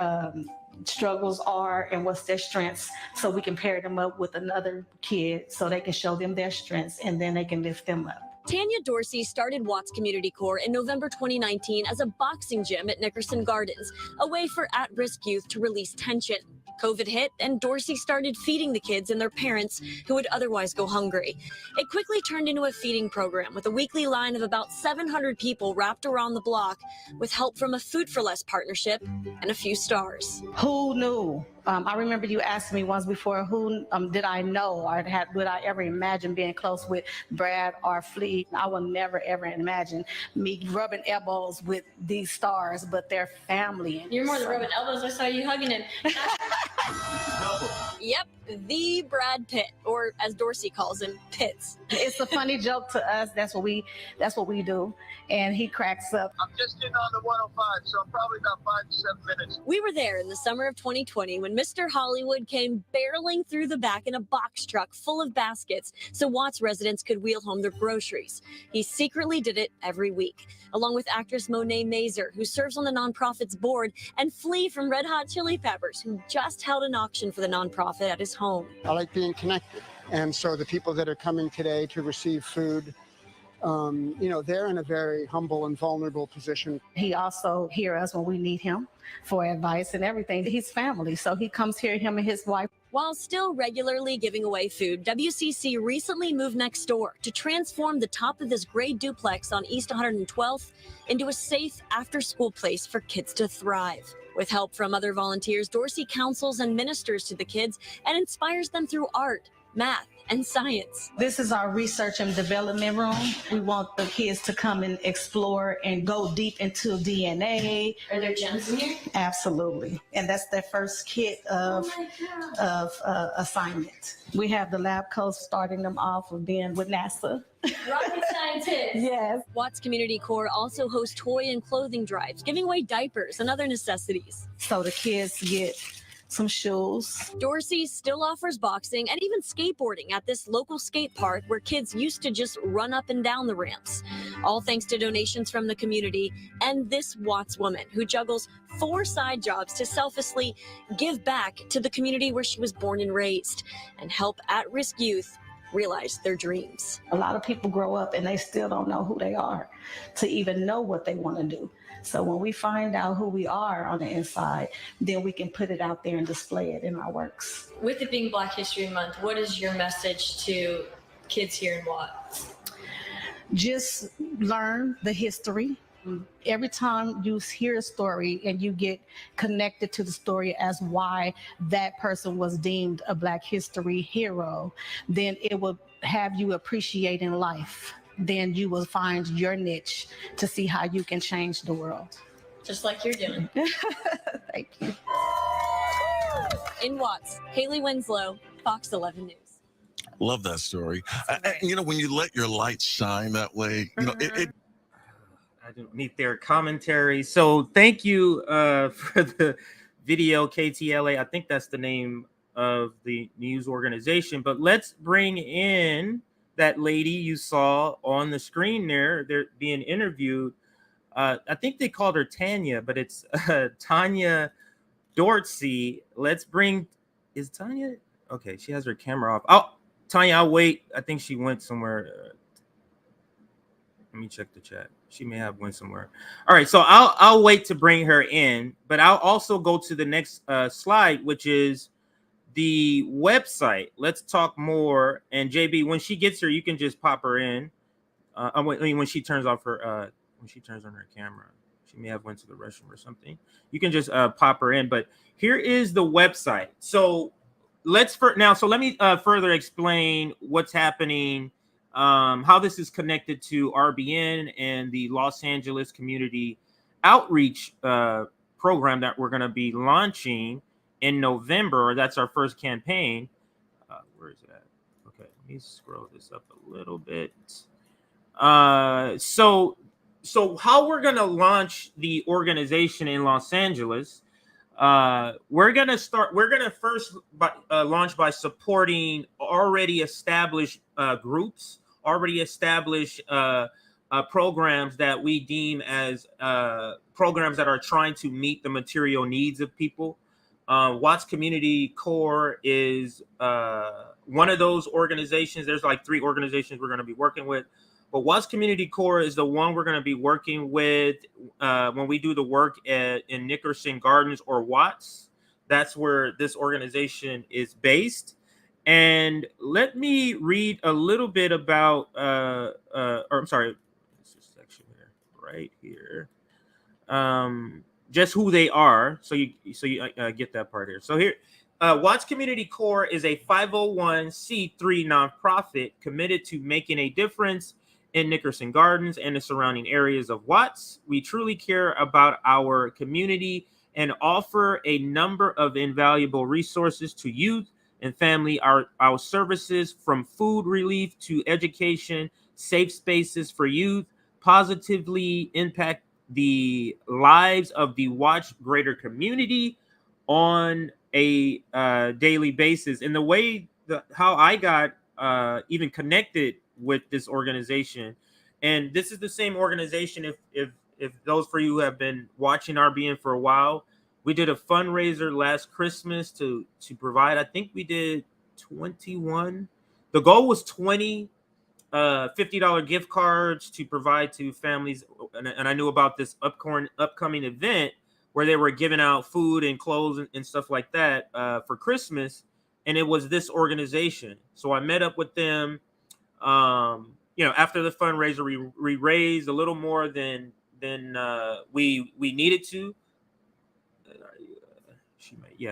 struggles are, and what's their strengths, so we can pair them up with another kid so they can show them their strengths and then they can lift them up. Tanya Dorsey started Watts Community Corps in November 2019 as a boxing gym at Nickerson Gardens, a way for at-risk youth to release tension. COVID hit, and Dorsey started feeding the kids and their parents who would otherwise go hungry. It quickly turned into a feeding program with a weekly line of about 700 people wrapped around the block, with help from a Food for Less partnership and a few stars. Who knew? I remember you asked me once before, who did I know or would I ever imagine being close with Brad or Fleet? I will never, ever imagine me rubbing elbows with these stars, but their family. You're more than rubbing elbows. I saw you hugging it. Yep, the Brad Pitt, or as Dorsey calls him, Pitts. It's a funny joke to us. That's what we do. And he cracks up. I'm just getting on the 105, so I'm probably about 5 to 7 minutes. We were there in the summer of 2020 when Mr. Hollywood came barreling through the back in a box truck full of baskets so Watts residents could wheel home their groceries. He secretly did it every week, along with actress Monet Mazer, who serves on the nonprofit's board, and Flea from Red Hot Chili Peppers, who just held an auction for the nonprofit at his home. I like being connected. And so the people that are coming today to receive food, they're in a very humble and vulnerable position. He also hears us when we need him for advice and everything. He's family, so he comes here, him and his wife. While still regularly giving away food, WCC recently moved next door to transform the top of this gray duplex on East 112th into a safe after-school place for kids to thrive. With help from other volunteers, Dorsey counsels and ministers to the kids and inspires them through art, math, and science. This is our research and development room. We want the kids to come and explore and go deep into DNA. Are there gems in here? Absolutely. And that's their first kit of assignment. We have the lab coats starting them off with being with NASA. Rocket scientist. Yes. Watts Community Corps also hosts toy and clothing drives, giving away diapers and other necessities. So the kids get some shoes. Dorsey still offers boxing and even skateboarding at this local skate park where kids used to just run up and down the ramps. All thanks to donations from the community and this Watts woman who juggles 4 side jobs to selflessly give back to the community where she was born and raised and help at-risk youth realize their dreams. A lot of people grow up and they still don't know who they are to even know what they want to do. So when we find out who we are on the inside, then we can put it out there and display it in our works. With it being Black History Month, what is your message to kids here in Watts? Just learn the history. Every time you hear a story and you get connected to the story as why that person was deemed a Black history hero, then it will have you appreciating life. Then you will find your niche to see how you can change the world. Just like you're doing. Thank you. In Watts, Haley Winslow, Fox 11 News. Love that story. When you let your light shine that way, it I don't need their commentary. So thank you for the video, KTLA. I think that's the name of the news organization. But let's bring in that lady you saw on the screen there. They're being interviewed. I think they called her Tanya, but it's Tanya Dorsey. Let's bring, is Tanya? Okay, she has her camera off. Oh, Tanya, I'll wait. I think she went somewhere. Let me check the chat. She may have went somewhere. All right, so I'll wait to bring her in, but I'll also go to the next slide, which is the website. Let's talk more. And JB, when she gets here, you can just pop her in. When she turns off her, when she turns on her camera, she may have went to the restroom or something. You can just pop her in. But here is the website. So let me further explain what's happening. How this is connected to RBN and the Los Angeles Community Outreach program that we're going to be launching in November. That's our first campaign. Where is that? Okay, let me scroll this up a little bit. So how we're going to launch the organization in Los Angeles, we're going to first launch by supporting already established groups, already established programs that we deem as programs that are trying to meet the material needs of people. Watts Community Corps is one of those organizations. There's like 3 organizations we're going to be working with, but Watts Community Corps is the one we're going to be working with when we do the work in Nickerson Gardens or Watts. That's where this organization is based. And let me read a little bit about, I'm sorry, this is section here, right here. Just who they are, so you get that part here. So here, Watts Community Corps is a 501c3 nonprofit committed to making a difference in Nickerson Gardens and the surrounding areas of Watts. We truly care about our community and offer a number of invaluable resources to youth, and family. Our services, from food relief to education, safe spaces for youth, positively impact the lives of the Watch Greater community on a daily basis. And the way how I got even connected with this organization, and this is the same organization, if those for you who have been watching RBN for a while, we did a fundraiser last Christmas to provide, I think we did 21. The goal was 20 $50 gift cards to provide to families. And I knew about this upcoming event where they were giving out food and clothes and stuff like that for Christmas. And it was this organization. So I met up with them. After the fundraiser, we raised a little more than we needed to.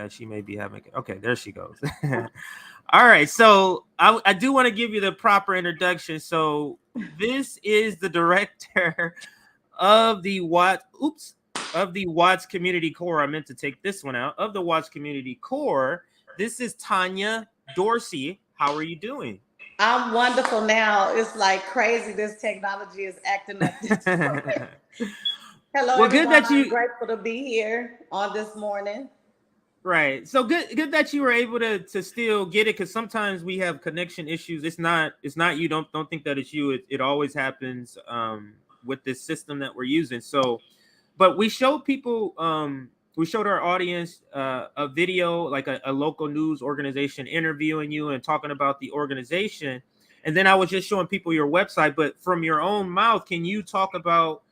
She may be having. Okay, there she goes. All right, so I do want to give you the proper introduction. So this is the director of the Watts Community Core. I meant to take this one out. Of the Watts Community Core, this is Tanya Dorsey. How are you doing? I'm wonderful now. It's like crazy. This technology is acting up this morning. Hello, well, everyone. Good that you. I'm grateful to be here on this morning. Right. So good that you were able to still get it, because sometimes we have connection issues. It's not you. Don't think that it's you. It always happens with this system that we're using. So, but we showed people, we showed our audience a video, like a local news organization interviewing you and talking about the organization. And then I was just showing people your website. But from your own mouth, can you talk about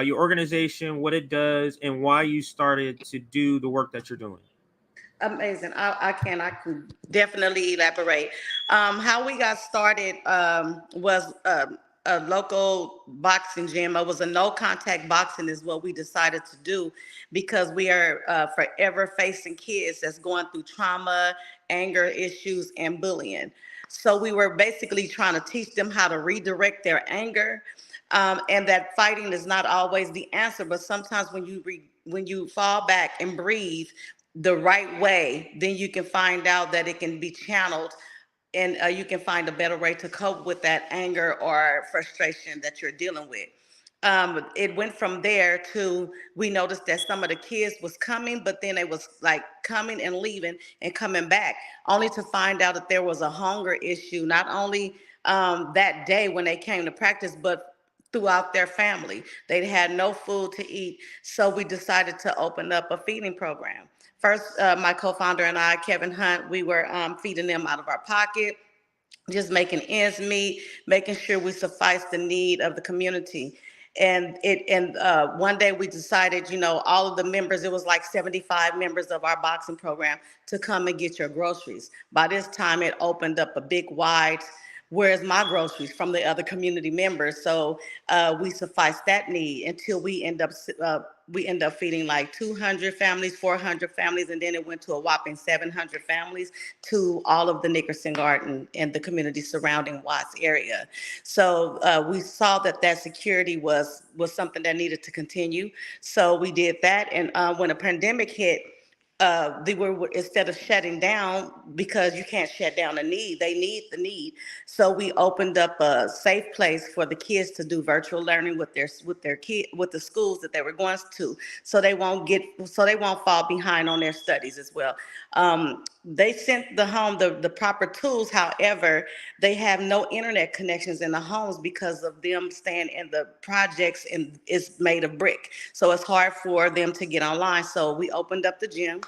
your organization, what it does, and why you started to do the work that you're doing? Amazing. I can definitely elaborate. How we got started was a local boxing gym. It was a no contact boxing is what we decided to do, because we are forever facing kids that's going through trauma, anger issues, and bullying. So we were basically trying to teach them how to redirect their anger, and that fighting is not always the answer, but sometimes when you fall back and breathe the right way, then you can find out that it can be channeled, and you can find a better way to cope with that anger or frustration that you're dealing with. It went from there to, we noticed that some of the kids was coming, but then they was like coming and leaving and coming back, only to find out that there was a hunger issue, not only that day when they came to practice, but throughout their family. They had no food to eat. So we decided to open up a feeding program. First, my co-founder and I, Kevin Hunt, we were feeding them out of our pocket, just making ends meet, making sure we suffice the need of the community. And one day we decided, all of the members, it was like 75 members of our boxing program, to come and get your groceries. By this time, it opened up a big wide, where's my groceries, from the other community members. So we sufficed that need until we end up feeding like 200 families, 400 families, and then it went to a whopping 700 families to all of the Nickerson Garden and the community surrounding Watts area. So we saw that security was something that needed to continue. So we did that. And when a pandemic hit, they were, instead of shutting down, because you can't shut down a need, they need the need. So we opened up a safe place for the kids to do virtual learning with the schools that they were going to, so they won't fall behind on their studies as well. They sent the home the proper tools. However, they have no internet connections in the homes because of them staying in the projects, and it's made of brick. So it's hard for them to get online. So we opened up the gym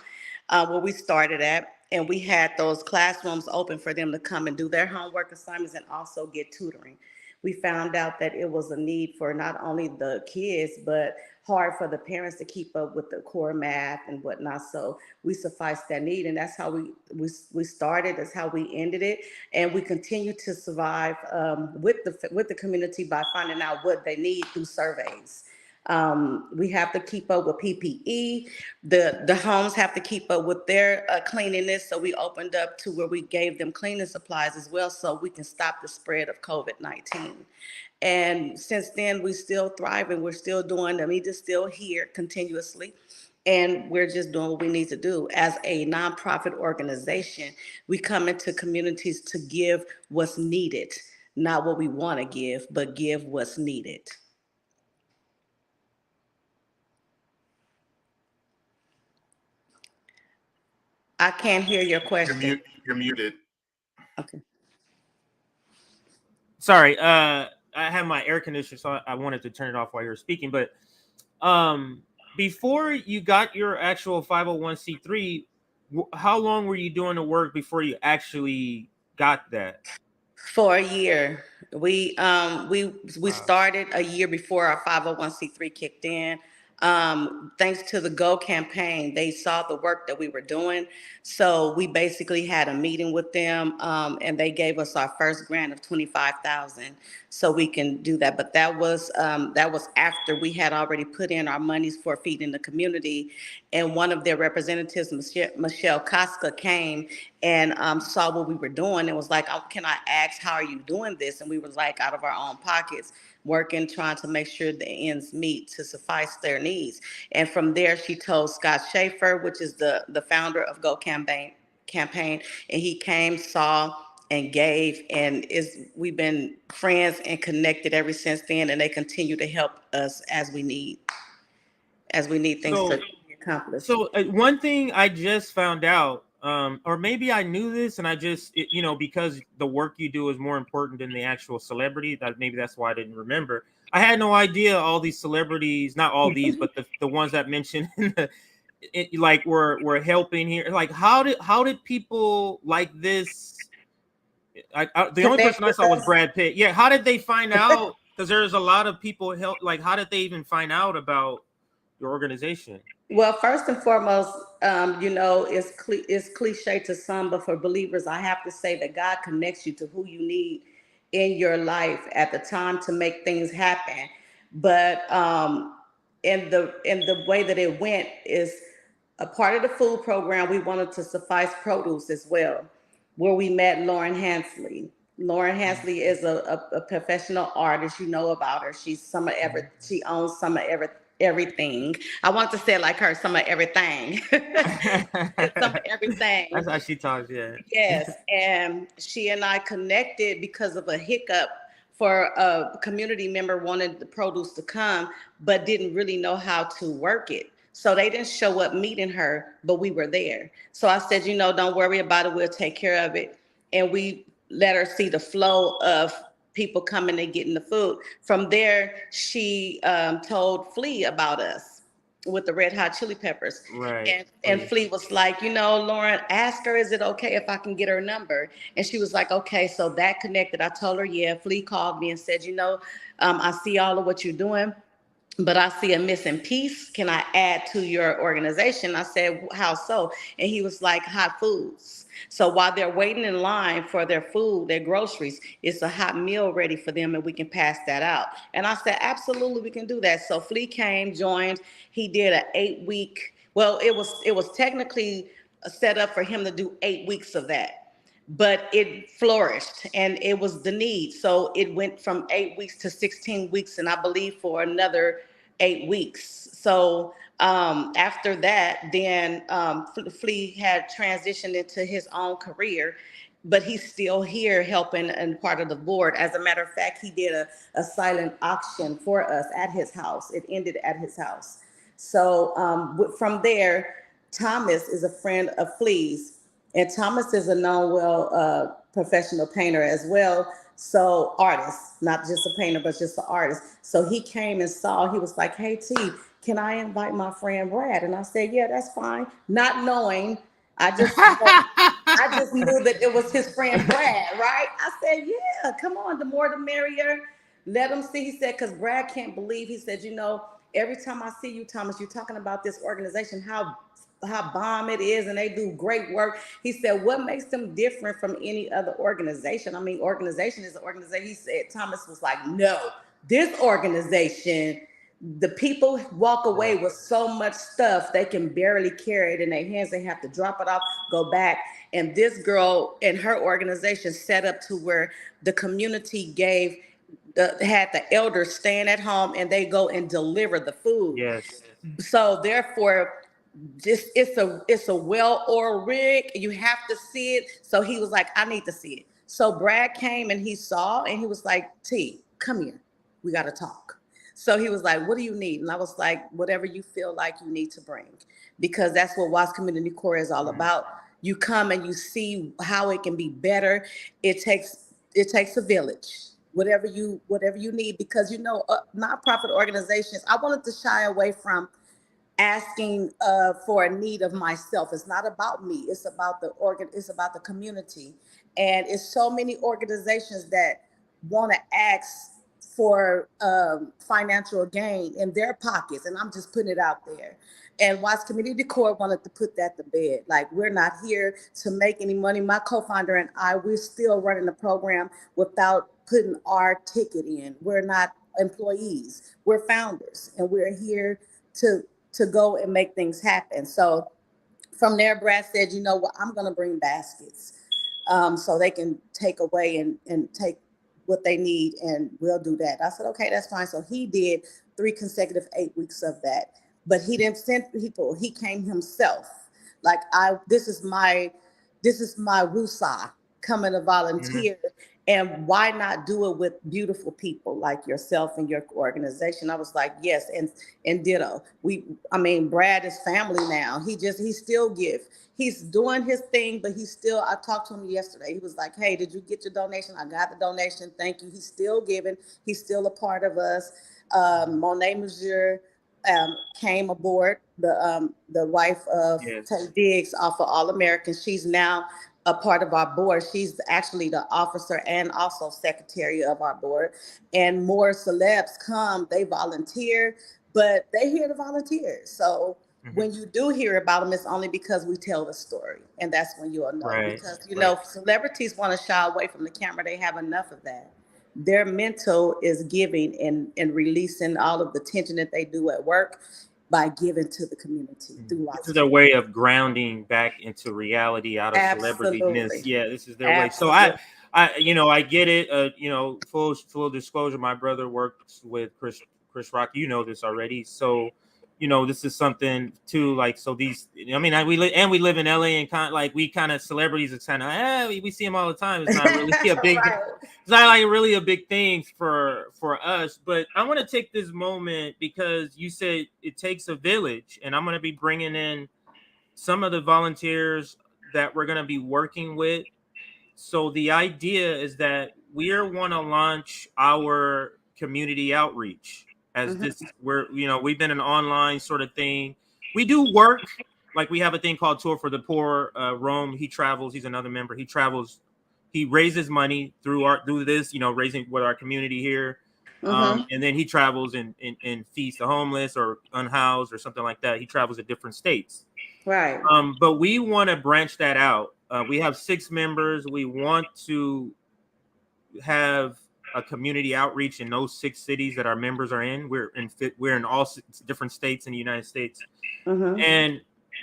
where we started at, and we had those classrooms open for them to come and do their homework assignments and also get tutoring. We found out that it was a need for not only the kids, but hard for the parents to keep up with the core math and whatnot. So we sufficed that need, and that's how we started. That's how we ended it, and we continue to survive with the community by finding out what they need through surveys. We have to keep up with PPE. The homes have to keep up with their cleanliness. So we opened up to where we gave them cleaning supplies as well, so we can stop the spread of COVID-19. And since then, we're still thriving. We're still doing, the need is still here continuously. And we're just doing what we need to do. As a nonprofit organization, we come into communities to give what's needed, not what we want to give, but give what's needed. I can't hear your question. You're muted. Okay. Sorry, I had my air conditioner, so I wanted to turn it off while you were speaking. But before you got your actual 501c3, how long were you doing the work before you actually got that? For a year. We started a year before our 501c3 kicked in. Thanks to the Go campaign, they saw the work that we were doing. So we basically had a meeting with them, and they gave us our first grant of $25,000 so we can do that. But that was after we had already put in our monies for feeding the community. And one of their representatives, Michelle Casca, came and saw what we were doing and was like, oh, can I ask, how are you doing this? And we was like, out of our own pockets, working, trying to make sure the ends meet to suffice their needs. And from there, she told Scott Schaefer, which is the founder of Go campaign, and he came, saw, and gave, and we've been friends and connected ever since then, and they continue to help us as we need things to be accomplished. So one thing I just found out, or maybe I knew this, and I just, because the work you do is more important than the actual celebrity, maybe that's why I didn't remember. I had no idea all these celebrities, not all these, but the ones that mentioned, were helping here. Like, how did people like this? The only person I saw was Brad Pitt. Yeah, how did they find out? Because there's a lot of people help. Like, how did they even find out about your organization? Well, first and foremost, it's cliche to some, but for believers, I have to say that God connects you to who you need in your life at the time to make things happen. But in the way that it went is a part of the food program. We wanted to suffice produce as well, where we met Lauren Hansley. Lauren Hansley is a professional artist. You know about her. She owns some of everything. I want to say it like her, some of everything. Some of everything. That's how she talks, yeah. Yes, and she and I connected because of a hiccup for a community member wanted the produce to come, but didn't really know how to work it. So they didn't show up meeting her, but we were there. So I said, don't worry about it. We'll take care of it. And we let her see the flow of people coming and getting the food. From there, she told Flea about us with the Red Hot Chili Peppers. Right. And Flea was like, Lauren, ask her, is it okay if I can get her number? And she was like, okay. So that connected. I told her, yeah. Flea called me and said, I see all of what you're doing, but I see a missing piece. Can I add to your organization? I said, how so? And he was like, hot foods. So while they're waiting in line for their food, their groceries, it's a hot meal ready for them and we can pass that out. And I said, absolutely, we can do that. So Flea came, joined. He did an 8-week, well, it was technically set up for him to do 8 weeks of that, but it flourished and it was the need. So it went from 8 weeks to 16 weeks, and I believe for another 8 weeks. So after that, then Flea had transitioned into his own career, but he's still here helping and part of the board. As a matter of fact, he did a silent auction for us at his house. It ended at his house. So from there, Thomas is a friend of Flea's, and Thomas is a known professional painter as well. So artist, not just a painter, but just an artist. So he came and saw, he was like, hey, T, can I invite my friend Brad? And I said, yeah, that's fine. Not knowing, I just knew that it was his friend Brad, right? I said, yeah, come on, the more the merrier. Let him see. He said, because Brad can't believe, he said, every time I see you, Thomas, you're talking about this organization, how bomb it is, and they do great work. He said, what makes them different from any other organization? I mean, organization is an organization. He said, Thomas was like, no, this organization, the people walk away with so much stuff, they can barely carry it in their hands. They have to drop it off, go back. And this girl and her organization set up to where the community had the elders staying at home and they go and deliver the food. Yes. So therefore, just it's a well-oiled rig. You have to see it. So he was like, I need to see it. So Brad came and he saw, and he was like, T, come here. We got to talk. So he was like, what do you need? And I was like, whatever you feel like you need to bring, because that's what Watts Community Corps is all about. You come and you see how it can be better. It takes a village. Whatever you need, because nonprofit organizations, I wanted to shy away from asking for a need of myself. It's not about me. It's about the community. And it's so many organizations that want to ask for financial gain in their pockets. And I'm just putting it out there. And Watts Community Corps wanted to put that to bed. Like, we're not here to make any money. My co-founder and I, we're still running the program without putting our ticket in. We're not employees. We're founders, and we're here to go and make things happen. So from there, Brad said, you know what, I'm going to bring baskets so they can take away and take what they need, and we'll do that. I said, okay, that's fine. So he did 3 consecutive 8 weeks of that. But he didn't send people. He came himself. Like, this is my Wusa, coming to volunteer. And why not do it with beautiful people like yourself and your organization? I was like, yes, and ditto. Brad is family now. He still give. He's doing his thing, but I talked to him yesterday. He was like, hey, did you get your donation? I got the donation. Thank you. He's still giving. He's still a part of us. Monet Monsieur came aboard, the wife of Tate Diggs off of All American. She's now a part of our board. She's actually the officer and also secretary of our board. And more celebs come, they volunteer, but they're here to volunteer. So when you do hear about them, it's only because we tell the story. And that's when you'll know. Right. Because, celebrities want to shy away from the camera. They have enough of that. Their mental is giving and releasing all of the tension that they do at work by giving to the community through lots. This is their way of grounding back into reality out of celebrity-ness. Yeah, this is their way. So I get it. Full disclosure, my brother works with Chris Rock. You know this already. So, this is something too, like, so these, we live in LA, and we kind of celebrities, it's kind of, we see them all the time. It's not really a big, it's not like really a big thing for us. But I want to take this moment because you said it takes a village, and I'm going to be bringing in some of the volunteers that we're going to be working with. So the idea is that we want to launch our community outreach. As this, we've been an online sort of thing. We do work, like we have a thing called Tour for the Poor. Rome, he travels. He's another member. He travels. He raises money through this, raising with our community here. And then he travels and feeds the homeless or unhoused or something like that. He travels to different states. Right. But we want to branch that out. We have 6 members. We want to have a community outreach in those 6 cities that our members are in. We're in all 6 different states in the United States. And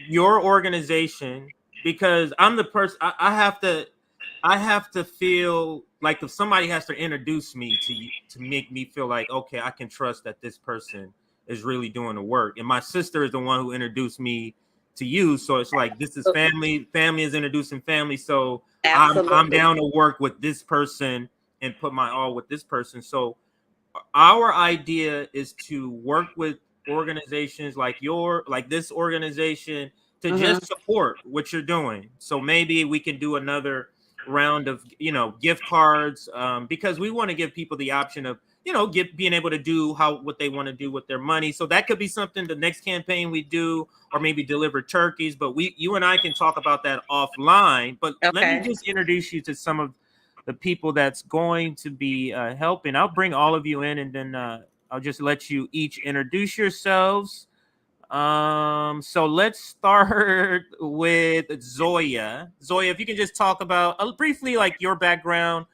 your organization, because I'm the person, I have to feel like if somebody has to introduce me to you, to make me feel like, okay, I can trust that this person is really doing the work. And my sister is the one who introduced me to you. So it's like, this is family is introducing family. So I'm down to work with this person and put my all with this person. So our idea is to work with organizations like this organization to just support what you're doing. So maybe we can do another round of, gift cards, because we want to give people the option of, being able to do what they want to do with their money. So that could be something the next campaign we do, or maybe deliver turkeys. But you and I can talk about that offline. But let me just introduce you to some of the people that's going to be helping. I'll bring all of you in, and then I'll just let you each introduce yourselves. So let's start with Zoya. Zoya, if you can just talk about briefly, like, your background.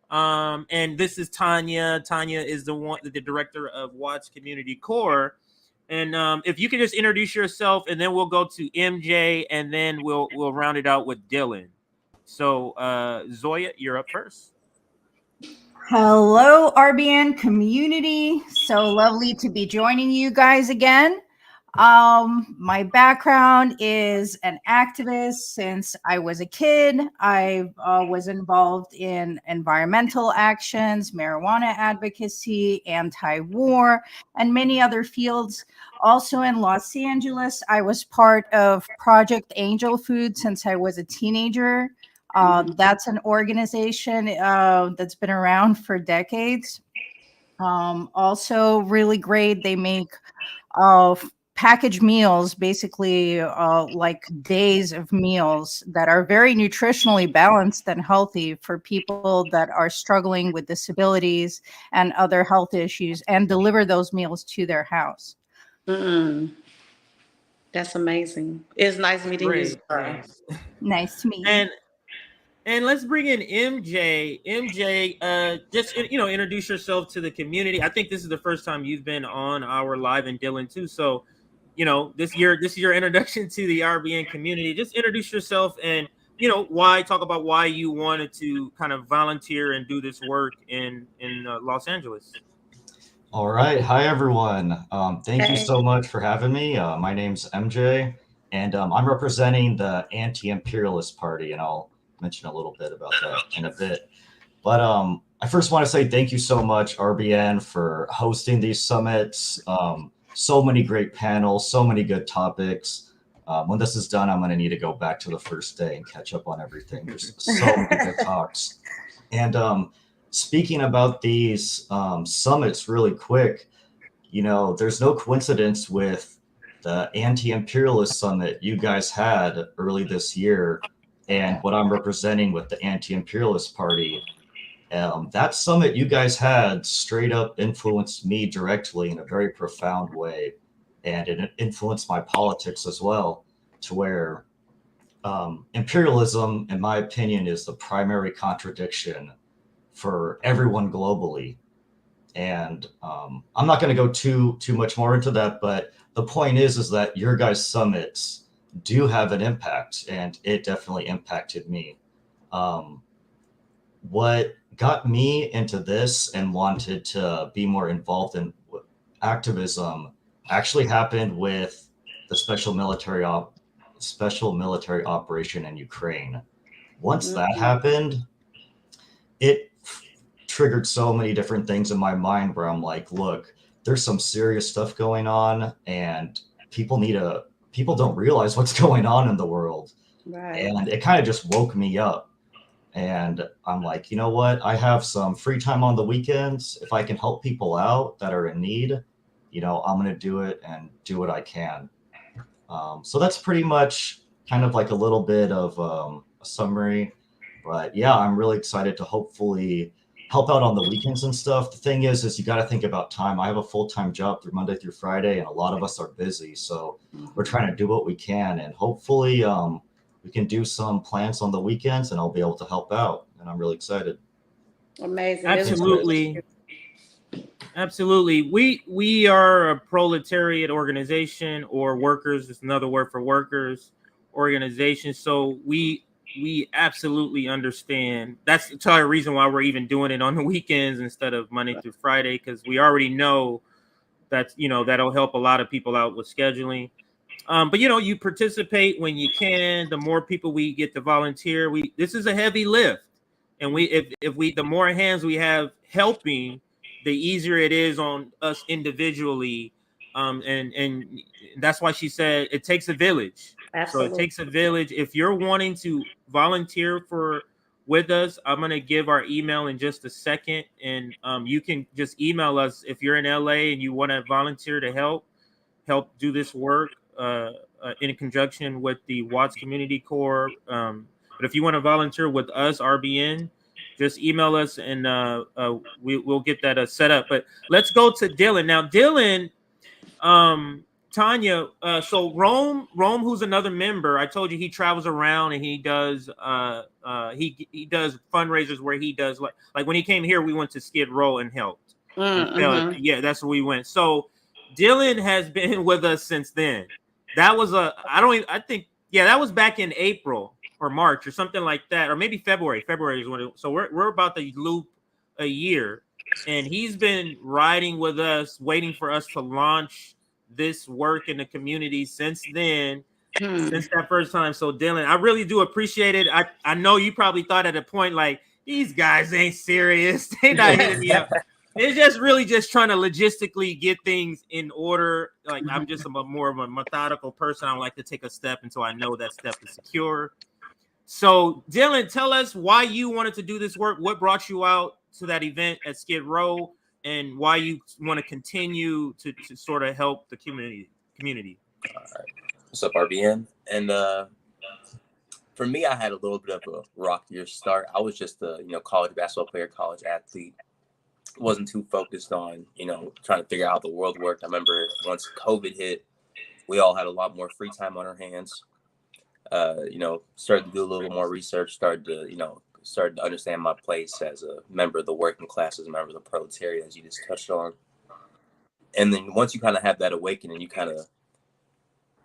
And this is Tanya. Tanya is the director of Watts Community Corps. And if you can just introduce yourself, and then we'll go to MJ, and then we'll round it out with Dylan. So, Zoya, you're up first. Hello, RBN community. So lovely to be joining you guys again. My background is an activist since I was a kid. I was involved in environmental actions, marijuana advocacy, anti-war, and many other fields. Also in Los Angeles, I was part of Project Angel Food since I was a teenager. That's an organization that's been around for decades. Also really great. They make packaged meals, basically like days of meals that are very nutritionally balanced and healthy for people that are struggling with disabilities and other health issues, and deliver those meals to their house. That's amazing. It's nice meeting you. Great, Zara. nice. Nice to meet you. And let's bring in MJ. MJ, just introduce yourself to the community. I think this is the first time you've been on our live, and Dylan too. So, this is your introduction to the RBN community. Just introduce yourself and talk about why you wanted to kind of volunteer and do this work in Los Angeles. All right. Hi, everyone. Thank you so much for having me. My name's MJ, and I'm representing the Anti-Imperialist Party, and I'll mention a little bit about that in a bit. But I first want to say thank you so much, RBN, for hosting these summits. So many great panels, so many good topics. When this is done, I'm going to need to go back to the first day and catch up on everything. There's so many good talks. And speaking about these summits really quick, there's no coincidence with the Anti-Imperialist Summit you guys had early this year and what I'm representing with the Anti-Imperialist Party. That summit you guys had straight up influenced me directly in a very profound way. And it influenced my politics as well, to where imperialism, in my opinion, is the primary contradiction for everyone globally. And I'm not going to go too much more into that, but the point is that your guys' summits do have an impact, and it definitely impacted me. What got me into this and wanted to be more involved in activism actually happened with the special military operation in Ukraine. Once that happened, it triggered so many different things in my mind where I'm like, look, there's some serious stuff going on, and people don't realize what's going on in the world. Right. And it kind of just woke me up. And I'm like, you know what? I have some free time on the weekends. If I can help people out that are in need, I'm going to do it and do what I can. So that's pretty much kind of like a little bit of a summary. But yeah, I'm really excited to hopefully help out on the weekends and stuff. The thing is you got to think about time. I have a full-time job through Monday through Friday, and a lot of us are busy. So we're trying to do what we can, and hopefully we can do some plans on the weekends, and I'll be able to help out. And I'm really excited. Amazing. Absolutely. We are a proletariat organization, or workers. It's another word for workers organization. So we absolutely understand. That's the entire reason why we're even doing it on the weekends instead of Monday through Friday, because we already know that that'll help a lot of people out with scheduling. But you participate when you can. The more people we get to volunteer, this is a heavy lift, and the more hands we have helping, the easier it is on us individually. And that's why she said it takes a village. Absolutely. So it takes a village. If you're wanting to volunteer with us, I'm going to give our email in just a second, and you can just email us if you're in LA and you want to volunteer to help do this work in conjunction with the Watts Community Corps. But if you want to volunteer with us, RBN, just email us, and we'll get that set up. But let's go to Dylan now. Dylan, Tanya, so Rome, who's another member, I told you he travels around and he does he does fundraisers where he does like when he came here, we went to Skid Row and helped. Yeah, that's where we went. So Dylan has been with us since then. That was that was back in April or March or something like that, or maybe February. February is when so we're about to loop a year, and he's been riding with us, waiting for us to launch this work in the community since then, since that first time. So Dylan, I really do appreciate it. I know you probably thought at a point like, these guys ain't serious. They not hitting me up. It's just really just trying to logistically get things in order. Like I'm just more of a methodical person. I don't like to take a step until I know that step is secure. So Dylan, tell us why you wanted to do this work. What brought you out to that event at Skid Row, and why you want to continue to sort of help the community. All right. What's up, RBN? And for me, I had a little bit of a rockier start. I was just a college basketball player, college athlete. Wasn't too focused on trying to figure out how the world worked. I remember once COVID hit, we all had a lot more free time on our hands. Started to do a little more research. Started to understand my place as a member of the working class, as a member of the proletariat, as you just touched on. And then once you kind of have that awakening, you kind of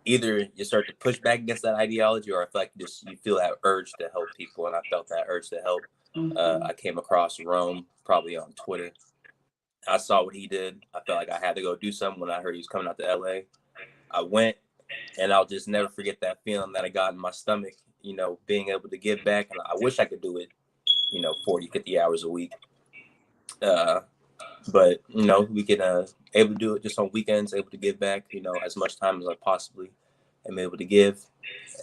either you start to push back against that ideology, or I feel like you feel that urge to help people. And I felt that urge to help. I came across Rome probably on Twitter. I saw what he did. I felt like I had to go do something when I heard he was coming out to LA. I went, and I'll just never forget that feeling that I got in my stomach, being able to give back. And I wish I could do it, 40, 50 hours a week. But, we can able to do it just on weekends, able to give back, as much time as I possibly am able to give.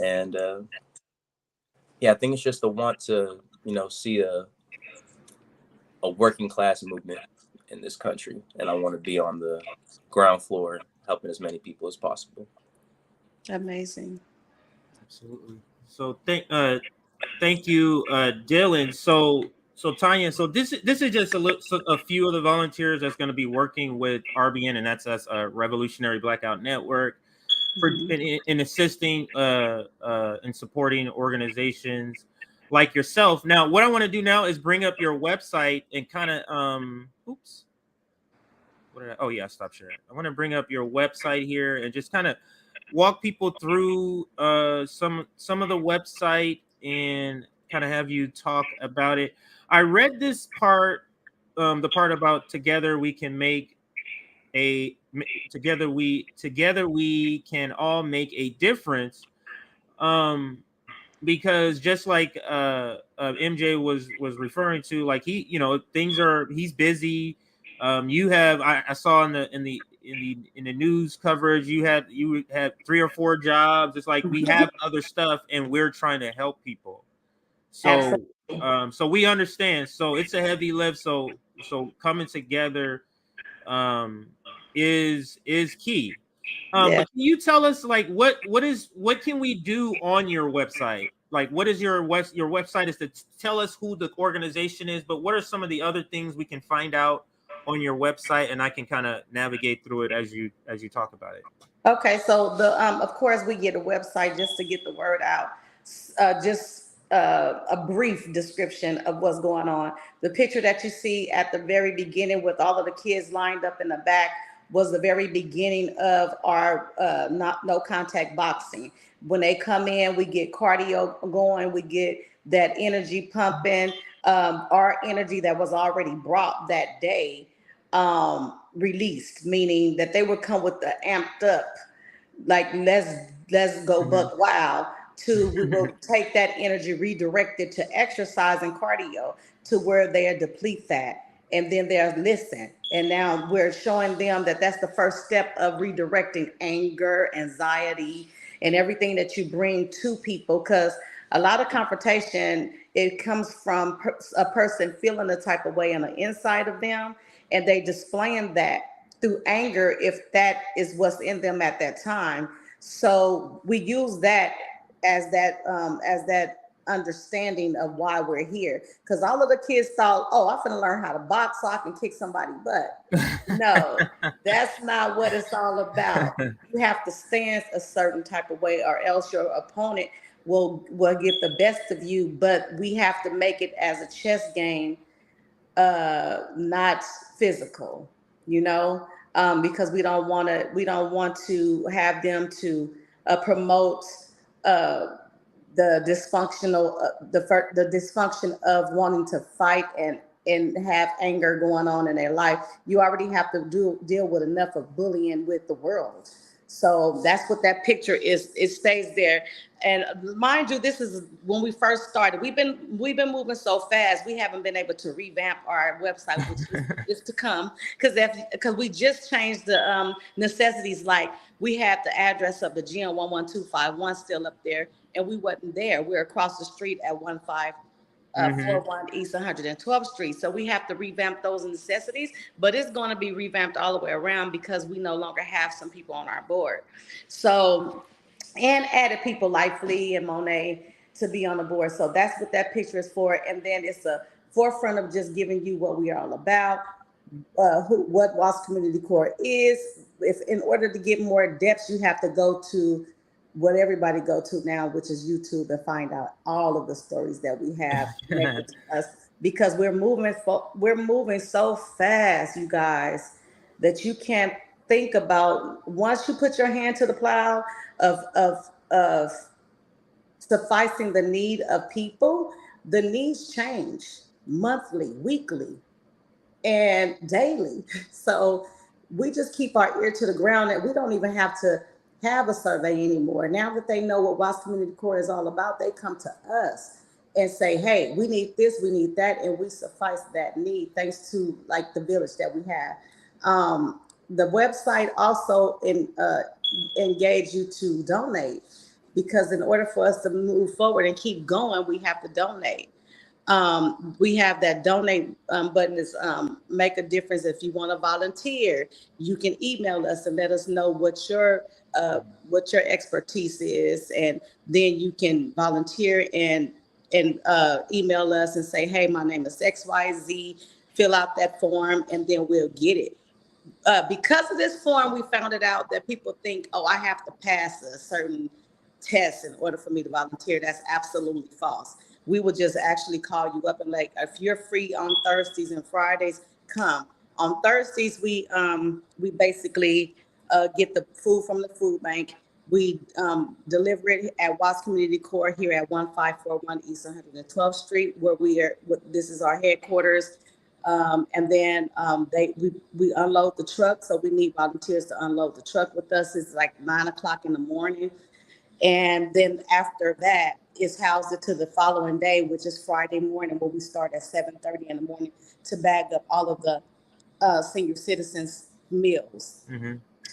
And, I think it's just the want to, see a working class movement in this country. And I want to be on the ground floor helping as many people as possible. Amazing. Absolutely. So thank you, Dylan. So Tanya, so this is just a few of the volunteers that's going to be working with RBN, and that's us, Revolutionary Blackout Network, in assisting and supporting organizations like yourself. Now, what I want to do now is bring up your website and kind of stop sharing. I want to bring up your website here and just kind of walk people through some of the website and kind of have you talk about it. I read this part, the part about together we can all make a difference. Because just like MJ was referring to, like he's busy. I saw in the news coverage you had 3 or 4 jobs. It's like we have other stuff and we're trying to help people. So so we understand. So it's a heavy lift. So coming together is key. But can you tell us like what can we do on your website? Like what is your website is to tell us who the organization is, but what are some of the other things we can find out on your website, and I can kind of navigate through it as you talk about it. Okay, so of course we get a website just to get the word out. A brief description of what's going on. The picture that you see at the very beginning with all of the kids lined up in the back was the very beginning of our no contact boxing. When they come in, we get cardio going, we get that energy pumping, our energy that was already brought that day released, meaning that they would come with the amped up, like let's go buck wild, to we will take that energy, redirect it to exercise and cardio to where they are deplete that. And then they're listen. And now we're showing them that that's the first step of redirecting anger, anxiety, and everything that you bring to people. Because a lot of confrontation, it comes from a person feeling the type of way on the inside of them, and they displaying that through anger if that is what's in them at that time. So we use that as that understanding of why we're here, because all of the kids thought, oh, I'm gonna learn how to box so I can kick somebody's butt. No, that's not what it's all about. You have to stance a certain type of way, or else your opponent will get the best of you. But we have to make it as a chess game, not physical, because we don't want to have them to promote the dysfunction of wanting to fight and and have anger going on in their life. You already have to deal with enough of bullying with the world. So that's what that picture is. It stays there. And mind you, this is when we first started. We've been moving so fast. We haven't been able to revamp our website, which is to come, because we just changed the necessities. Like we have the address of the gym 11251 still up there, and we wasn't there. We're across the street at 1541 East 112th Street. So we have to revamp those necessities, but it's going to be revamped all the way around because we no longer have some people on our board. So, and added people like Flea and Monet to be on the board. So that's what that picture is for. And then it's a forefront of just giving you what we are all about, what Watts Community Corps is. If in order to get more depth, you have to go to what everybody go to now, which is YouTube, and find out all of the stories that we have connected to us, because we're moving so fast, you guys, that you can't think about, once you put your hand to the plow of sufficing the need of people, the needs change monthly, weekly, and daily. So we just keep our ear to the ground, and we don't even have to have a survey anymore. Now that they know what Watts Community Corps is all about, they come to us and say, hey, we need this, we need that, and we suffice that need thanks to like the village that we have. The website also engage you to donate, because in order for us to move forward and keep going, we have to donate. We have that donate button is make a difference. If you want to volunteer, you can email us and let us know what your expertise is, and then you can volunteer and email us and say, hey, my name is XYZ, fill out that form, and then we'll get it. Because of this form, we found it out that people think, oh, I have to pass a certain test in order for me to volunteer. That's absolutely false. We will just actually call you up and like, if you're free on Thursdays and Fridays, come. On Thursdays, we basically get the food from the food bank. We deliver it at Watts Community Corps here at 1541 East 112th Street, where this is our headquarters. And then we unload the truck. So we need volunteers to unload the truck with us. It's like 9 o'clock in the morning. And then after that, is housed to the following day, which is Friday morning, where we start at 7:30 in the morning to bag up all of the senior citizens' meals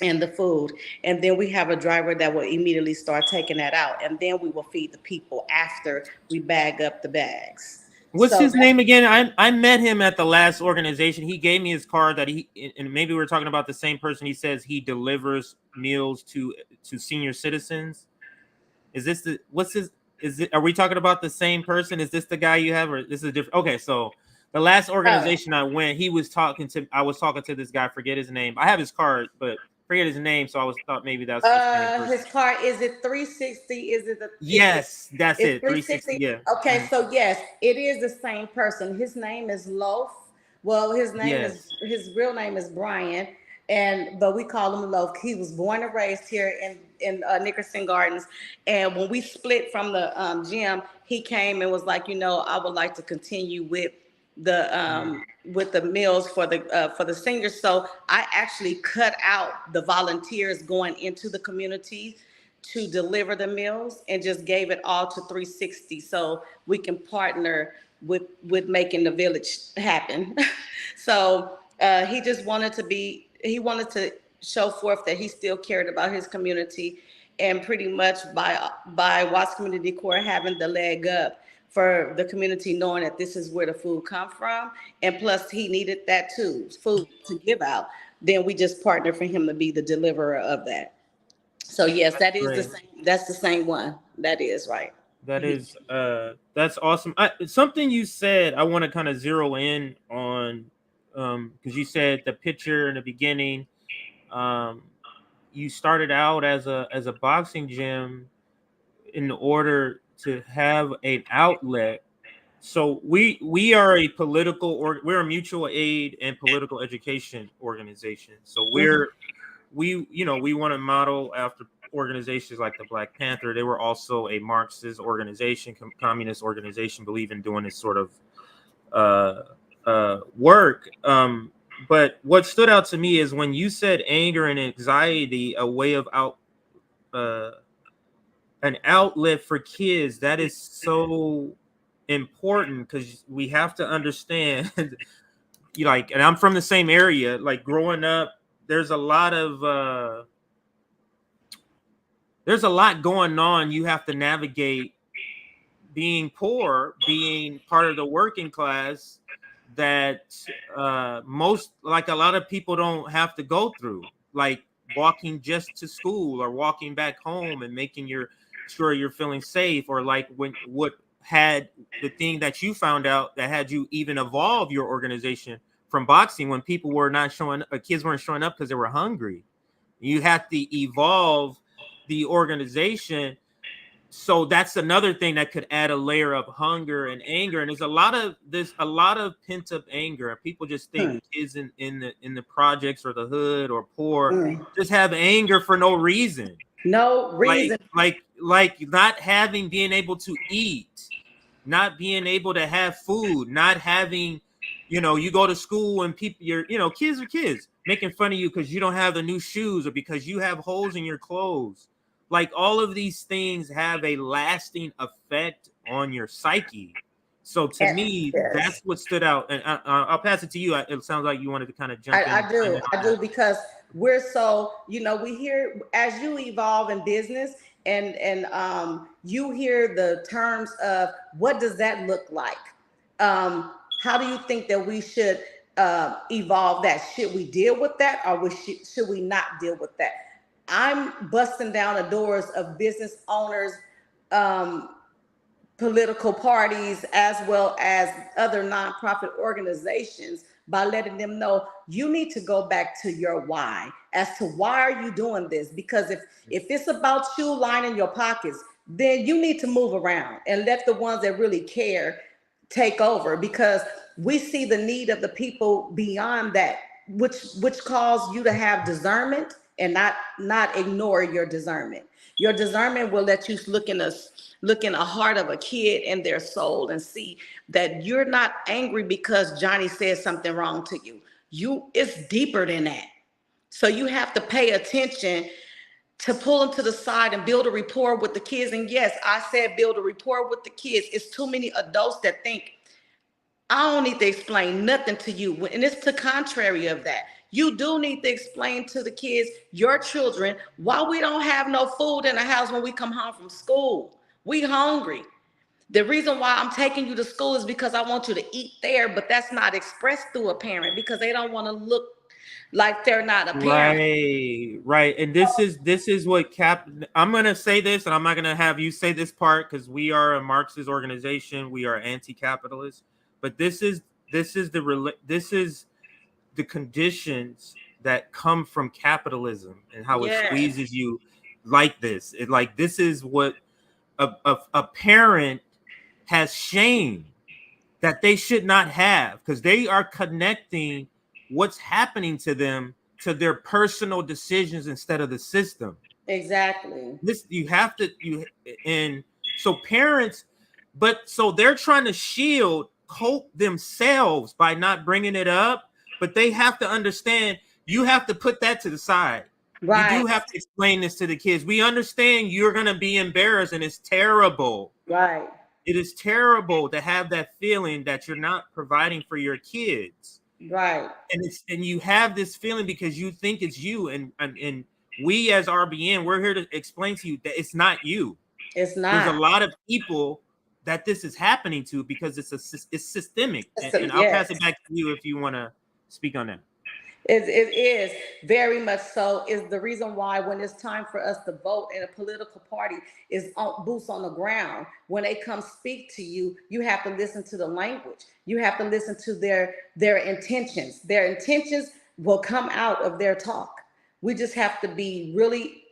and the food. And then we have a driver that will immediately start taking that out. And then we will feed the people after we bag up the bags. What's his name again? I met him at the last organization. He gave me his card that and maybe we're talking about the same person. He says he delivers meals to senior citizens. Is this are we talking about the same person? Is this the guy you have, or this is a different? Okay, so the last organization I went, I was talking to this guy, forget his name. I have his card, but forget his name, so I thought maybe that's the same his card. Is it 360? Is it the Yes, that's it. 360. Yeah. Okay, so yes, it is the same person. His name is Loaf. Well, his real name is Brian, but we call him Loaf. He was born and raised here in Nickerson Gardens, and when we split from the gym, he came and was like, I would like to continue with the meals for the seniors. So I actually cut out the volunteers going into the community to deliver the meals and just gave it all to 360, so we can partner with making the village happen. So he just wanted to show forth that he still cared about his community, and pretty much by Watts Community Corps having the leg up for the community, knowing that this is where the food come from, and plus he needed that too, food to give out, then we just partnered for him to be the deliverer of that. So yes, that is the same. That's the same one. That is right. That is that's awesome. Something you said I want to kind of zero in on, because you said the picture in the beginning. You started out as a boxing gym in order to have an outlet. So we are a we're a mutual aid and political education organization. So we want to model after organizations like the Black Panther. They were also a Marxist organization, communist organization, believe in doing this sort of work. But what stood out to me is when you said anger and anxiety, a way of an outlet for kids. That is so important because we have to understand, like, and I'm from the same area. Like growing up, there's a lot going on. You have to navigate being poor, being part of the working class that most, like a lot of people don't have to go through, like walking just to school or walking back home and making sure you're feeling safe, or like what had the thing that you found out that had you even evolve your organization from boxing when people were not showing, kids weren't showing up because they were hungry. You had to evolve the organization. So that's another thing that could add a layer of hunger and anger. And there's a lot of pent up anger. And people just think kids in the projects or the hood or poor just have anger for no reason. No reason. Like not being able to eat, not being able to have food, not having, you go to school and people, kids are kids making fun of you because you don't have the new shoes or because you have holes in your clothes. Like all of these things have a lasting effect on your psyche. So to me, that's what stood out. And I'll pass it to you. It sounds like you wanted to kind of jump in. I do, because we're so, we hear as you evolve in business and you hear the terms of what does that look like? How do you think that we should evolve that? Should we deal with that, or should we not deal with that? I'm busting down the doors of business owners, political parties, as well as other nonprofit organizations by letting them know you need to go back to your why as to why are you doing this? Because if it's about you lining your pockets, then you need to move around and let the ones that really care take over, because we see the need of the people beyond that, which calls you to have discernment and not ignore your discernment. Your discernment will let you look in the heart of a kid and their soul and see that you're not angry because Johnny said something wrong to you. It's deeper than that. So you have to pay attention to pull them to the side and build a rapport with the kids. And yes, I said build a rapport with the kids. It's too many adults that think, I don't need to explain nothing to you. And it's the contrary of that. You do need to explain to the kids, your children, why we don't have no food in the house when we come home from school. We hungry. The reason why I'm taking you to school is because I want you to eat there, but that's not expressed through a parent because they don't want to look like they're not a parent. Right. And this is what I'm going to say this, and I'm not going to have you say this part because we are a Marxist organization. We are anti-capitalist, but this is the conditions that come from capitalism and how it squeezes you like this. This is what a parent has shame that they should not have, because they are connecting what's happening to them to their personal decisions instead of the system. Exactly. So parents, so they're trying to cope themselves by not bringing it up. But they have to understand, you have to put that to the side. Right. You do have to explain this to the kids. We understand you're going to be embarrassed, and it's terrible. Right. It is terrible to have that feeling that you're not providing for your kids. Right. And you have this feeling because you think it's you. And we as RBN, we're here to explain to you that it's not you. It's not. There's a lot of people that this is happening to because it's systemic. And I'll pass it back to you if you want to speak on that. It is very much so. Is the reason why when it's time for us to vote in a political party is boots on the ground. When they come speak to you, you have to listen to the language. You have to listen to their intentions. Their intentions will come out of their talk. We just have to be really,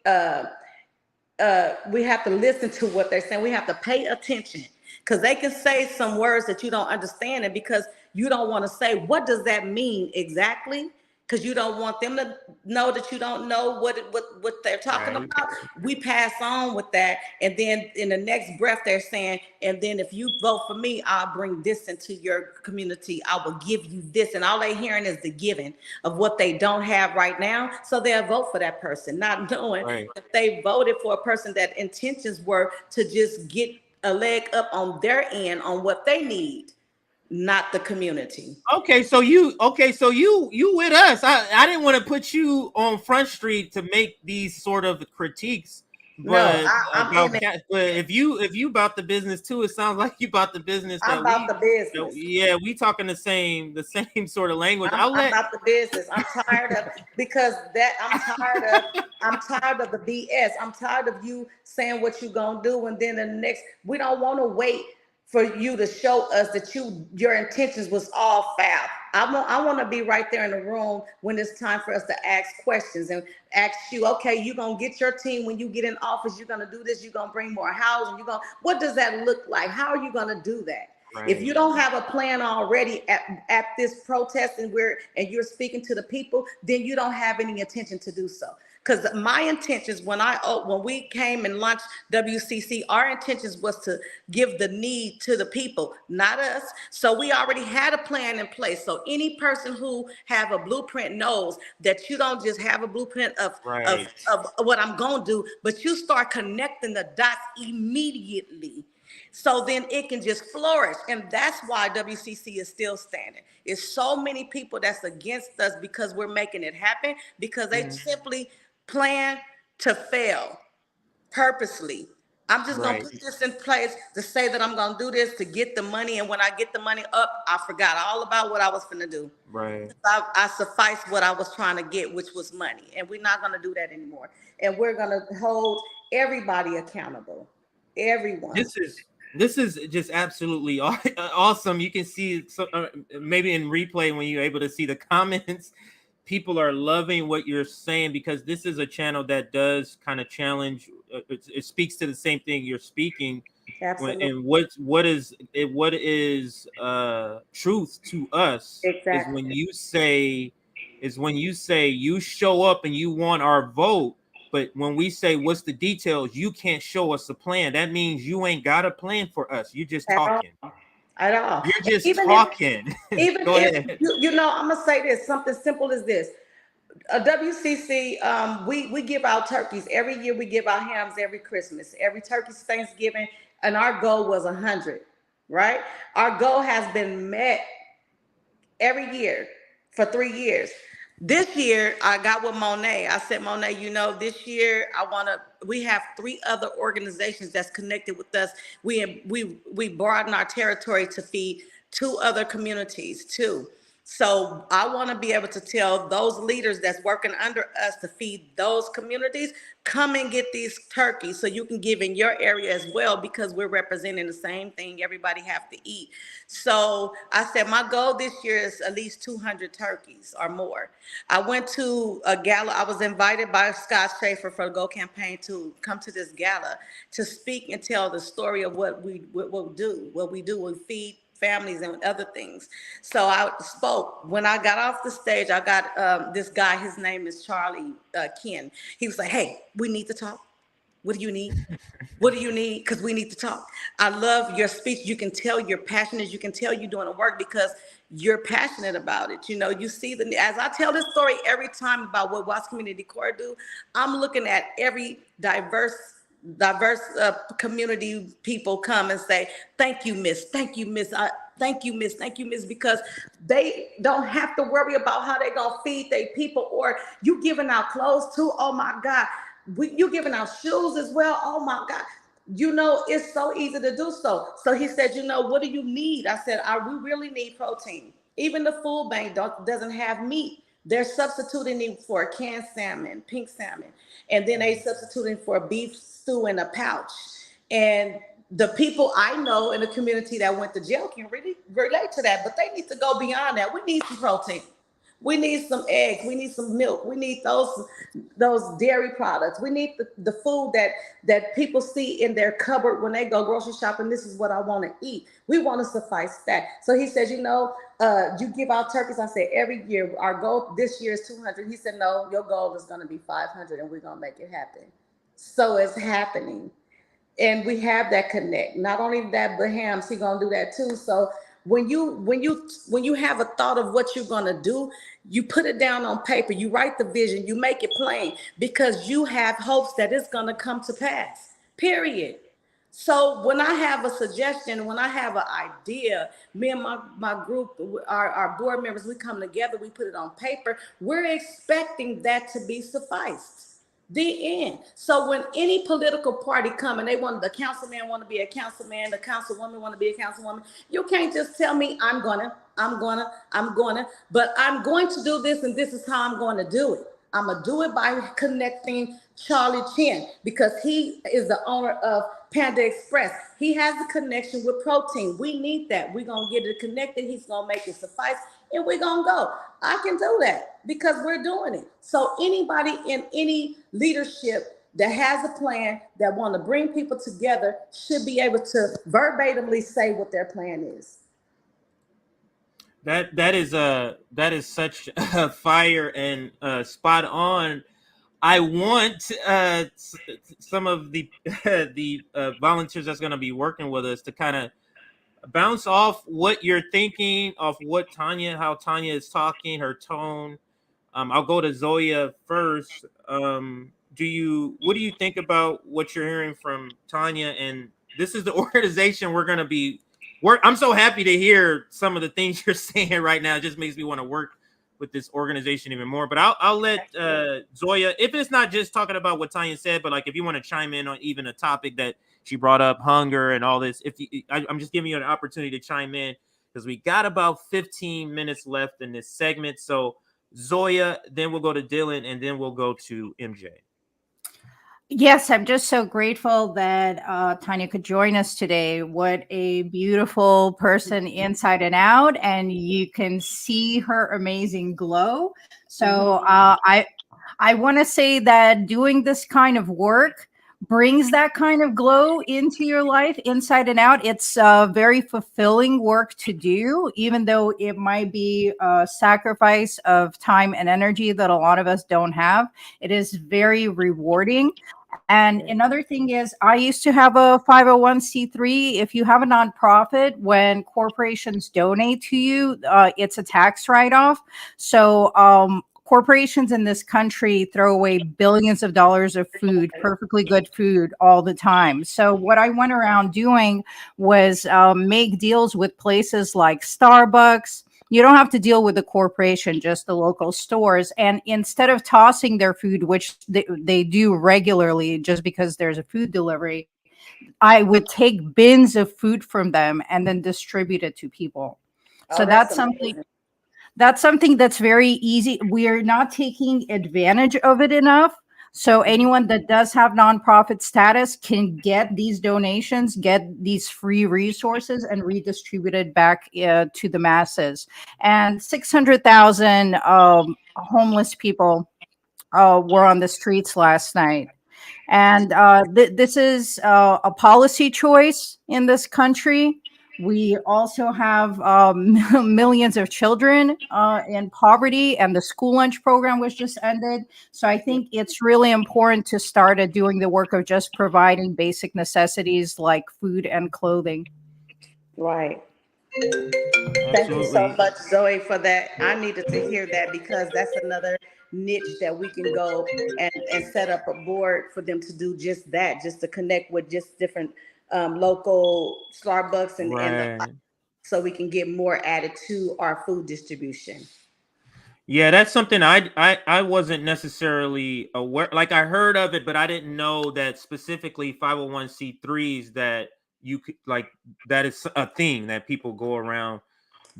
we have to listen to what they're saying. We have to pay attention, because they can say some words that you don't understand, and because you don't want to say, what does that mean exactly? because you don't want them to know that you don't know what they're talking about. We pass on with that. And then in the next breath, they're saying, and then if you vote for me, I'll bring this into your community. I will give you this. And all they're hearing is the giving of what they don't have right now. So they'll vote for that person, not knowing that they voted for a person that intentions were to just get a leg up on their end on what they need, not the community. Okay, so you with us. I didn't want to put you on Front Street to make these sort of critiques, but if you about the business too, it sounds like you about the business. I'm about the business. Yeah, we talking the same sort of language. I'm about the business. I'm tired of I'm tired of the BS. I'm tired of you saying what you gonna do, and then the next we don't want to wait for you to show us that your intentions was all foul. I want to be right there in the room when it's time for us to ask questions and ask you, okay, you're going to get your team when you get in office, you're going to do this, you're going to bring more housing, what does that look like? How are you going to do that? Right. If you don't have a plan already at this protest and you're speaking to the people, then you don't have any intention to do so. Because my intentions when we came and launched WCC, our intentions was to give the need to the people, not us. So we already had a plan in place. So any person who have a blueprint knows that you don't just have a blueprint of what I'm going to do, but you start connecting the dots immediately. So then it can just flourish. And that's why WCC is still standing. It's so many people that's against us because we're making it happen, because they simply plan to fail purposely. I'm just going to put this in place to say that I'm going to do this to get the money. And when I get the money up, I forgot all about what I was going to do. Right. I sufficed what I was trying to get, which was money. And we're not going to do that anymore. And we're going to hold everybody accountable. Everyone. This is just absolutely awesome. You can see maybe in replay when you're able to see the comments. People are loving what you're saying because this is a channel that does kind of challenge. It speaks to the same thing you're speaking. Absolutely. And what is truth to us is when you say you show up and you want our vote. But when we say what's the details, you can't show us a plan. That means you ain't got a plan for us. You're just talking. At all. You're just talking. Even Go if, ahead. I'm gonna say this, something simple as this. A WCC, we give out turkeys every year. We give out hams every Christmas, every turkey's Thanksgiving, and our goal was 100. Right? Our goal has been met every year for 3 years. This year, I got with Monet. I said, Monet, this year we have 3 other organizations that's connected with us. We broaden our territory to feed 2 other communities too. So I want to be able to tell those leaders that's working under us to feed those communities, come and get these turkeys so you can give in your area as well, because we're representing the same thing everybody have to eat. So I said my goal this year is at least 200 turkeys or more. I went to a gala. I was invited by Scott Schaefer for the Go Campaign to come to this gala to speak and tell the story of what we do. We feed families and other things. So I spoke. When I got off the stage, I got this guy, his name is Charlie Ken. He was like, hey, we need to talk. What do you need? What do you need? Because we need to talk. I love your speech. You can tell you're passionate. You can tell you're doing the work because you're passionate about it. You see as I tell this story every time about what Watts Community Corps do, I'm looking at every diverse community people come and say, thank you, miss. Thank you, miss. Thank you, miss. Thank you, miss. Because they don't have to worry about how they're going to feed their people, or you giving out clothes too. Oh my God. You giving out shoes as well. Oh my God. It's so easy to do so. So he said, what do you need? I said, we really need protein. Even the food bank doesn't have meat. They're substituting it for canned salmon, pink salmon. And then they substituting for beef stew in a pouch. And the people I know in the community that went to jail can really relate to that, but they need to go beyond that. We need some protein. We need some eggs. We need some milk. We need those dairy products. We need the food that people see in their cupboard when they go grocery shopping. This is what I want to eat. We want to suffice that. So he says, you give out turkeys. I said, every year, our goal this year is 200. He said, no, your goal is going to be 500 and we're going to make it happen. So it's happening. And we have that connect. Not only that, but Hams, he going to do that too. So when you have a thought of what you're going to do, you put it down on paper, you write the vision, you make it plain, because you have hopes that it's going to come to pass, period. So when I have a suggestion, when I have an idea, me and my group, our board members, we come together, we put it on paper. We're expecting that to be sufficed. The end. So when any political party come and the councilman want to be a councilman, the councilwoman want to be a councilwoman, you can't just tell me I'm gonna, but I'm going to do this and this is how I'm going to do it. I'm gonna do it by connecting Charlie Chin, because he is the owner of Panda Express. He has a connection with protein. We need that. We're gonna get it connected. He's gonna make it suffice, and we're gonna go. I can do that because we're doing it. So anybody in any leadership that has a plan that want to bring people together should be able to verbatimly say what their plan is. That is such a fire and spot on. I want some of the volunteers that's going to be working with us to kind of bounce off what you're thinking, of what how Tanya is talking, her tone. I'll go to Zoya first. What do you think about what you're hearing from Tanya? And this is the organization we're going to be I'm so happy to hear some of the things you're saying right now. It just makes me want to work with this organization even more. But I'll let Zoya, if it's not just talking about what Tanya said, but like if you want to chime in on even a topic that she brought up, hunger and all this, I'm just giving you an opportunity to chime in, because we got about 15 minutes left in this segment. So Zoya, then we'll go to Dylan, and then we'll go to MJ. Yes, I'm just so grateful that Tanya could join us today. What a beautiful person inside and out, and you can see her amazing glow. So I want to say that doing this kind of work brings that kind of glow into your life inside and out. It's very fulfilling work to do, even though it might be a sacrifice of time and energy that a lot of us don't have. It is very rewarding. And another thing is, I used to have a 501c3. If you have a nonprofit, when corporations donate to you, it's a tax write-off. So corporations in this country throw away billions of dollars of food, perfectly good food, all the time. So what I went around doing was make deals with places like Starbucks. You don't have to deal with the corporation, just the local stores. And instead of tossing their food, which they do regularly just because there's a food delivery, I would take bins of food from them and then distribute it to people. So that's something. That's something that's very easy. We're not taking advantage of it enough. So anyone that does have nonprofit status can get these donations, get these free resources, and redistribute it back to the masses. And 600,000 homeless people were on the streets last night. And this is a policy choice in this country. We also have millions of children in poverty, and the school lunch program was just ended. So I think it's really important to start doing the work of just providing basic necessities like food and clothing. Right. Thank you so much, Zoe, for that. I needed to hear that, because that's another niche that we can go and set up a board for them to do just that, just to connect with just different local Starbucks and so we can get more added to our food distribution. Yeah, that's something I wasn't necessarily aware. Like, I heard of it, but I didn't know that specifically 501c3s that you could, like, that is a thing that people go around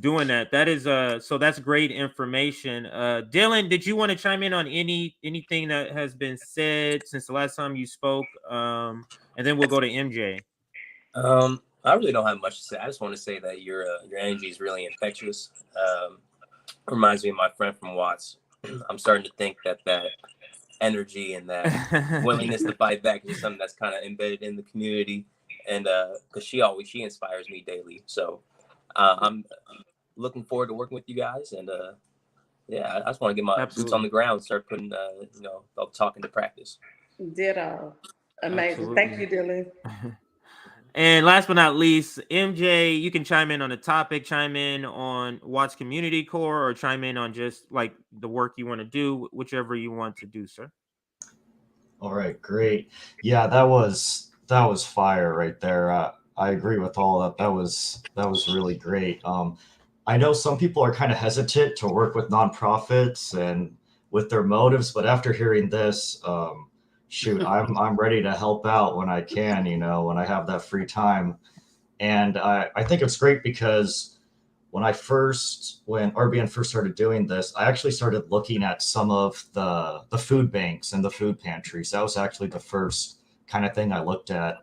doing that. That is so that's great information. Dylan, did you want to chime in on anything that has been said since the last time you spoke? And then we'll go to MJ. I really don't have much to say. I just want to say that your energy is really infectious. reminds me of my friend from Watts. I'm starting to think that energy and that willingness to fight back is something that's kind of embedded in the community, and because she inspires me daily. So I'm looking forward to working with you guys, and yeah, I just want to get my boots on the ground, start putting all the talk into practice. Ditto. Amazing. Thank you, Dylan. And last but not least, MJ, you can chime in on the topic, chime in on Watts Community Core, or chime in on just like the work you want to do, whichever you want to do, sir. All right, great. Yeah, that was fire right there. I agree with all that. That was really great. I know some people are kind of hesitant to work with nonprofits and with their motives, but after hearing this, shoot, I'm ready to help out when I can, when I have that free time. And I think it's great because when RBN first started doing this, I actually started looking at some of the food banks and the food pantries. That was actually the first kind of thing I looked at.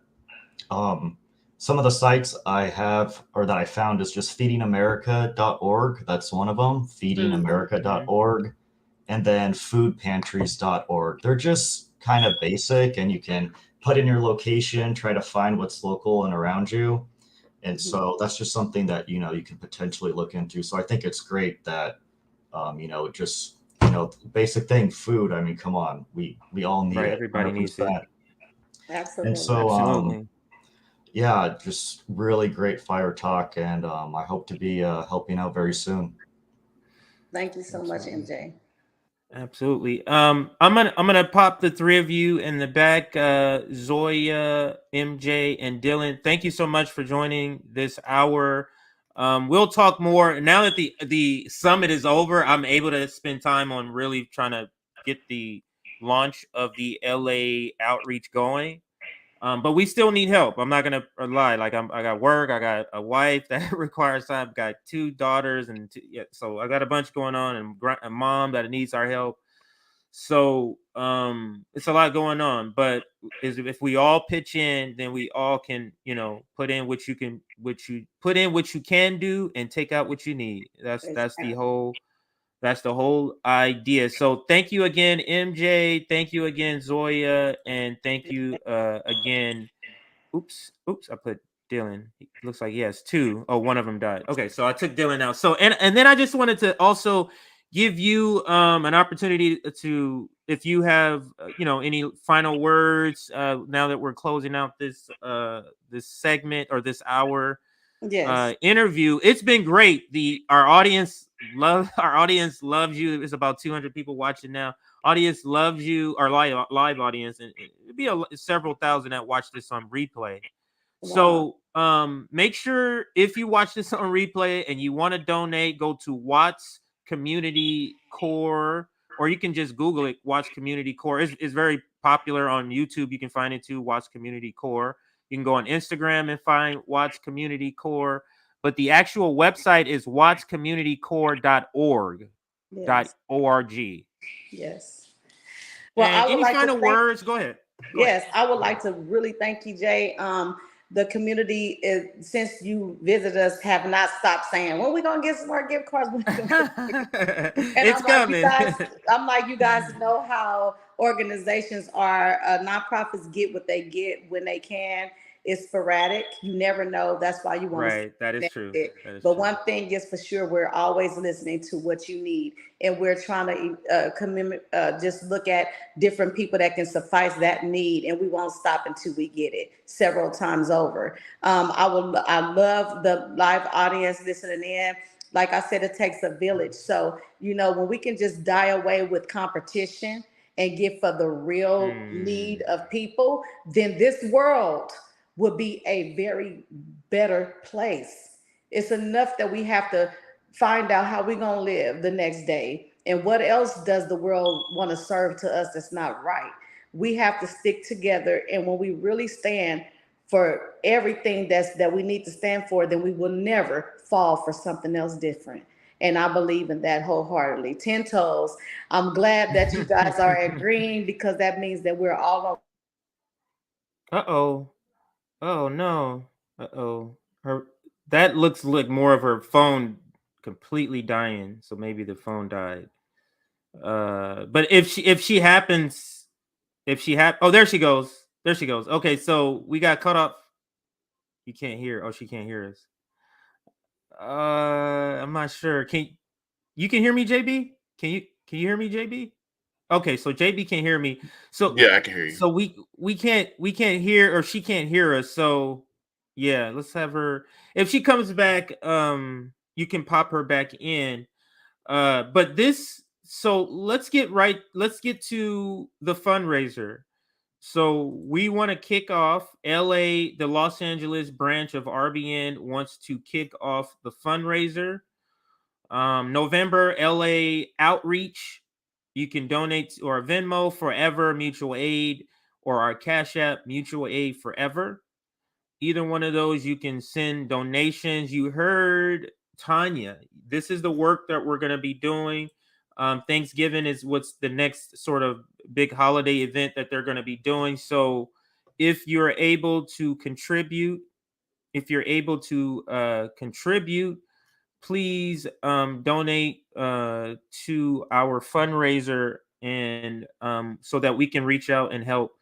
Some of the sites I have or that I found is just feedingamerica.org. That's one of them, feedingamerica.org, and then foodpantries.org. They're just kind of basic, and you can put in your location, try to find what's local and around you. And so that's just something that, you can potentially look into. So I think it's great that, basic thing, food. I mean, come on, we all need it. Everybody needs it. Absolutely. And so, Absolutely. yeah, just really great fire talk. And I hope to be helping out very soon. Thank you so much, MJ. Absolutely. I'm gonna pop the three of you in the back, Zoya, MJ, and Dylan. Thank you so much for joining this hour. We'll talk more now that the summit is over. I'm able to spend time on really trying to get the launch of the LA outreach going. But we still need help. I'm not gonna lie. Like I got work. I got a wife that requires time. I've got 2 daughters, and so I got a bunch going on, and a mom that needs our help. So it's a lot going on. But if we all pitch in, then we all can, put in what you can do, and take out what you need. That's the whole idea. So thank you again, MJ. Thank you again, Zoya, and thank you again. Oops, I put Dylan. It looks like he has 2. Oh, one of them died. Okay, so I took Dylan out. So and then I just wanted to also give you an opportunity to, if you have any final words now that we're closing out this segment or this hour. Yes. Interview. It's been great. Our audience loves you. It's about 200 people watching now. Audience loves you. Our live audience, and it'd be several thousand that watch this on replay. Wow. So make sure if you watch this on replay and you want to donate, go to Watts Community Core, or you can just Google it. Watts Community Core. It's very popular on YouTube. You can find it too. Watts Community Core. You can go on Instagram and find Watts Community Core, but the actual website is wattscommunitycore.org. Yes. .org. Yes. Well, and any final words? Go ahead. Yes, I would like to really thank you, Jay. The community since you visited us, have not stopped saying, "When we gonna get some more gift cards?" It's coming. I'm like, you guys know how organizations are. Nonprofits get what they get when they can. It's sporadic. You never know. That's why you want to. Right. That is true. But one thing is for sure, we're always listening to what you need, and we're trying to just look at different people that can suffice that need, and we won't stop until we get it several times over. I love the live audience listening in. Like I said, it takes a village. So when we can just die away with competition and get for the real need of people, then this world would be a very better place. It's enough that we have to find out how we're going to live the next day, and what else does the world want to serve to us that's not right. We have to stick together, and when we really stand for everything that we need to stand for, then we will never fall for something else different. And I believe in that wholeheartedly. 10 toes. I'm glad that you guys are agreeing, because that means that we're all on. Uh-oh. Oh no. Uh-oh. That looks like more of her phone completely dying, so maybe the phone died. But if she happens, oh, there she goes. There she goes. Okay, so we got cut off. You can't hear. Oh, she can't hear us. I'm not sure. You can hear me, JB? Can you hear me, JB? Okay, so JB can't hear me. So Yeah, I can hear you. So we can't hear, or she can't hear us. So yeah, let's have her. If she comes back, you can pop her back in. But so let's get to the fundraiser. So we want to kick off LA, the Los Angeles branch of RBN wants to kick off the fundraiser. November LA outreach. You can donate to our Venmo, Forever Mutual Aid, or our Cash App, Mutual Aid Forever. Either one of those, you can send donations. You heard Tanya. This is the work that we're going to be doing. Thanksgiving is what's the next sort of big holiday event that they're going to be doing. So if you're able to contribute, please donate to our fundraiser, and so that we can reach out and help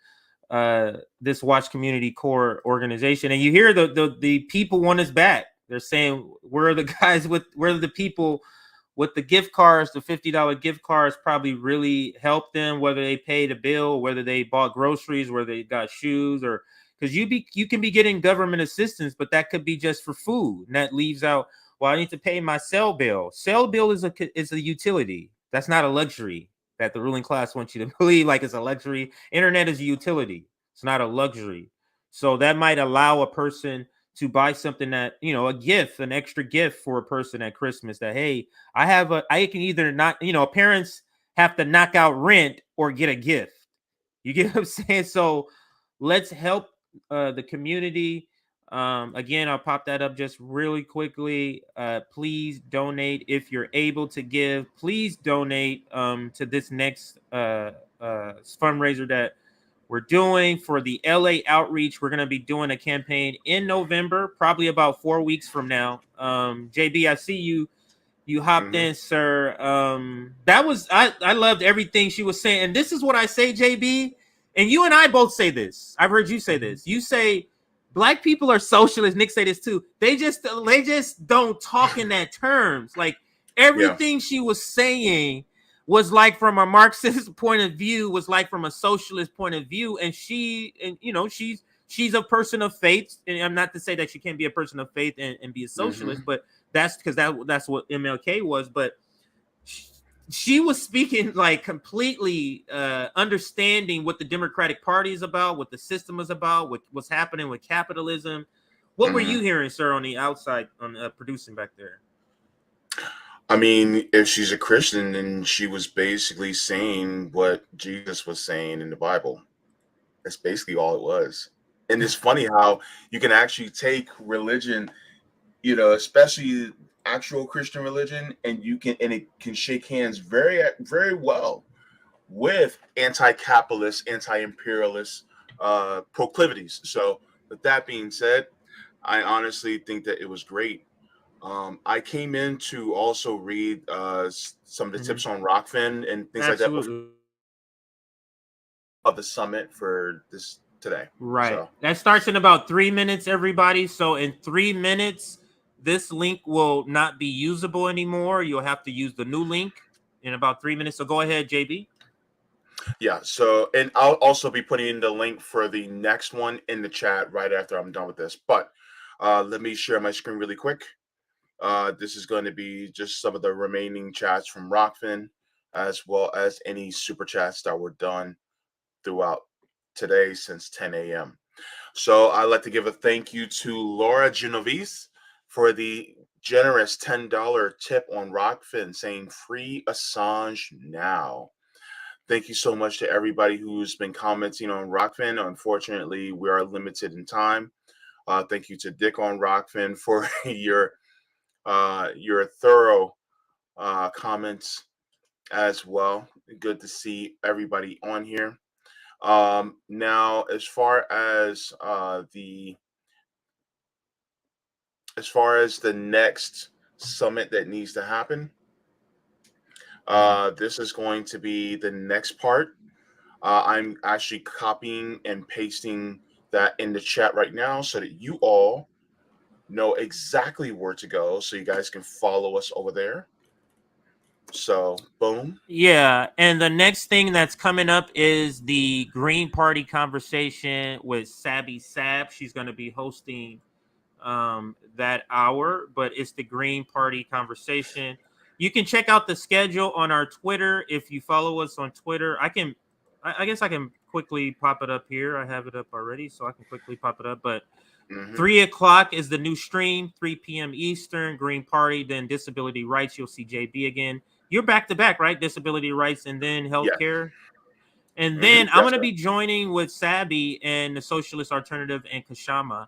this Watch Community Core organization. And you hear the people want us back. They're saying, we're the people with the gift cards, the $50 gift cards probably really helped them, whether they paid a bill, whether they bought groceries, whether they got shoes, or because you can be getting government assistance, but that could be just for food. And that leaves out, well, I need to pay my cell bill. Cell bill is a utility. That's not a luxury that the ruling class wants you to believe like it's a luxury. Internet is a utility. It's not a luxury. So that might allow a person to buy something that, a gift, an extra gift for a person at Christmas, that, hey, I can either not, parents have to knock out rent or get a gift. You get what I'm saying? So let's help the community. Again, I'll pop that up just really quickly. Please donate if you're able to give. Please donate to this next fundraiser that we're doing for the LA outreach. We're going to be doing a campaign in November, probably about 4 weeks from now. JB, I see you hopped in, sir. I loved everything she was saying. And this is what I say, JB, and you and I both say this. I've heard you say this. You say Black people are socialists. Nick say this too. They just don't talk in that terms. Like everything she was saying was like from a Marxist point of view, was like from a socialist point of view. And she's a person of faith. And I'm not to say that she can't be a person of faith and be a socialist, but that's because that's what MLK was. But she was speaking like completely understanding what the Democratic Party is about, what the system is about, what's happening with capitalism. What were you hearing, sir, on the outside, on producing back there? I mean, if she's a Christian, then she was basically saying what Jesus was saying in the Bible. That's basically all it was. And it's funny how you can actually take religion, especially actual Christian religion, and it can shake hands very, very well with anti-capitalist, anti-imperialist proclivities. So with that being said, I honestly think that it was great. I came in to also read some of the tips on Rockfin and things like that of the summit for this today. Right. So. That starts in about 3 minutes, everybody. So in 3 minutes, this link will not be usable anymore. You'll have to use the new link in about 3 minutes. So go ahead, JB. Yeah. So, and I'll also be putting in the link for the next one in the chat right after I'm done with this. But let me share my screen really quick. This is going to be just some of the remaining chats from Rockfin, as well as any super chats that were done throughout today since 10 a.m. So I'd like to give a thank you to Laura Genovese for the generous $10 tip on Rockfin, saying free Assange now. Thank you so much to everybody who's been commenting on Rockfin. Unfortunately, we are limited in time. Thank you to Dick on Rockfin for your thorough comments as well. Good to see everybody on here. Now, as far as the next summit that needs to happen. This is going to be the next part. I'm actually copying and pasting that in the chat right now so that you all know exactly where to go, so you guys can follow us over there. So, boom. Yeah, and the next thing that's coming up is the Green Party conversation with Sabby Sab. She's going to be hosting that hour, but it's the Green Party conversation. You can check out the schedule on our Twitter if you follow us on Twitter. I guess I can quickly pop it up here. I have it up already, so I can quickly pop it up. But 3 o'clock is the new stream, 3 p.m. Eastern, Green Party, then Disability Rights. You'll see JB again. You're back to back, right? Disability Rights and then Healthcare. Yeah. And then I'm going to be joining with Sabby and the Socialist Alternative and Kashama.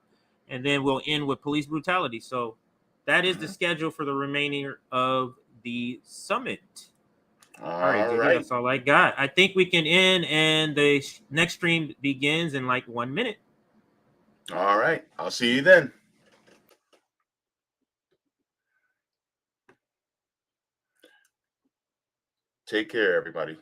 And then we'll end with police brutality. So that is the schedule for the remaining of the summit. All right, JB, that's all I got. I think we can end, and the next stream begins in like 1 minute. All right. I'll see you then. Take care, everybody.